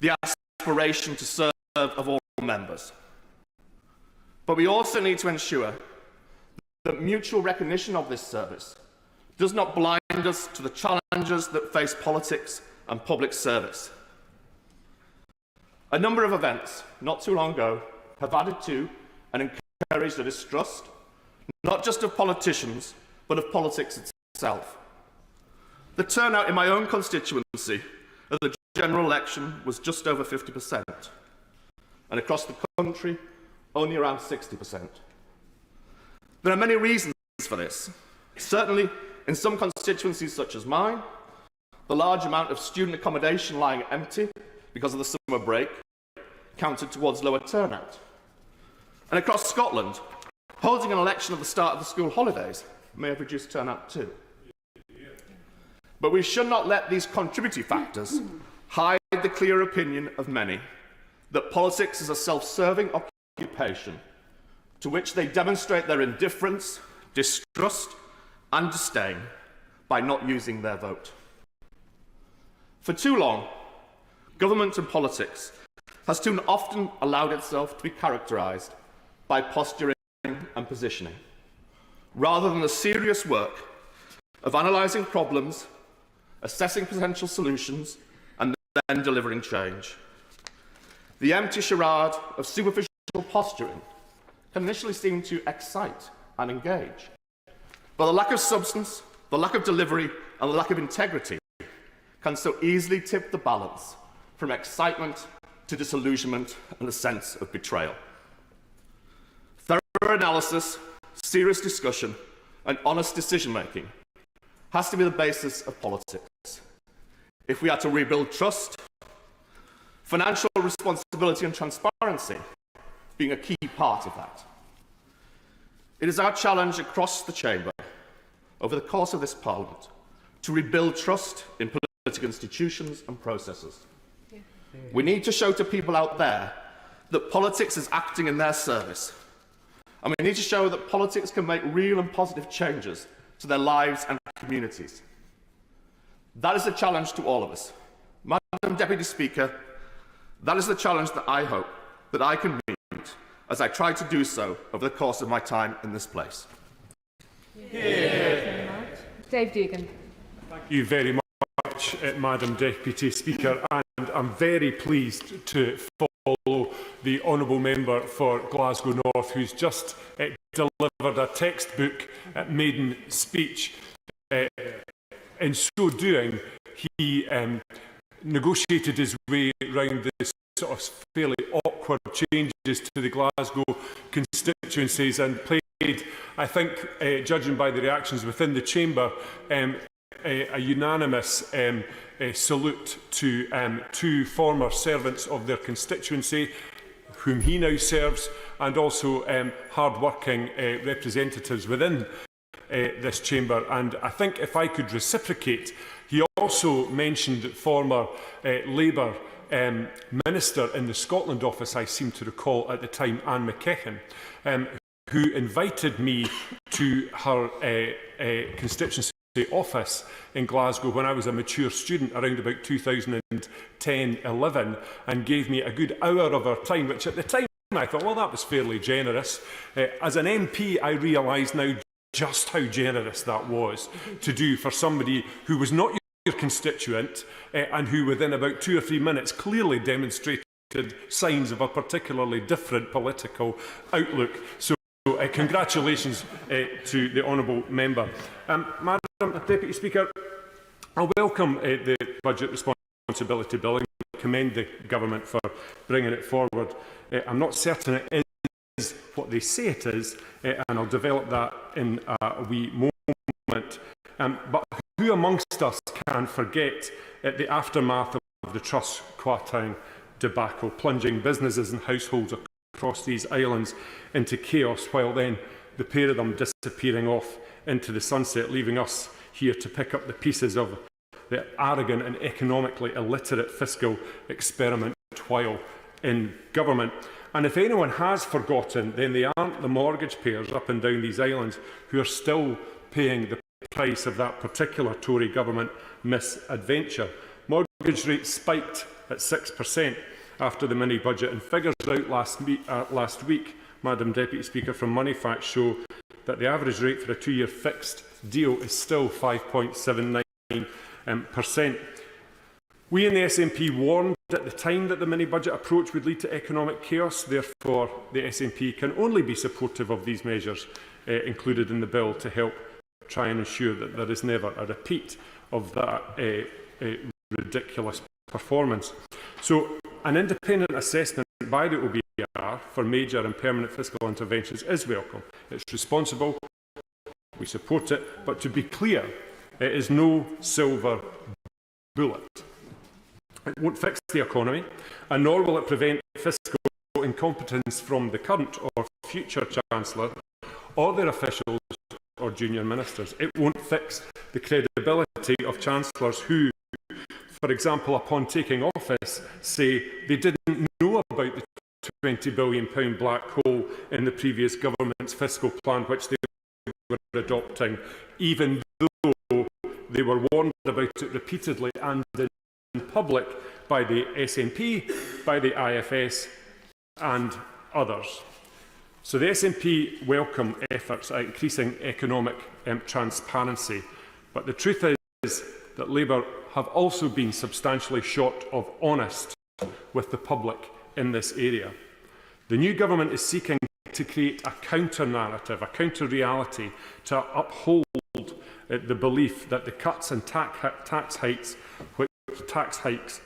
the aspiration to serve of all members. But we also need to ensure that mutual recognition of this service does not blind us to the challenges that face politics and public service. A number of events, not too long ago, have added to and encouraged a distrust, not just of politicians, but of politics itself. The turnout in my own constituency at the general election was just over 50%, and across the country, only around 60%. There are many reasons for this. Certainly, in some constituencies such as mine, the large amount of student accommodation lying empty because of the summer break counted towards lower turnout. And across Scotland, holding an election at the start of the school holidays may have reduced turnout too. But we should not let these contributory factors hide the clear opinion of many that politics is a self-serving occupation to which they demonstrate their indifference, distrust and disdain by not using their vote. For too long, government and politics has too often allowed itself to be characterised by posturing and positioning, rather than the serious work of analysing problems, assessing potential solutions, and then delivering change. The empty charade of superficial posturing can initially seem to excite and engage. But the lack of substance, the lack of delivery, and the lack of integrity can so easily tip the balance from excitement to disillusionment and a sense of betrayal. Thorough analysis, serious discussion, and honest decision-making has to be the basis of politics. If we are to rebuild trust, financial responsibility and transparency being a key part of that. It is our challenge across the Chamber over the course of this Parliament to rebuild trust in political institutions and processes. We need to show to people out there that politics is acting in their service, and we need to show that politics can make real and positive changes to their lives and communities. That is a challenge to all of us. Madam Deputy Speaker, that is the challenge that I hope that I can meet as I try to do so over the course of my time in this place. Dave Deegan. Thank you very much, Madam Deputy Speaker, and I'm very pleased to follow the honourable member for Glasgow North, who's just delivered a textbook maiden speech. In so doing, he negotiated his way around the sort of fairly awkward changes to the Glasgow constituencies and played, I think, judging by the reactions within the Chamber, a unanimous salute to two former servants of their constituency, whom he now serves, and also hard-working representatives within this Chamber. And I think if I could reciprocate, he also mentioned former Labour Minister in the Scotland office, I seem to recall at the time, Anne McKechnie, who invited me to her constituency office in Glasgow when I was a mature student around about 2010-11, and gave me a good hour of her time, which at the time I thought, well, that was fairly generous. As an MP, I realise now just how generous that was to do for somebody who was not your constituent and who within about 2 or 3 minutes clearly demonstrated signs of a particularly different political outlook. So congratulations to the honourable member. Madam Deputy Speaker, I welcome the Budget Responsibility Bill and commend the Government for bringing it forward. I'm not certain it is what they say it is, and I'll develop that in a wee moment. But who amongst us can forget the aftermath of the Truss Kwarteng debacle, plunging businesses and households across these islands into chaos, while then the pair of them disappearing off into the sunset, leaving us here to pick up the pieces of the arrogant and economically illiterate fiscal experiment while in government. And if anyone has forgotten, then they aren't the mortgage payers up and down these islands who are still paying the price of that particular Tory government misadventure. Mortgage rates spiked at 6% after the mini-budget, and figures out last week, Madam Deputy Speaker, from Moneyfacts show that the average rate for a 2-year fixed deal is still 5.79%. We in the SNP warned at the time that the mini-budget approach would lead to economic chaos. Therefore, the SNP can only be supportive of these measures included in the bill to help try and ensure that there is never a repeat of that ridiculous performance. So, an independent assessment by the OBR for major and permanent fiscal interventions is welcome. It's responsible, we support it, but to be clear, it is no silver bullet. It won't fix the economy, and nor will it prevent fiscal incompetence from the current or future Chancellor or their officials or junior ministers. It won't fix the credibility of Chancellors who, for example, upon taking office, say they didn't know about the £20 billion black hole in the previous government's fiscal plan, which they were adopting, even though they were warned about it repeatedly and in public by the SNP, by the IFS and others. So the SNP welcome efforts at increasing economic transparency, but the truth is that Labour have also been substantially short of honest with the public in this area. The new government is seeking to create a counter-narrative, a counter-reality to uphold the belief that the cuts and tax hikes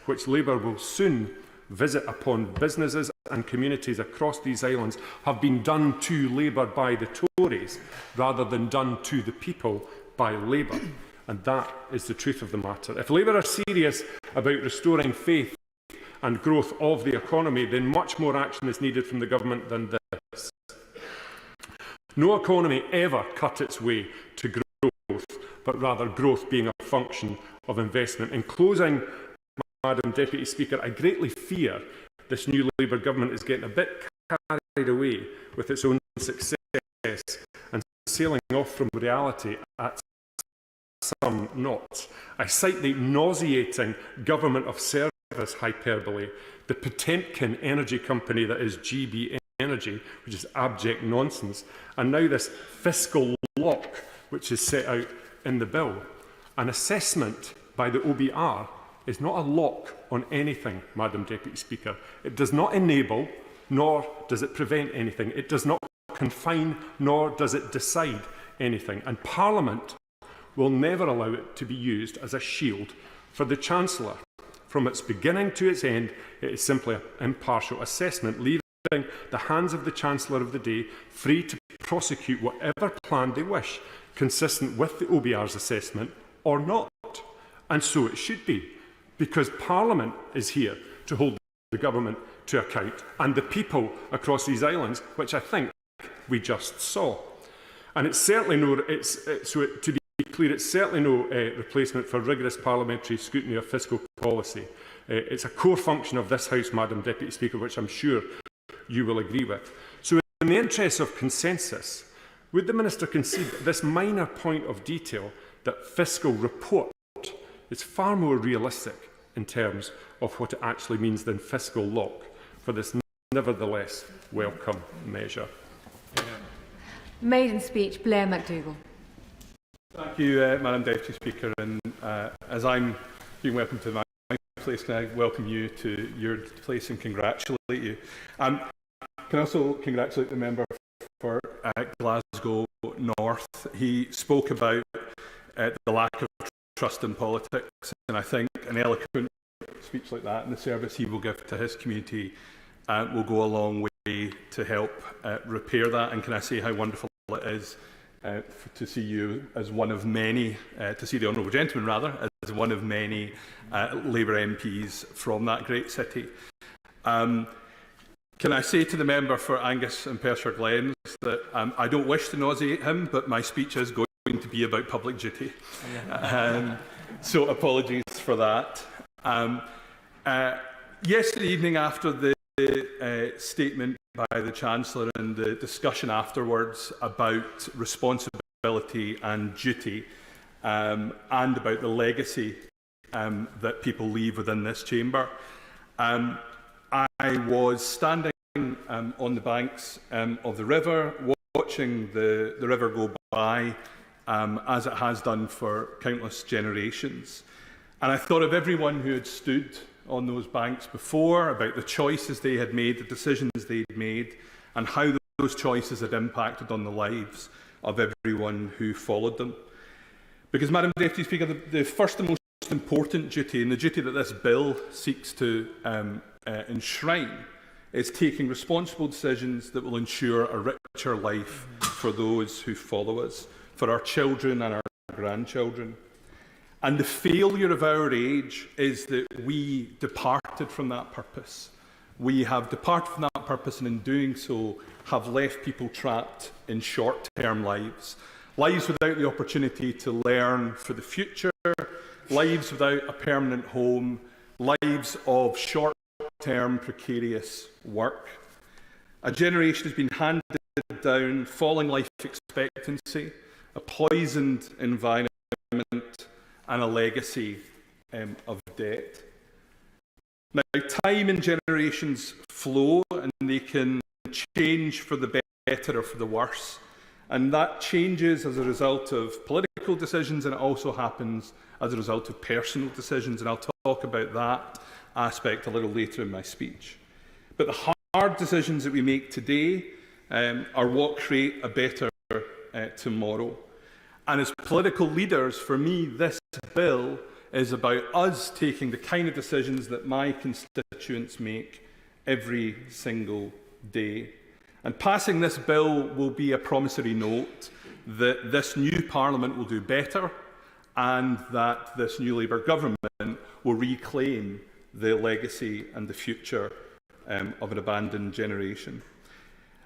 which Labour will soon visit upon businesses and communities across these islands have been done to Labour by the Tories rather than done to the people by Labour. And that is the truth of the matter. If Labour are serious about restoring faith and growth of the economy, then much more action is needed from the government than this. No economy ever cut its way to growth, but rather growth being a function of investment. In closing, Madam Deputy Speaker, I greatly fear this new Labour government is getting a bit carried away with its own success and sailing off from reality at some knots. I cite the nauseating government of service hyperbole, the Potemkin energy company that is GB Energy, which is abject nonsense, and now this fiscal lock which is set out in the bill. An assessment by the OBR is not a lock on anything, Madam Deputy Speaker. It does not enable, nor does it prevent anything. It does not confine, nor does it decide anything. And Parliament will never allow it to be used as a shield for the Chancellor. From its beginning to its end, it is simply an impartial assessment, leaving the hands of the Chancellor of the day free to prosecute whatever plan they wish, consistent with the OBR's assessment or not. And so it should be, because Parliament is here to hold the government to account, and the people across these islands, which I think we just saw. And it's certainly no, to be clear, it's certainly no replacement for rigorous parliamentary scrutiny of fiscal policy. It's a core function of this House, Madam Deputy Speaker, which I'm sure you will agree with. So in the interests of consensus, would the Minister concede this minor point of detail that fiscal report is far more realistic in terms of what it actually means than fiscal lock for this nevertheless welcome measure? Maiden speech, Blair McDougall. Thank you, Madam Deputy Speaker. And as I'm being welcomed to my place, can I welcome you to your place and congratulate you. Can also congratulate the member for Glasgow North. He spoke about the lack of trust in politics, and I think an eloquent speech like that and the service he will give to his community will go a long way to help repair that. And can I say how wonderful it is to see you as one of many, to see the Honourable Gentleman rather, as one of many Labour MPs from that great city. Can I say to the member for Angus and Persian Glens that I don't wish to nauseate him, but my speech is going to be about public duty. So apologies for that. Yesterday evening, after the statement by the Chancellor and the discussion afterwards about responsibility and duty and about the legacy that people leave within this chamber, I was standing on the banks of the river, watching the river go by as it has done for countless generations. And I thought of everyone who had stood on those banks before, about the choices they had made, the decisions they'd made, and how those choices had impacted on the lives of everyone who followed them. Because, Madam Deputy Speaker, the first and most important duty, and the duty that this bill seeks to enshrine, is taking responsible decisions that will ensure a richer life for those who follow us, for our children and our grandchildren. And the failure of our age is that we departed from that purpose. We have departed from that purpose, and in doing so have left people trapped in short-term lives. Lives without the opportunity to learn for the future, lives without a permanent home, lives of short-term precarious work. A generation has been handed down falling life expectancy, a poisoned environment, and a legacy of debt. Now, time and generations flow, and they can change for the better or for the worse. And that changes as a result of political decisions, and it also happens as a result of personal decisions. And I'll talk about that aspect a little later in my speech. But the hard decisions that we make today are what create a better tomorrow. And as political leaders, for me, this bill is about us taking the kind of decisions that my constituents make every single day. And passing this bill will be a promissory note that this new Parliament will do better and that this new Labour government will reclaim the legacy and the future of an abandoned generation.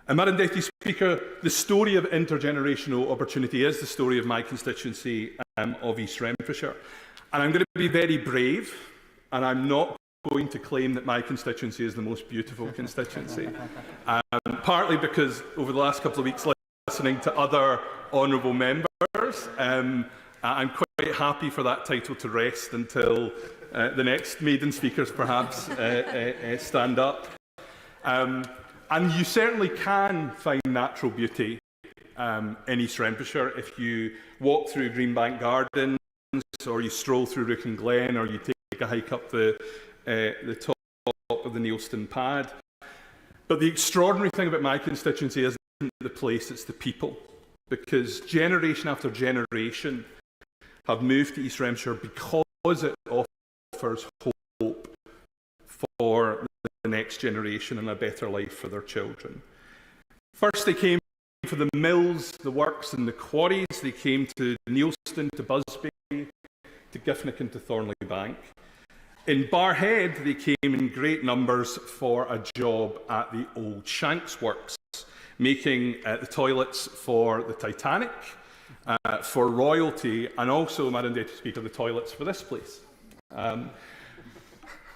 And Madam Deputy Speaker, the story of intergenerational opportunity is the story of my constituency of East Renfrewshire. And I'm going to be very brave, and I'm not going to claim that my constituency is the most beautiful constituency. Partly because over the last couple of weeks listening to other honourable members, I'm quite happy for that title to rest until the next maiden speakers perhaps stand up. And you certainly can find natural beauty in East Renfrewshire if you walk through Greenbank Gardens, or you stroll through Rook and Glen, or you take a hike up the top of the Neilston Pad. But the extraordinary thing about my constituency isn't the place, it's the people. Because generation after generation have moved to East Renfrewshire because it offers hope for the next generation and a better life for their children. First, they came for the mills, the works and the quarries. They came to Neilston, to Busby, to Giffnock and to Thornley Bank. In Barrhead, they came in great numbers for a job at the old Shanks Works, making the toilets for the Titanic, for royalty, and also, Madam Deputy Speaker, the toilets for this place.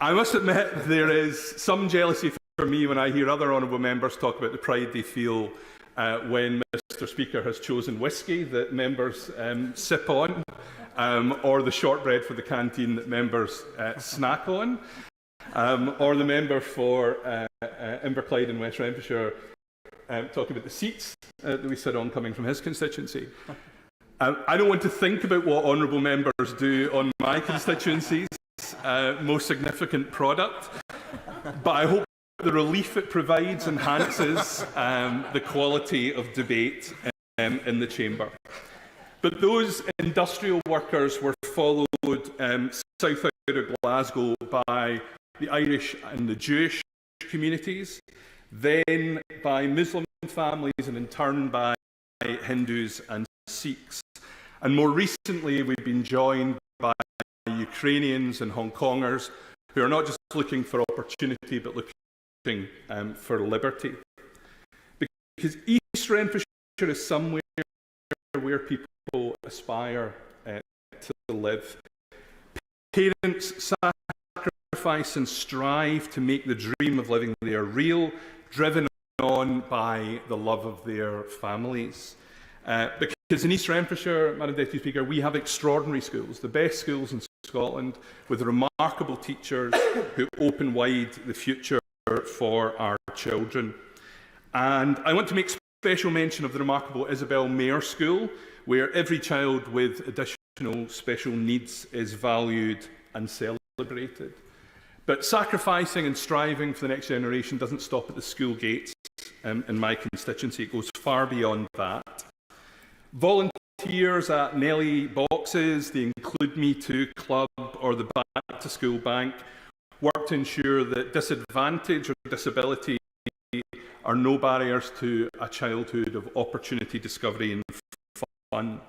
I must admit there is some jealousy for me when I hear other honourable members talk about the pride they feel when Mr Speaker has chosen whisky that members sip on, or the shortbread for the canteen that members snack on, or the member for Inverclyde in West Renfrewshire talking about the seats that we sit on coming from his constituency. I don't want to think about what honourable members do on my constituency's most significant product, but I hope the relief it provides enhances the quality of debate in the chamber. But those industrial workers were followed south out of Glasgow by the Irish and the Jewish communities, then by Muslim families, and in turn by Hindus and Sikhs. And more recently, we've been joined by Ukrainians and Hong Kongers who are not just looking for opportunity, but looking for liberty. Because East Renfrewshire is somewhere where people aspire to live. Parents sacrifice and strive to make the dream of living there real, driven on by the love of their families. Because in East Renfrewshire, Madam Deputy Speaker, we have extraordinary schools, the best schools in Scotland, with remarkable teachers who open wide the future for our children. And I want to make special mention of the remarkable Isabel Mayer School, where every child with additional special needs is valued and celebrated. But sacrificing and striving for the next generation doesn't stop at the school gates in my constituency. It goes far beyond that. Volunteers at Nelly Boxes, the Include Me Too Club or the Back to School Bank work to ensure that disadvantage or disability are no barriers to a childhood of opportunity, discovery and fun.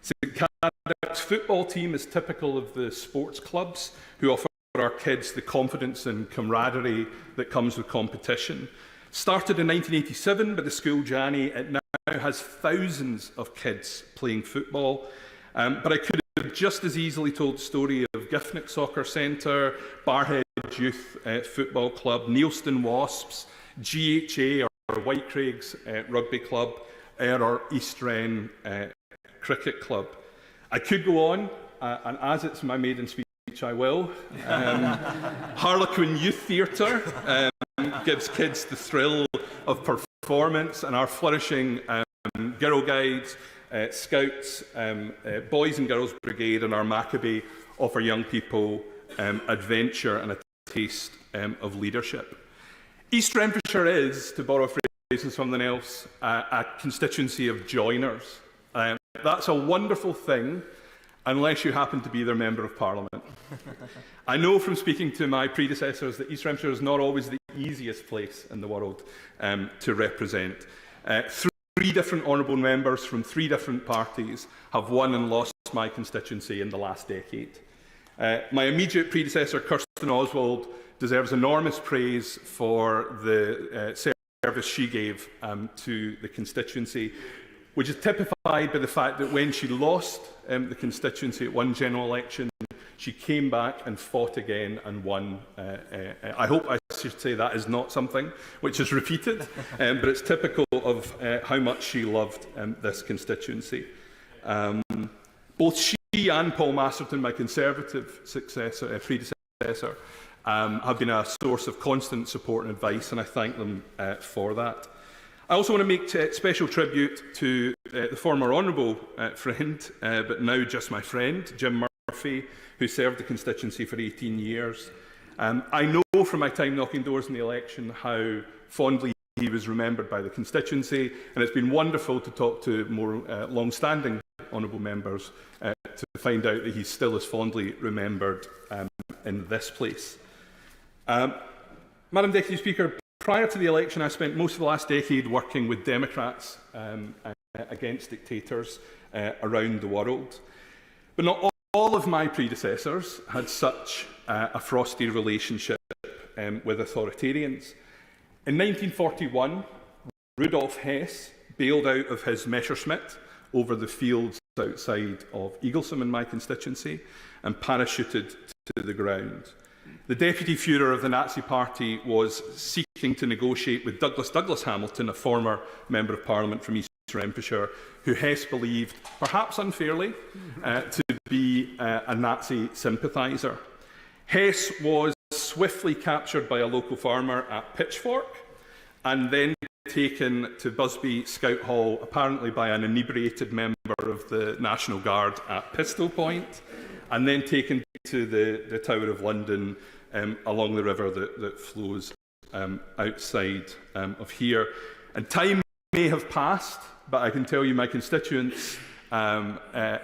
St Cadoc's football team is typical of the sports clubs who offer our kids the confidence and camaraderie that comes with competition. Started in 1987 by the school Janny, it now has thousands of kids playing football. But I could have just as easily told the story of Giffnock Soccer Centre, Barrhead Youth Football Club, Neilston Wasps, GHA or Whitecraig's Rugby Club, or East Wren Cricket Club. I could go on, and as it's my maiden speech, I will. Harlequin Youth Theatre gives kids the thrill of performance, and our flourishing Girl Guides, Scouts, Boys and Girls Brigade and our Maccabee offer young people adventure and a taste of leadership. East Renfrewshire is, to borrow a paraphrasing something else, a constituency of joiners. That's a wonderful thing, unless you happen to be their Member of Parliament. I know from speaking to my predecessors that East Hampshire is not always the easiest place in the world to represent. Three different honourable members from 3 different parties have won and lost my constituency in the last decade. My immediate predecessor, Kirsten Oswald, deserves enormous praise for the service she gave to the constituency, which is typified by the fact that when she lost the constituency at one general election, she came back and fought again and won. I hope I should say that is not something which is repeated, but it's typical of how much she loved this constituency. Both she and Paul Masterton, my Conservative predecessor, have been a source of constant support and advice, and I thank them for that. I also want to make special tribute to the former honourable friend, but now just my friend, Jim Murphy, who served the constituency for 18 years. I know from my time knocking doors in the election how fondly he was remembered by the constituency, and it's been wonderful to talk to more long-standing honourable members to find out that he's still as fondly remembered in this place. Madam Deputy Speaker, prior to the election, I spent most of the last decade working with Democrats against dictators around the world. But not all of my predecessors had such a frosty relationship with authoritarians. In 1941, Rudolf Hess bailed out of his Messerschmitt over the fields outside of Eaglesham in my constituency and parachuted to the ground. The Deputy Führer of the Nazi Party was seeking to negotiate with Douglas Hamilton, a former Member of Parliament from East Renfrewshire, who Hess believed, perhaps unfairly, to be a Nazi sympathiser. Hess was swiftly captured by a local farmer at Pitchfork and then taken to Busby Scout Hall, apparently by an inebriated member of the National Guard at Pistol Point, and then taken to the Tower of London along the river that flows outside of here. And time may have passed, but I can tell you my constituents,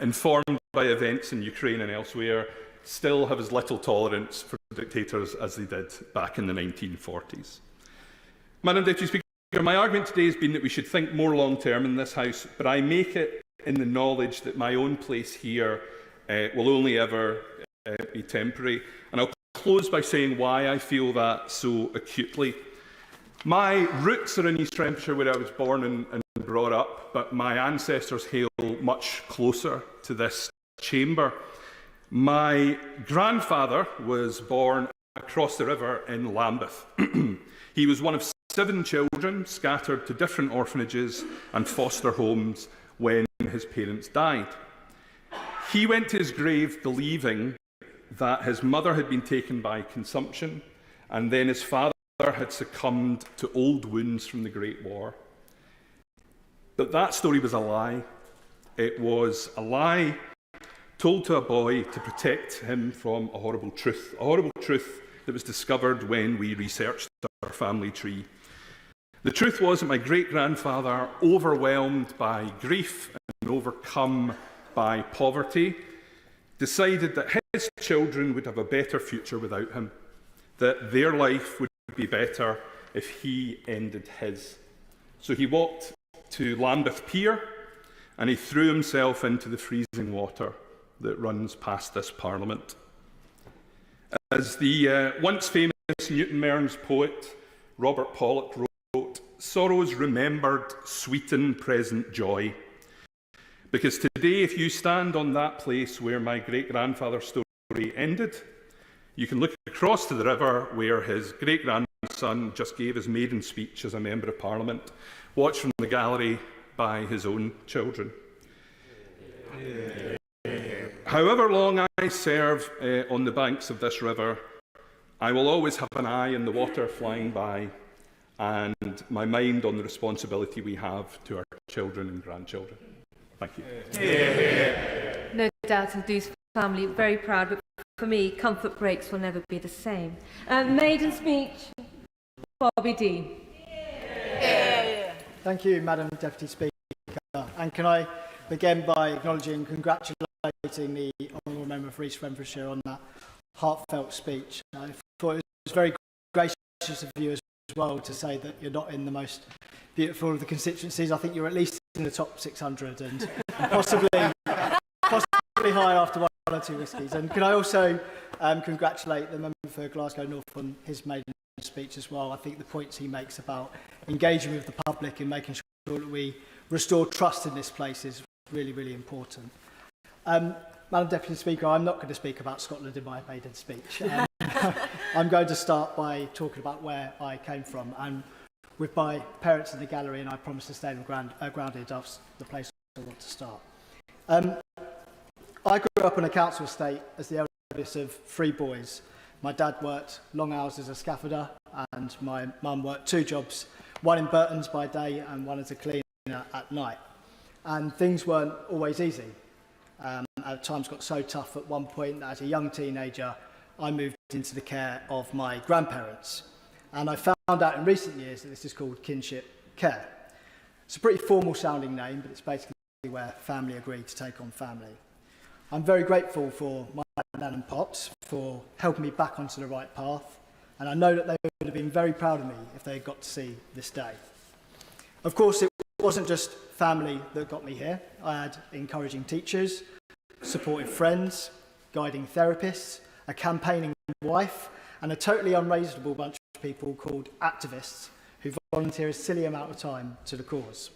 informed by events in Ukraine and elsewhere, still have as little tolerance for dictators as they did back in the 1940s. Madam Deputy Speaker, my argument today has been that we should think more long-term in this House, but I make it in the knowledge that my own place here will only ever be temporary. And I'll close by saying why I feel that so acutely. My roots are in East Renfrewshire, where I was born and brought up, but my ancestors hail much closer to this chamber. My grandfather was born across the river in Lambeth. He was one of 7 children scattered to different orphanages and foster homes when his parents died. He went to his grave believing that his mother had been taken by consumption and then his father had succumbed to old wounds from the Great War. But that story was a lie. It was a lie told to a boy to protect him from a horrible truth that was discovered when we researched our family tree. The truth was that my great-grandfather, overwhelmed by grief and overcome by poverty, decided that his children would have a better future without him, that their life would be better if he ended his. So he walked to Lambeth Pier and he threw himself into the freezing water that runs past this Parliament. As the once famous Newton Mearns poet Robert Pollock wrote, "Sorrows remembered sweeten present joy." Because today, if you stand on that place where my great-grandfather's story ended, you can look across to the river where his great-grandson just gave his maiden speech as a Member of Parliament, watch from the gallery by his own children. However long I serve on the banks of this river, I will always have an eye on the water flying by and my mind on the responsibility we have to our children and grandchildren. Thank you. No doubt Adu's family very proud, but for me, comfort breaks will never be the same. Maiden speech, Bobby Dean. Thank you, Madam Deputy Speaker. And can I begin by acknowledging and congratulating the Honourable Member for East Renfrewshire on that heartfelt speech. I thought it was very gracious of you as well to say that you're not in the most beautiful of the constituencies. I think you're at least in the top 600 and possibly higher after one or two whiskies. And can I also congratulate the member for Glasgow North on his maiden speech as well. I think the points he makes about engaging with the public and making sure that we restore trust in this place is really, really important. Madam Deputy Speaker, I'm not going to speak about Scotland in my maiden speech. I'm going to start by talking about where I came from, and with my parents in the gallery, and I promise to stay grounded, that's the place I want to start. I grew up on a council estate as the eldest of 3 boys. My dad worked long hours as a scaffolder, and my mum worked 2 jobs, one in Burton's by day and one as a cleaner at night. And things weren't always easy. At times got so tough at one point that as a young teenager, I moved into the care of my grandparents. And I found out in recent years that this is called kinship care. It's a pretty formal sounding name, but it's basically where family agree to take on family. I'm very grateful for my nan and pops for helping me back onto the right path, and I know that they would have been very proud of me if they had got to see this day. Of course, it wasn't just family that got me here. I had encouraging teachers, supportive friends, guiding therapists, a campaigning wife, and a totally unreasonable bunch of people called activists who volunteer a silly amount of time to the cause.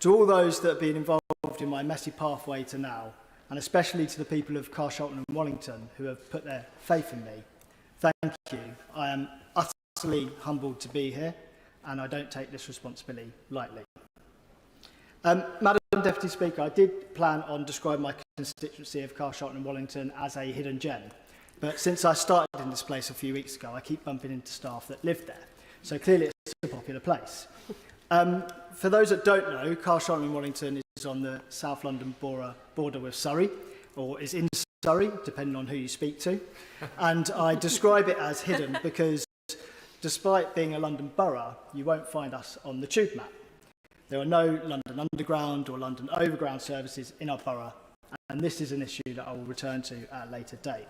To all those that have been involved in my messy pathway to now, and especially to the people of Carshalton and Wallington who have put their faith in me, thank you. I am utterly humbled to be here, and I don't take this responsibility lightly. Madam Deputy Speaker, I did plan on describing my constituency of Carshalton and Wallington as a hidden gem, but since I started in this place a few weeks ago, I keep bumping into staff that live there, so clearly it's a popular place. For those that don't know, Carshalton and Wallington is on the South London border with Surrey, or is in Surrey, depending on who you speak to. And I describe it as hidden because despite being a London borough, you won't find us on the tube map. There are no London Underground or London Overground services in our borough, and this is an issue that I will return to at a later date.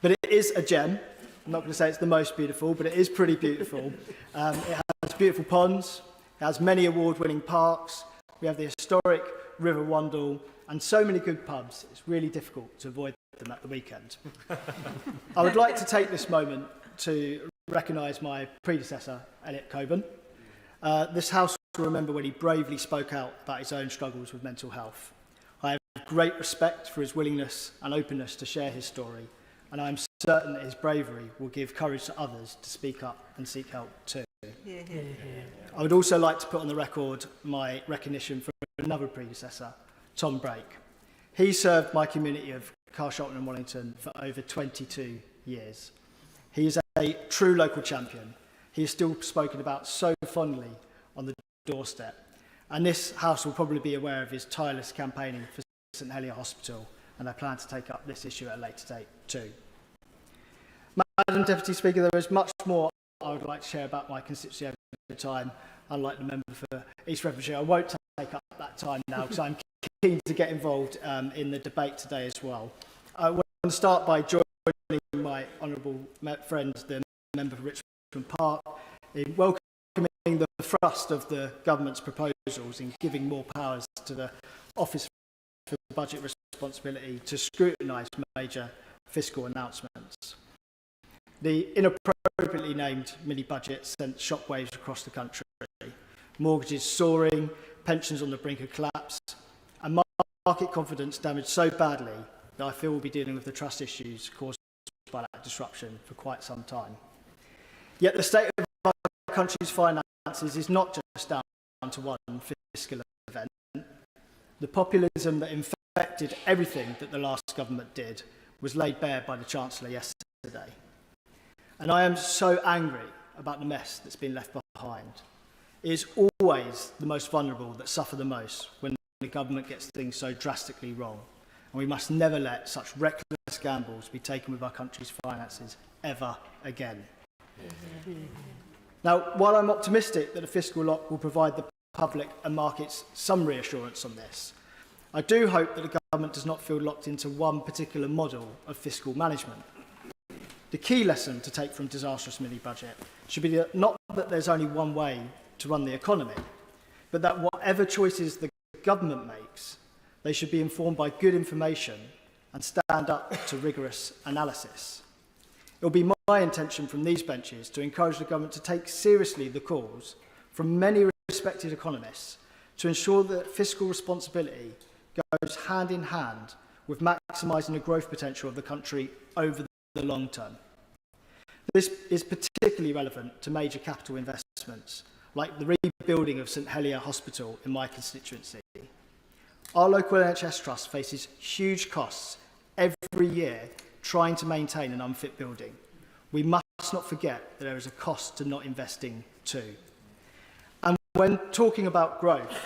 But it is a gem. I'm not going to say it's the most beautiful, but it is pretty beautiful. It has beautiful ponds, it has many award-winning parks, we have the historic River Wandle, and so many good pubs, it's really difficult to avoid them at the weekend. I would like to take this moment to recognise my predecessor, Elliot Coburn. This House will remember when he bravely spoke out about his own struggles with mental health. I have great respect for his willingness and openness to share his story, and I am certain that his bravery will give courage to others to speak up and seek help too. I would also like to put on the record my recognition for another predecessor, Tom Brake. He served my community of Carshalton and Wallington for over 22 years. He is a true local champion. He is still spoken about so fondly on the doorstep. And this House will probably be aware of his tireless campaigning for St Helier Hospital, and I plan to take up this issue at a later date too. Madam Deputy Speaker, there is much more I would like to share about my constituency over time. Unlike the member for East Renfrewshire, I won't take up that time now because I'm keen to get involved in the debate today as well. I want to start by joining my honourable friend, the member for Richmond Park, in welcoming the thrust of the government's proposals in giving more powers to the Office for Budget Responsibility to scrutinise major fiscal announcements. The inappropriately named mini-budget sent shockwaves across the country. Mortgages soaring, pensions on the brink of collapse, and market confidence damaged so badly that I feel we'll be dealing with the trust issues caused by that disruption for quite some time. Yet the state of our country's finances is not just down to one fiscal event. The populism that infected everything that the last government did was laid bare by the Chancellor yesterday. And I am so angry about the mess that's been left behind. It is always the most vulnerable that suffer the most when the government gets things so drastically wrong. And we must never let such reckless gambles be taken with our country's finances ever again. Now, while I'm optimistic that the fiscal lock will provide the public and markets some reassurance on this. I do hope that the government does not feel locked into one particular model of fiscal management. The key lesson to take from disastrous mini-budget should be that not that there's only one way to run the economy, but that whatever choices the government makes, they should be informed by good information and stand up to rigorous analysis. It will be my intention from these benches to encourage the government to take seriously the calls from many respected economists to ensure that fiscal responsibility goes hand in hand with maximising the growth potential of the country over the long term. This is particularly relevant to major capital investments, like the rebuilding of St Helier Hospital in my constituency. Our local NHS trust faces huge costs every year trying to maintain an unfit building. We must not forget that there is a cost to not investing too. And when talking about growth,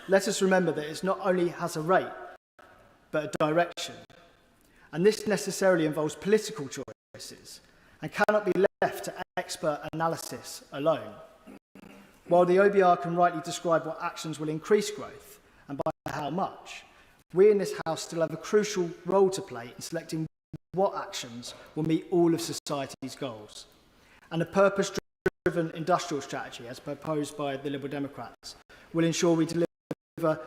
let us remember that it not only has a rate, but a direction. And this necessarily involves political choices and cannot be left to expert analysis alone. While the OBR can rightly describe what actions will increase growth and by how much, we in this House still have a crucial role to play in selecting what actions will meet all of society's goals. And a purpose-driven industrial strategy, as proposed by the Liberal Democrats, will ensure we deliver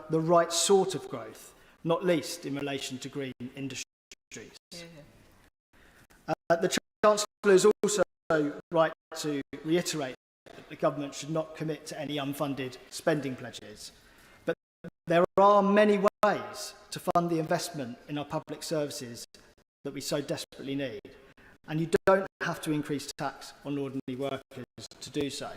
the right sort of growth, not least in relation to green industries. The Chancellor is also right to reiterate that the government should not commit to any unfunded spending pledges. But there are many ways to fund the investment in our public services that we so desperately need. And you don't have to increase tax on ordinary workers to do so.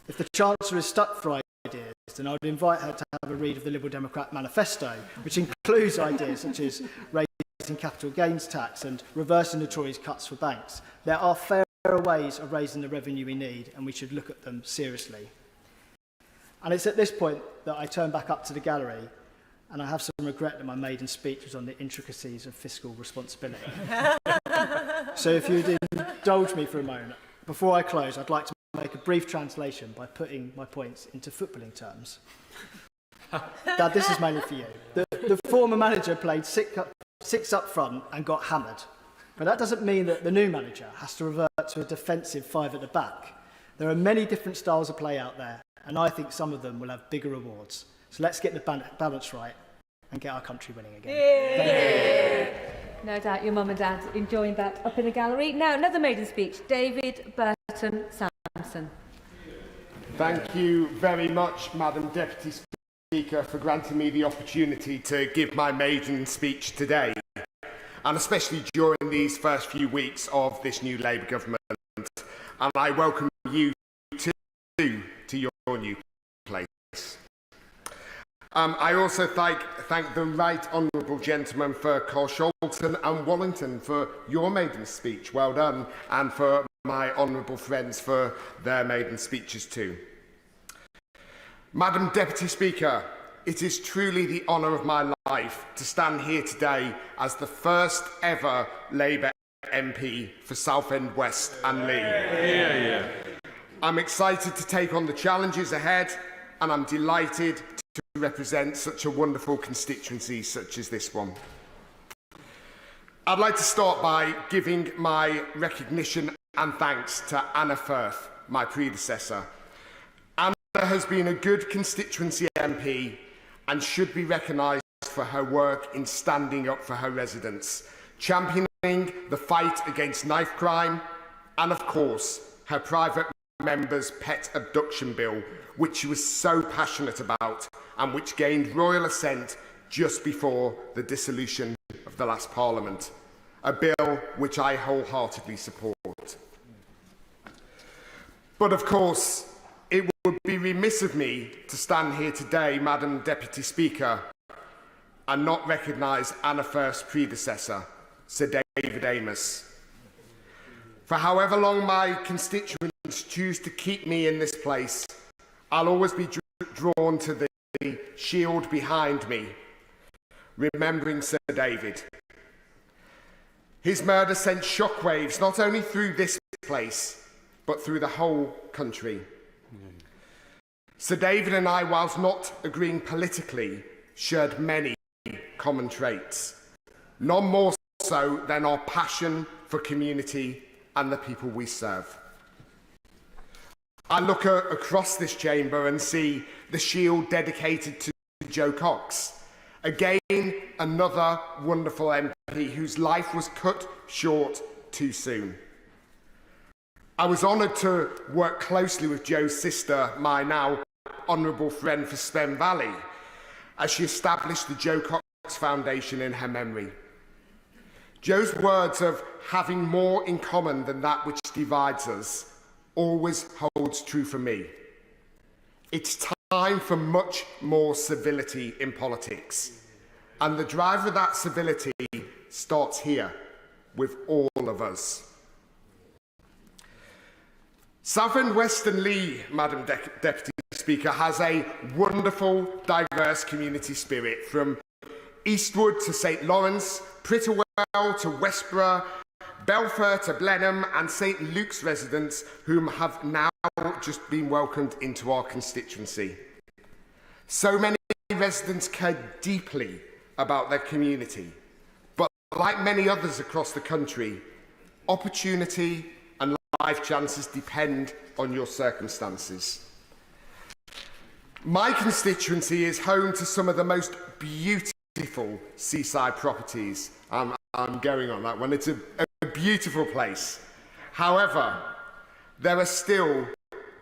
If the Chancellor is stuck for ideas, then I would invite her to have a read of the Liberal Democrat manifesto, which includes ideas such as raising capital gains tax and reversing the Tories' cuts for banks. There are fairer ways of raising the revenue we need, and we should look at them seriously. And it's at this point that I turn back up to the gallery, and I have some regret that my maiden speech was on the intricacies of fiscal responsibility. So if you'd indulge me for a moment, before I close, I'd like to make a brief translation by putting my points into footballing terms. Dad, this is mainly for you. The former manager played six up front and got hammered. But that doesn't mean that the new manager has to revert to a defensive five at the back. There are many different styles of play out there, and I think some of them will have bigger rewards. So let's get the balance right and get our country winning again. No doubt your mum and dad enjoying that up in the gallery. Now, another maiden speech, David Burton Sampson. Thank you very much, Madam Deputy Speaker, for granting me the opportunity to give my maiden speech today, and especially during these first few weeks of this new Labour government. And I welcome you to your new place. I also thank the right honourable gentleman for Colsholton and Wallington for your maiden speech. Well done. And for my honourable friends for their maiden speeches too. Madam Deputy Speaker, it is truly the honour of my life to stand here today as the first ever Labour MP for Southend West and Lee. I'm excited to take on the challenges ahead, and I'm delighted to represent such a wonderful constituency such as this one. I'd like to start by giving my recognition and thanks to Anna Firth, my predecessor. Anna has been a good constituency MP and should be recognised for her work in standing up for her residents, championing the fight against knife crime, and of course, her private member's pet abduction bill, which she was so passionate about and which gained royal assent just before the dissolution of the last Parliament, a bill which I wholeheartedly support. But of course, it would be remiss of me to stand here today, Madam Deputy Speaker, and not recognise Anna Firth's predecessor, Sir David Amos. For however long my constituents choose to keep me in this place, I'll always be drawn to the shield behind me, remembering Sir David. His murder sent shockwaves not only through this place, but through the whole country. Sir David and I, whilst not agreeing politically, shared many common traits, none more so than our passion for community and the people we serve. I look across this chamber and see the shield dedicated to Joe Cox, again another wonderful MP whose life was cut short too soon. I was honoured to work closely with Joe's sister, my now honourable friend for Spen Valley, as she established the Joe Cox Foundation in her memory. Joe's words of having more in common than that which divides us always holds true for me. It's time for much more civility in politics, and the drive of that civility starts here with all of us. Southend Western Lee, Madam Deputy Speaker, has a wonderful, diverse community spirit, from Eastwood to St Lawrence, Prittlewell to Westborough, Belfair to Blenheim, and St Luke's residents whom have now just been welcomed into our constituency. So many residents care deeply about their community, but like many others across the country, opportunity and life chances depend on your circumstances. My constituency is home to some of the most beautiful seaside properties. I'm going on that one. It's a beautiful place. However, there are still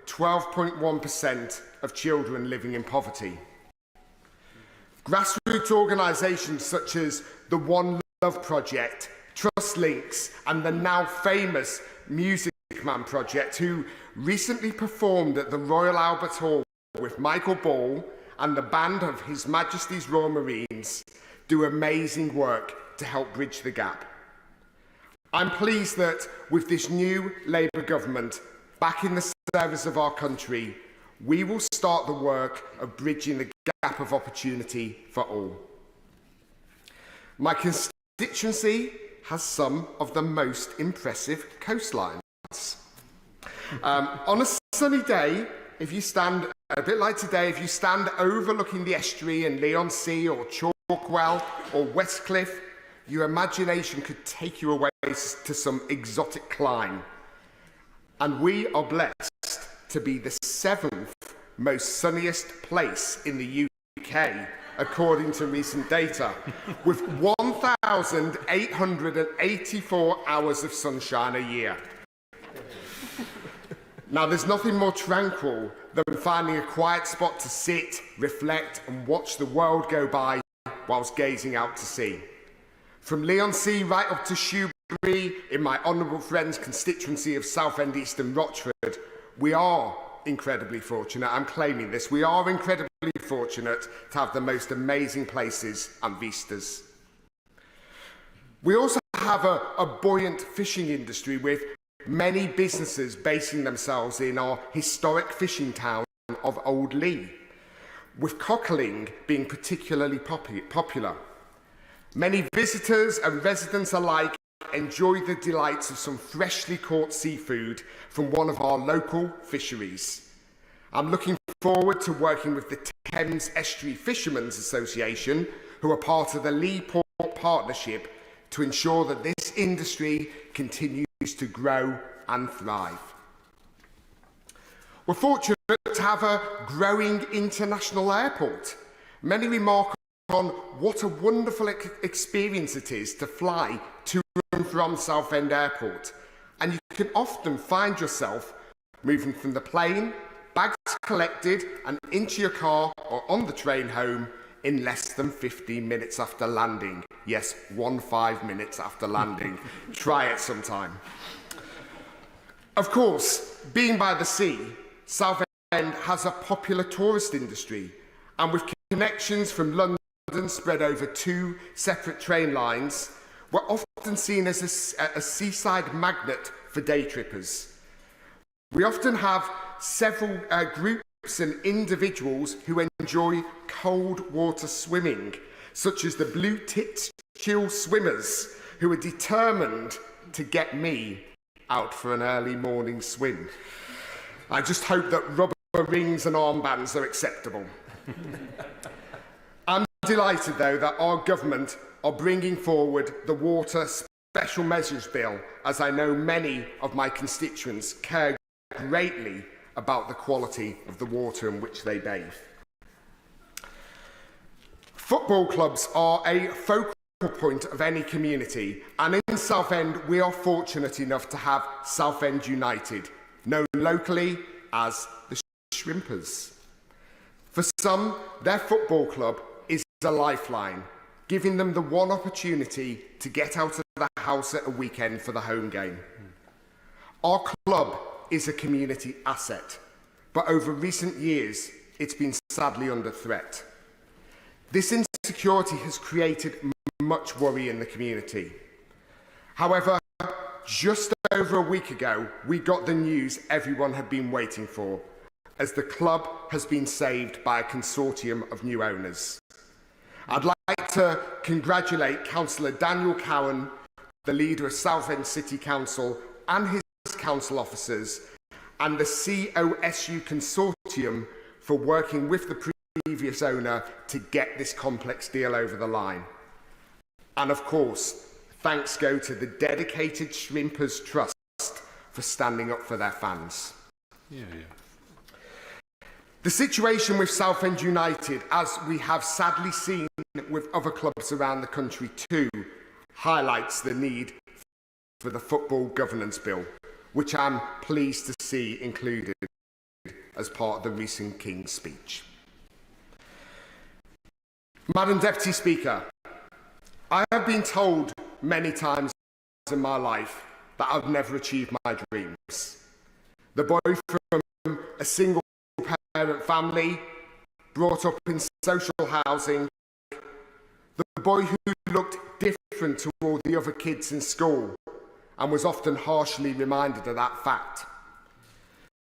12.1% of children living in poverty. Grassroots organisations such as the One Love Project, Trust Links, and the now famous Music Man Project, who recently performed at the Royal Albert Hall with Michael Ball and the band of His Majesty's Royal Marines, do amazing work to help bridge the gap. I'm pleased that with this new Labour government back in the service of our country, we will start the work of bridging the gap of opportunity for all. My constituency has some of the most impressive coastlines. On a sunny day, if you stand, a bit like today, if you stand overlooking the estuary in Leigh-on-Sea or Chalkwell or Westcliff, your imagination could take you away to some exotic clime. And we are blessed to be the 7th most sunniest place in the UK, according to recent data, with 1,884 hours of sunshine a year. Now, there's nothing more tranquil than finding a quiet spot to sit, reflect, and watch the world go by whilst gazing out to sea. From Leigh-on-Sea right up to Shoebury, in my honourable friend's constituency of Southend East and Rochford, we are incredibly fortunate. I'm claiming this. We are incredibly fortunate to have the most amazing places and vistas. We also have a buoyant fishing industry with many businesses basing themselves in our historic fishing town of Old Leigh, with cockling being particularly popular. Many visitors and residents alike enjoy the delights of some freshly caught seafood from one of our local fisheries. I'm looking forward to working with the Thames Estuary Fishermen's Association, who are part of the Leigh Port Partnership, to ensure that this industry continues to grow and thrive. We're fortunate to have a growing international airport. Many remark on what a wonderful experience it is to fly to and from Southend Airport, and you can often find yourself moving from the plane, bags collected, and into your car or on the train home in less than 15 minutes after landing. Yes, 15 minutes after landing. Try it sometime. Of course, being by the sea, Southend has a popular tourist industry, and with connections from London spread over 2 separate train lines, we're often seen as a seaside magnet for day trippers. We often have several groups and individuals who enjoy cold water swimming, such as the Blue Tits Chill Swimmers, who are determined to get me out for an early morning swim. I just hope that rubber rings and armbands are acceptable. I'm delighted, though, that our government are bringing forward the Water Special Measures Bill, as I know many of my constituents care greatly about the quality of the water in which they bathe. Football clubs are a focal point of any community, and in Southend we are fortunate enough to have Southend United, known locally as the Shrimpers. For some, their football club is a lifeline, giving them the one opportunity to get out of the house at a weekend for the home game. Our club is a community asset, but over recent years it's been sadly under threat. This insecurity has created much worry in the community. However, just over a week ago, we got the news everyone had been waiting for, as the club has been saved by a consortium of new owners. I'd like to congratulate Councillor Daniel Cowan, the leader of Southend City Council, and his council officers, and the COSU consortium for working with the previous owner to get this complex deal over the line. And of course, thanks go to the dedicated Shrimpers Trust for standing up for their fans. The situation with Southend United, as we have sadly seen with other clubs around the country too, highlights the need for the Football Governance Bill, which I'm pleased to see included as part of the recent King's speech. Madam Deputy Speaker, I have been told many times in my life that I've never achieved my dreams. The boy from a single parent family, brought up in social housing, the boy who looked different to all the other kids in school and was often harshly reminded of that fact.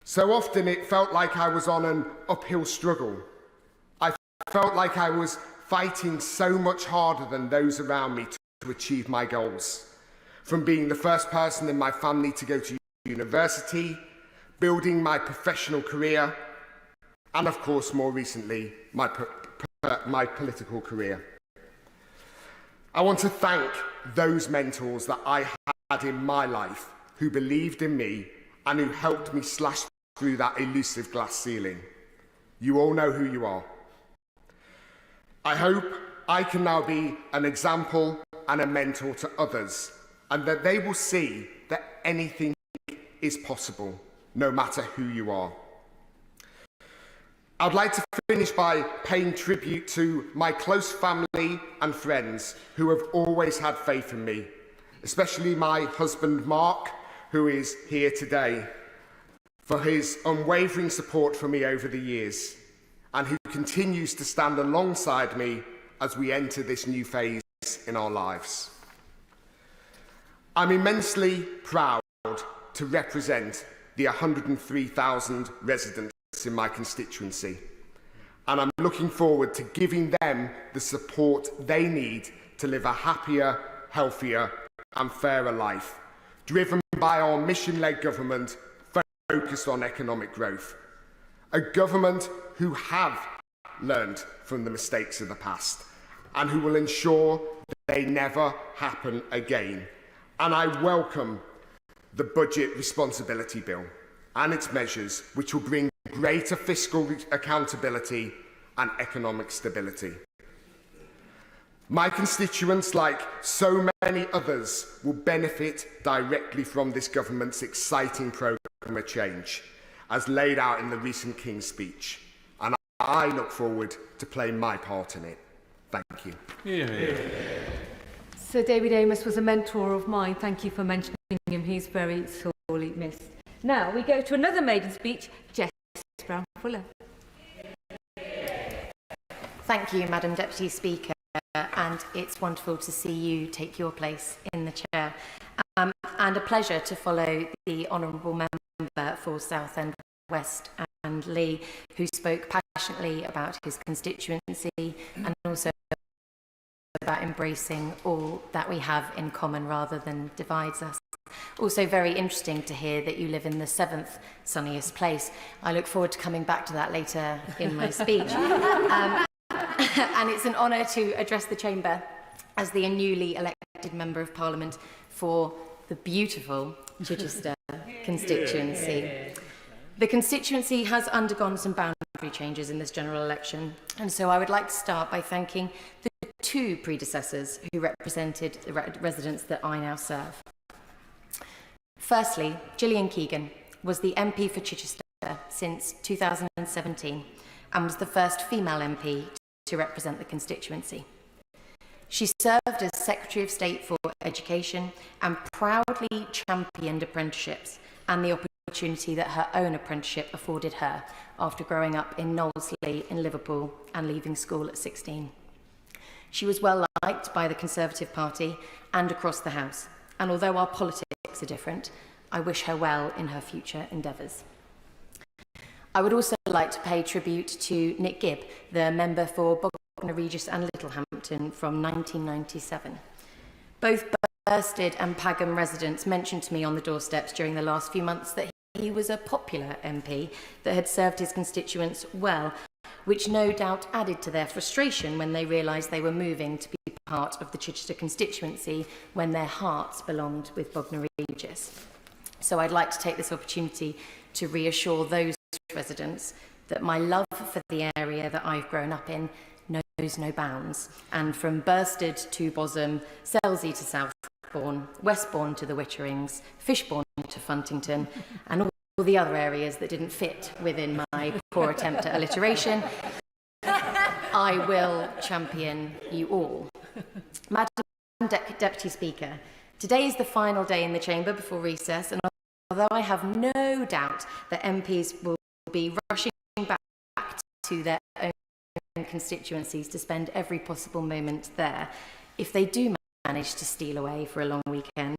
So often it felt like I was on an uphill struggle. I felt like I was fighting so much harder than those around me to achieve my goals. From being the first person in my family to go to university, building my professional career, and of course, more recently, my political career. I want to thank those mentors that I had in my life who believed in me and who helped me slash through that elusive glass ceiling. You all know who you are. I hope I can now be an example and a mentor to others, and that they will see that anything is possible, no matter who you are. I'd like to finish by paying tribute to my close family and friends who have always had faith in me, especially my husband Mark, who is here today, for his unwavering support for me over the years, and who continues to stand alongside me as we enter this new phase in our lives. I'm immensely proud to represent the 103,000 residents in my constituency, and I'm looking forward to giving them the support they need to live a happier, healthier and fairer life, driven by our mission-led government focused on economic growth. A government who have learned from the mistakes of the past and who will ensure that they never happen again. And I welcome the Budget Responsibility Bill and its measures, which will bring greater fiscal accountability and economic stability. My constituents, like so many others, will benefit directly from this government's exciting programme of change, as laid out in the recent King's speech, and I look forward to playing my part in it. Thank you. Sir David Amos was a mentor of mine. Thank you for mentioning him. He's very sorely missed. Now we go to another maiden speech, Jess Brown-Fuller. Thank you, Madam Deputy Speaker, and it's wonderful to see you take your place in the chair. And a pleasure to follow the Honourable Member for Southend West and Lee, who spoke passionately about his constituency and also about embracing all that we have in common rather than divides us. Also very interesting to hear that you live in the 7th sunniest place. I look forward to coming back to that later in my speech. And it's an honour to address the Chamber as the newly elected Member of Parliament for the beautiful Chichester constituency. The constituency has undergone some boundary changes in this general election, and so I would like to start by thanking the 2 predecessors who represented the residents that I now serve. Firstly, Gillian Keegan was the MP for Chichester since 2017 and was the first female MP to represent the constituency. She served as Secretary of State for Education and proudly championed apprenticeships and the opportunity that her own apprenticeship afforded her after growing up in Knowlesley in Liverpool and leaving school at 16. She was well liked by the Conservative Party and across the House, and although our politics are different, I wish her well in her future endeavours. I would also like to pay tribute to Nick Gibb, the member for Bognor Regis and Littlehampton from 1997. Both Bursted and Pagham residents mentioned to me on the doorsteps during the last few months that he was a popular MP that had served his constituents well, which no doubt added to their frustration when they realised they were moving to be part of the Chichester constituency when their hearts belonged with Bognor Regis. So I'd like to take this opportunity to reassure those residents that my love for the area that I've grown up in knows no bounds, and from Bursted to Bosham, Selsey to Southbourne, Westbourne to the Witterings, Fishbourne to Funtington, and all the other areas that didn't fit within my poor attempt at alliteration, I will champion you all. Madam Deputy Speaker, today is the final day in the Chamber before recess, and although I have no doubt that MPs will be rushing back to their own constituencies to spend every possible moment there, if they do manage to steal away for a long weekend,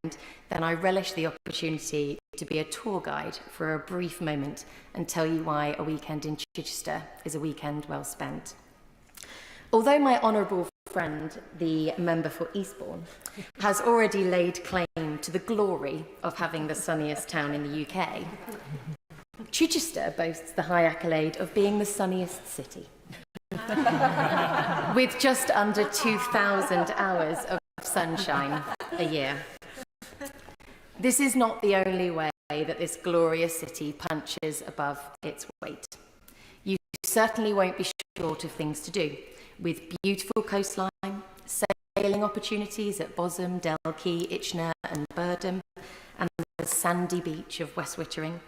then I relish the opportunity to be a tour guide for a brief moment and tell you why a weekend in Chichester is a weekend well spent. Although my honourable friend, the member for Eastbourne, has already laid claim to the glory of having the sunniest town in the UK, Chichester boasts the high accolade of being the sunniest city, with just under 2,000 hours of sunshine a year. This is not the only way that this glorious city punches above its weight. You certainly won't be short of things to do, with beautiful coastline, sailing opportunities at Bosham, Delkey, Itchnor and Birdham, and the sandy beach of West Wittering,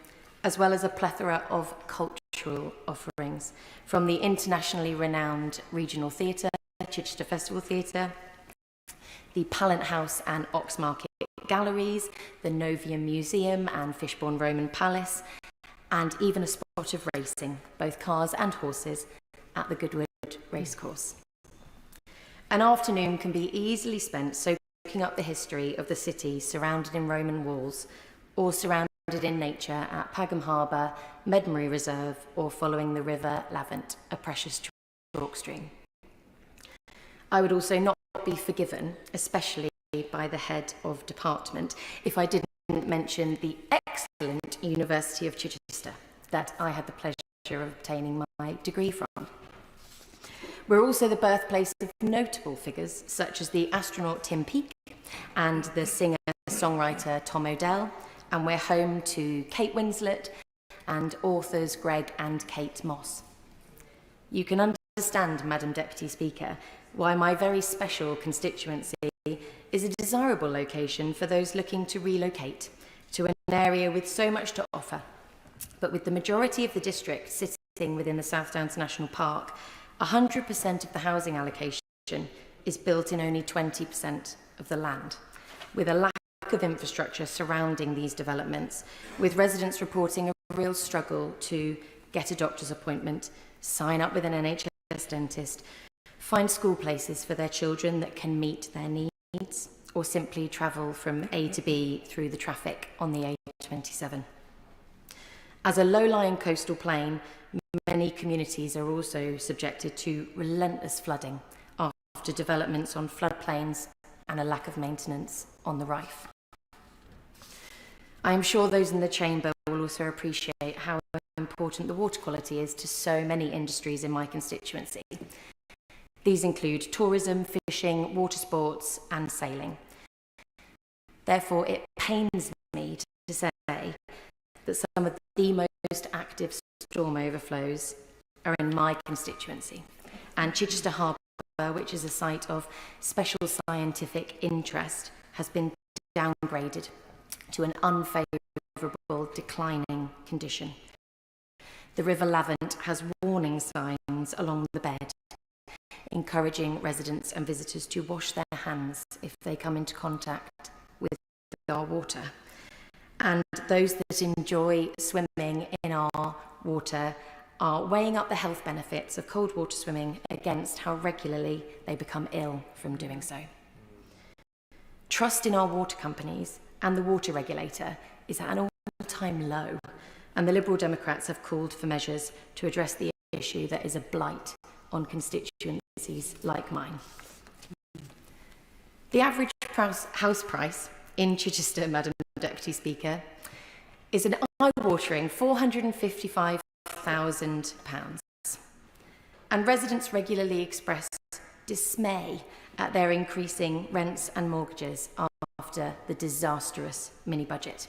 as well as a plethora of cultural offerings, from the internationally renowned regional theatre, Chichester Festival Theatre, the Pallant House and Oxmarket Galleries, the Novium Museum and Fishbourne Roman Palace, and even a spot of racing, both cars and horses, at the Goodwood Racecourse. An afternoon can be easily spent soaking up the history of the city surrounded in Roman walls, or surrounded in nature at Pagham Harbour, Medmery Reserve, or following the River Lavant, a precious chalk stream. I would also not be forgiven, especially by the head of department, if I didn't mention the excellent University of Chichester that I had the pleasure of obtaining my degree from. We're also the birthplace of notable figures such as the astronaut Tim Peake and the singer-songwriter Tom Odell, and we're home to Kate Winslet and authors Greg and Kate Moss. You can understand, Madam Deputy Speaker, why my very special constituency is a desirable location for those looking to relocate to an area with so much to offer. But with the majority of the district sitting within the South Downs National Park, 100% of the housing allocation is built in only 20% of the land, with a lack of infrastructure surrounding these developments, with residents reporting a real struggle to get a doctor's appointment, sign up with an NHS dentist, find school places for their children that can meet their needs, or simply travel from A to B through the traffic on the A27. As a low-lying coastal plain, many communities are also subjected to relentless flooding after developments on floodplains and a lack of maintenance on the Rife. I am sure those in the chamber will also appreciate how important the water quality is to so many industries in my constituency. These include tourism, fishing, water sports and sailing. Therefore, it pains me to say that some of the most active storm overflows are in my constituency, and Chichester Harbour, which is a site of special scientific interest, has been downgraded to an unfavourable declining condition. The River Lavant has warning signs along the bed, encouraging residents and visitors to wash their hands if they come into contact with our water. And those that enjoy swimming in our water are weighing up the health benefits of cold water swimming against how regularly they become ill from doing so. Trust in our water companies and the water regulator is at an all-time low, and the Liberal Democrats have called for measures to address the issue that is a blight on constituencies like mine. The average house price in Chichester, Madam Deputy Speaker, is an eye-watering £455,000. And residents regularly express dismay at their increasing rents and mortgages after the disastrous mini-budget,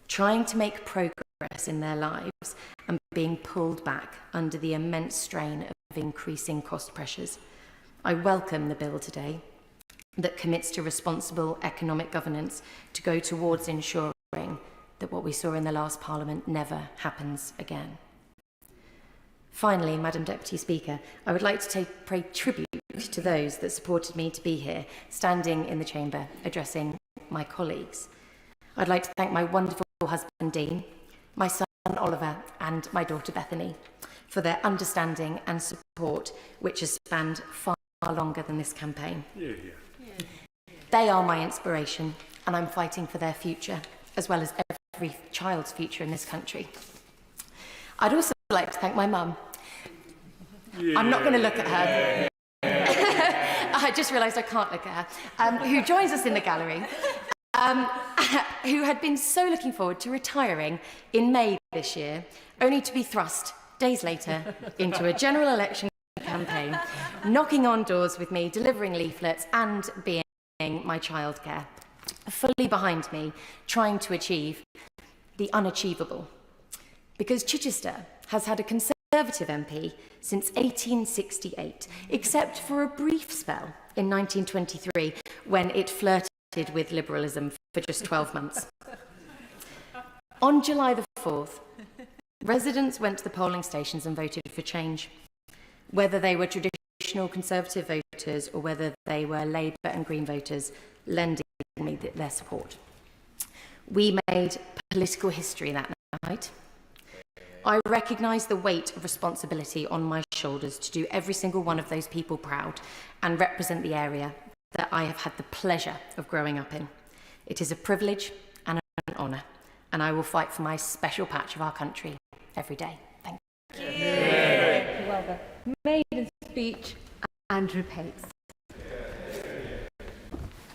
trying to make progress in their lives and being pulled back under the immense strain of increasing cost pressures. I welcome the bill today that commits to responsible economic governance to go towards ensuring that what we saw in the last Parliament never happens again. Finally, Madam Deputy Speaker, I would like to pay tribute to those that supported me to be here, standing in the chamber, addressing my colleagues. I'd like to thank my wonderful husband, Dean, my son, Oliver, and my daughter, Bethany, for their understanding and support, which has spanned far longer than this campaign. They are my inspiration, and I'm fighting for their future, as well as every child's future in this country. I'd also like to thank my mum. I'm not going to look at her. I just realised I can't look at her. Who joins us in the gallery, who had been so looking forward to retiring in May this year, only to be thrust days later into a general election campaign, knocking on doors with me, delivering leaflets and being my childcare, fully behind me, trying to achieve the unachievable. Because Chichester has had a Conservative MP since 1868, except for a brief spell in 1923 when it flirted with liberalism for just 12 months. On July the 4th, residents went to the polling stations and voted for change. Whether they were traditional Conservative voters or whether they were Labour and Green voters, lending me their support. We made political history that night. I recognise the weight of responsibility on my shoulders to do every single one of those people proud and represent the area that I have had the pleasure of growing up in. It is a privilege and an honour, and I will fight for my special patch of our country every day. Thank you. Well done. Maiden speech, Andrew Pace.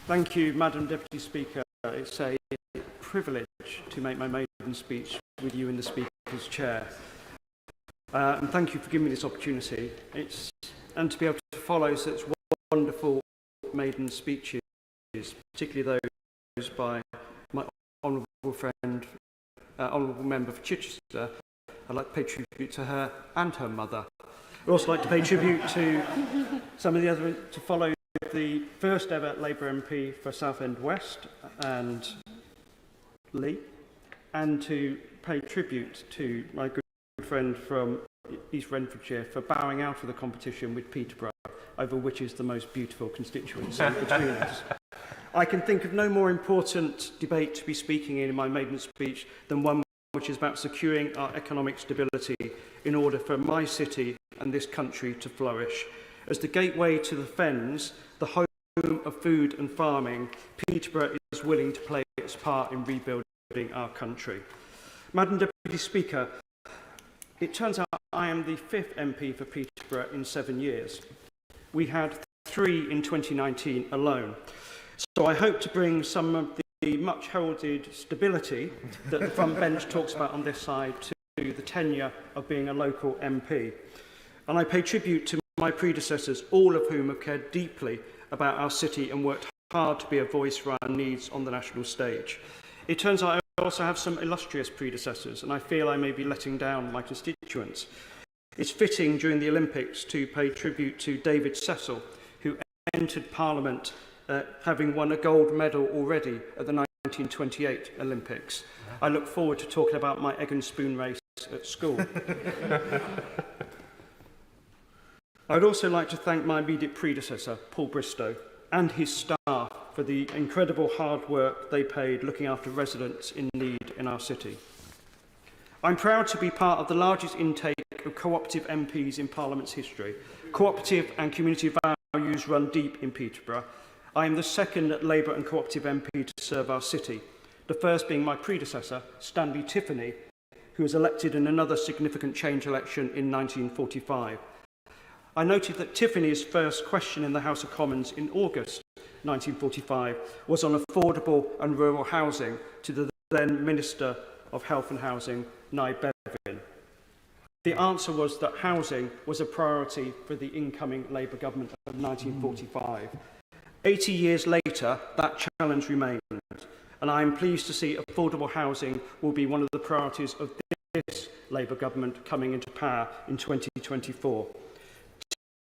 Thank you, Madam Deputy Speaker. It's a privilege to make my maiden speech with you in the Speaker's chair. And thank you for giving me this opportunity. And to be able to follow such wonderful maiden speeches, particularly those by my honourable friend, honourable member for Chichester. I'd like to pay tribute to her and her mother. I'd also like to pay tribute to some of the other, to follow the first ever Labour MP for Southend West and Lee, and to pay tribute to my good friend from East Renfrewshire for bowing out of the competition with Peterborough over which is the most beautiful constituency between us. I can think of no more important debate to be speaking in my maiden speech than one which is about securing our economic stability in order for my city and this country to flourish. As the gateway to the Fens, the home of food and farming, Peterborough is willing to play its part in rebuilding our country. Madam Deputy Speaker, it turns out I am the 5th MP for Peterborough in 7 years. We had 3 in 2019 alone. So I hope to bring some of much heralded stability that the front bench talks about on this side to the tenure of being a local MP. And I pay tribute to my predecessors, all of whom have cared deeply about our city and worked hard to be a voice for our needs on the national stage. It turns out I also have some illustrious predecessors, and I feel I may be letting down my constituents. It's fitting during the Olympics to pay tribute to David Cecil, who entered Parliament having won a gold medal already at the 1928 Olympics. I look forward to talking about my egg and spoon race at school. I'd also like to thank my immediate predecessor, Paul Bristow, and his staff for the incredible hard work they paid looking after residents in need in our city. I'm proud to be part of the largest intake of cooperative MPs in Parliament's history. Cooperative and community values run deep in Peterborough. I am the second Labour and cooperative MP to serve our city, the first being my predecessor, Stanley Tiffany, who was elected in another significant change election in 1945. I noted that Tiffany's first question in the House of Commons in August 1945 was on affordable and rural housing to the then Minister of Health and Housing, Nye Bevan. The answer was that housing was a priority for the incoming Labour government of 1945. 80 years later, that challenge remains, and I am pleased to see affordable housing will be one of the priorities of this Labour government coming into power in 2024.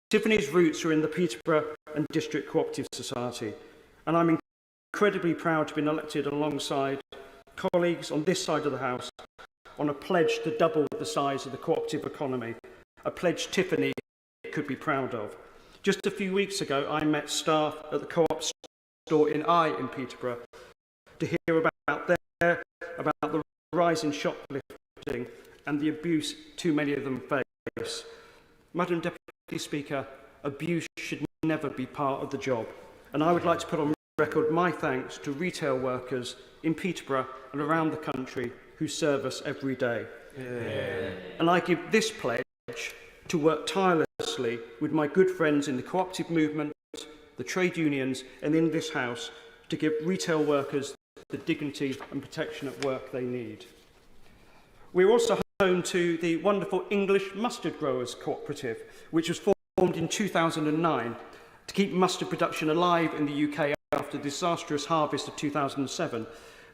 Tiffany's roots are in the Peterborough and District Cooperative Society, and I'm incredibly proud to have been elected alongside colleagues on this side of the House on a pledge to double the size of the cooperative economy, a pledge Tiffany could be proud of. Just a few weeks ago, I met staff at the co-op store in Peterborough to hear about the rise in shoplifting and the abuse too many of them face. Madam Deputy Speaker, abuse should never be part of the job, and I would like to put on record my thanks to retail workers in Peterborough and around the country who serve us every day. Yeah. And I give this pledge to work tirelessly with my good friends in the cooperative movement, the trade unions and in this House to give retail workers the dignity and protection at work they need. We're also home to the wonderful English Mustard Growers Cooperative, which was formed in 2009 to keep mustard production alive in the UK after the disastrous harvest of 2007.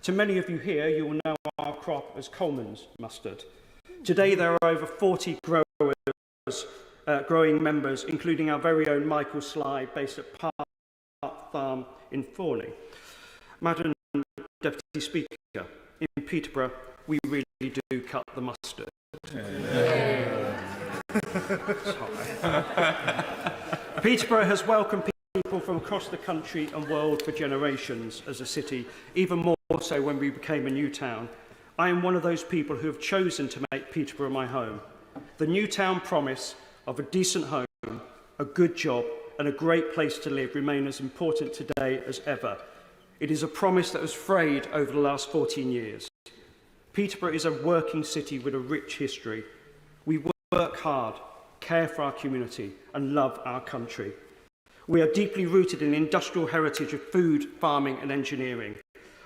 To many of you here, you will know our crop as Coleman's mustard. Today there are over 40 growing members, including our very own Michael Sly, based at Park Farm in Forley. Madam Deputy Speaker, in Peterborough, we really do cut the mustard. Peterborough has welcomed people from across the country and world for generations as a city, even more so when we became a new town. I am one of those people who have chosen to make Peterborough my home. The new town promise of a decent home, a good job and a great place to live remain as important today as ever. It is a promise that was frayed over the last 14 years. Peterborough is a working city with a rich history. We work hard, care for our community and love our country. We are deeply rooted in the industrial heritage of food, farming and engineering.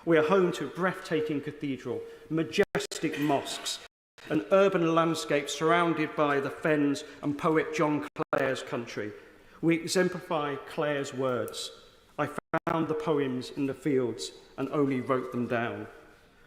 We are home to a breathtaking cathedral, majestic mosques, an urban landscape surrounded by the fens and poet John Clare's country. We exemplify Clare's words. I found the poems in the fields and only wrote them down.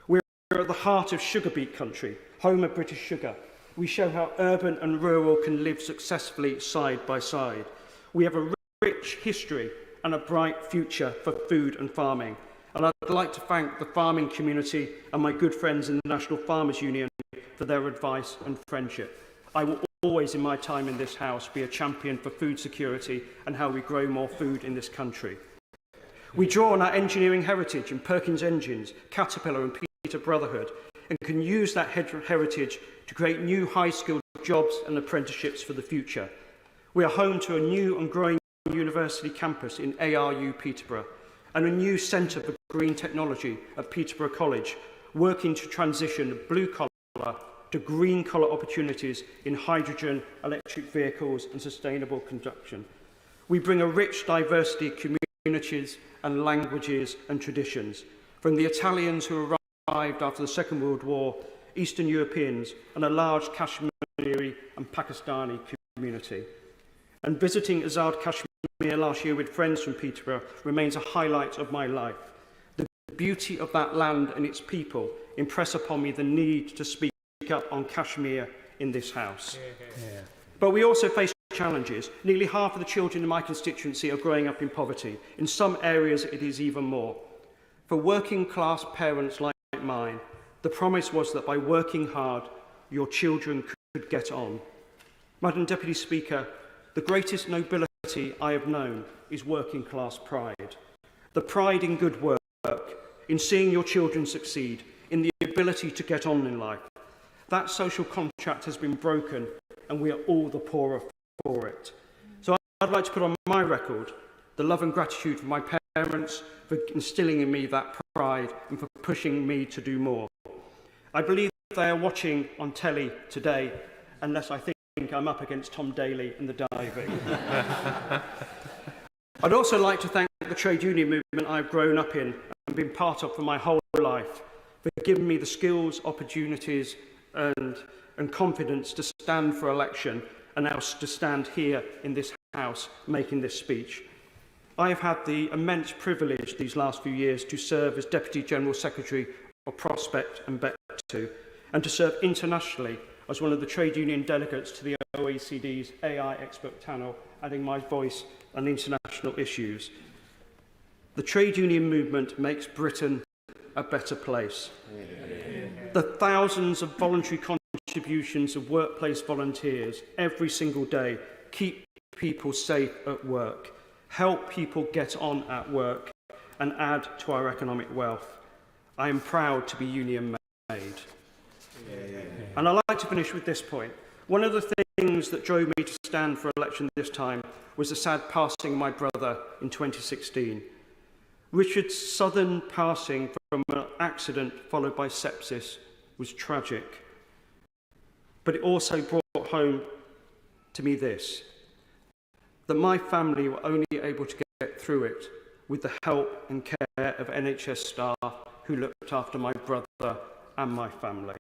We're at the heart of sugar beet country, home of British sugar. We show how urban and rural can live successfully side by side. We have a rich history and a bright future for food and farming. And I'd like to thank the farming community and my good friends in the National Farmers Union for their advice and friendship. I will always, in my time in this House, be a champion for food security and how we grow more food in this country. We draw on our engineering heritage in Perkins Engines, Caterpillar and Peter Brotherhood, and can use that heritage to create new high-skilled jobs and apprenticeships for the future. We are home to a new and growing university campus in ARU Peterborough and a new centre for green technology at Peterborough College, working to transition blue-collar to green-collar opportunities in hydrogen, electric vehicles and sustainable construction. We bring a rich diversity of communities and languages and traditions. from the Italians who arrived after the Second World War, Eastern Europeans, and a large Kashmiri and Pakistani community. And visiting Azad Kashmir last year with friends from Peterborough remains a highlight of my life. The beauty of that land and its people impress upon me the need to speak up on Kashmir in this House. Yeah. But we also face challenges. Nearly half of the children in my constituency are growing up in poverty. In some areas, it is even more. For working class parents like mine, the promise was that by working hard, your children could get on. Madam Deputy Speaker, the greatest nobility I have known is working class pride. The pride in good work, in seeing your children succeed, in the ability to get on in life. That social contract has been broken and we are all the poorer for it. So I'd like to put on my record the love and gratitude for my parents for instilling in me that pride and for pushing me to do more. I believe they are watching on telly today, unless I think I'm up against Tom Daley and the diving. I'd also like to thank the trade union movement I've grown up in and been part of for my whole life, for giving me the skills, opportunities and confidence to stand for election and now to stand here in this House making this speech. I have had the immense privilege these last few years to serve as Deputy General Secretary of Prospect and Bet2 and to serve internationally as one of the trade union delegates to the OECD's AI expert panel, adding my voice on international issues. The trade union movement makes Britain a better place. The thousands of voluntary contributions of workplace volunteers every single day keep people safe at work, help people get on at work, and add to our economic wealth. I am proud to be union made. And I'd like to finish with this point. One of the things that drove me to stand for election this time was the sad passing of my brother in 2016. Richard's sudden passing from an accident followed by sepsis was tragic. But it also brought home to me this, that my family were only able to get through it with the help and care of NHS staff who looked after my brother and my family.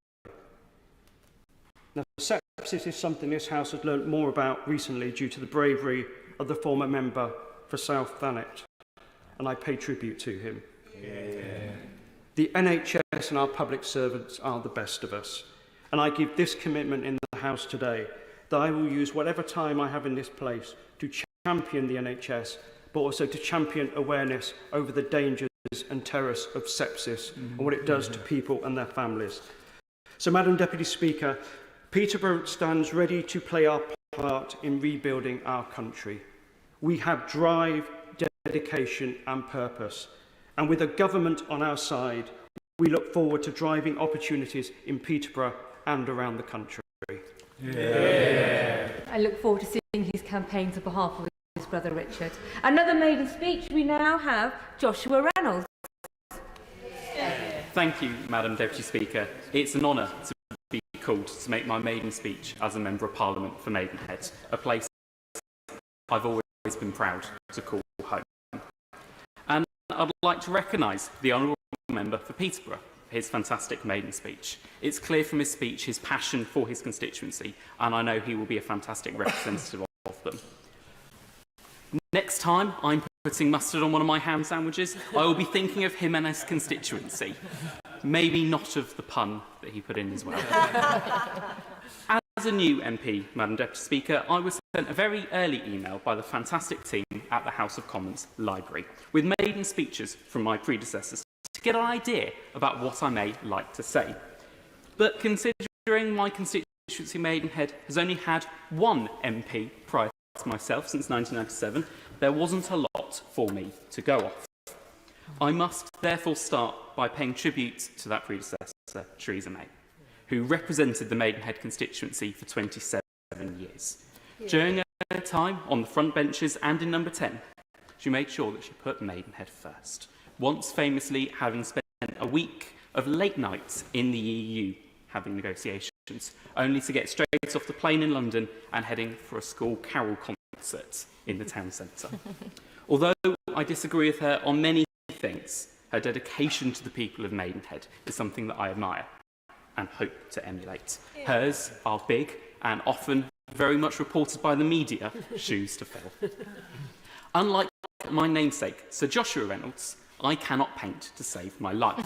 Now, sepsis is something this House has learnt more about recently due to the bravery of the former member for South Thanet, and I pay tribute to him. Yeah. The NHS and our public servants are the best of us, and I give this commitment in the House today that I will use whatever time I have in this place to champion the NHS, but also to champion awareness over the dangers and terrors of sepsis and what it does to people and their families. So, Madam Deputy Speaker, Peterborough stands ready to play our part in rebuilding our country. We have drive, dedication and purpose. And with a government on our side, we look forward to driving opportunities in Peterborough and around the country. Yeah. I look forward to seeing his campaigns on behalf of his brother Richard. Another maiden speech, we now have Joshua Reynolds. Thank you, Madam Deputy Speaker. It's an honour to be called to make my maiden speech as a Member of Parliament for Maidenhead, a place I've always been proud to call home. And I'd like to recognise the Honourable Member for Peterborough for his fantastic maiden speech. It's clear from his speech his passion for his constituency, and I know he will be a fantastic representative of them. Next time I'm putting mustard on one of my ham sandwiches, I will be thinking of him and his constituency. Maybe not of the pun that he put in as well. As a new MP, Madam Deputy Speaker, I was sent a very early email by the fantastic team at the House of Commons Library with maiden speeches from my predecessors to get an idea about what I may like to say. But considering my constituency Maidenhead has only had one MP prior to myself since 1997, there wasn't a lot for me to go off. I must therefore start by paying tribute to that predecessor, Theresa May, who represented the Maidenhead constituency for 27 years. During her time on the front benches and in number 10, she made sure that she put Maidenhead first, once famously having spent a week of late nights in the EU having negotiations, only to get straight off the plane in London and heading for a school carol concert in the town centre. Although I disagree with her on many things, Her dedication to the people of Maidenhead is something that I admire and hope to emulate. Hers are big and often very much reported by the media shoes to fill. Unlike my namesake, Sir Joshua Reynolds, I cannot paint to save my life.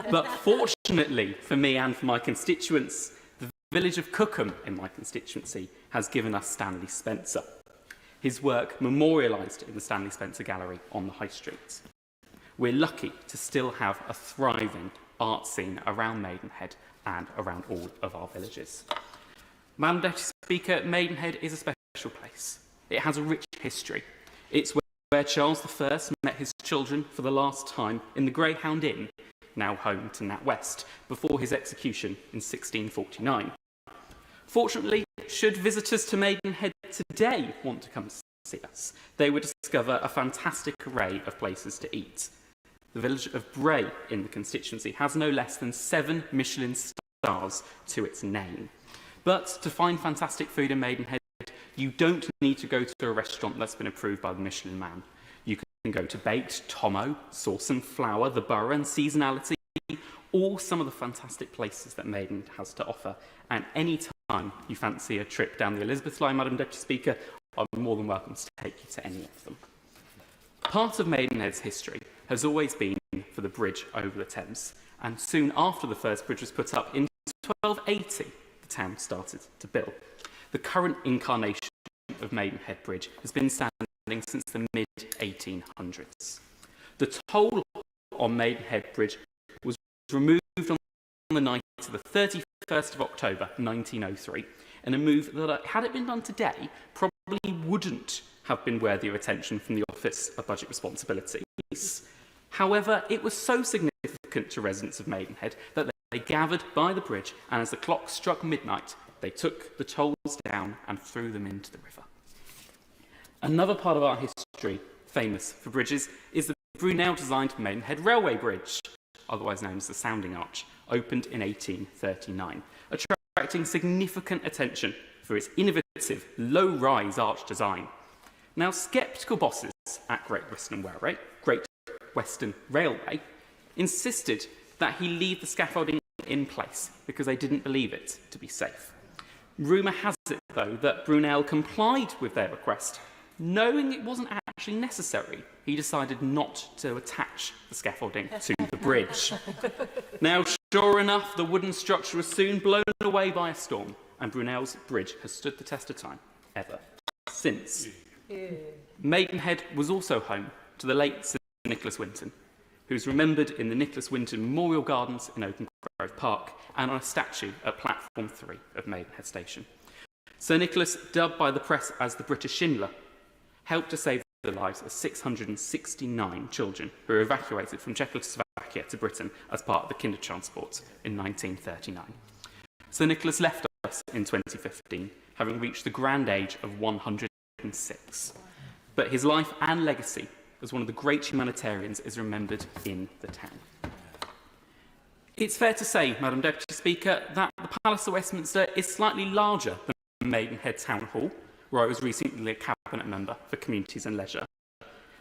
But fortunately for me and for my constituents, the village of Cookham in my constituency has given us Stanley Spencer. His work memorialised in the Stanley Spencer Gallery on the High Street. We're lucky to still have a thriving art scene around Maidenhead and around all of our villages. Madam Deputy Speaker, Maidenhead is a special place. It has a rich history. It's where Charles I met his children for the last time in the Greyhound Inn, now home to NatWest, before his execution in 1649. Fortunately, should visitors to Maidenhead today want to come to see us, they would discover a fantastic array of places to eat. The village of Bray in the constituency has no less than 7 Michelin stars to its name. But to find fantastic food in Maidenhead, you don't need to go to a restaurant that's been approved by the Michelin Man. You can go to Baked, Tomo, Sauce and Flour, The Borough and Seasonality, all some of the fantastic places that Maidenhead has to offer. And any time you fancy a trip down the Elizabeth line, Madam Deputy Speaker, I'm more than welcome to take you to any of them. Part of Maidenhead's history has always been for the bridge over the Thames, and soon after the first bridge was put up in 1280, the town started to build. The current incarnation of Maidenhead Bridge has been standing since the mid-1800s. The toll on Maidenhead Bridge was removed on the night of the 31st of October 1903, in a move that, had it been done today, probably wouldn't have been worthy of attention from the Office of Budget Responsibilities. However, it was so significant to residents of Maidenhead that they gathered by the bridge, and as the clock struck midnight, they took the tolls down and threw them into the river. Another part of our history, famous for bridges, is the Brunel-designed Maidenhead Railway Bridge, otherwise known as the Sounding Arch, opened in 1839, attracting significant attention for its innovative, low-rise arch design. Now, sceptical bosses at Great Western Railway insisted that he leave the scaffolding in place because they didn't believe it to be safe. Rumour has it, though, that Brunel complied with their request. Knowing it wasn't actually necessary, he decided not to attach the scaffolding to the bridge. Now, sure enough, the wooden structure was soon blown away by a storm, and Brunel's bridge has stood the test of time ever since. Maidenhead was also home to the late Sir Nicholas Winton, who's remembered in the Nicholas Winton Memorial Gardens in Open Grove Park and on a statue at Platform 3 of Maidenhead Station. Sir Nicholas, dubbed by the press as the British Schindler, helped to save the lives of 669 children who were evacuated from Czechoslovakia to Britain as part of the Kindertransport in 1939. Sir Nicholas left us in 2015, having reached the grand age of 106. But his life and legacy as one of the great humanitarians is remembered in the town. It's fair to say, Madam Deputy Speaker, that the Palace of Westminster is slightly larger than Maidenhead Town Hall, where I was recently a Cabinet Member for Communities and Leisure.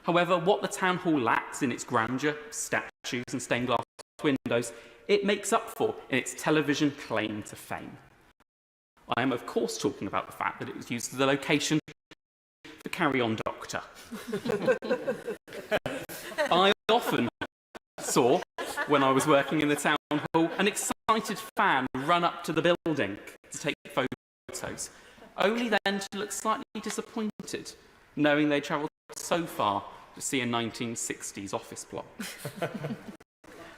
However, what the Town Hall lacks in its grandeur, statues and stained glass windows, it makes up for in its television claim to fame. I am, of course, talking about the fact that it was used as a location for Carry On Doctor. I often saw, when I was working in the Town Hall, an excited fan run up to the building to take photos, only then to look slightly disappointed, knowing they travelled so far to see a 1960s office block.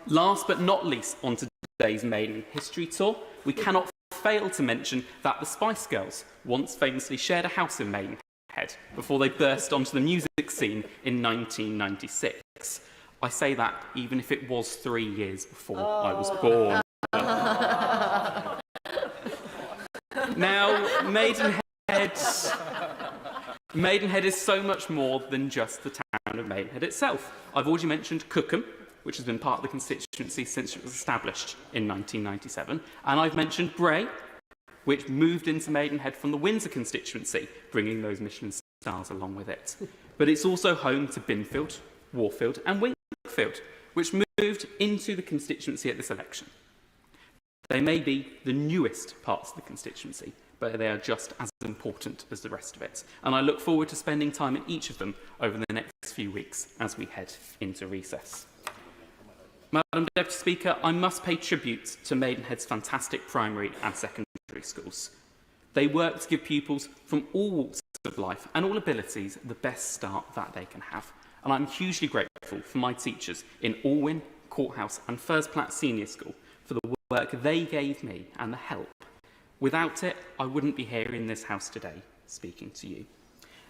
Last but not least on today's Maiden History Tour, we cannot fail to mention that the Spice Girls once famously shared a house in Maidenhead before they burst onto the music scene in 1996. I say that even if it was 3 years before I was born. Now, Maidenhead is so much more than just the town of Maidenhead itself. I've already mentioned Cookham, which has been part of the constituency since it was established in 1997, and I've mentioned Bray, which moved into Maidenhead from the Windsor constituency, bringing those Michelin stars along with it. But it's also home to Binfield, Warfield and Wingfield, which moved into the constituency at this election. They may be the newest parts of the constituency, but they are just as important as the rest of it. And I look forward to spending time in each of them over the next few weeks as we head into recess. Madam Deputy Speaker, I must pay tribute to Maidenhead's fantastic primary and secondary schools. They work to give pupils from all walks of life and all abilities the best start that they can have. And I'm hugely grateful for my teachers in Alwyn, Courthouse and First Platt Senior School for the work they gave me and the help. Without it, I wouldn't be here in this house today speaking to you.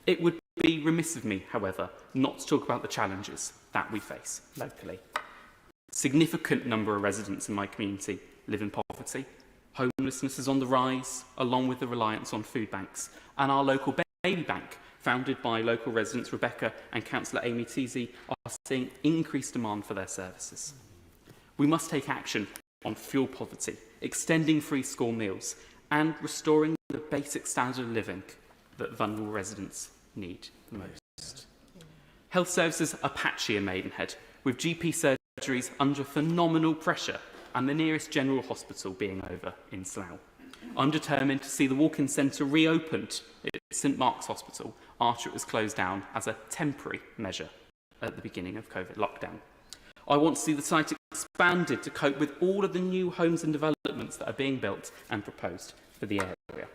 It would be remiss of me, however, not to talk about the challenges that we face locally. A significant number of residents in my community live in poverty. Homelessness is on the rise, along with the reliance on food banks. And our local baby bank, founded by local residents Rebecca and Councillor Amy Teasey, are seeing increased demand for their services. We must take action on fuel poverty, extending free school meals, and restoring the basic standard of living that vulnerable residents need the most. Health services are patchy in Maidenhead, with GP surgeries under phenomenal pressure and the nearest general hospital being over in Slough. I'm determined to see the walk-in centre reopened at St Mark's Hospital after it was closed down as a temporary measure at the beginning of COVID lockdown. I want to see the site expanded to cope with all of the new homes and developments that are being built and proposed for the area.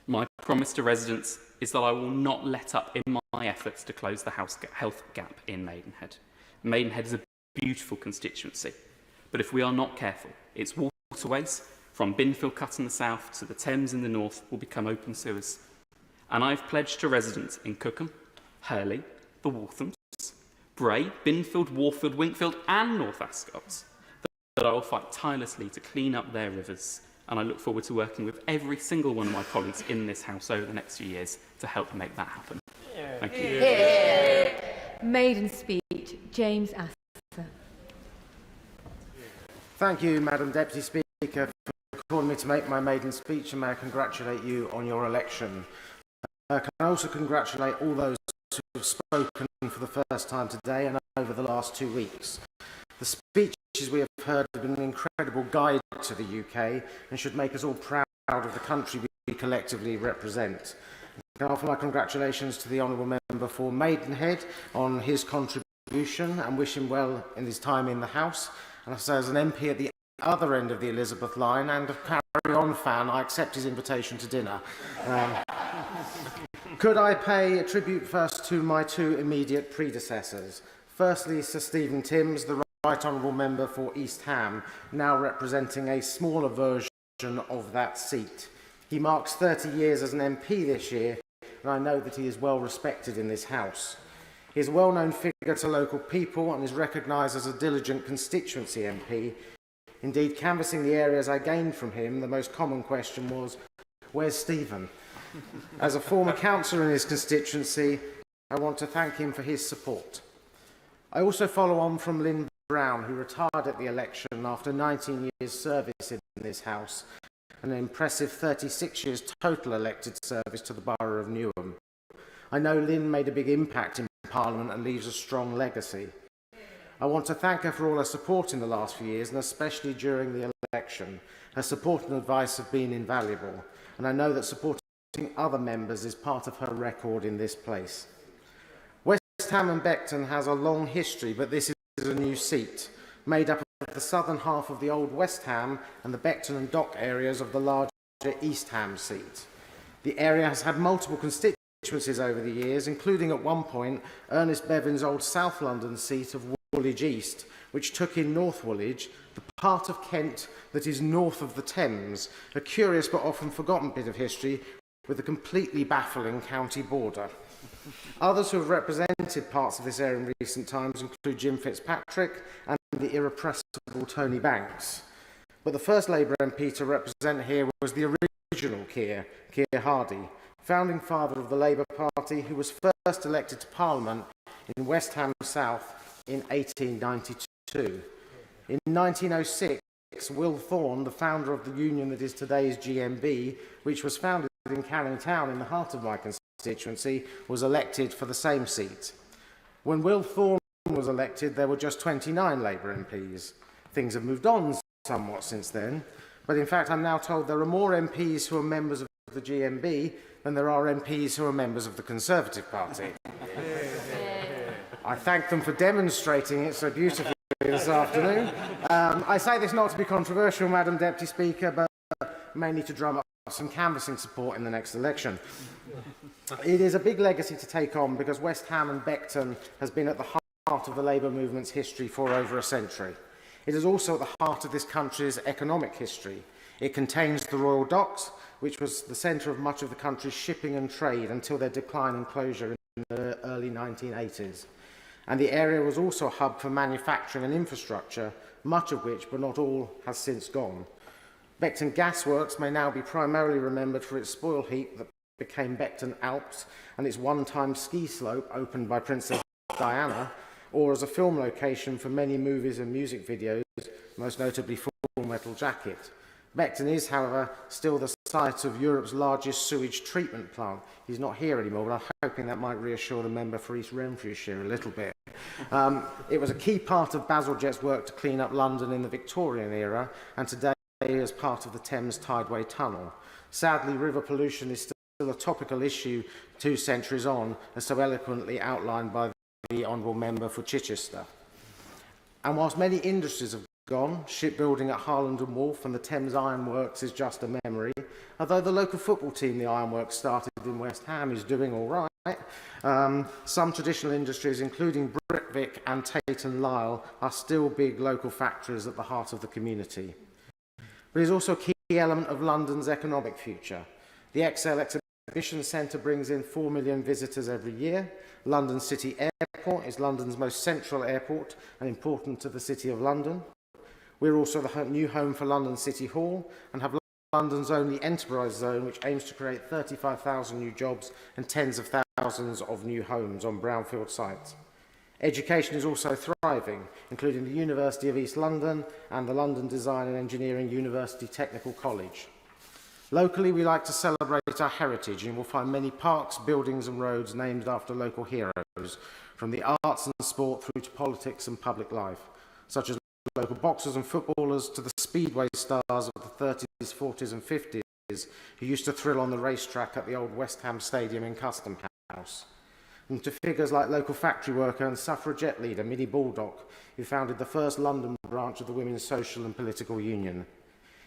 My promise to residents is that I will not let up in my efforts to close the health gap in Maidenhead. Maidenhead is a beautiful constituency, but if we are not careful, its waterways, from Binfield Cut in the south to the Thames in the north, will become open sewers. And I've pledged to residents in Cookham, Hurley, the Walthams, Bray, Binfield, Warfield, Winkfield and North Ascot that I will fight tirelessly to clean up their rivers. And I look forward to working with every single one of my colleagues in this House over the next few years to help make that happen. Thank you. Maiden speech, James Asser. Thank you, Madam Deputy Speaker, for calling me to make my maiden speech, and may I congratulate you on your election. Can I also congratulate all those who have spoken for the first time today and over the last 2 weeks. The speeches we have heard have been an incredible guide to the UK and should make us all proud of the country we collectively represent. I offer my congratulations to the Honourable Member for Maidenhead on his contribution and wish him well in his time in the House. And I say, as an MP at the other end of the Elizabeth line and a Carry On fan, I accept his invitation to dinner. Could I pay a tribute first to my two immediate predecessors? Firstly, Sir Stephen Timms, the Right Honourable Member for East Ham, now representing a smaller version of that seat. He marks 30 years as an MP this year, and I know that he is well respected in this House. He is a well-known figure to local people and is recognised as a diligent constituency MP. Indeed, canvassing the areas I gained from him, the most common question was, where's Stephen? As a former councillor in his constituency, I want to thank him for his support. I also follow on from Lynn Brown, who retired at the election after 19 years' service in this House, and an impressive 36 years total elected service to the Borough of Newham. I know Lynn made a big impact in Parliament and leaves a strong legacy. I want to thank her for all her support in the last few years, and especially during the election. Her support and advice have been invaluable, and I know that supporting other members is part of her record in this place. West Ham and Beckton has a long history, but this is a new seat, made up of the southern half of the old West Ham and the Beckton and Dock areas of the larger East Ham seat. The area has had multiple constituencies over the years, including at one point Ernest Bevan's old South London seat of Woolwich East, which took in North Woolwich, the part of Kent that is north of the Thames, a curious but often forgotten bit of history with a completely baffling county border. Others who have represented parts of this area in recent times include Jim Fitzpatrick and the irrepressible Tony Banks. But the first Labour MP to represent here was the original Keir Hardie, founding father of the Labour Party, who was first elected to Parliament in West Ham South in 1892. In 1906, Will Thorne, the founder of the union that is today's GMB, which was founded in Canning Town in the heart of my constituency, was elected for the same seat. When Will Thorne was elected, there were just 29 Labour MPs. Things have moved on somewhat since then, but in fact I'm now told there are more MPs who are members of the GMB than there are MPs who are members of the Conservative Party. I thank them for demonstrating it so beautifully this afternoon. I say this not to be controversial, Madam Deputy Speaker, but mainly to drum up some canvassing support in the next election. It is a big legacy to take on because West Ham and Beckton has been at the heart of the Labour movement's history for over a century. It is also at the heart of this country's economic history. It contains the Royal Docks, which was the centre of much of the country's shipping and trade until their decline and closure in the early 1980s. And the area was also a hub for manufacturing and infrastructure, much of which, but not all, has since gone. Beckton Gasworks may now be primarily remembered for its spoil heap that became Beckton Alps and its one-time ski slope opened by Princess Diana, or as a film location for many movies and music videos, most notably Full Metal Jacket. Beckton is, however, still the site of Europe's largest sewage treatment plant. He's not here anymore, but I'm hoping that might reassure the member for East Renfrewshire a little bit. It was a key part of Bazalgette's work to clean up London in the Victorian era, and today is part of the Thames Tideway Tunnel. Sadly, river pollution is still a topical issue 2 centuries on, as so eloquently outlined by the Honourable Member for Chichester. And whilst many industries have gone, shipbuilding at Harland and Wolff and the Thames Ironworks is just a memory, although the local football team, the Ironworks, started in West Ham is doing all right. Some traditional industries, including Britvic and Tate and Lyle, are still big local factories at the heart of the community. But it is also a key element of London's economic future. The XL Exhibition Centre brings in 4 million visitors every year. London City Airport is London's most central airport and important to the City of London. We're also the new home for London City Hall and have London's only enterprise zone, which aims to create 35,000 new jobs and tens of thousands of new homes on brownfield sites. Education is also thriving, including the University of East London and the London Design and Engineering University Technical College. Locally, we like to celebrate our heritage, and you'll find many parks, buildings and roads named after local heroes, from the arts and sport through to politics and public life, such as local boxers and footballers to the speedway stars of the 30s, 40s and 50s who used to thrill on the racetrack at the old West Ham Stadium in Custom House, and to figures like local factory worker and suffragette leader Minnie Baldock, who founded the first London branch of the Women's Social and Political Union.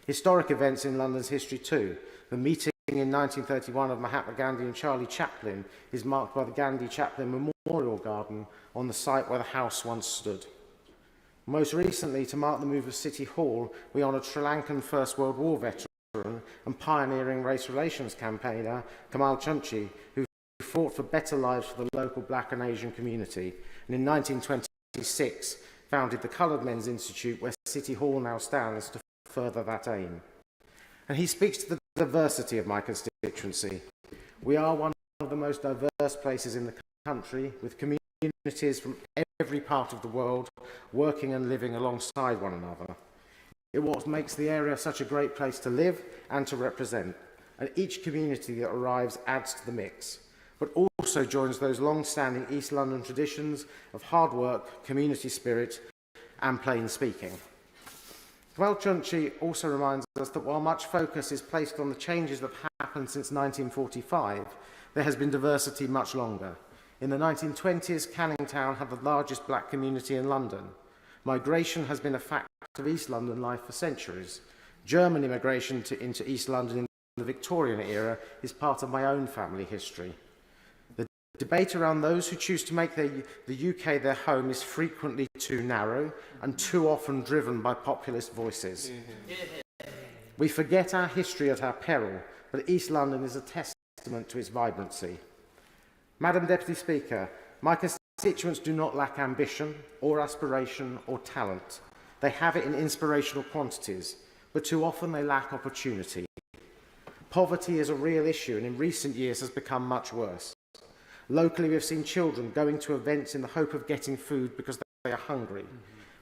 Historic events in London's history too. The meeting in 1931 of Mahatma Gandhi and Charlie Chaplin is marked by the Gandhi Chaplin Memorial Garden on the site where the house once stood. Most recently, to mark the move of City Hall, we honoured Sri Lankan First World War veteran and pioneering race relations campaigner Kamal Chunchi, who fought for better lives for the local black and Asian community, and in 1926 founded the Coloured Men's Institute, where City Hall now stands to further that aim. And he speaks to the diversity of my constituency. We are one of the most diverse places in the country, with communities from every part of the world working and living alongside one another. It's what makes the area such a great place to live and to represent, and each community that arrives adds to the mix, but also joins those long-standing East London traditions of hard work, community spirit and plain speaking. Kamal Chunchi also reminds us that while much focus is placed on the changes that have happened since 1945, there has been diversity much longer. In the 1920s, Canning Town had the largest black community in London. Migration has been a fact of East London life for centuries. German immigration into East London in the Victorian era is part of my own family history. The debate around those who choose to make the UK their home is frequently too narrow and too often driven by populist voices. We forget our history at our peril, but East London is a testament to its vibrancy. Madam Deputy Speaker, my constituents do not lack ambition or aspiration or talent. They have it in inspirational quantities, but too often they lack opportunity. Poverty is a real issue and in recent years has become much worse. Locally, we have seen children going to events in the hope of getting food because they are hungry.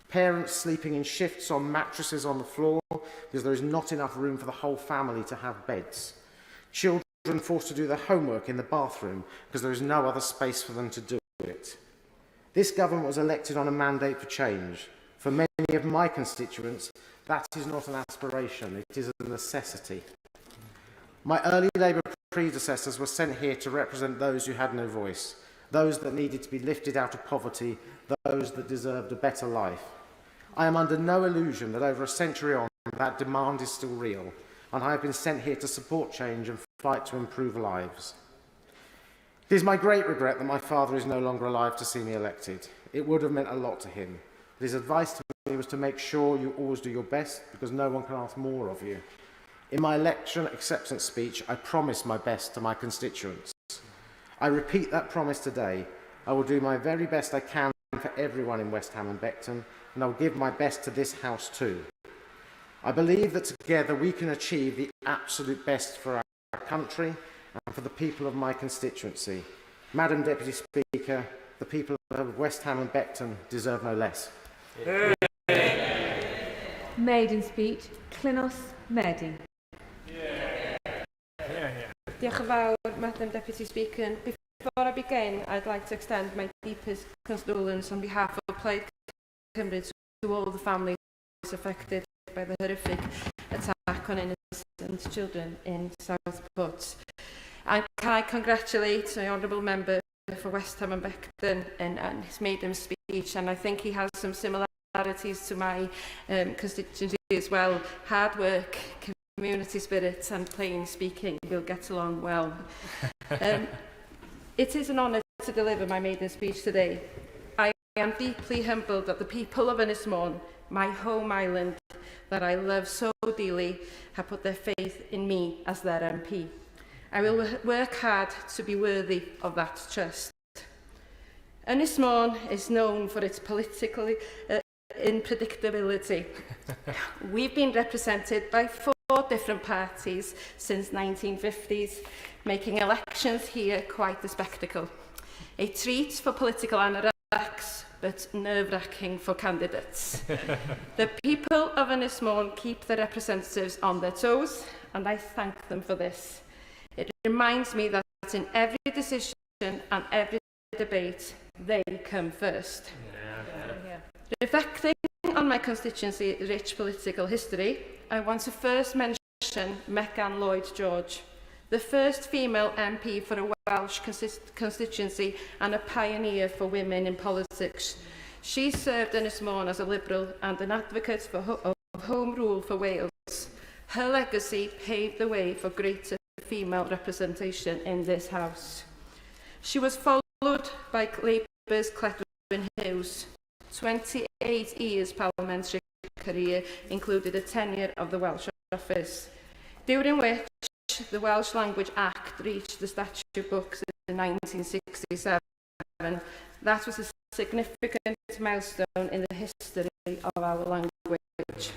Parents sleeping in shifts on mattresses on the floor because there is not enough room for the whole family to have beds. Children forced to do their homework in the bathroom because there is no other space for them to do it. This government was elected on a mandate for change. For many of my constituents, that is not an aspiration, it is a necessity. My early Labour predecessors were sent here to represent those who had no voice, those that needed to be lifted out of poverty, those that deserved a better life. I am under no illusion that over a century on, that demand is still real, and I have been sent here to support change and fight to improve lives. It is my great regret that my father is no longer alive to see me elected. It would have meant a lot to him. His advice to me was to make sure you always do your best, because no one can ask more of you. In my election acceptance speech, I promised my best to my constituents. I repeat that promise today. I will do my very best I can for everyone in West Ham and Beckton, and I will give my best to this House too. I believe that together we can achieve the absolute best for our country and for the people of my constituency. Madam Deputy Speaker, the people of West Ham and Beckton deserve no less. Maiden speech, Clinos Medi. Diolch yn fawr, Madam Deputy Speaker. Before I begin, I'd like to extend my deepest condolence on behalf of Plaid Cymru to all the families affected by the horrific attack on innocent children in Southport. And can I congratulate the Honourable Member for West Ham and Beckton and his maiden speech, and I think he has some similarities to my constituency as well. Hard work, community spirit and plain speaking will get along well. It is an honour to deliver my maiden speech today. I am deeply humbled that the people of Ynys my home island that I love so dearly, have put their faith in me as their MP. I will work hard to be worthy of that trust. Ynys is known for its political unpredictability. We've been represented by 4 different parties since 1950s, making elections here quite a spectacle. A treat for political anoraks, but nerve-wracking for candidates. The people of Ynys keep their representatives on their toes, and I thank them for this. It reminds me that in every decision and every debate, they come first. Reflecting on my constituency's rich political history, I want to first mention Megan Lloyd-George, the first female MP for a Welsh constituency and a pioneer for women in politics. She served Ynys as a Liberal and an advocate for of Home Rule for Wales. Her legacy paved the way for greater female representation in this House. She was followed by Labour's Cledwyn Hughes. 28 years parliamentary career included a tenure of the Welsh Office, during which the Welsh Language Act reached the statute books in 1967. That was a significant milestone in the history of our language.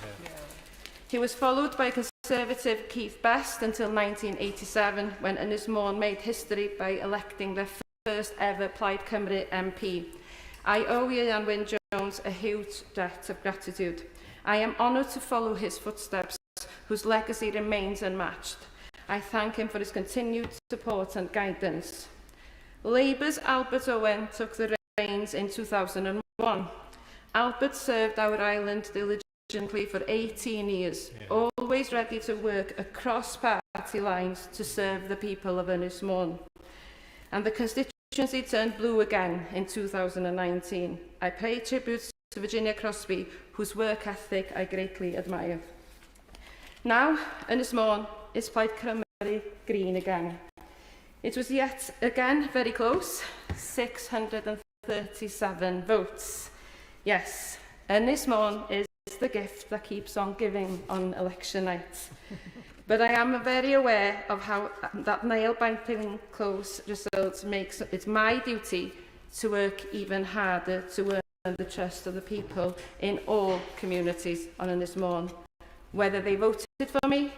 He was followed by Conservative Keith Best until 1987, when Ynys made history by electing their first ever Plaid Cymru MP. I owe Ian Wyn-Jones a huge debt of gratitude. I am honoured to follow his footsteps, whose legacy remains unmatched. I thank him for his continued support and guidance. Labour's Albert Owen took the reins in 2001. Albert served our island diligently for 18 years, always ready to work across party lines to serve the people of Ynys And the constituency turned blue again in 2019. I pay tribute to Virginia Crosby, whose work ethic I greatly admire. Now, Ynys is Plaid Cymru green again. It was yet again very close, 637 votes. Yes, Ynys is the gift that keeps on giving on election night. But I am very aware of how that nail-biting close result makes it my duty to work even harder to earn the trust of the people in all communities on Ynys whether they voted for me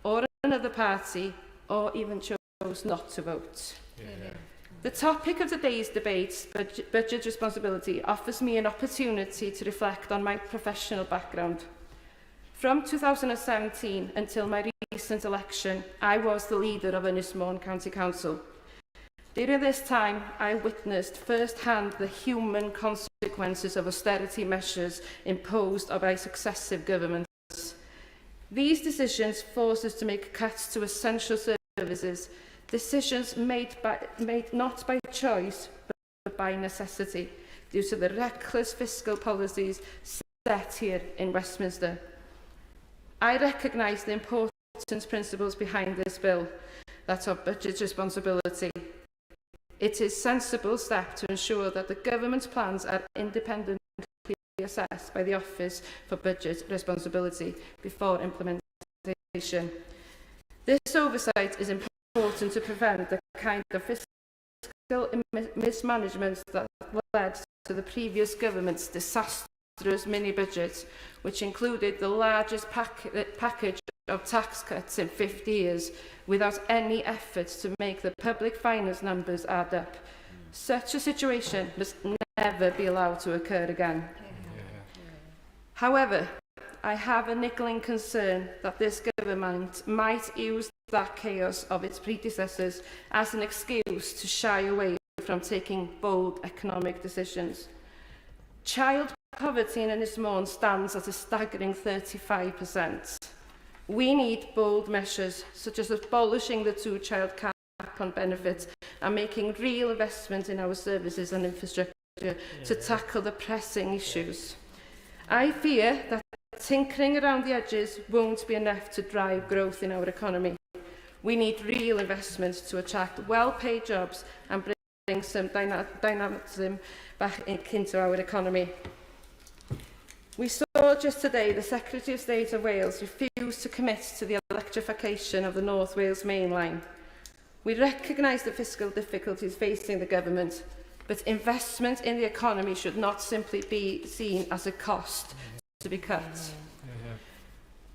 or another party or even chose not to vote. The topic of today's debate, budget responsibility, offers me an opportunity to reflect on my professional background. From 2017 until my recent election, I was the leader of Ynys County Council. During this time, I witnessed firsthand the human consequences of austerity measures imposed by successive governments. These decisions forced us to make cuts to essential services, decisions made not by choice, but by necessity, due to the reckless fiscal policies set here in Westminster. I recognise the important principles behind this bill that are budget responsibility. It is a sensible step to ensure that the government's plans are independently assessed by the Office for Budget Responsibility before implementation. This oversight is important to prevent the kind of fiscal mismanagement that led to the previous government's disastrous mini-budget, which included the largest package of tax cuts in 50 years, without any efforts to make the public finance numbers add up. Such a situation must never be allowed to occur again. However, I have a niggling concern that this government might use that chaos of its predecessors as an excuse to shy away from taking bold economic decisions. Child poverty in Ynys stands at a staggering 35%. We need bold measures, such as abolishing the two-child cap on benefits and making real investment in our services and infrastructure to tackle the pressing issues. I fear that tinkering around the edges won't be enough to drive growth in our economy. We need real investment to attract well-paid jobs and bring some dynamism back into our economy. We saw just today the Secretary of State of Wales refuse to commit to the electrification of the North Wales main line. We recognise the fiscal difficulties facing the government, but investment in the economy should not simply be seen as a cost to be cut.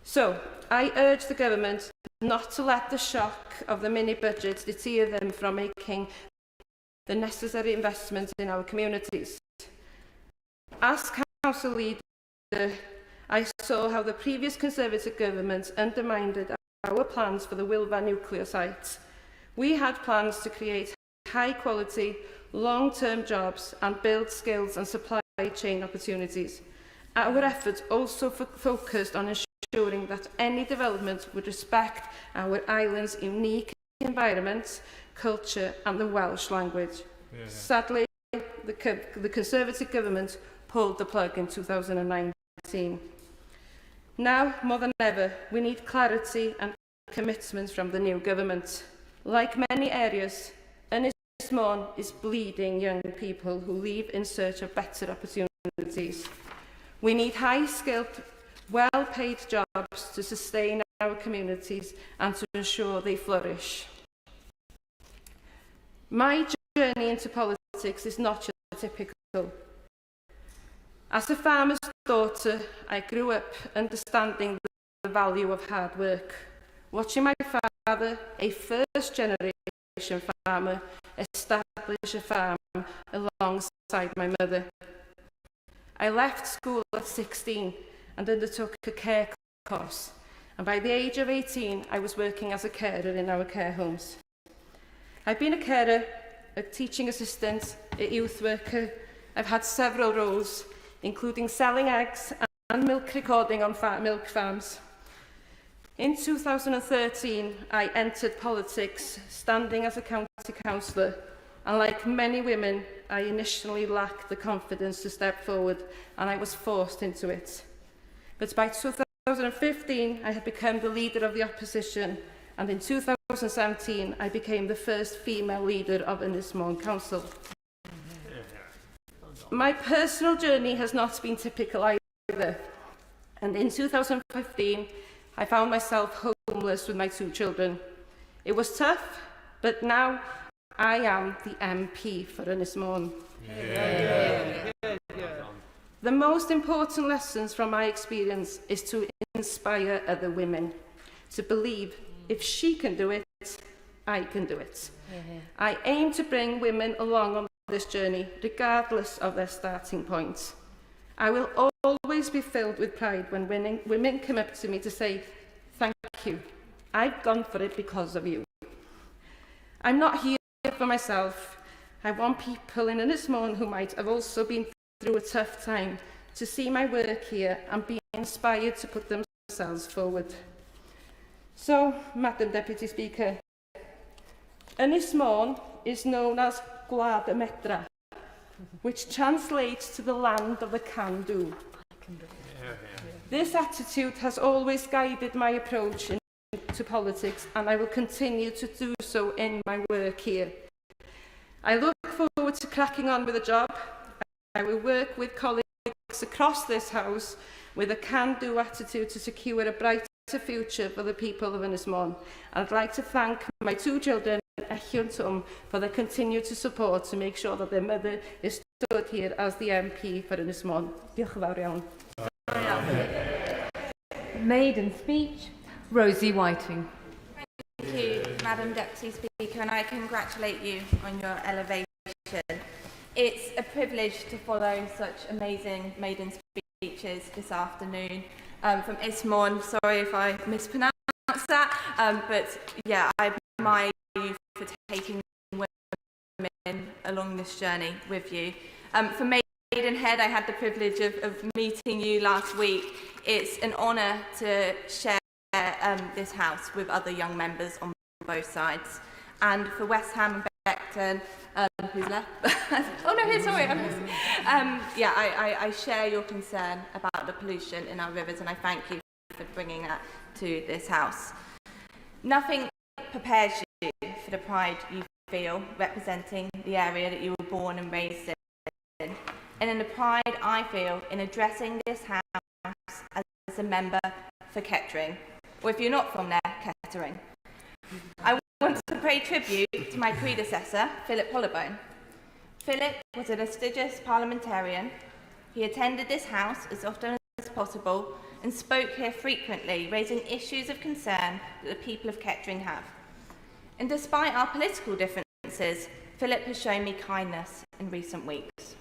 So, I urge the government not to let the shock of the mini-budget deter them from making the necessary investment in our communities. As Council Leader, I saw how the previous Conservative government undermined our plans for the Wilfa nuclear site. We had plans to create high-quality, long-term jobs and build skills and supply chain opportunities. Our efforts also focused on ensuring that any development would respect our island's unique environment, culture and the Welsh language. Sadly, the Conservative government pulled the plug in 2019. Now, more than ever, we need clarity and commitment from the new government. Like many areas, Ynys Môn is bleeding young people who leave in search of better opportunities. We need high-skilled, well-paid jobs to sustain our communities and to ensure they flourish. My journey into politics is not just typical. As a farmer's daughter, I grew up understanding the value of hard work, watching my father, a first-generation farmer, establish a farm alongside my mother. I left school at 16 and undertook a care course, and by the age of 18, I was working as a carer in our care homes. I've been a carer, a teaching assistant, a youth worker. I've had several roles, including selling eggs and milk recording on milk farms. In 2013, I entered politics, standing as a county councillor, and like many women, I initially lacked the confidence to step forward, and I was forced into it. But by 2015, I had become the leader of the opposition, and in 2017, I became the first female leader of Ynys Môn Council. My personal journey has not been typical either, and in 2015, I found myself homeless with my 2 children. It was tough, but now I am the MP for Ynys Môn. The most important lessons from my experience is to inspire other women, to believe if she can do it, I can do it. I aim to bring women along on this journey, regardless of their starting point. I will always be filled with pride when women come up to me to say, thank you, I've gone for it because of you. I'm not here for myself. I want people in Ynys who might have also been through a tough time to see my work here and be inspired to put themselves forward. So, Madam Deputy Speaker, Ynys is known as Gwlad y Medra, which translates to the land of the can-do. This attitude has always guided my approach to politics, and I will continue to do so in my work here. I look forward to cracking on with the job. I will work with colleagues across this House with a can-do attitude to secure a brighter future for the people of Ynys Môn. I'd like to thank my two children, Echion Tum, for their continued support to make sure that their mother is stood here as the MP for Ynys Môn. Diolch yn fawr iawn. Maiden speech, Rosie Whiting. Thank you, Madam Deputy Speaker, and I congratulate you on your elevation. It's a privilege to follow such amazing maiden speeches this afternoon. From Ismon, sorry if I mispronounced that, but yeah, I admire you for taking women along this journey with you. For Maidenhead, I had the privilege of meeting you last week. It's an honour to share this House with other young members on both sides. And for West Ham and Beckton, who's left? Oh no, here, sorry. Yeah, I share your concern about the pollution in our rivers, and I thank you for bringing that to this House. Nothing prepares you for the pride you feel representing the area that you were born and raised in, and in the pride I feel in addressing this House as a member for Kettering, or if you're not from there, Kettering. I want to pay tribute to my predecessor, Philip Hollowbone. Philip was an assiduous parliamentarian. He attended this House as often as possible and spoke here frequently, raising issues of concern that the people of Kettering have. And despite our political differences, Philip has shown me kindness in recent weeks.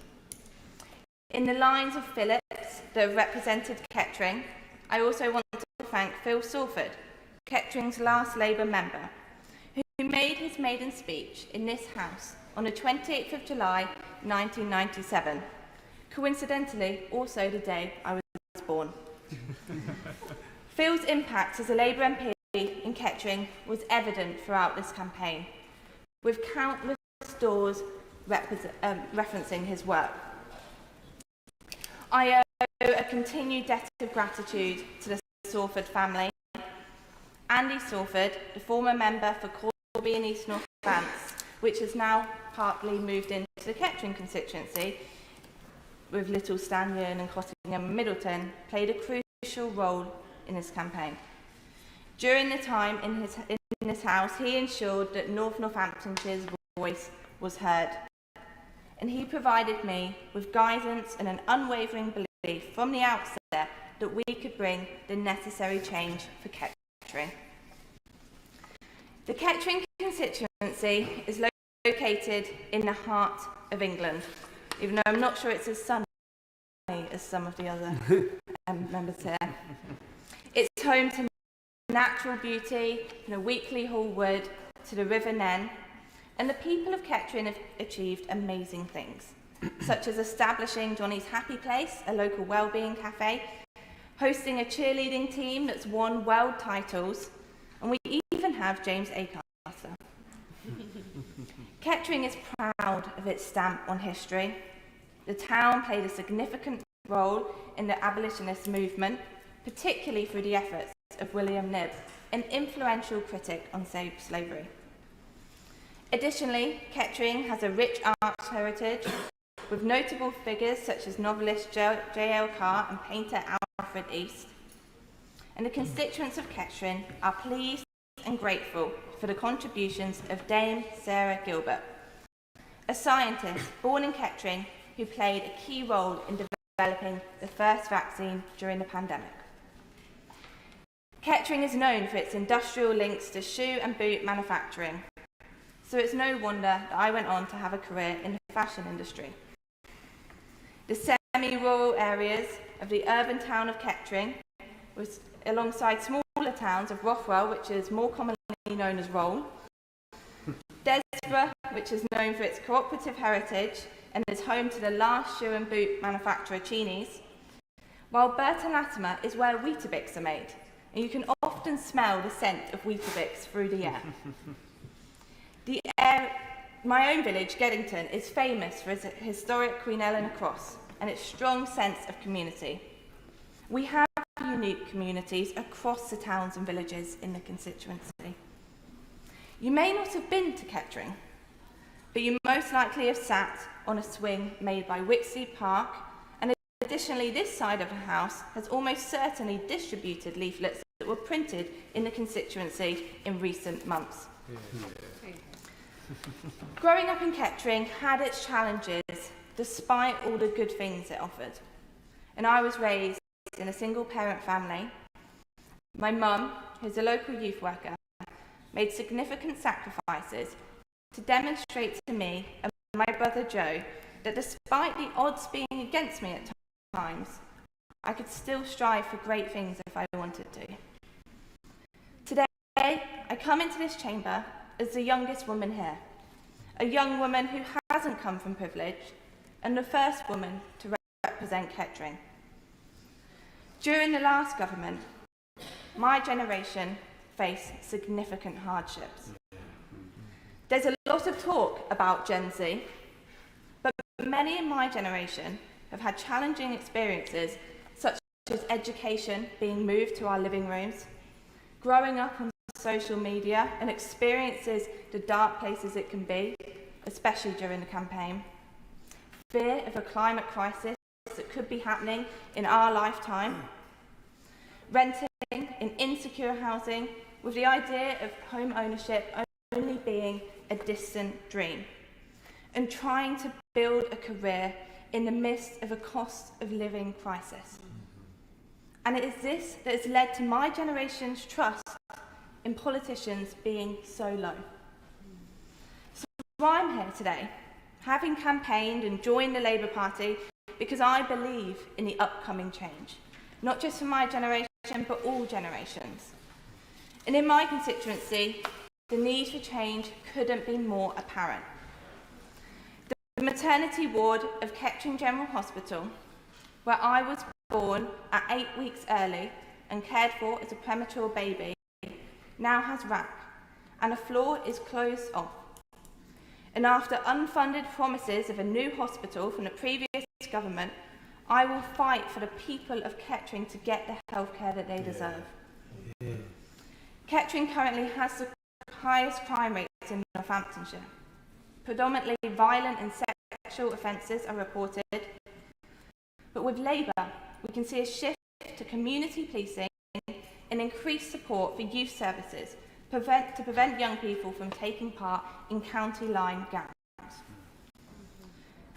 In the lines of Phillips that have represented Kettering, I also want to thank Phil Salford, Kettering's last Labour member, who made his maiden speech in this House on the 28th of July 1997, coincidentally also the day I was born. Phil's impact as a Labour MP in Kettering was evident throughout this campaign, with countless doors referencing his work. I owe a continued debt of gratitude to the Salford family. Andy Salford, the former member for Corby and East North Vance, which has now partly moved into the Kettering constituency, with Little Stanyon and Cottingham and Middleton, played a crucial role in this campaign. During the time in this House, he ensured that Northamptonshire's voice was heard. And he provided me with guidance and an unwavering belief from the outset that we could bring the necessary change for Kettering. The Kettering constituency is located in the heart of England, even though I'm not sure it's as sunny as some of the other members here. It's home to natural beauty, from the Weekly Hall Wood to the River Nen, and the people of Kettering have achieved amazing things, such as establishing Johnny's Happy Place, a local wellbeing cafe, hosting a cheerleading team that's won world titles, and we even have James Acaster. Kettering is proud of its stamp on history. The town played a significant role in the abolitionist movement, particularly through the efforts of William Knibb, an influential critic on slavery. Additionally, Kettering has a rich arts heritage, with notable figures such as novelist J.L. Carr and painter Alfred East. And the constituents of Kettering are pleased and grateful for the contributions of Dame Sarah Gilbert, a scientist born in Kettering who played a key role in developing the first vaccine during the pandemic. Kettering is known for its industrial links to shoe and boot manufacturing, so it's no wonder that I went on to have a career in the fashion industry. The semi-rural areas of the urban town of Kettering, alongside smaller towns of Rothwell, which is more commonly known as Roll, Desborough, which is known for its cooperative heritage and is home to the last shoe and boot manufacturer Cheney's, while Burton Latimer is where Weetabix are made, and you can often smell the scent of Weetabix through the air. My own village, Geddington, is famous for its historic Queen Eleanor Cross and its strong sense of community. We have unique communities across the towns and villages in the constituency. You may not have been to Kettering, but you most likely have sat on a swing made by Whitseed Park, and additionally this side of the house has almost certainly distributed leaflets that were printed in the constituency in recent months. Growing up in Kettering had its challenges despite all the good things it offered. And I was raised in a single parent family. My mum, who's a local youth worker, made significant sacrifices to demonstrate to me and my brother Joe that despite the odds being against me at times, I could still strive for great things if I wanted to. Today, I come into this chamber as the youngest woman here, a young woman who hasn't come from privilege, and the first woman to represent Kettering. During the last government, my generation faced significant hardships. There's a lot of talk about Gen Z, but many in my generation have had challenging experiences such as education being moved to our living rooms, growing up on social media and experiences the dark places it can be, especially during the campaign, fear of a climate crisis that could be happening in our lifetime, renting in insecure housing with the idea of home ownership only being a distant dream, and trying to build a career in the midst of a cost of living crisis. And it is this that has led to my generation's trust in politicians being so low. So I'm here today, having campaigned and joined the Labour Party because I believe in the upcoming change, not just for my generation, but all generations. And in my constituency, the need for change couldn't be more apparent. The maternity ward of Kettering General Hospital, where I was born at 8 weeks early and cared for as a premature baby, now has rack, and a floor is closed off. And after unfunded promises of a new hospital from the previous government, I will fight for the people of Kettering to get the healthcare that they deserve. Kettering currently has the highest crime rates in Northamptonshire. Predominantly violent and sexual offences are reported. But with Labour, we can see a shift to community policing and increased support for youth services to prevent young people from taking part in county line gangs.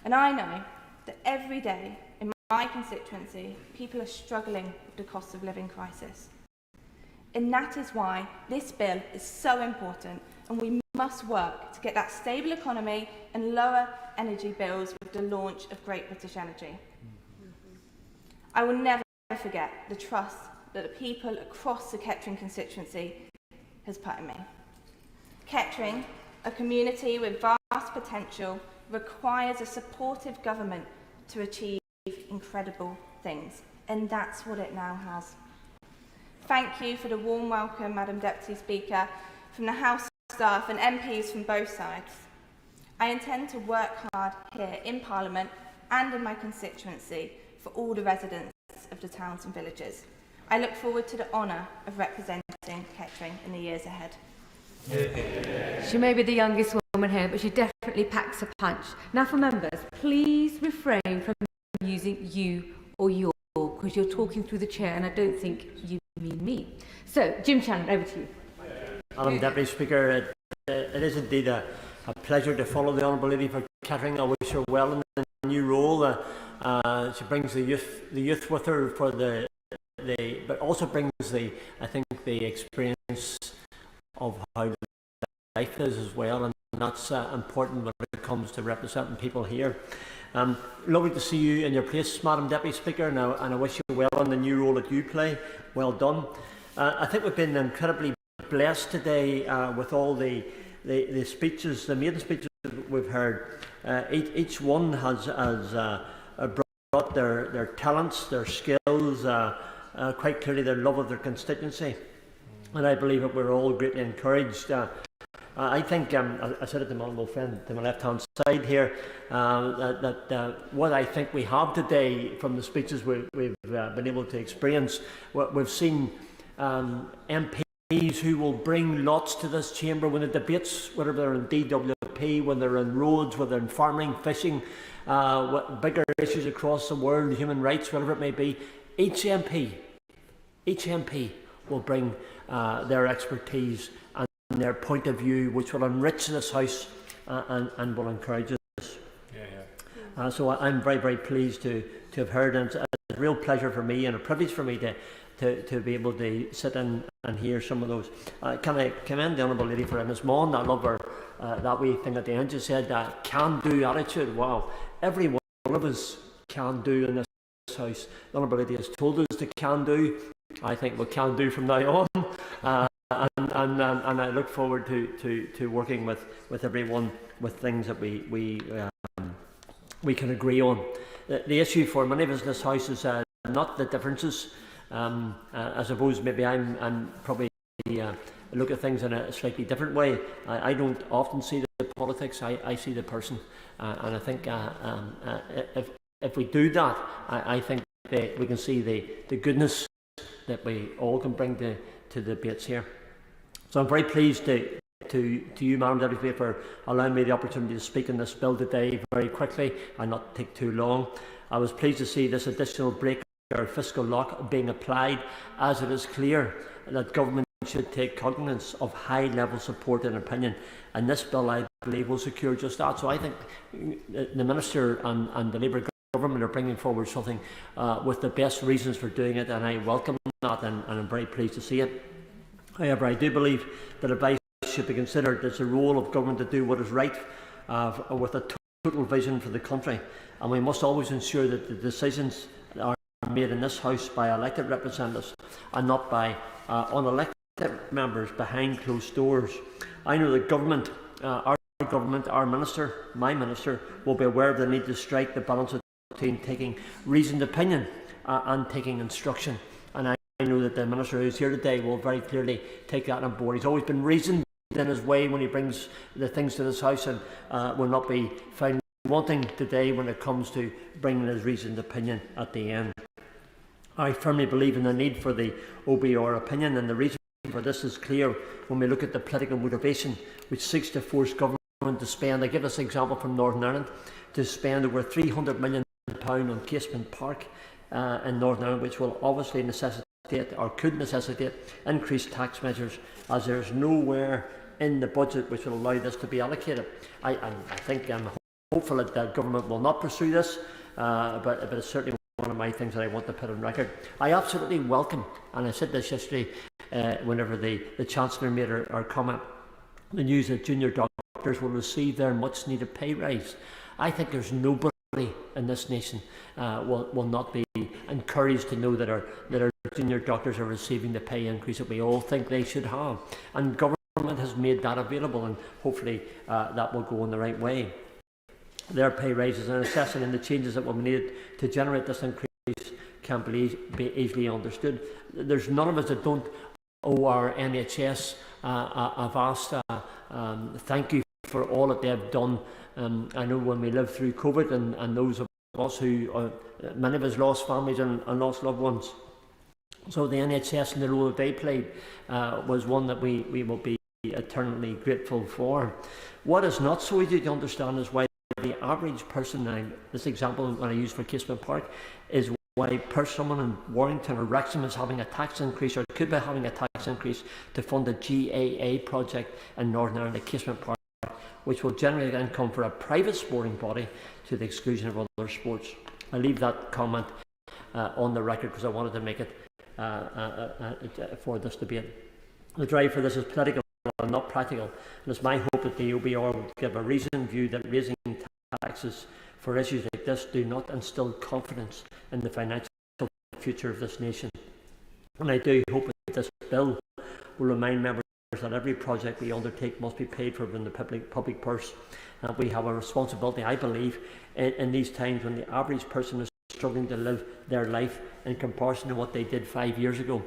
And I know that every day in my constituency, people are struggling with the cost of living crisis. And that is why this bill is so important, and we must work to get that stable economy and lower energy bills with the launch of Great British Energy. I will never forget the trust that the people across the Kettering constituency has put in me. Kettering, a community with vast potential, requires a supportive government to achieve incredible things, and that's what it now has. Thank you for the warm welcome, Madam Deputy Speaker, from the House staff and MPs from both sides. I intend to work hard here in Parliament and in my constituency for all the residents of the towns and villages. I look forward to the honour of representing Kettering in the years ahead. She may be the youngest woman here, but she definitely packs a punch. Now for members, please refrain from using you or your, because you're talking through the chair and I don't think you mean me. So, Jim Shannon, over to you. Madam Deputy Speaker, it is indeed a pleasure to follow the Honourable Lady for Kettering. I wish her well in the new role. She brings the youth with her for but also brings I think the experience of how life is as well, and that's important when it comes to representing people here. Lovely to see you in your place, Madam Deputy Speaker, and I wish you well in the new role that you play. Well done. I think we've been incredibly blessed today with all the the speeches, the maiden speeches we've heard, each one has brought their talents, their skills, quite clearly their love of their constituency. And I believe that we're all greatly encouraged. I think, I said it to my honourable friend to my left-hand side here, that what I think we have today from the speeches we've been able to experience, we've seen MPs who will bring lots to this chamber when the debates, whether they're in DWP, when they're in roads, whether they're in farming, fishing, bigger issues across the world, human rights, whatever it may be. Each MP will bring their expertise and their point of view, which will enrich this House and will encourage us. So I'm very, very pleased to have heard, and it's a real pleasure for me and a privilege for me to be able to sit in and hear some of those. Can I commend the Honourable Lady for Ms. Maughan? I love her, that wee thing at the end. She said, can-do attitude. Wow, every one of us can do in this House. The Honourable Lady has told us to can-do. I think we can do from now on. And I look forward to working with everyone with things that we can agree on. The issue for many of us in this House is not the differences. I suppose maybe I'm probably look at things in a slightly different way. I don't often see the politics. I see the person, and I think if we do that, I think that we can see the goodness that we all can bring to the debates here. So I'm very pleased to you, Madam Deputy Speaker, for allowing me the opportunity to speak on this bill today very quickly and not take too long. I was pleased to see this additional break or fiscal lock being applied, as it is clear that government should take cognizance of high-level support and opinion, and this bill, I believe, will secure just that. So I think the Minister and the Labour government are bringing forward something with the best reasons for doing it, and I welcome that, and I'm very pleased to see it. However, I do believe that advice should be considered as the role of government to do what is right with a total vision for the country, and we must always ensure that the decisions are made in this House by elected representatives and not by unelected members behind closed doors. I know that government, our minister, my minister, will be aware of the need to strike the balance between taking reasoned opinion and taking instruction. And I know that the minister who is here today will very clearly take that on board. He's always been reasoned in his way when he brings the things to this House, and will not be found wanting today when it comes to bringing his reasoned opinion at the end. I firmly believe in the need for the OBR opinion, and the reason for this is clear when we look at the political motivation which seeks to force government to spend. I give this example from Northern Ireland, to spend over £300 million on Casement Park in Northern Ireland, which will obviously necessitate or could necessitate increased tax measures, as there is nowhere in the budget which will allow this to be allocated. I think I'm hopeful that the government will not pursue this, but it's certainly one of my things that I want to put on record. I absolutely welcome, and I said this yesterday whenever the Chancellor made her comment, the news that junior doctors will receive their much needed pay rise. I think there's nobody in this nation will not be encouraged to know that our junior doctors are receiving the pay increase that we all think they should have, and government has made that available, and hopefully that will go in the right way. Their pay rises and assessing and the changes that will be needed to generate this increase can be easily understood. There's none of us that don't owe our NHS. I've asked thank you for all that they've done. I know when we lived through COVID, and those of us who, many of us lost families and lost loved ones. So the NHS and the role that they played was one that we will be eternally grateful for. What is not so easy to understand is why the average person, and this example when I use for Casement Park, is why someone in Warrington or Wrexham is having a tax increase, or could be having a tax increase, to fund a GAA project in Northern Ireland at Casement Park, which will generate income for a private sporting body to the exclusion of other sports. I leave that comment on the record because I wanted to make it for this debate. The drive for this is political and not practical, and it's my hope that the OBR will give a reasoned view that raising taxes for issues like this do not instill confidence in the financial future of this nation. And I do hope that this bill will remind members that every project we undertake must be paid for in the public purse. We have a responsibility, I believe, in these times when the average person is struggling to live their life in comparison to what they did 5 years ago.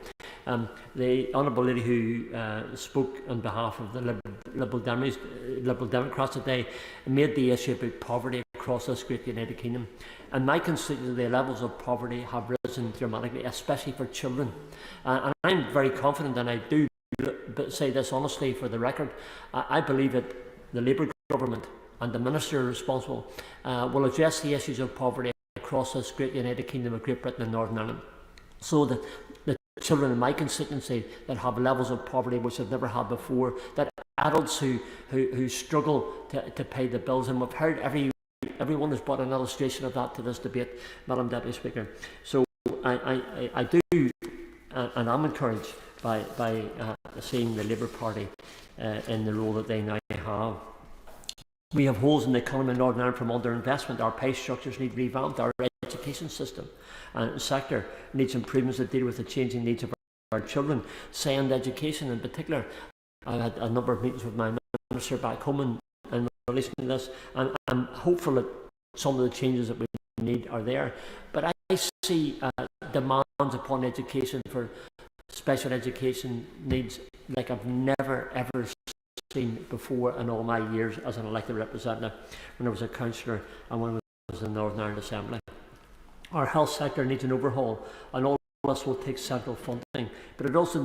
The Honourable Lady who spoke on behalf of the Liberal Democrats today made the issue about poverty across this great United Kingdom. And my constituency, the levels of poverty have risen dramatically, especially for children. And I'm very confident, and I do say this honestly for the record, I believe that the Labour government and the minister responsible will address the issues of poverty across this great United Kingdom of Great Britain and Northern Ireland, so that the children in my constituency that have levels of poverty which they've never had before, that adults who struggle to pay the bills, and we've heard everyone has brought an illustration of that to this debate, Madam Deputy Speaker. So I do and I'm encouraged by seeing the Labour Party in the role that they now have. We have holes in the economy in Northern Ireland from underinvestment. Our pay structures need revamped. Our education system and sector needs improvements that deal with the changing needs of our children. Sound education in particular. I had a number of meetings with my minister back home in relation to this, and I'm hopeful that some of the changes that we need are there. But I see demands upon education for special education needs like I've never ever seen before in all my years as an elected representative, when I was a councillor and when I was in the Northern Ireland Assembly. Our health sector needs an overhaul, and all of us will take central funding, but it also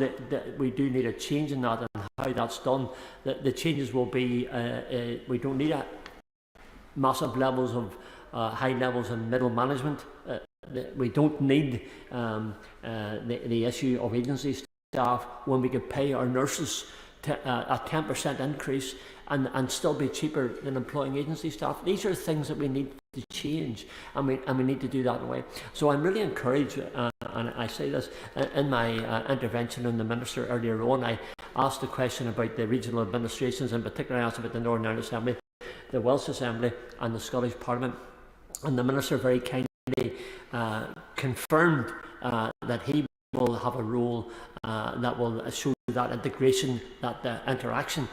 we do need a change in that and how that's done. The changes will be we don't need massive levels of high levels in middle management. We don't need the issue of agency staff when we could pay our nurses a 10% increase and still be cheaper than employing agency staff. These are things that we need to change, and we need to do that in a way. So I'm really encouraged, and I say this in my intervention in the Minister earlier on. I asked a question about the regional administrations, in particular I asked about the Northern Ireland Assembly, the Welsh Assembly and the Scottish Parliament, and the Minister very kindly confirmed that he will have a role that will show that integration, that interaction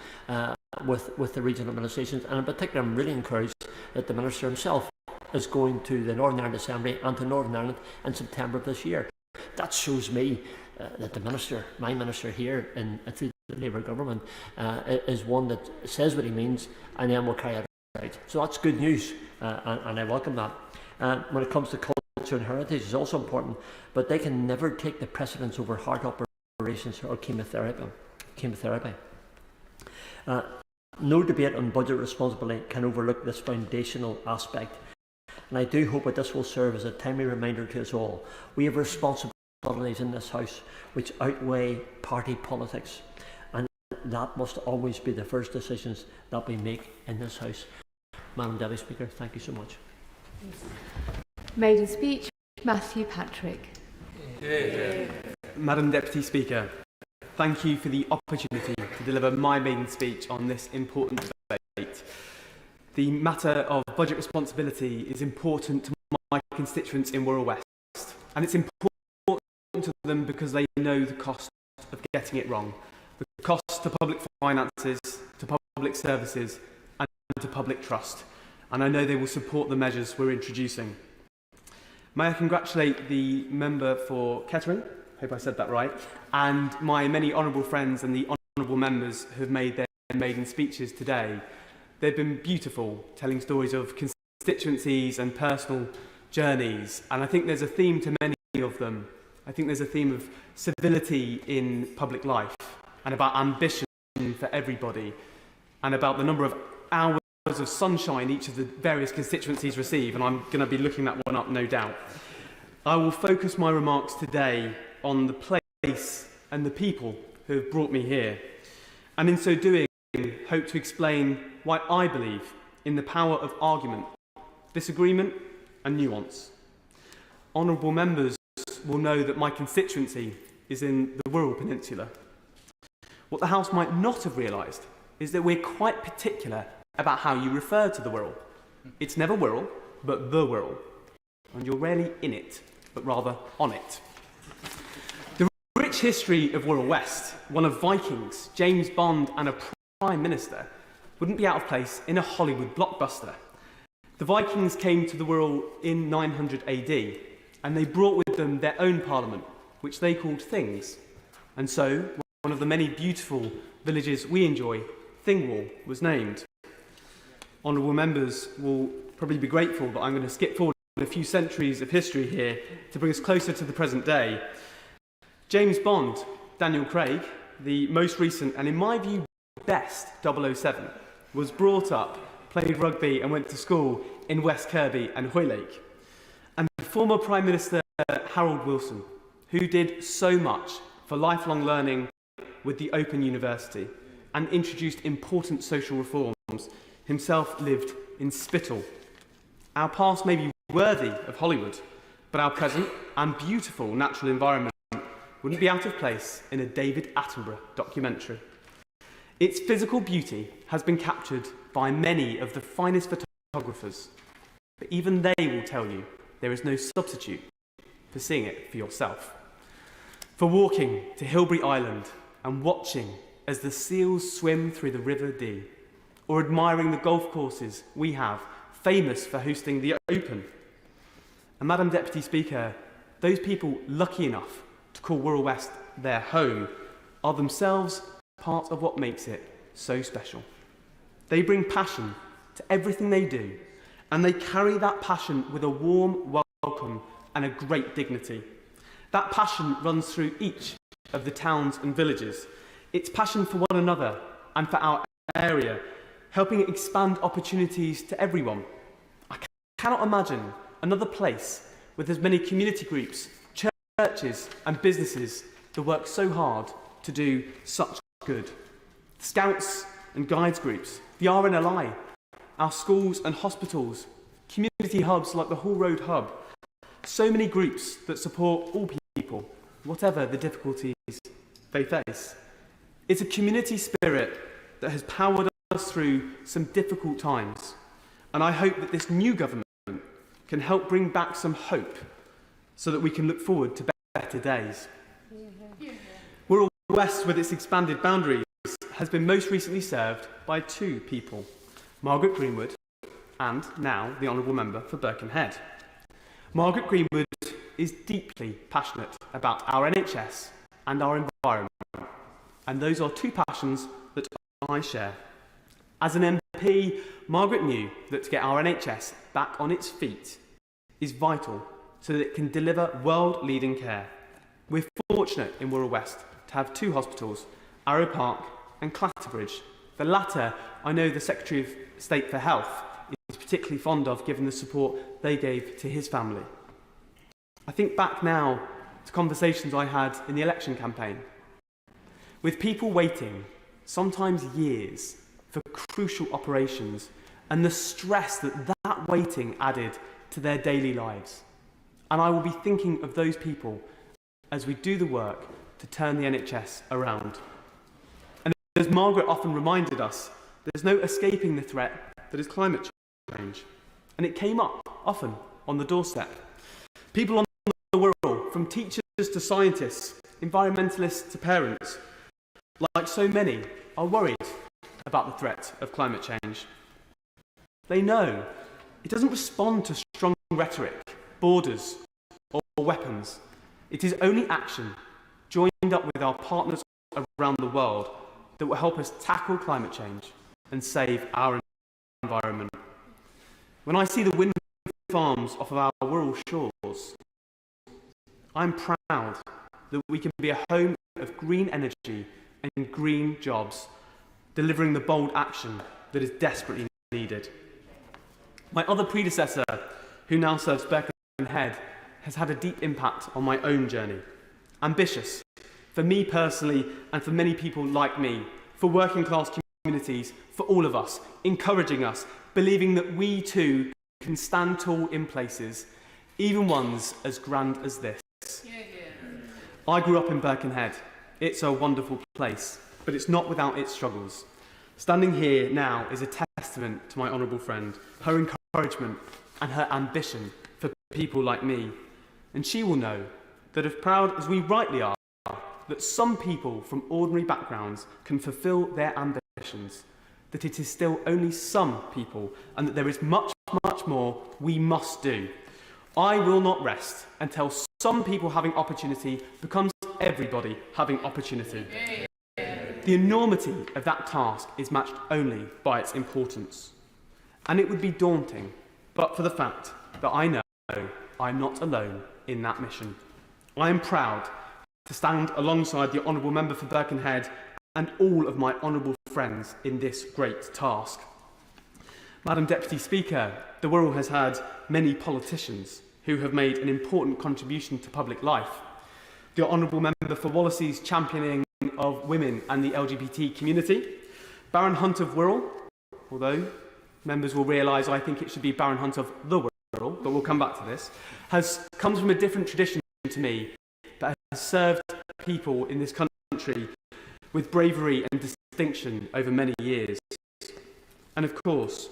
with the regional administrations. And in particular, I'm really encouraged that the Minister himself is going to the Northern Ireland Assembly and to Northern Ireland in September of this year. That shows me that the Minister, my Minister here through the Labour government, is one that says what he means and then will carry it out. So that's good news, and I welcome that. When it comes to culture and heritage, is also important, but they can never take the precedence over heart operations or chemotherapy. No debate on budget responsibility can overlook this foundational aspect, and I do hope that this will serve as a timely reminder to us all. We have responsibilities in this House which outweigh party politics, and that must always be the first decisions that we make in this House. Madam Deputy Speaker, thank you so much. Maiden speech, Matthew Patrick. Madam Deputy Speaker, thank you for the opportunity to deliver my maiden speech on this important debate. The matter of budget responsibility is important to my constituents in Wirral West, and it's important to them because they know the cost of getting it wrong, the cost to public finances, to public services and to public trust, and I know they will support the measures we're introducing. May I congratulate the member for Kettering, hope I said that right, and my many honourable friends and the honourable members who have made their maiden speeches today. They've been beautiful, telling stories of constituencies and personal journeys, and I think there's a theme to many of them. I think there's a theme of civility in public life, and about ambition for everybody, and about the number of hours of sunshine each of the various constituencies receive, and I'm going to be looking that one up, no doubt. I will focus my remarks today on the place and the people who have brought me here, and in so doing, hope to explain why I believe in the power of argument, disagreement and nuance. Honourable members will know that my constituency is in the Wirral Peninsula. What the House might not have realised is that we're quite particular about how you refer to the Wirral. It's never Wirral, but the Wirral. And you're rarely in it, but rather on it. The rich rich history of Wirral West, one of Vikings, James Bond and a Prime Minister, wouldn't be out of place in a Hollywood blockbuster. The Vikings came to the Wirral in 900 AD, and they brought with them their own parliament, which they called Things. And so, one of the many beautiful villages we enjoy, Thingwall, was named. Honourable members will probably be grateful, but I'm going to skip forward a few centuries of history here to bring us closer to the present day. James Bond, Daniel Craig, the most recent and in my view best 007, was brought up, played rugby and went to school in West Kirby and Hoylake. And former Prime Minister Harold Wilson, who did so much for lifelong learning with the Open University and introduced important social reforms, himself lived in Spittal. Our past may be worthy of Hollywood, but our present and beautiful natural environment wouldn't be out of place in a David Attenborough documentary. Its physical beauty has been captured by many of the finest photographers, but even they will tell you there is no substitute for seeing it for yourself. For walking to Hilbury Island and watching as the seals swim through the River Dee, or admiring the golf courses we have, famous for hosting the Open. And Madam Deputy Speaker, those people lucky enough to call Wirral West their home are themselves part of what makes it so special. They bring passion to everything they do, and they carry that passion with a warm welcome and a great dignity. That passion runs through each of the towns and villages. It's passion for one another and for our area, helping it expand opportunities to everyone. I cannot imagine another place with as many community groups, churches and businesses that work so hard to do such good. Scouts and guides groups, the RNLI, our schools and hospitals, community hubs like the Hall Road Hub, so many groups that support all people, whatever the difficulties they face. It's a community spirit that has powered us through some difficult times, and I hope that this new government can help bring back some hope so that we can look forward to better days. Wirral West, with its expanded boundaries, has been most recently served by two people, Margaret Greenwood and now the Honourable Member for Birkenhead. Margaret Greenwood is deeply passionate about our NHS and our environment, and those are two passions that I share. As an MP, Margaret knew that to get our NHS back on its feet is vital so that it can deliver world-leading care. We're fortunate in Wirral West to have two hospitals, Arrow Park and Clatterbridge. The latter, I know the Secretary of State for Health is particularly fond of, given the support they gave to his family. I think back now to conversations I had in the election campaign, with people waiting, sometimes years, for crucial operations, and the stress that that waiting added to their daily lives. And I will be thinking of those people as we do the work to turn the NHS around. And as Margaret often reminded us, there's no escaping the threat that is climate change. And it came up often on the doorstep. People on the world, from teachers to scientists, environmentalists to parents, like so many, are worried about the threat of climate change. They know it doesn't respond to strong rhetoric, borders, or weapons. It is only action, joined up with our partners around the world, that will help us tackle climate change and save our environment. When I see the wind farms off of our rural shores, I'm proud that we can be a home of green energy and green jobs, delivering the bold action that is desperately needed. My other predecessor, who now serves Birkenhead, has had a deep impact on my own journey. Ambitious, for me personally and for many people like me, for working class communities, for all of us, encouraging us, believing that we too can stand tall in places, even ones as grand as this. I grew up in Birkenhead. It's a wonderful place, but it's not without its struggles. Standing here now is a testament to my honourable friend, her encouragement and her ambition for people like me. And she will know that as proud as we rightly are that some people from ordinary backgrounds can fulfil their ambitions, that it is still only some people, and that there is much, much more we must do. I will not rest until some people having opportunity becomes everybody having opportunity. The enormity of that task is matched only by its importance. And it would be daunting, but for the fact that I know I'm not alone in that mission. I am proud to stand alongside the Honourable Member for Birkenhead and all of my honourable friends in this great task. Madam Deputy Speaker, the Wirral has had many politicians who have made an important contribution to public life. The Honourable Member for Wallasey's championing of women and the LGBT community. Baron Hunt of Wirral, although members will realise I think it should be Baron Hunt of the Wirral, but we'll come back to this, comes from a different tradition to me, but has served people in this country with bravery and distinction over many years. And of course,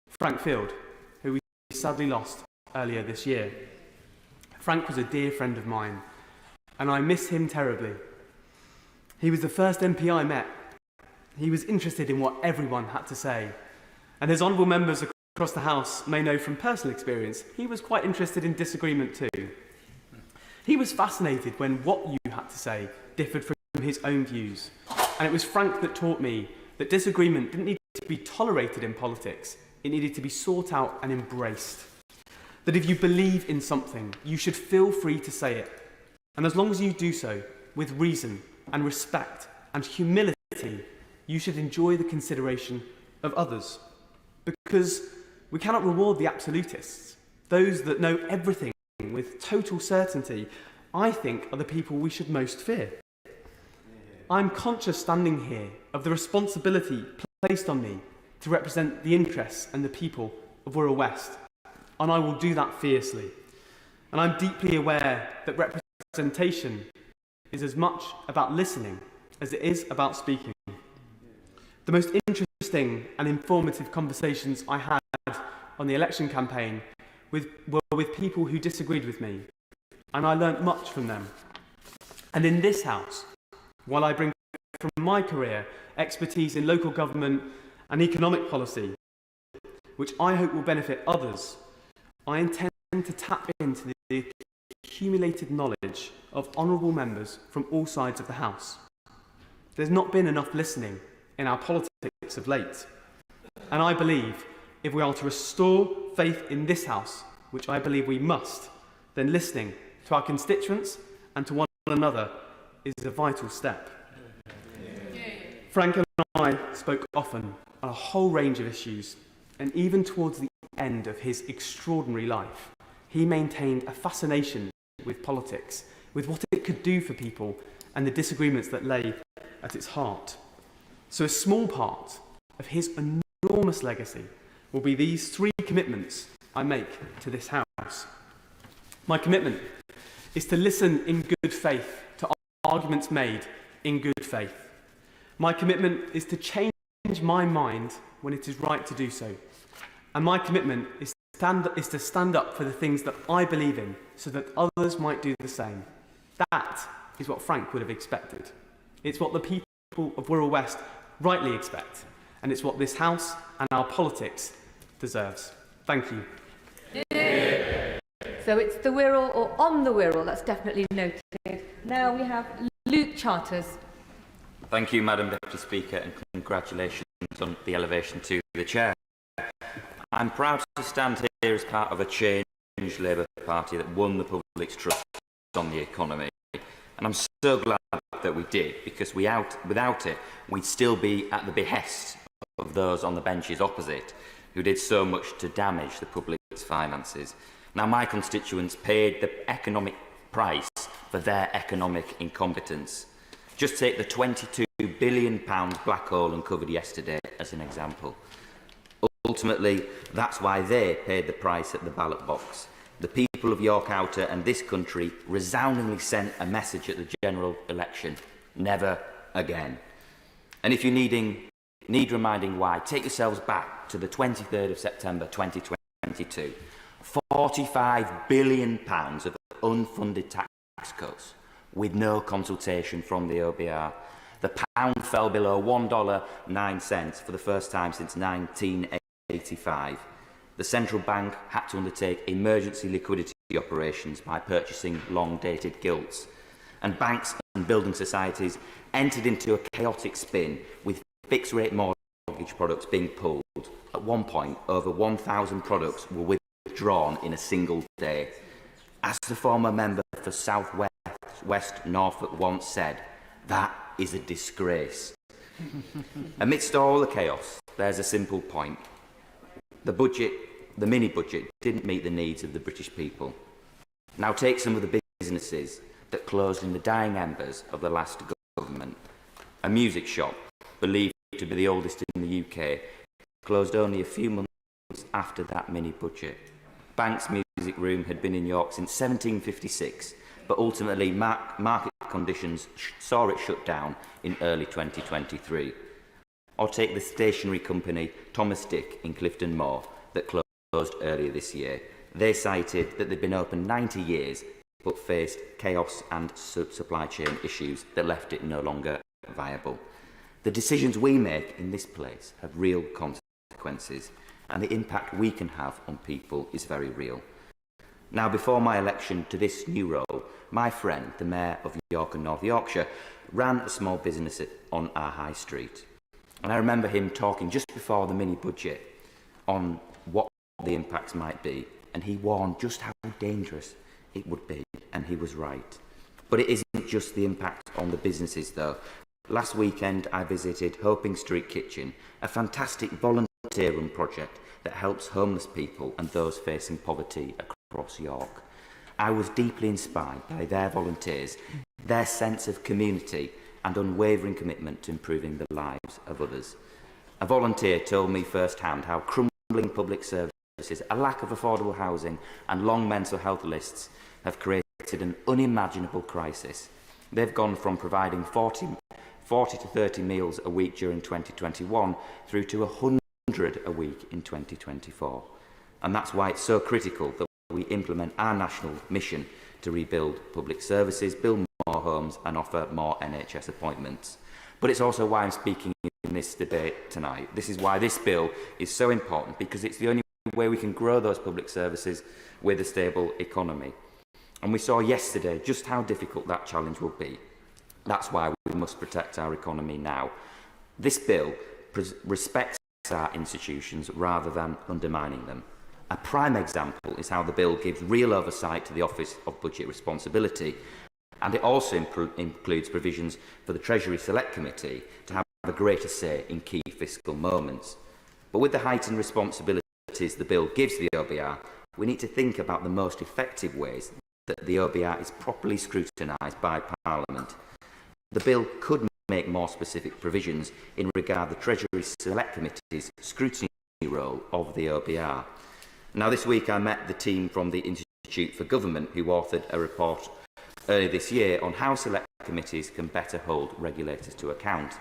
Frank Field, who we sadly lost earlier this year. Frank was a dear friend of mine, and I miss him terribly. He was the first MP I met. He was interested in what everyone had to say. And as honourable members across the House may know from personal experience, he was quite interested in disagreement too. He was fascinated when what you had to say differed from his own views. And it was Frank that taught me that disagreement didn't need to be tolerated in politics. It needed to be sought out and embraced. That if you believe in something, you should feel free to say it. And as long as you do so with reason and respect and humility, you should enjoy the consideration of others. Because we cannot reward the absolutists, those that know everything with total certainty, I think are the people we should most fear. I'm conscious standing here of the responsibility placed on me to represent the interests and the people of Wirral West, and I will do that fiercely. And I'm deeply aware that representation is as much about listening as it is about speaking. The most interesting and informative conversations I had on the election campaign were with people who disagreed with me, and I learnt much from them. And in this House, while I bring from my career expertise in local government and economic policy, which I hope will benefit others, I intend to tap into the accumulated knowledge of honourable members from all sides of the House. There's not been enough listening in our politics of late, and I believe if we are to restore faith in this House, which I believe we must, then listening to our constituents and to one another is a vital step. Frank and I spoke often on a whole range of issues, and even towards the end of his extraordinary life, he maintained a fascination with politics, with what it could do for people and the disagreements that lay at its heart. So a small part of his enormous legacy will be these three commitments I make to this House. My commitment is to listen in good faith to arguments made in good faith. My commitment is to change my mind when it is right to do so. And my commitment is to stand up for the things that I believe in so that others might do the same. That is what Frank would have expected. It's what the people of Wirral West rightly expect, and it's what this House and our politics deserves. Thank you. So it's the Wirral or on the Wirral, that's definitely noted. Now we have Luke Charters. Thank you, Madam Deputy Speaker, and congratulations on the elevation to the chair. I'm proud to stand here as part of a changed Labour Party that won the public's trust on the economy. And I'm so glad that we did, because without it, we'd still be at the behest of those on the benches opposite, who did so much to damage the public's finances. Now, my constituents paid the economic price for their economic incompetence. Just take the £22 billion black hole uncovered yesterday as an example. Ultimately, that's why they paid the price at the ballot box. The people of York Outer and this country resoundingly sent a message at the general election: never again. And if you need reminding why, take yourselves back to the 23rd of September 2022. £45 billion of unfunded tax cuts. with no consultation from the OBR. The pound fell below $1.09 for the first time since 1985. The central bank had to undertake emergency liquidity operations by purchasing long-dated gilts. And banks and building societies entered into a chaotic spin with fixed-rate mortgage products being pulled. At one point, over 1,000 products were withdrawn in a single day. As the former member for South West Norfolk once said, that is a disgrace. Amidst all the chaos, there's a simple point. The mini-budget didn't meet the needs of the British people. Now take some of the businesses that closed in the dying embers of the last government. A music shop, believed to be the oldest in the UK, closed only a few months after that mini-budget. Banks' Music Room had been in York since 1756, but ultimately market conditions saw it shut down in early 2023. Or take the stationery company Thomas Dick in Clifton Moor that closed earlier this year. They cited that they'd been open 90 years but faced chaos and supply chain issues that left it no longer viable. The decisions we make in this place have real consequences, and the impact we can have on people is very real. Now, before my election to this new role, my friend, the Mayor of York and North Yorkshire, ran a small business on our high street. And I remember him talking just before the mini-budget on what the impacts might be, and he warned just how dangerous it would be, and he was right. But it isn't just the impact on the businesses, though. Last weekend, I visited Hoping Street Kitchen, a fantastic volunteer-run project that helps homeless people and those facing poverty across York. I was deeply inspired by their volunteers, their sense of community and unwavering commitment to improving the lives of others. A volunteer told me firsthand how crumbling public services, a lack of affordable housing and long mental health lists have created an unimaginable crisis. They've gone from providing 40 to 30 meals a week during 2021 through to 100 a week in 2024. And that's why it's so critical that we implement our national mission to rebuild public services, build more homes and offer more NHS appointments. But it's also why I'm speaking in this debate tonight. This is why this bill is so important, because it's the only way we can grow those public services with a stable economy. And we saw yesterday just how difficult that challenge will be. That's why we must protect our economy now. This bill respects our institutions rather than undermining them. A prime example is how the bill gives real oversight to the Office of Budget Responsibility, and it also includes provisions for the Treasury Select Committee to have a greater say in key fiscal moments. But with the heightened responsibilities the bill gives the OBR, we need to think about the most effective ways that the OBR is properly scrutinised by Parliament. The bill could make more specific provisions in regard to the Treasury Select Committee's scrutiny role of the OBR. Now, this week I met the team from the Institute for Government who authored a report earlier this year on how select committees can better hold regulators to account.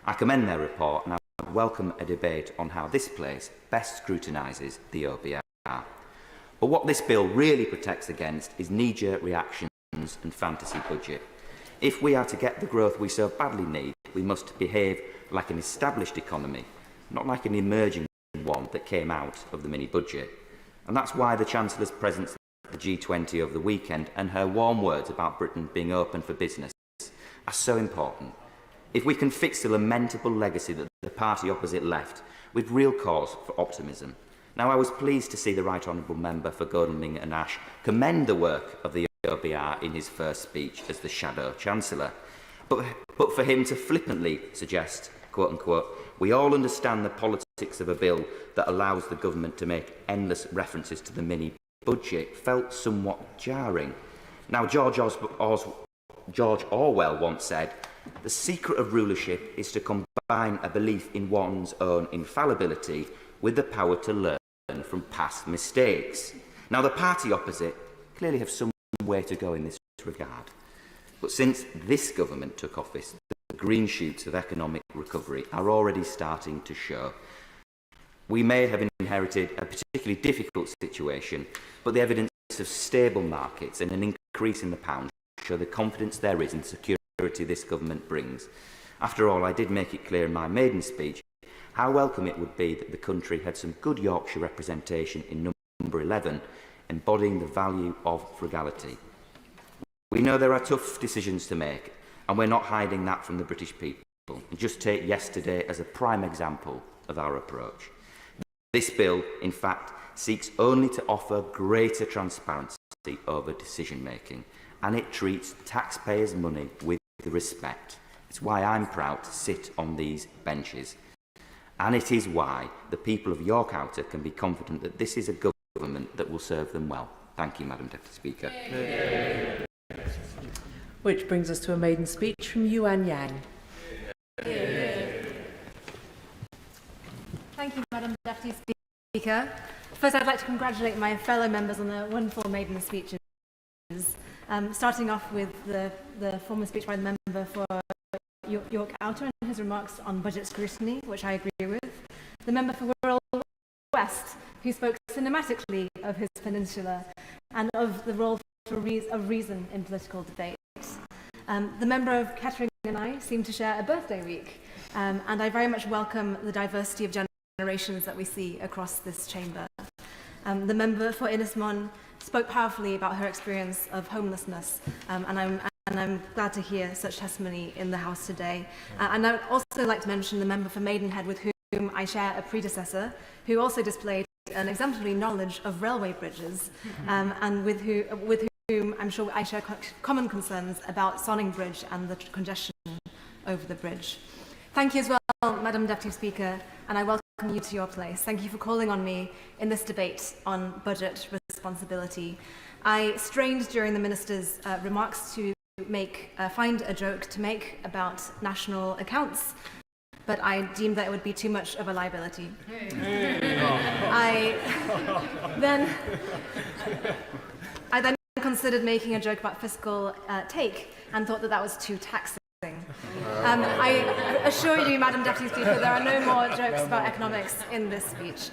I commend their report and I would welcome a debate on how this place best scrutinises the OBR. But what this bill really protects against is knee-jerk reactions and fantasy budget. If we are to get the growth we so badly need, we must behave like an established economy, not like an emerging one that came out of the mini-budget. And that's why the Chancellor's presence at the G20 over the weekend and her warm words about Britain being open for business are so important. If we can fix the lamentable legacy that the party opposite left, with real cause for optimism. Now, I was pleased to see the Right Honourable Member for Godalming and Ash commend the work of the OBR in his first speech as the Shadow Chancellor. But for him to flippantly suggest, quote-unquote, we all understand the politics of a bill that allows the government to make endless references to the mini-budget felt somewhat jarring. Now, George Orwell once said, the secret of rulership is to combine a belief in one's own infallibility with the power to learn from past mistakes. Now, the party opposite clearly have some way to go in this regard. But since this government took office, the green shoots of economic recovery are already starting to show. We may have inherited a particularly difficult situation, but the evidence of stable markets and an increase in the pound show the confidence there is in the security this government brings. After all, I did make it clear in my maiden speech how welcome it would be that the country had some good Yorkshire representation in number 11, embodying the value of frugality. We know there are tough decisions to make, and we're not hiding that from the British people. And just take yesterday as a prime example of our approach. This bill, in fact, seeks only to offer greater transparency over decision-making, and it treats taxpayers' money with respect. It's why I'm proud to sit on these benches. And it is why the people of York Outer can be confident that this is a government that will serve them well. Thank you, Madam Deputy Speaker. Which brings us to a maiden speech from Yuan Yang. Thank you, Madam Deputy Speaker. First, I'd like to congratulate my fellow members on their wonderful maiden speeches. Starting off with the former speech by the member for York Outer and his remarks on budget scrutiny, which I agree with. The member for Wirral West, who spoke cinematically of his peninsula and of the role of reason in political debate. The member of Kettering and I seem to share a birthday week, and I very much welcome the diversity of generations that we see across this chamber. The member for Innismon spoke powerfully about her experience of homelessness, and I'm glad to hear such testimony in the House today. And I would also like to mention the member for Maidenhead, with whom I share a predecessor, who also displayed an exemplary knowledge of railway bridges, and with whom I'm sure I share common concerns about Sonning Bridge and the congestion over the bridge. Thank you as well, Madam Deputy Speaker, and I welcome you to your place. Thank you for calling on me in this debate on budget responsibility. I strained during the Minister's remarks to find a joke to make about national accounts, but I deemed that it would be too much of a liability. I then considered making a joke about fiscal take and thought that that was too taxing. I assure you, Madam Deputy Speaker, there are no more jokes about economics in this speech.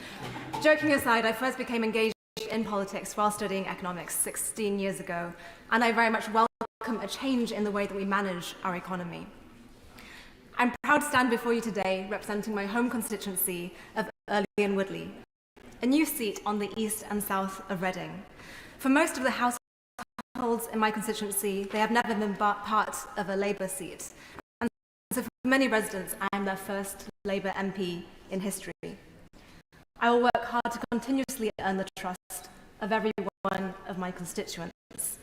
Joking aside, I first became engaged in politics while studying economics 16 years ago, and I very much welcome a change in the way that we manage our economy. I'm proud to stand before you today representing my home constituency of Early and Woodley, a new seat on the east and south of Reading. For most of the households in my constituency, they have never been part of a Labour seat. And so for many residents, I am their first Labour MP in history. I will work hard to continuously earn the trust of every one of my constituents,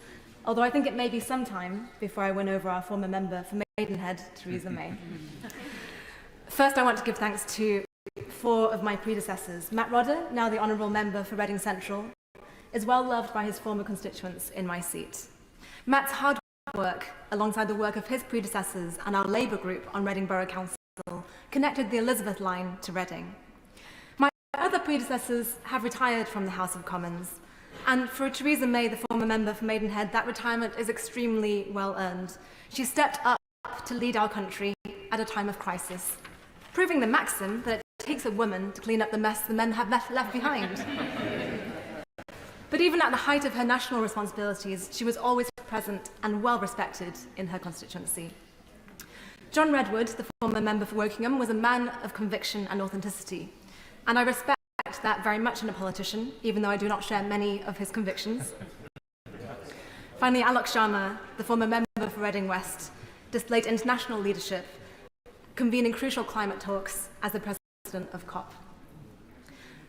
although I think it may be some time before I win over our former member for Maidenhead, Theresa May. First, I want to give thanks to 4 of my predecessors. Matt Rodder, now the Honourable Member for Reading Central, is well loved by his former constituents in my seat. Matt's hard work, alongside the work of his predecessors and our Labour group on Reading Borough Council, connected the Elizabeth line to Reading. My other predecessors have retired from the House of Commons, and for Theresa May, the former member for Maidenhead, that retirement is extremely well earned. She stepped up to lead our country at a time of crisis, proving the maxim that it takes a woman to clean up the mess the men have left behind. But even at the height of her national responsibilities, she was always present and well respected in her constituency. John Redwood, the former member for Wokingham, was a man of conviction and authenticity, and I respect that very much in a politician, even though I do not share many of his convictions. Finally, Alok Sharma, the former member for Reading West, displayed international leadership, convening crucial climate talks as the president of COP.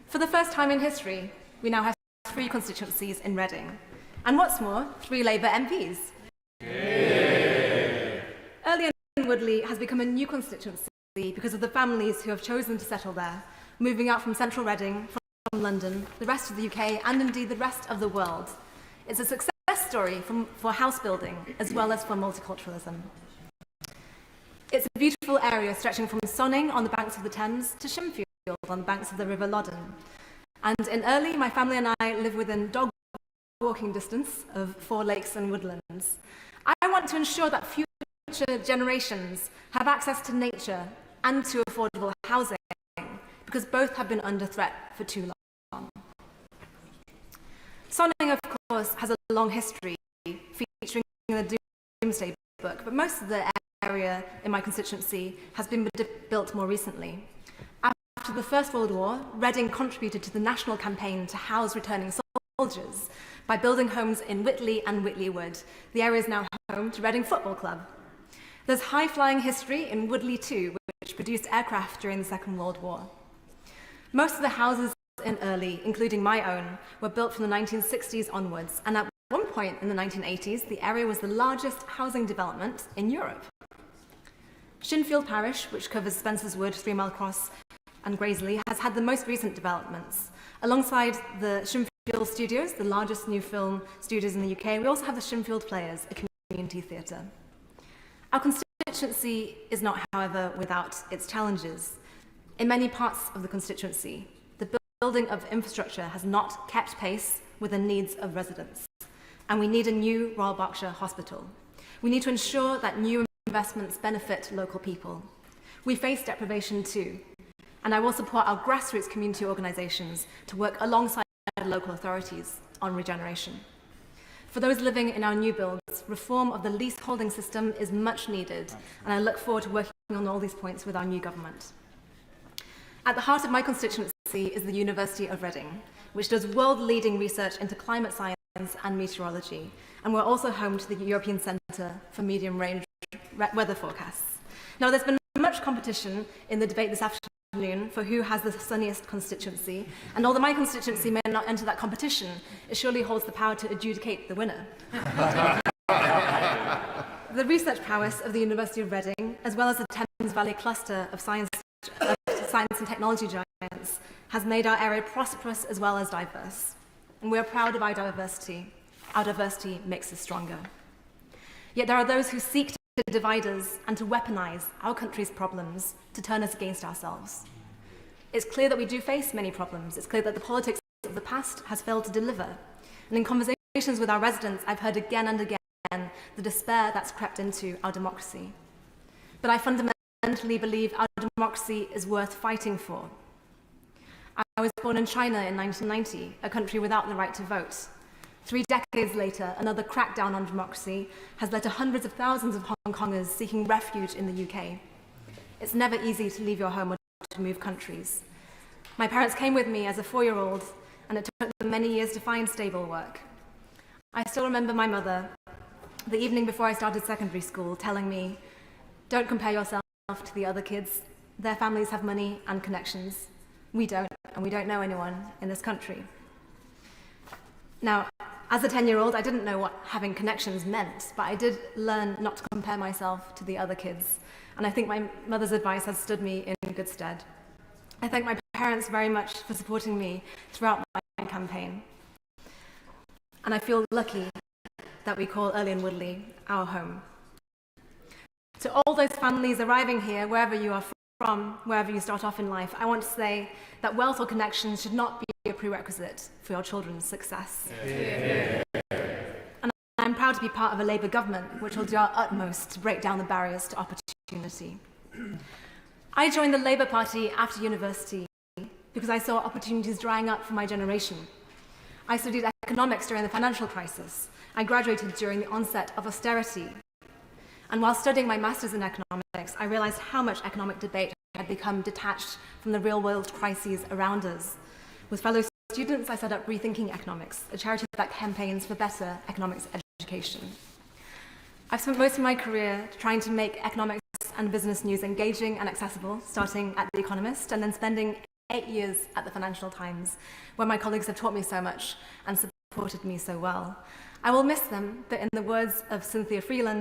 For the first time in history, we now have 3 constituencies in Reading, and what's more, 3 Labour MPs. Early and Woodley has become a new constituency because of the families who have chosen to settle there, moving out from central Reading, from London, the rest of the UK, and indeed the rest of the world. It's a success story for house building as well as for multiculturalism. It's a beautiful area stretching from Sonning on the banks of the Thames to Shimfield on the banks of the River Loddon. And in Early, my family and I live within dog walking distance of 4 lakes and woodlands. I want to ensure that future generations have access to nature and to affordable housing, because both have been under threat for too long. Sonning, of course, has a long history, featuring the Doomsday Book, but most of the area in my constituency has been built more recently. After the First World War, Reading contributed to the national campaign to house returning soldiers by building homes in Whitley and Whitley Wood. The area is now home to Reading Football Club. There's high-flying history in Woodley too, which produced aircraft during the Second World War. Most of the houses in Early, including my own, were built from the 1960s onwards, and at one point in the 1980s, the area was the largest housing development in Europe. Shinfield Parish, which covers Spencer's Wood, 3 Mile Cross, and Graiseley, has had the most recent developments. Alongside the Shinfield Studios, the largest new film studios in the UK, we also have the Shinfield Players, a community theatre. Our constituency is not, however, without its challenges. In many parts of the constituency, the building of infrastructure has not kept pace with the needs of residents, and we need a new Royal Berkshire Hospital. We need to ensure that new investments benefit local people. We face deprivation too, and I will support our grassroots community organisations to work alongside local authorities on regeneration. For those living in our new builds, reform of the leaseholding system is much needed, and I look forward to working on all these points with our new government. At the heart of my constituency is the University of Reading, which does world-leading research into climate science and meteorology, and we're also home to the European Centre for Medium-Range Weather Forecasts. Now, there's been much competition in the debate this afternoon for who has the sunniest constituency, and although my constituency may not enter that competition, it surely holds the power to adjudicate the winner. The research prowess of the University of Reading, as well as the Thames Valley cluster of science and technology giants, has made our area prosperous as well as diverse. And we're proud of our diversity. Our diversity makes us stronger. Yet there are those who seek to divide us and to weaponize our country's problems to turn us against ourselves. It's clear that we do face many problems. It's clear that the politics of the past has failed to deliver. And in conversations with our residents, I've heard again and again the despair that's crept into our democracy. But I fundamentally believe our democracy is worth fighting for. I was born in China in 1990, a country without the right to vote. 3 decades later, another crackdown on democracy has led to hundreds of thousands of Hong Kongers seeking refuge in the UK. It's never easy to leave your home or to move countries. My parents came with me as a 4-year-old, and it took them many years to find stable work. I still remember my mother, the evening before I started secondary school, telling me, "Don't compare yourself to the other kids. Their families have money and connections. We don't, and we don't know anyone in this country." Now, as a 10-year-old, I didn't know what having connections meant, but I did learn not to compare myself to the other kids. And I think my mother's advice has stood me in good stead. I thank my parents very much for supporting me throughout my campaign. And I feel lucky that we call Early and Woodley our home. To all those families arriving here, wherever you are from, wherever you start off in life, I want to say that wealth or connections should not be a prerequisite for your children's success. Yeah. And I'm proud to be part of a Labour government which will do our utmost to break down the barriers to opportunity. I joined the Labour Party after university because I saw opportunities drying up for my generation. I studied economics during the financial crisis. I graduated during the onset of austerity. And while studying my master's in economics, I realized how much economic debate had become detached from the real-world crises around us. With fellow students, I set up Rethinking Economics, a charity that campaigns for better economics education. I've spent most of my career trying to make economics and business news engaging and accessible, starting at The Economist and then spending 8 years at the Financial Times, where my colleagues have taught me so much and supported me so well. I will miss them, but in the words of Cynthia Freeland,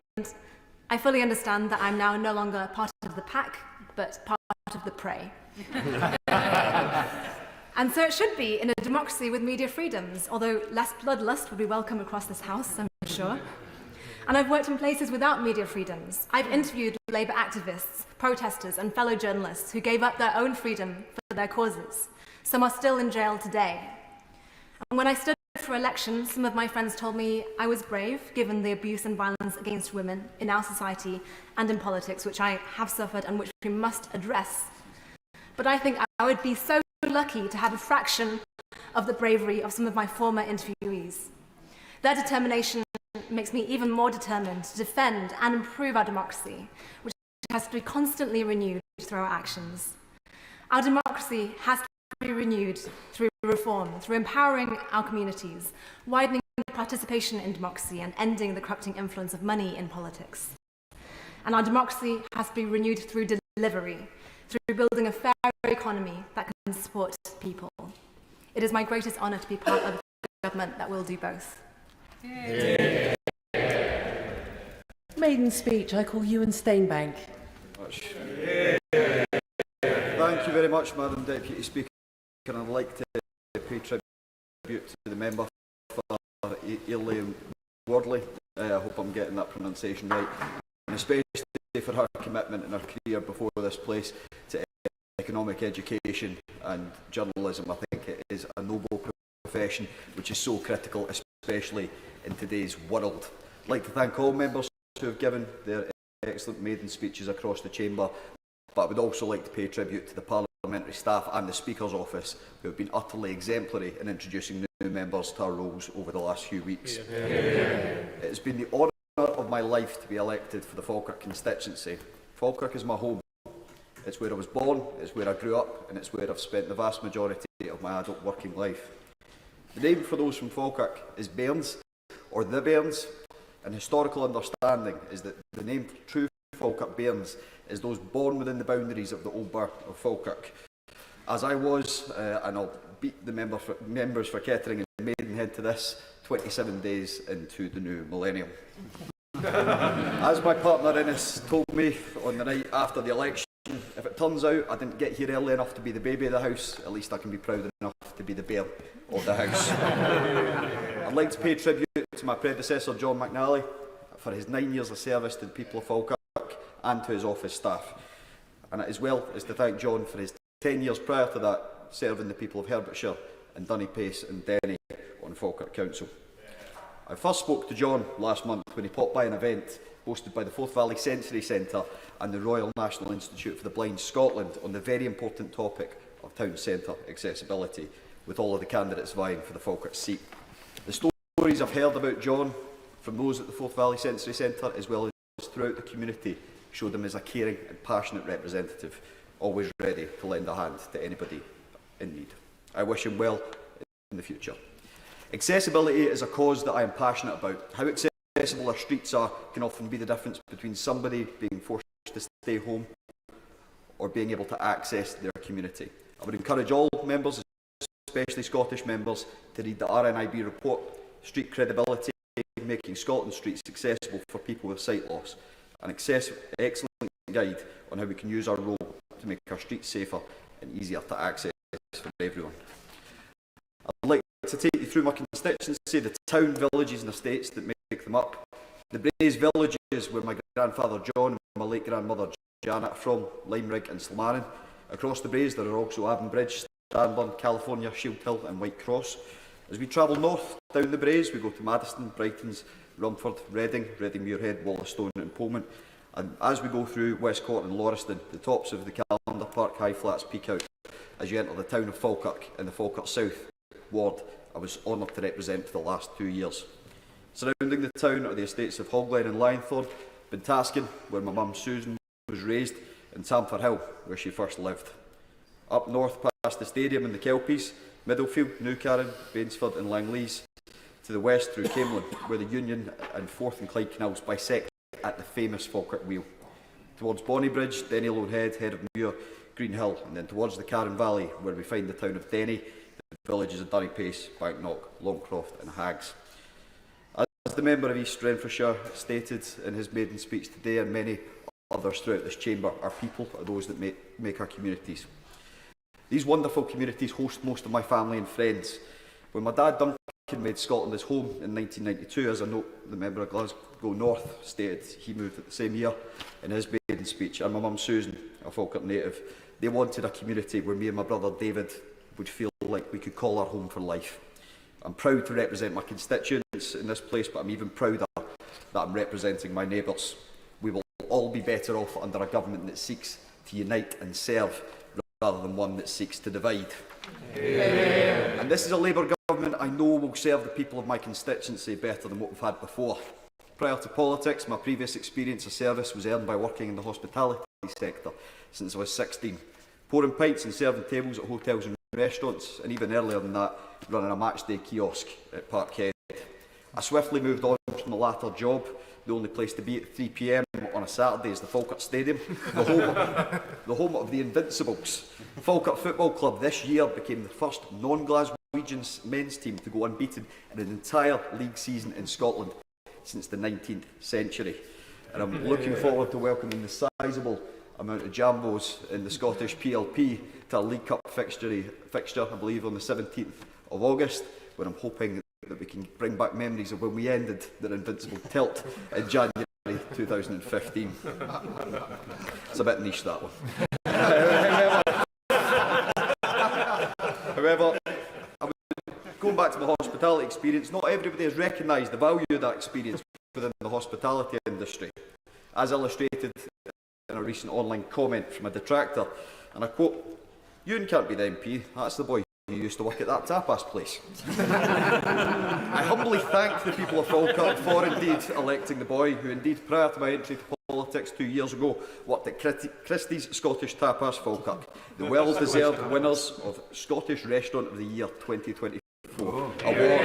I fully understand that I'm now no longer part of the pack, but part of the prey. And so it should be in a democracy with media freedoms, although less bloodlust would be welcome across this house, I'm sure. And I've worked in places without media freedoms. I've interviewed Labour activists, protesters, and fellow journalists who gave up their own freedom for their causes. Some are still in jail today. And when I stood for election, some of my friends told me I was brave, given the abuse and violence against women in our society and in politics, which I have suffered and which we must address. But I think I would be so lucky to have a fraction of the bravery of some of my former interviewees. Their determination makes me even more determined to defend and improve our democracy, which has to be constantly renewed through our actions. Our democracy has to be renewed through reform, through empowering our communities, widening participation in democracy and ending the corrupting influence of money in politics. And our democracy has to be renewed through delivery, through building a fair economy that can support people. It is my greatest honour to be part of a government that will do both. Yeah. Maiden speech, I call Ewan Steinbank. Thank you very much, Madam Deputy Speaker. And I'd like to pay tribute to the member for Airlie and Wardley. I hope I'm getting that pronunciation right. And especially for her commitment in her career before this place to economic education and journalism. I think it is a noble profession which is so critical, especially in today's world. I'd like to thank all members who have given their excellent maiden speeches across the chamber, but I would also like to pay tribute to the parliamentary staff and the Speaker's office who have been utterly exemplary in introducing new members to our roles over the last few weeks. It has been the honour of my life to be elected for the Falkirk constituency. Falkirk is my home. It's where I was born, it's where I grew up, and it's where I've spent the vast majority of my adult working life. The name for those from Falkirk is Bairns, or the Bairns, and historical understanding is that the name for true Falkirk Bairns is those born within the boundaries of the old burgh of Falkirk. As I was, and I'll beat the members for Kettering and Maidenhead to this, 27 days into the new millennium. As my partner Innes told me on the night after the election, if it turns out I didn't get here early enough to be the baby of the house, at least I can be proud enough to be the bear of the house. I'd like to pay tribute to my predecessor John McNally for his 9 years of service to the people of Falkirk and to his office staff, and as well as to thank John for his 10 years prior to that serving the people of Hertfordshire and Dunny-Pace and Denny on Falkirk Council. I first spoke to John last month when he popped by an event hosted by the Forth Valley Sensory Centre and the Royal National Institute for the Blind Scotland on the very important topic of town centre accessibility, with all of the candidates vying for the Falkirk seat. The stories I've heard about John from those at the Forth Valley Sensory Centre, as well as throughout the community, showed him as a caring and passionate representative, always ready to lend a hand to anybody in need. I wish him well in the future. Accessibility is a cause that I am passionate about. How accessible our streets are can often be the difference between somebody being forced to stay home or being able to access their community. I would encourage all members, especially Scottish members, to read the RNIB report, Street Credibility, Making Scotland Streets Accessible for People with Sight Loss, an excellent guide on how we can use our role to make our streets safer and easier to access for everyone. I'd like to take you through my constituency, the town, villages and estates that make them up. The Braes villages where my grandfather John and my late grandmother Janet are from, Limerick and Slamarin. Across the Braes there are also Avonbridge, Stanburn, California, Shield Hill and White Cross. As we travel north down the Braes, we go to Maddiston, Brightons, Rumford, Reading, Reading Muirhead, Wollaston and Pullman. And as we go through Westcourt and Lauriston, the tops of the Calendar Park High Flats peak out as you enter the town of Falkirk in the Falkirk South ward I was honoured to represent for the last 2 years. Surrounding the town are the estates of Hoglen and Lyonthorne, Bintaskin, where my mum Susan was raised, and Tamford Hill, where she first lived. Up north past the stadium and the Kelpies, Middlefield, Newcarron, Bainsford and Langleys. To the west through Camelon, where the Union and Forth and Clyde canals bisect at the famous Falkirk Wheel. Towards Bonnybridge, Denny Lone Head, Head of Muir, Green Hill, and then towards the Carron Valley, where we find the town of Denny, the villages of Dunny-Pace, Banknock, Longcroft and Hags. As the member of East Renfrewshire stated in his maiden speech today, and many others throughout this chamber, our people are those that make our communities. These wonderful communities host most of my family and friends. When my dad Duncan made Scotland his home in 1992, as I note the member of Glasgow North stated he moved at the same year in his maiden speech, and my mum Susan, a Falkirk native, they wanted a community where me and my brother David would feel like we could call our home for life. I'm proud to represent my constituents in this place, but I'm even prouder that I'm representing my neighbours. We will all be better off under a government that seeks to unite and serve rather than one that seeks to divide. Yeah. And this is a Labour government I know will serve the people of my constituency better than what we've had before. Prior to politics, my previous experience of service was earned by working in the hospitality sector since I was 16, pouring pints and serving tables at hotels and restaurants, and even earlier than that, running a matchday kiosk at Parkhead. I swiftly moved on from the latter job. The only place to be at 3 p.m. on a Saturday is the Falkirk Stadium, the home of the Invincibles. Falkirk Football Club this year became the first non-Glaswegian men's team to go unbeaten in an entire league season in Scotland since the 19th century. And I'm looking forward to welcoming the sizeable amount of Jambos in the Scottish PLP to our League Cup fixture, I believe, on the 17th of August, when I'm hoping that we can bring back memories of when we ended their invincible tilt in January 2015. It's a bit niche, that one. However, going back to my hospitality experience, not everybody has recognised the value of that experience within the hospitality industry, as illustrated in a recent online comment from a detractor, and I quote, "Ewan can't be the MP, that's the boy who used to work at that tapas place." I humbly thank the people of Falkirk for indeed electing the boy who indeed, prior to my entry to politics 2 years ago, worked at Christie's Scottish Tapas Falkirk, the well-deserved winners of Scottish Restaurant of the Year 2024 award.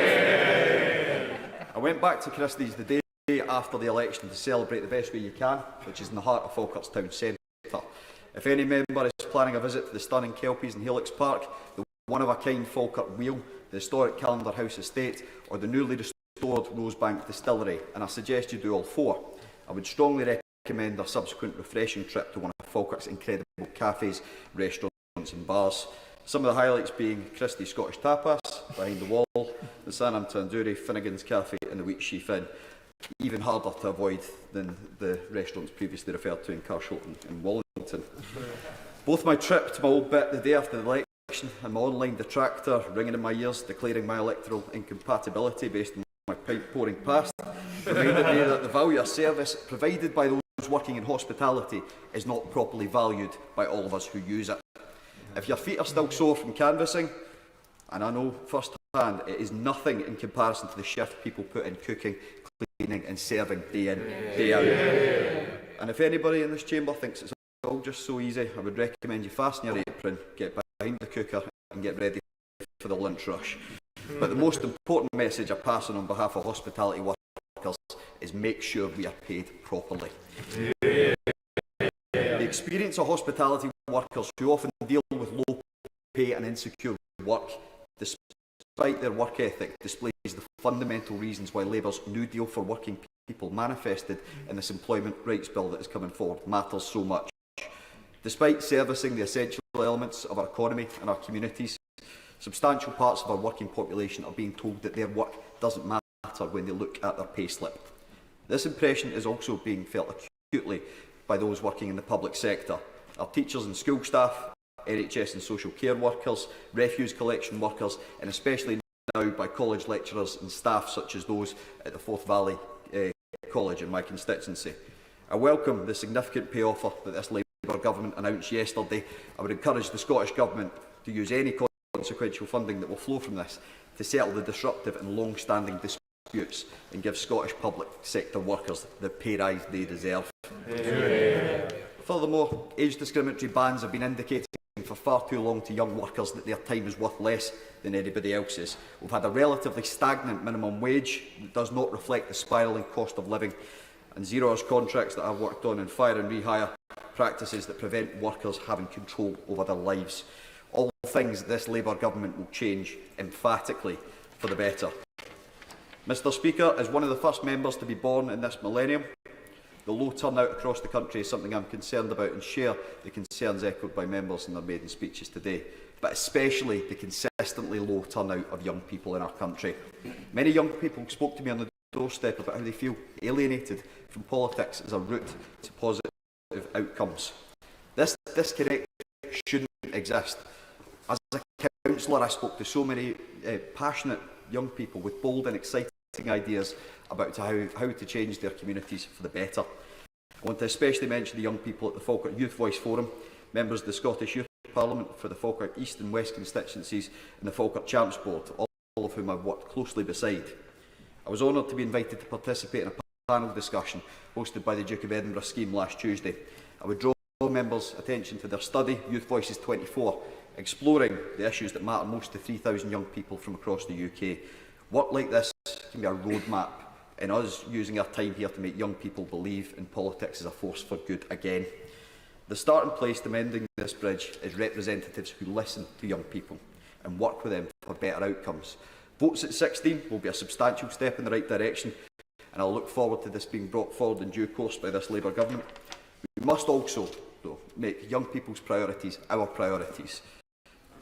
I went back to Christie's the day after the election to celebrate the best way you can, which is in the heart of Falkirk's town centre. If any member is planning a visit to the stunning Kelpies in Helix Park, the one-of-a-kind Falkirk Wheel, the historic Calendar House Estate, or the newly restored Rosebank Distillery, and I suggest you do all four, I would strongly recommend a subsequent refreshing trip to one of Falkirk's incredible cafes, restaurants and bars. Some of the highlights being Christie's Scottish Tapas, Behind the Wall, the Sanam Tandoori, Finnegan's Cafe and the Wheat Sheaf Inn. Even harder to avoid than the restaurants previously referred to in Carshot and Wallington. Both my trip to my old bit the day after the election and my online detractor ringing in my ears declaring my electoral incompatibility based on my pipe pouring past reminded me that the value of service provided by those working in hospitality is not properly valued by all of us who use it. If your feet are still sore from canvassing, and I know firsthand it is nothing in comparison to the shift people put in cooking, cleaning and serving day in, day out. And if anybody in this chamber thinks it's all just so easy, I would recommend you fasten your apron, get behind the cooker and get ready for the lunch rush. But the most important message I pass on behalf of hospitality workers is make sure we are paid properly. The experience of hospitality workers who often deal with low pay and insecure work, despite their work ethic, displays the fundamental reasons why Labour's New Deal for working people manifested in this employment rights bill that is coming forward matters so much. Despite servicing the essential elements of our economy and our communities, substantial parts of our working population are being told that their work doesn't matter when they look at their payslip. This impression is also being felt acutely by those working in the public sector. Our teachers and school staff, NHS and social care workers, refuse collection workers, and especially now by college lecturers and staff such as those at the Forth Valley College in my constituency. I welcome the significant pay offer that this Labour Government announced yesterday. I would encourage the Scottish Government to use any consequential funding that will flow from this to settle the disruptive and long-standing disputes and give Scottish public sector workers the pay rise they deserve. Furthermore, age discriminatory bans have been indicating for far too long to young workers that their time is worth less than anybody else's. We've had a relatively stagnant minimum wage that does not reflect the spiralling cost of living, and zero-hours contracts that I've worked on, and fire and rehire practices that prevent workers having control over their lives. All things that this Labour Government will change emphatically for the better. Mr Speaker, as one of the first members to be born in this millennium, the low turnout across the country is something I'm concerned about and share the concerns echoed by members in their maiden speeches today, but especially the consistently low turnout of young people in our country. Many young people spoke to me on the doorstep about how they feel alienated from politics as a route to positive outcomes. This disconnect shouldn't exist. As a councillor, I spoke to so many passionate young people with bold and exciting ideas about how to change their communities for the better. I want to especially mention the young people at the Falkirk Youth Voice Forum, members of the Scottish Youth Parliament for the Falkirk East and West constituencies and the Falkirk Champs Board, all of whom I've worked closely beside. I was honoured to be invited to participate in a panel discussion hosted by the Duke of Edinburgh scheme last Tuesday. I would draw members' attention to their study, Youth Voices 24, exploring the issues that matter most to 3,000 young people from across the UK. Work like this can be a roadmap in us using our time here to make young people believe in politics as a force for good again. The starting place to mending this bridge is representatives who listen to young people and work with them for better outcomes. Votes at 16 will be a substantial step in the right direction, and I'll look forward to this being brought forward in due course by this Labour government. We must also, though, make young people's priorities our priorities,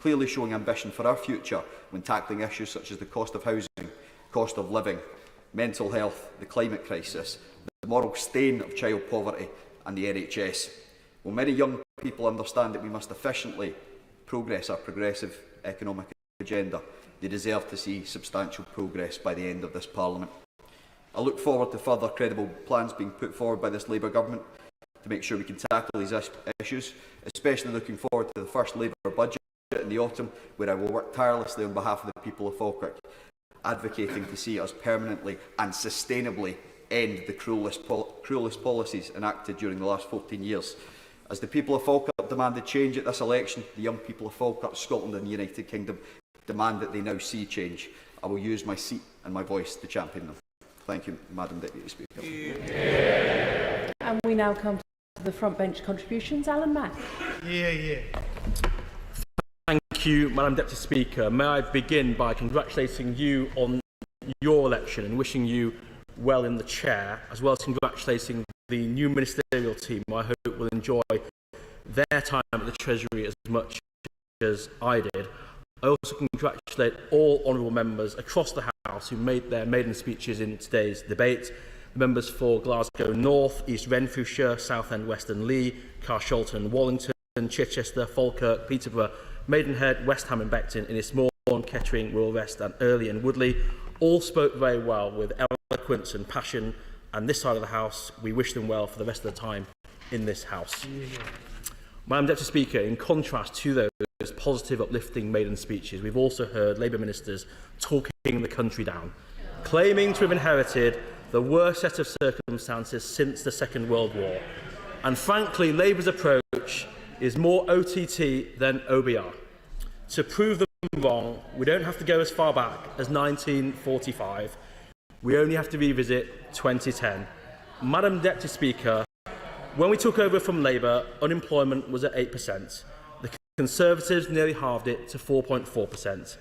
clearly showing ambition for our future when tackling issues such as the cost of housing, cost of living, mental health, the climate crisis, the moral stain of child poverty and the NHS. While many young people understand that we must efficiently progress our progressive economic agenda, they deserve to see substantial progress by the end of this Parliament. I look forward to further credible plans being put forward by this Labour government to make sure we can tackle these issues, especially looking forward to the first Labour budget in the autumn, where I will work tirelessly on behalf of the people of Falkirk, advocating to see us permanently and sustainably end the cruelest policies enacted during the last 14 years. As the people of Falkirk demanded change at this election, the young people of Falkirk, Scotland and the United Kingdom demand that they now see change. I will use my seat and my voice to champion them. Thank you, Madam Deputy Speaker. And we now come to the front bench contributions. Alan Mack. Thank you, Madam Deputy Speaker. May I begin by congratulating you on your election and wishing you well in the chair, as well as congratulating the new ministerial team, who I hope will enjoy their time at the Treasury as much as I did. I also congratulate all honourable members across the House who made their maiden speeches in today's debate. The members for Glasgow North, East Renfrewshire, Southend, Western Leigh, Carshalton, Wallington, Chichester, Falkirk, Peterborough, Maidenhead, West Ham and Beckton, Innismore, Kettering, Royal West and Earley and Woodley all spoke very well with eloquence and passion, and this side of the House, we wish them well for the rest of the time in this House. Madam Deputy Speaker, in contrast to those positive, uplifting maiden speeches, we've also heard Labour ministers talking the country down, claiming to have inherited the worst set of circumstances since the Second World War. And frankly, Labour's approach is more OTT than OBR. To prove them wrong, we don't have to go as far back as 1945. We only have to revisit 2010. Madam Deputy Speaker, when we took over from Labour, unemployment was at 8%. The Conservatives nearly halved it to 4.4%.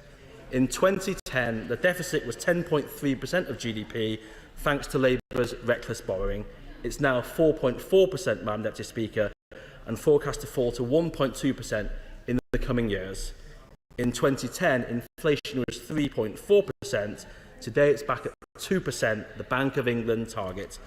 In 2010, the deficit was 10.3% of GDP, thanks to Labour's reckless borrowing. It's now 4.4%, Madam Deputy Speaker, and forecast to fall to 1.2% in the coming years. In 2010, inflation was 3.4%. Today, it's back at 2%, the Bank of England target.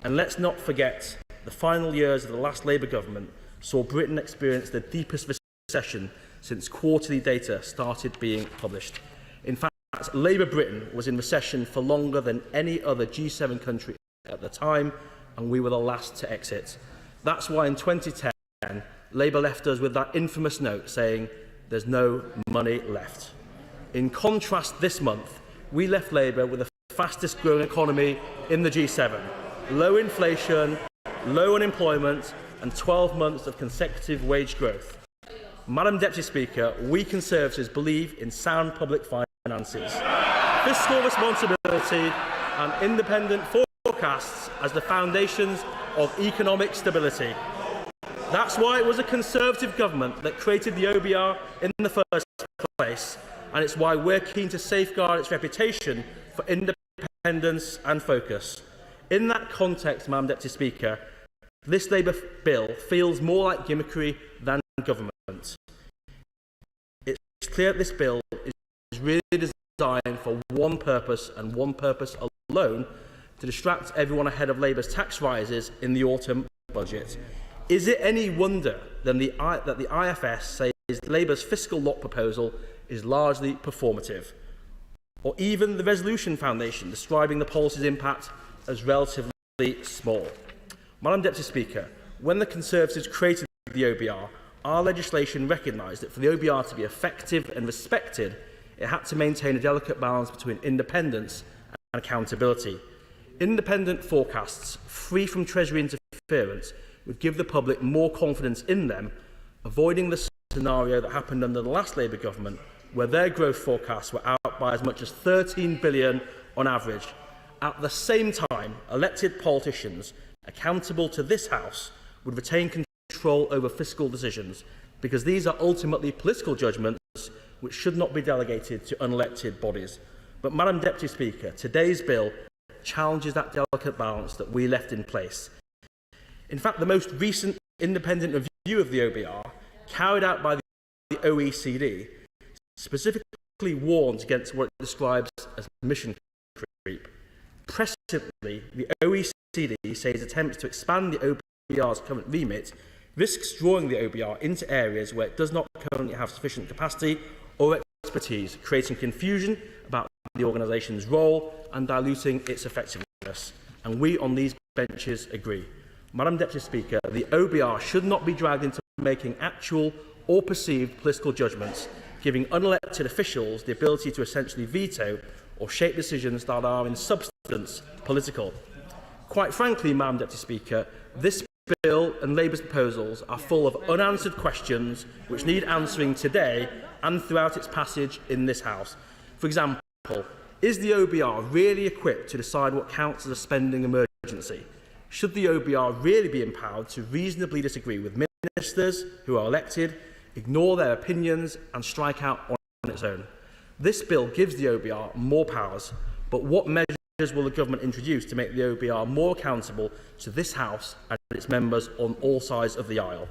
And let's not forget, the final years of the last Labour government saw Britain experience the deepest recession since quarterly data started being published. In fact, Labour Britain was in recession for longer than any other G7 country at the time, and we were the last to exit. That's why in 2010, Labour left us with that infamous note saying, "There's no money left." In contrast, this month, we left Labour with the fastest growing economy in the G7, low inflation, low unemployment, and 12 months of consecutive wage growth. Madam Deputy Speaker, we Conservatives believe in sound public finances, fiscal responsibility, and independent forecasts as the foundations of economic stability. That's why it was a Conservative government that created the OBR in the first place, and it's why we're keen to safeguard its reputation for independence and focus. In that context, Madam Deputy Speaker, this Labour bill feels more like gimmickry than government. It's clear that this bill is really designed for one purpose and one purpose alone, to distract everyone ahead of Labour's tax rises in the autumn budget. Is it any wonder then that the IFS says Labour's fiscal lock proposal is largely performative? Or even the Resolution Foundation describing the policy's impact as relatively small. Madam Deputy Speaker, when the Conservatives created the OBR, our legislation recognised that for the OBR to be effective and respected, it had to maintain a delicate balance between independence and accountability. Independent forecasts, free from Treasury interference, would give the public more confidence in them, avoiding the scenario that happened under the last Labour government, where their growth forecasts were out by as much as 13 billion on average. At the same time, elected politicians accountable to this House would retain control over fiscal decisions, because these are ultimately political judgments which should not be delegated to unelected bodies. But, Madam Deputy Speaker, today's bill challenges that delicate balance that we left in place. In fact, the most recent independent review of the OBR, carried out by the OECD, specifically warns against what it describes as mission creep. Precedently, the OECD says attempts to expand the OBR's current remit risks drawing the OBR into areas where it does not currently have sufficient capacity or expertise, creating confusion about the organisation's role and diluting its effectiveness. And we on these benches agree. Madam Deputy Speaker, the OBR should not be dragged into making actual or perceived political judgments, giving unelected officials the ability to essentially veto or shape decisions that are in substance political. Quite frankly, Madam Deputy Speaker, this bill and Labour's proposals are full of unanswered questions which need answering today and throughout its passage in this House. For example, is the OBR really equipped to decide what counts as a spending emergency? Should the OBR really be empowered to reasonably disagree with ministers who are elected, ignore their opinions and strike out on its own? This bill gives the OBR more powers, but what measures will the government introduce to make the OBR more accountable to this House and its members on all sides of the aisle?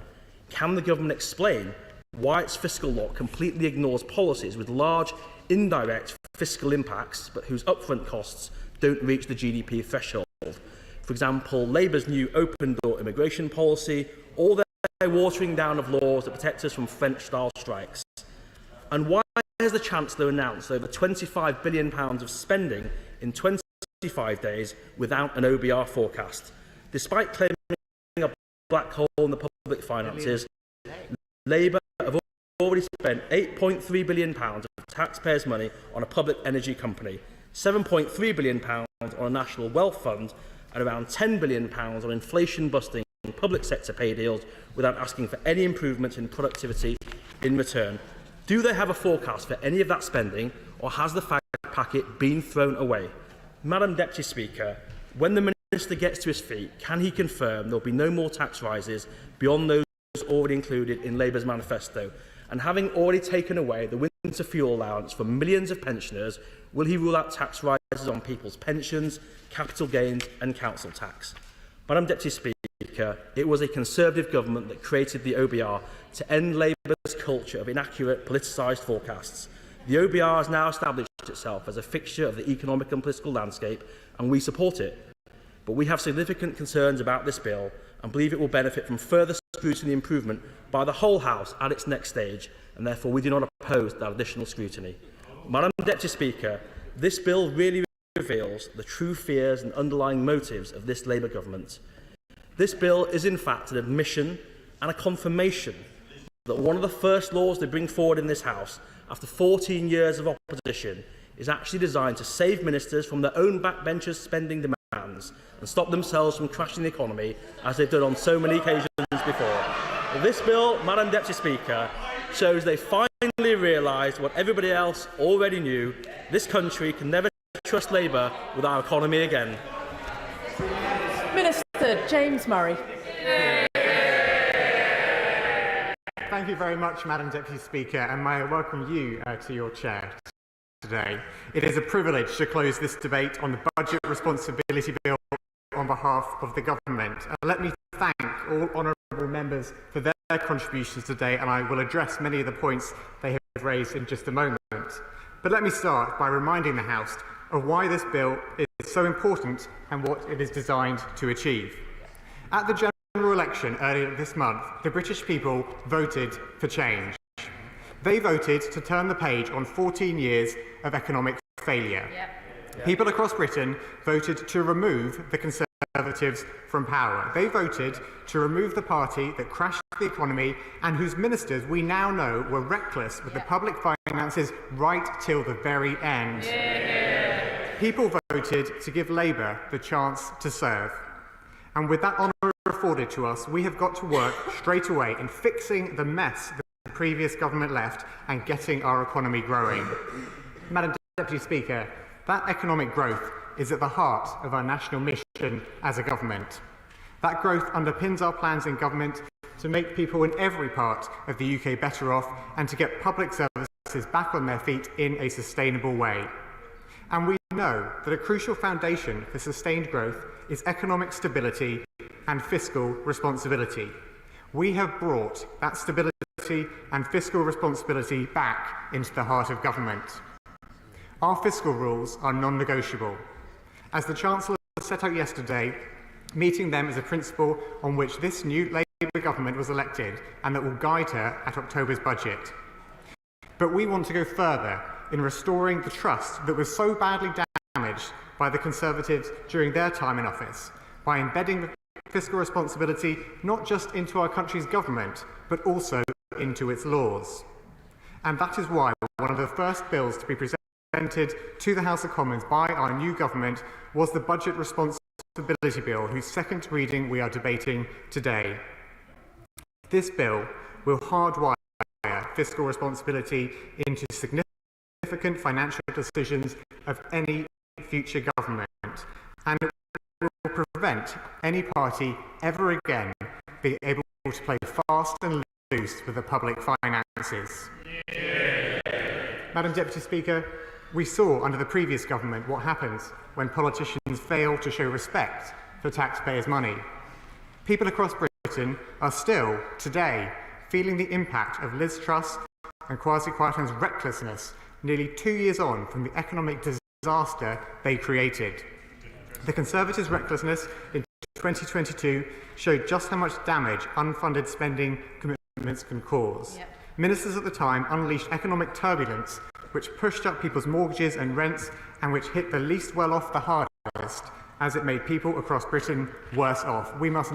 Can the government explain why its fiscal law completely ignores policies with large indirect fiscal impacts but whose upfront costs don't reach the GDP threshold? For example, Labour's new open-door immigration policy, or their watering down of laws that protect us from French-style strikes. And why has the Chancellor announced over £25 billion of spending in 25 days without an OBR forecast? Despite claiming a black hole in the public finances, Labour have already spent £8.3 billion of taxpayers' money on a public energy company, £7.3 billion on a national wealth fund, and around £10 billion on inflation-busting public sector pay deals without asking for any improvements in productivity in return. Do they have a forecast for any of that spending, or has the fag packet been thrown away? Madam Deputy Speaker, when the Minister gets to his feet, can he confirm there will be no more tax rises beyond those already included in Labour's manifesto? And having already taken away the winter fuel allowance for millions of pensioners, will he rule out tax rises on people's pensions, capital gains and council tax? Madam Deputy Speaker, it was a Conservative government that created the OBR to end Labour's culture of inaccurate, politicised forecasts. The OBR has now established itself as a fixture of the economic and political landscape, and we support it. But we have significant concerns about this bill and believe it will benefit from further scrutiny improvement by the whole House at its next stage, and therefore we do not oppose that additional scrutiny. Madam Deputy Speaker, this bill really reveals the true fears and underlying motives of this Labour government. This bill is in fact an admission and a confirmation that one of the first laws they bring forward in this House, after 14 years of opposition, is actually designed to save ministers from their own backbenchers' spending demands and stop themselves from crashing the economy, as they've done on so many occasions before. This bill, Madam Deputy Speaker, shows they finally realised what everybody else already knew: this country can never trust Labour with our economy again. Minister James Murray. Thank you very much, Madam Deputy Speaker, and may I welcome you to your chair today. It is a privilege to close this debate on the Budget Responsibility Bill on behalf of the government. Let me thank all honourable members for their contributions today, and I will address many of the points they have raised in just a moment. But let me start by reminding the House of why this bill is so important and what it is designed to achieve. At the general election earlier this month, the British people voted for change. They voted to turn the page on 14 years of economic failure. People across Britain voted to remove the Conservative Conservatives from power. They voted to remove the party that crashed the economy and whose ministers we now know were reckless with the public finances right till the very end. People voted to give Labour the chance to serve. And with that honour afforded to us, we have got to work straight away in fixing the mess the previous government left and getting our economy growing. Madam Deputy Speaker, that economic growth is at the heart of our national mission as a government. That growth underpins our plans in government to make people in every part of the UK better off and to get public services back on their feet in a sustainable way. And we know that a crucial foundation for sustained growth is economic stability and fiscal responsibility. We have brought that stability and fiscal responsibility back into the heart of government. Our fiscal rules are non-negotiable. As the Chancellor set out yesterday, meeting them is a principle on which this new Labour government was elected and that will guide her at October's budget. But we want to go further in restoring the trust that was so badly damaged by the Conservatives during their time in office, by embedding fiscal responsibility not just into our country's government, but also into its laws. And that is why one of the first bills to be presented to the House of Commons by our new government was the Budget Responsibility Bill, whose second reading we are debating today. This bill will hardwire fiscal responsibility into significant financial decisions of any future government, and it will prevent any party ever again being able to play fast and loose with the public finances. Madam Deputy Speaker, we saw under the previous government what happens when politicians fail to show respect for taxpayers' money. People across Britain are still, today, feeling the impact of Liz Truss and Kwasi Kwarteng's recklessness nearly 2 years on from the economic disaster they created. The Conservatives' recklessness in 2022 showed just how much damage unfunded spending commitments can cause. Ministers at the time unleashed economic turbulence which pushed up people's mortgages and rents and which hit the least well off the hardest as it made people across Britain worse off. We must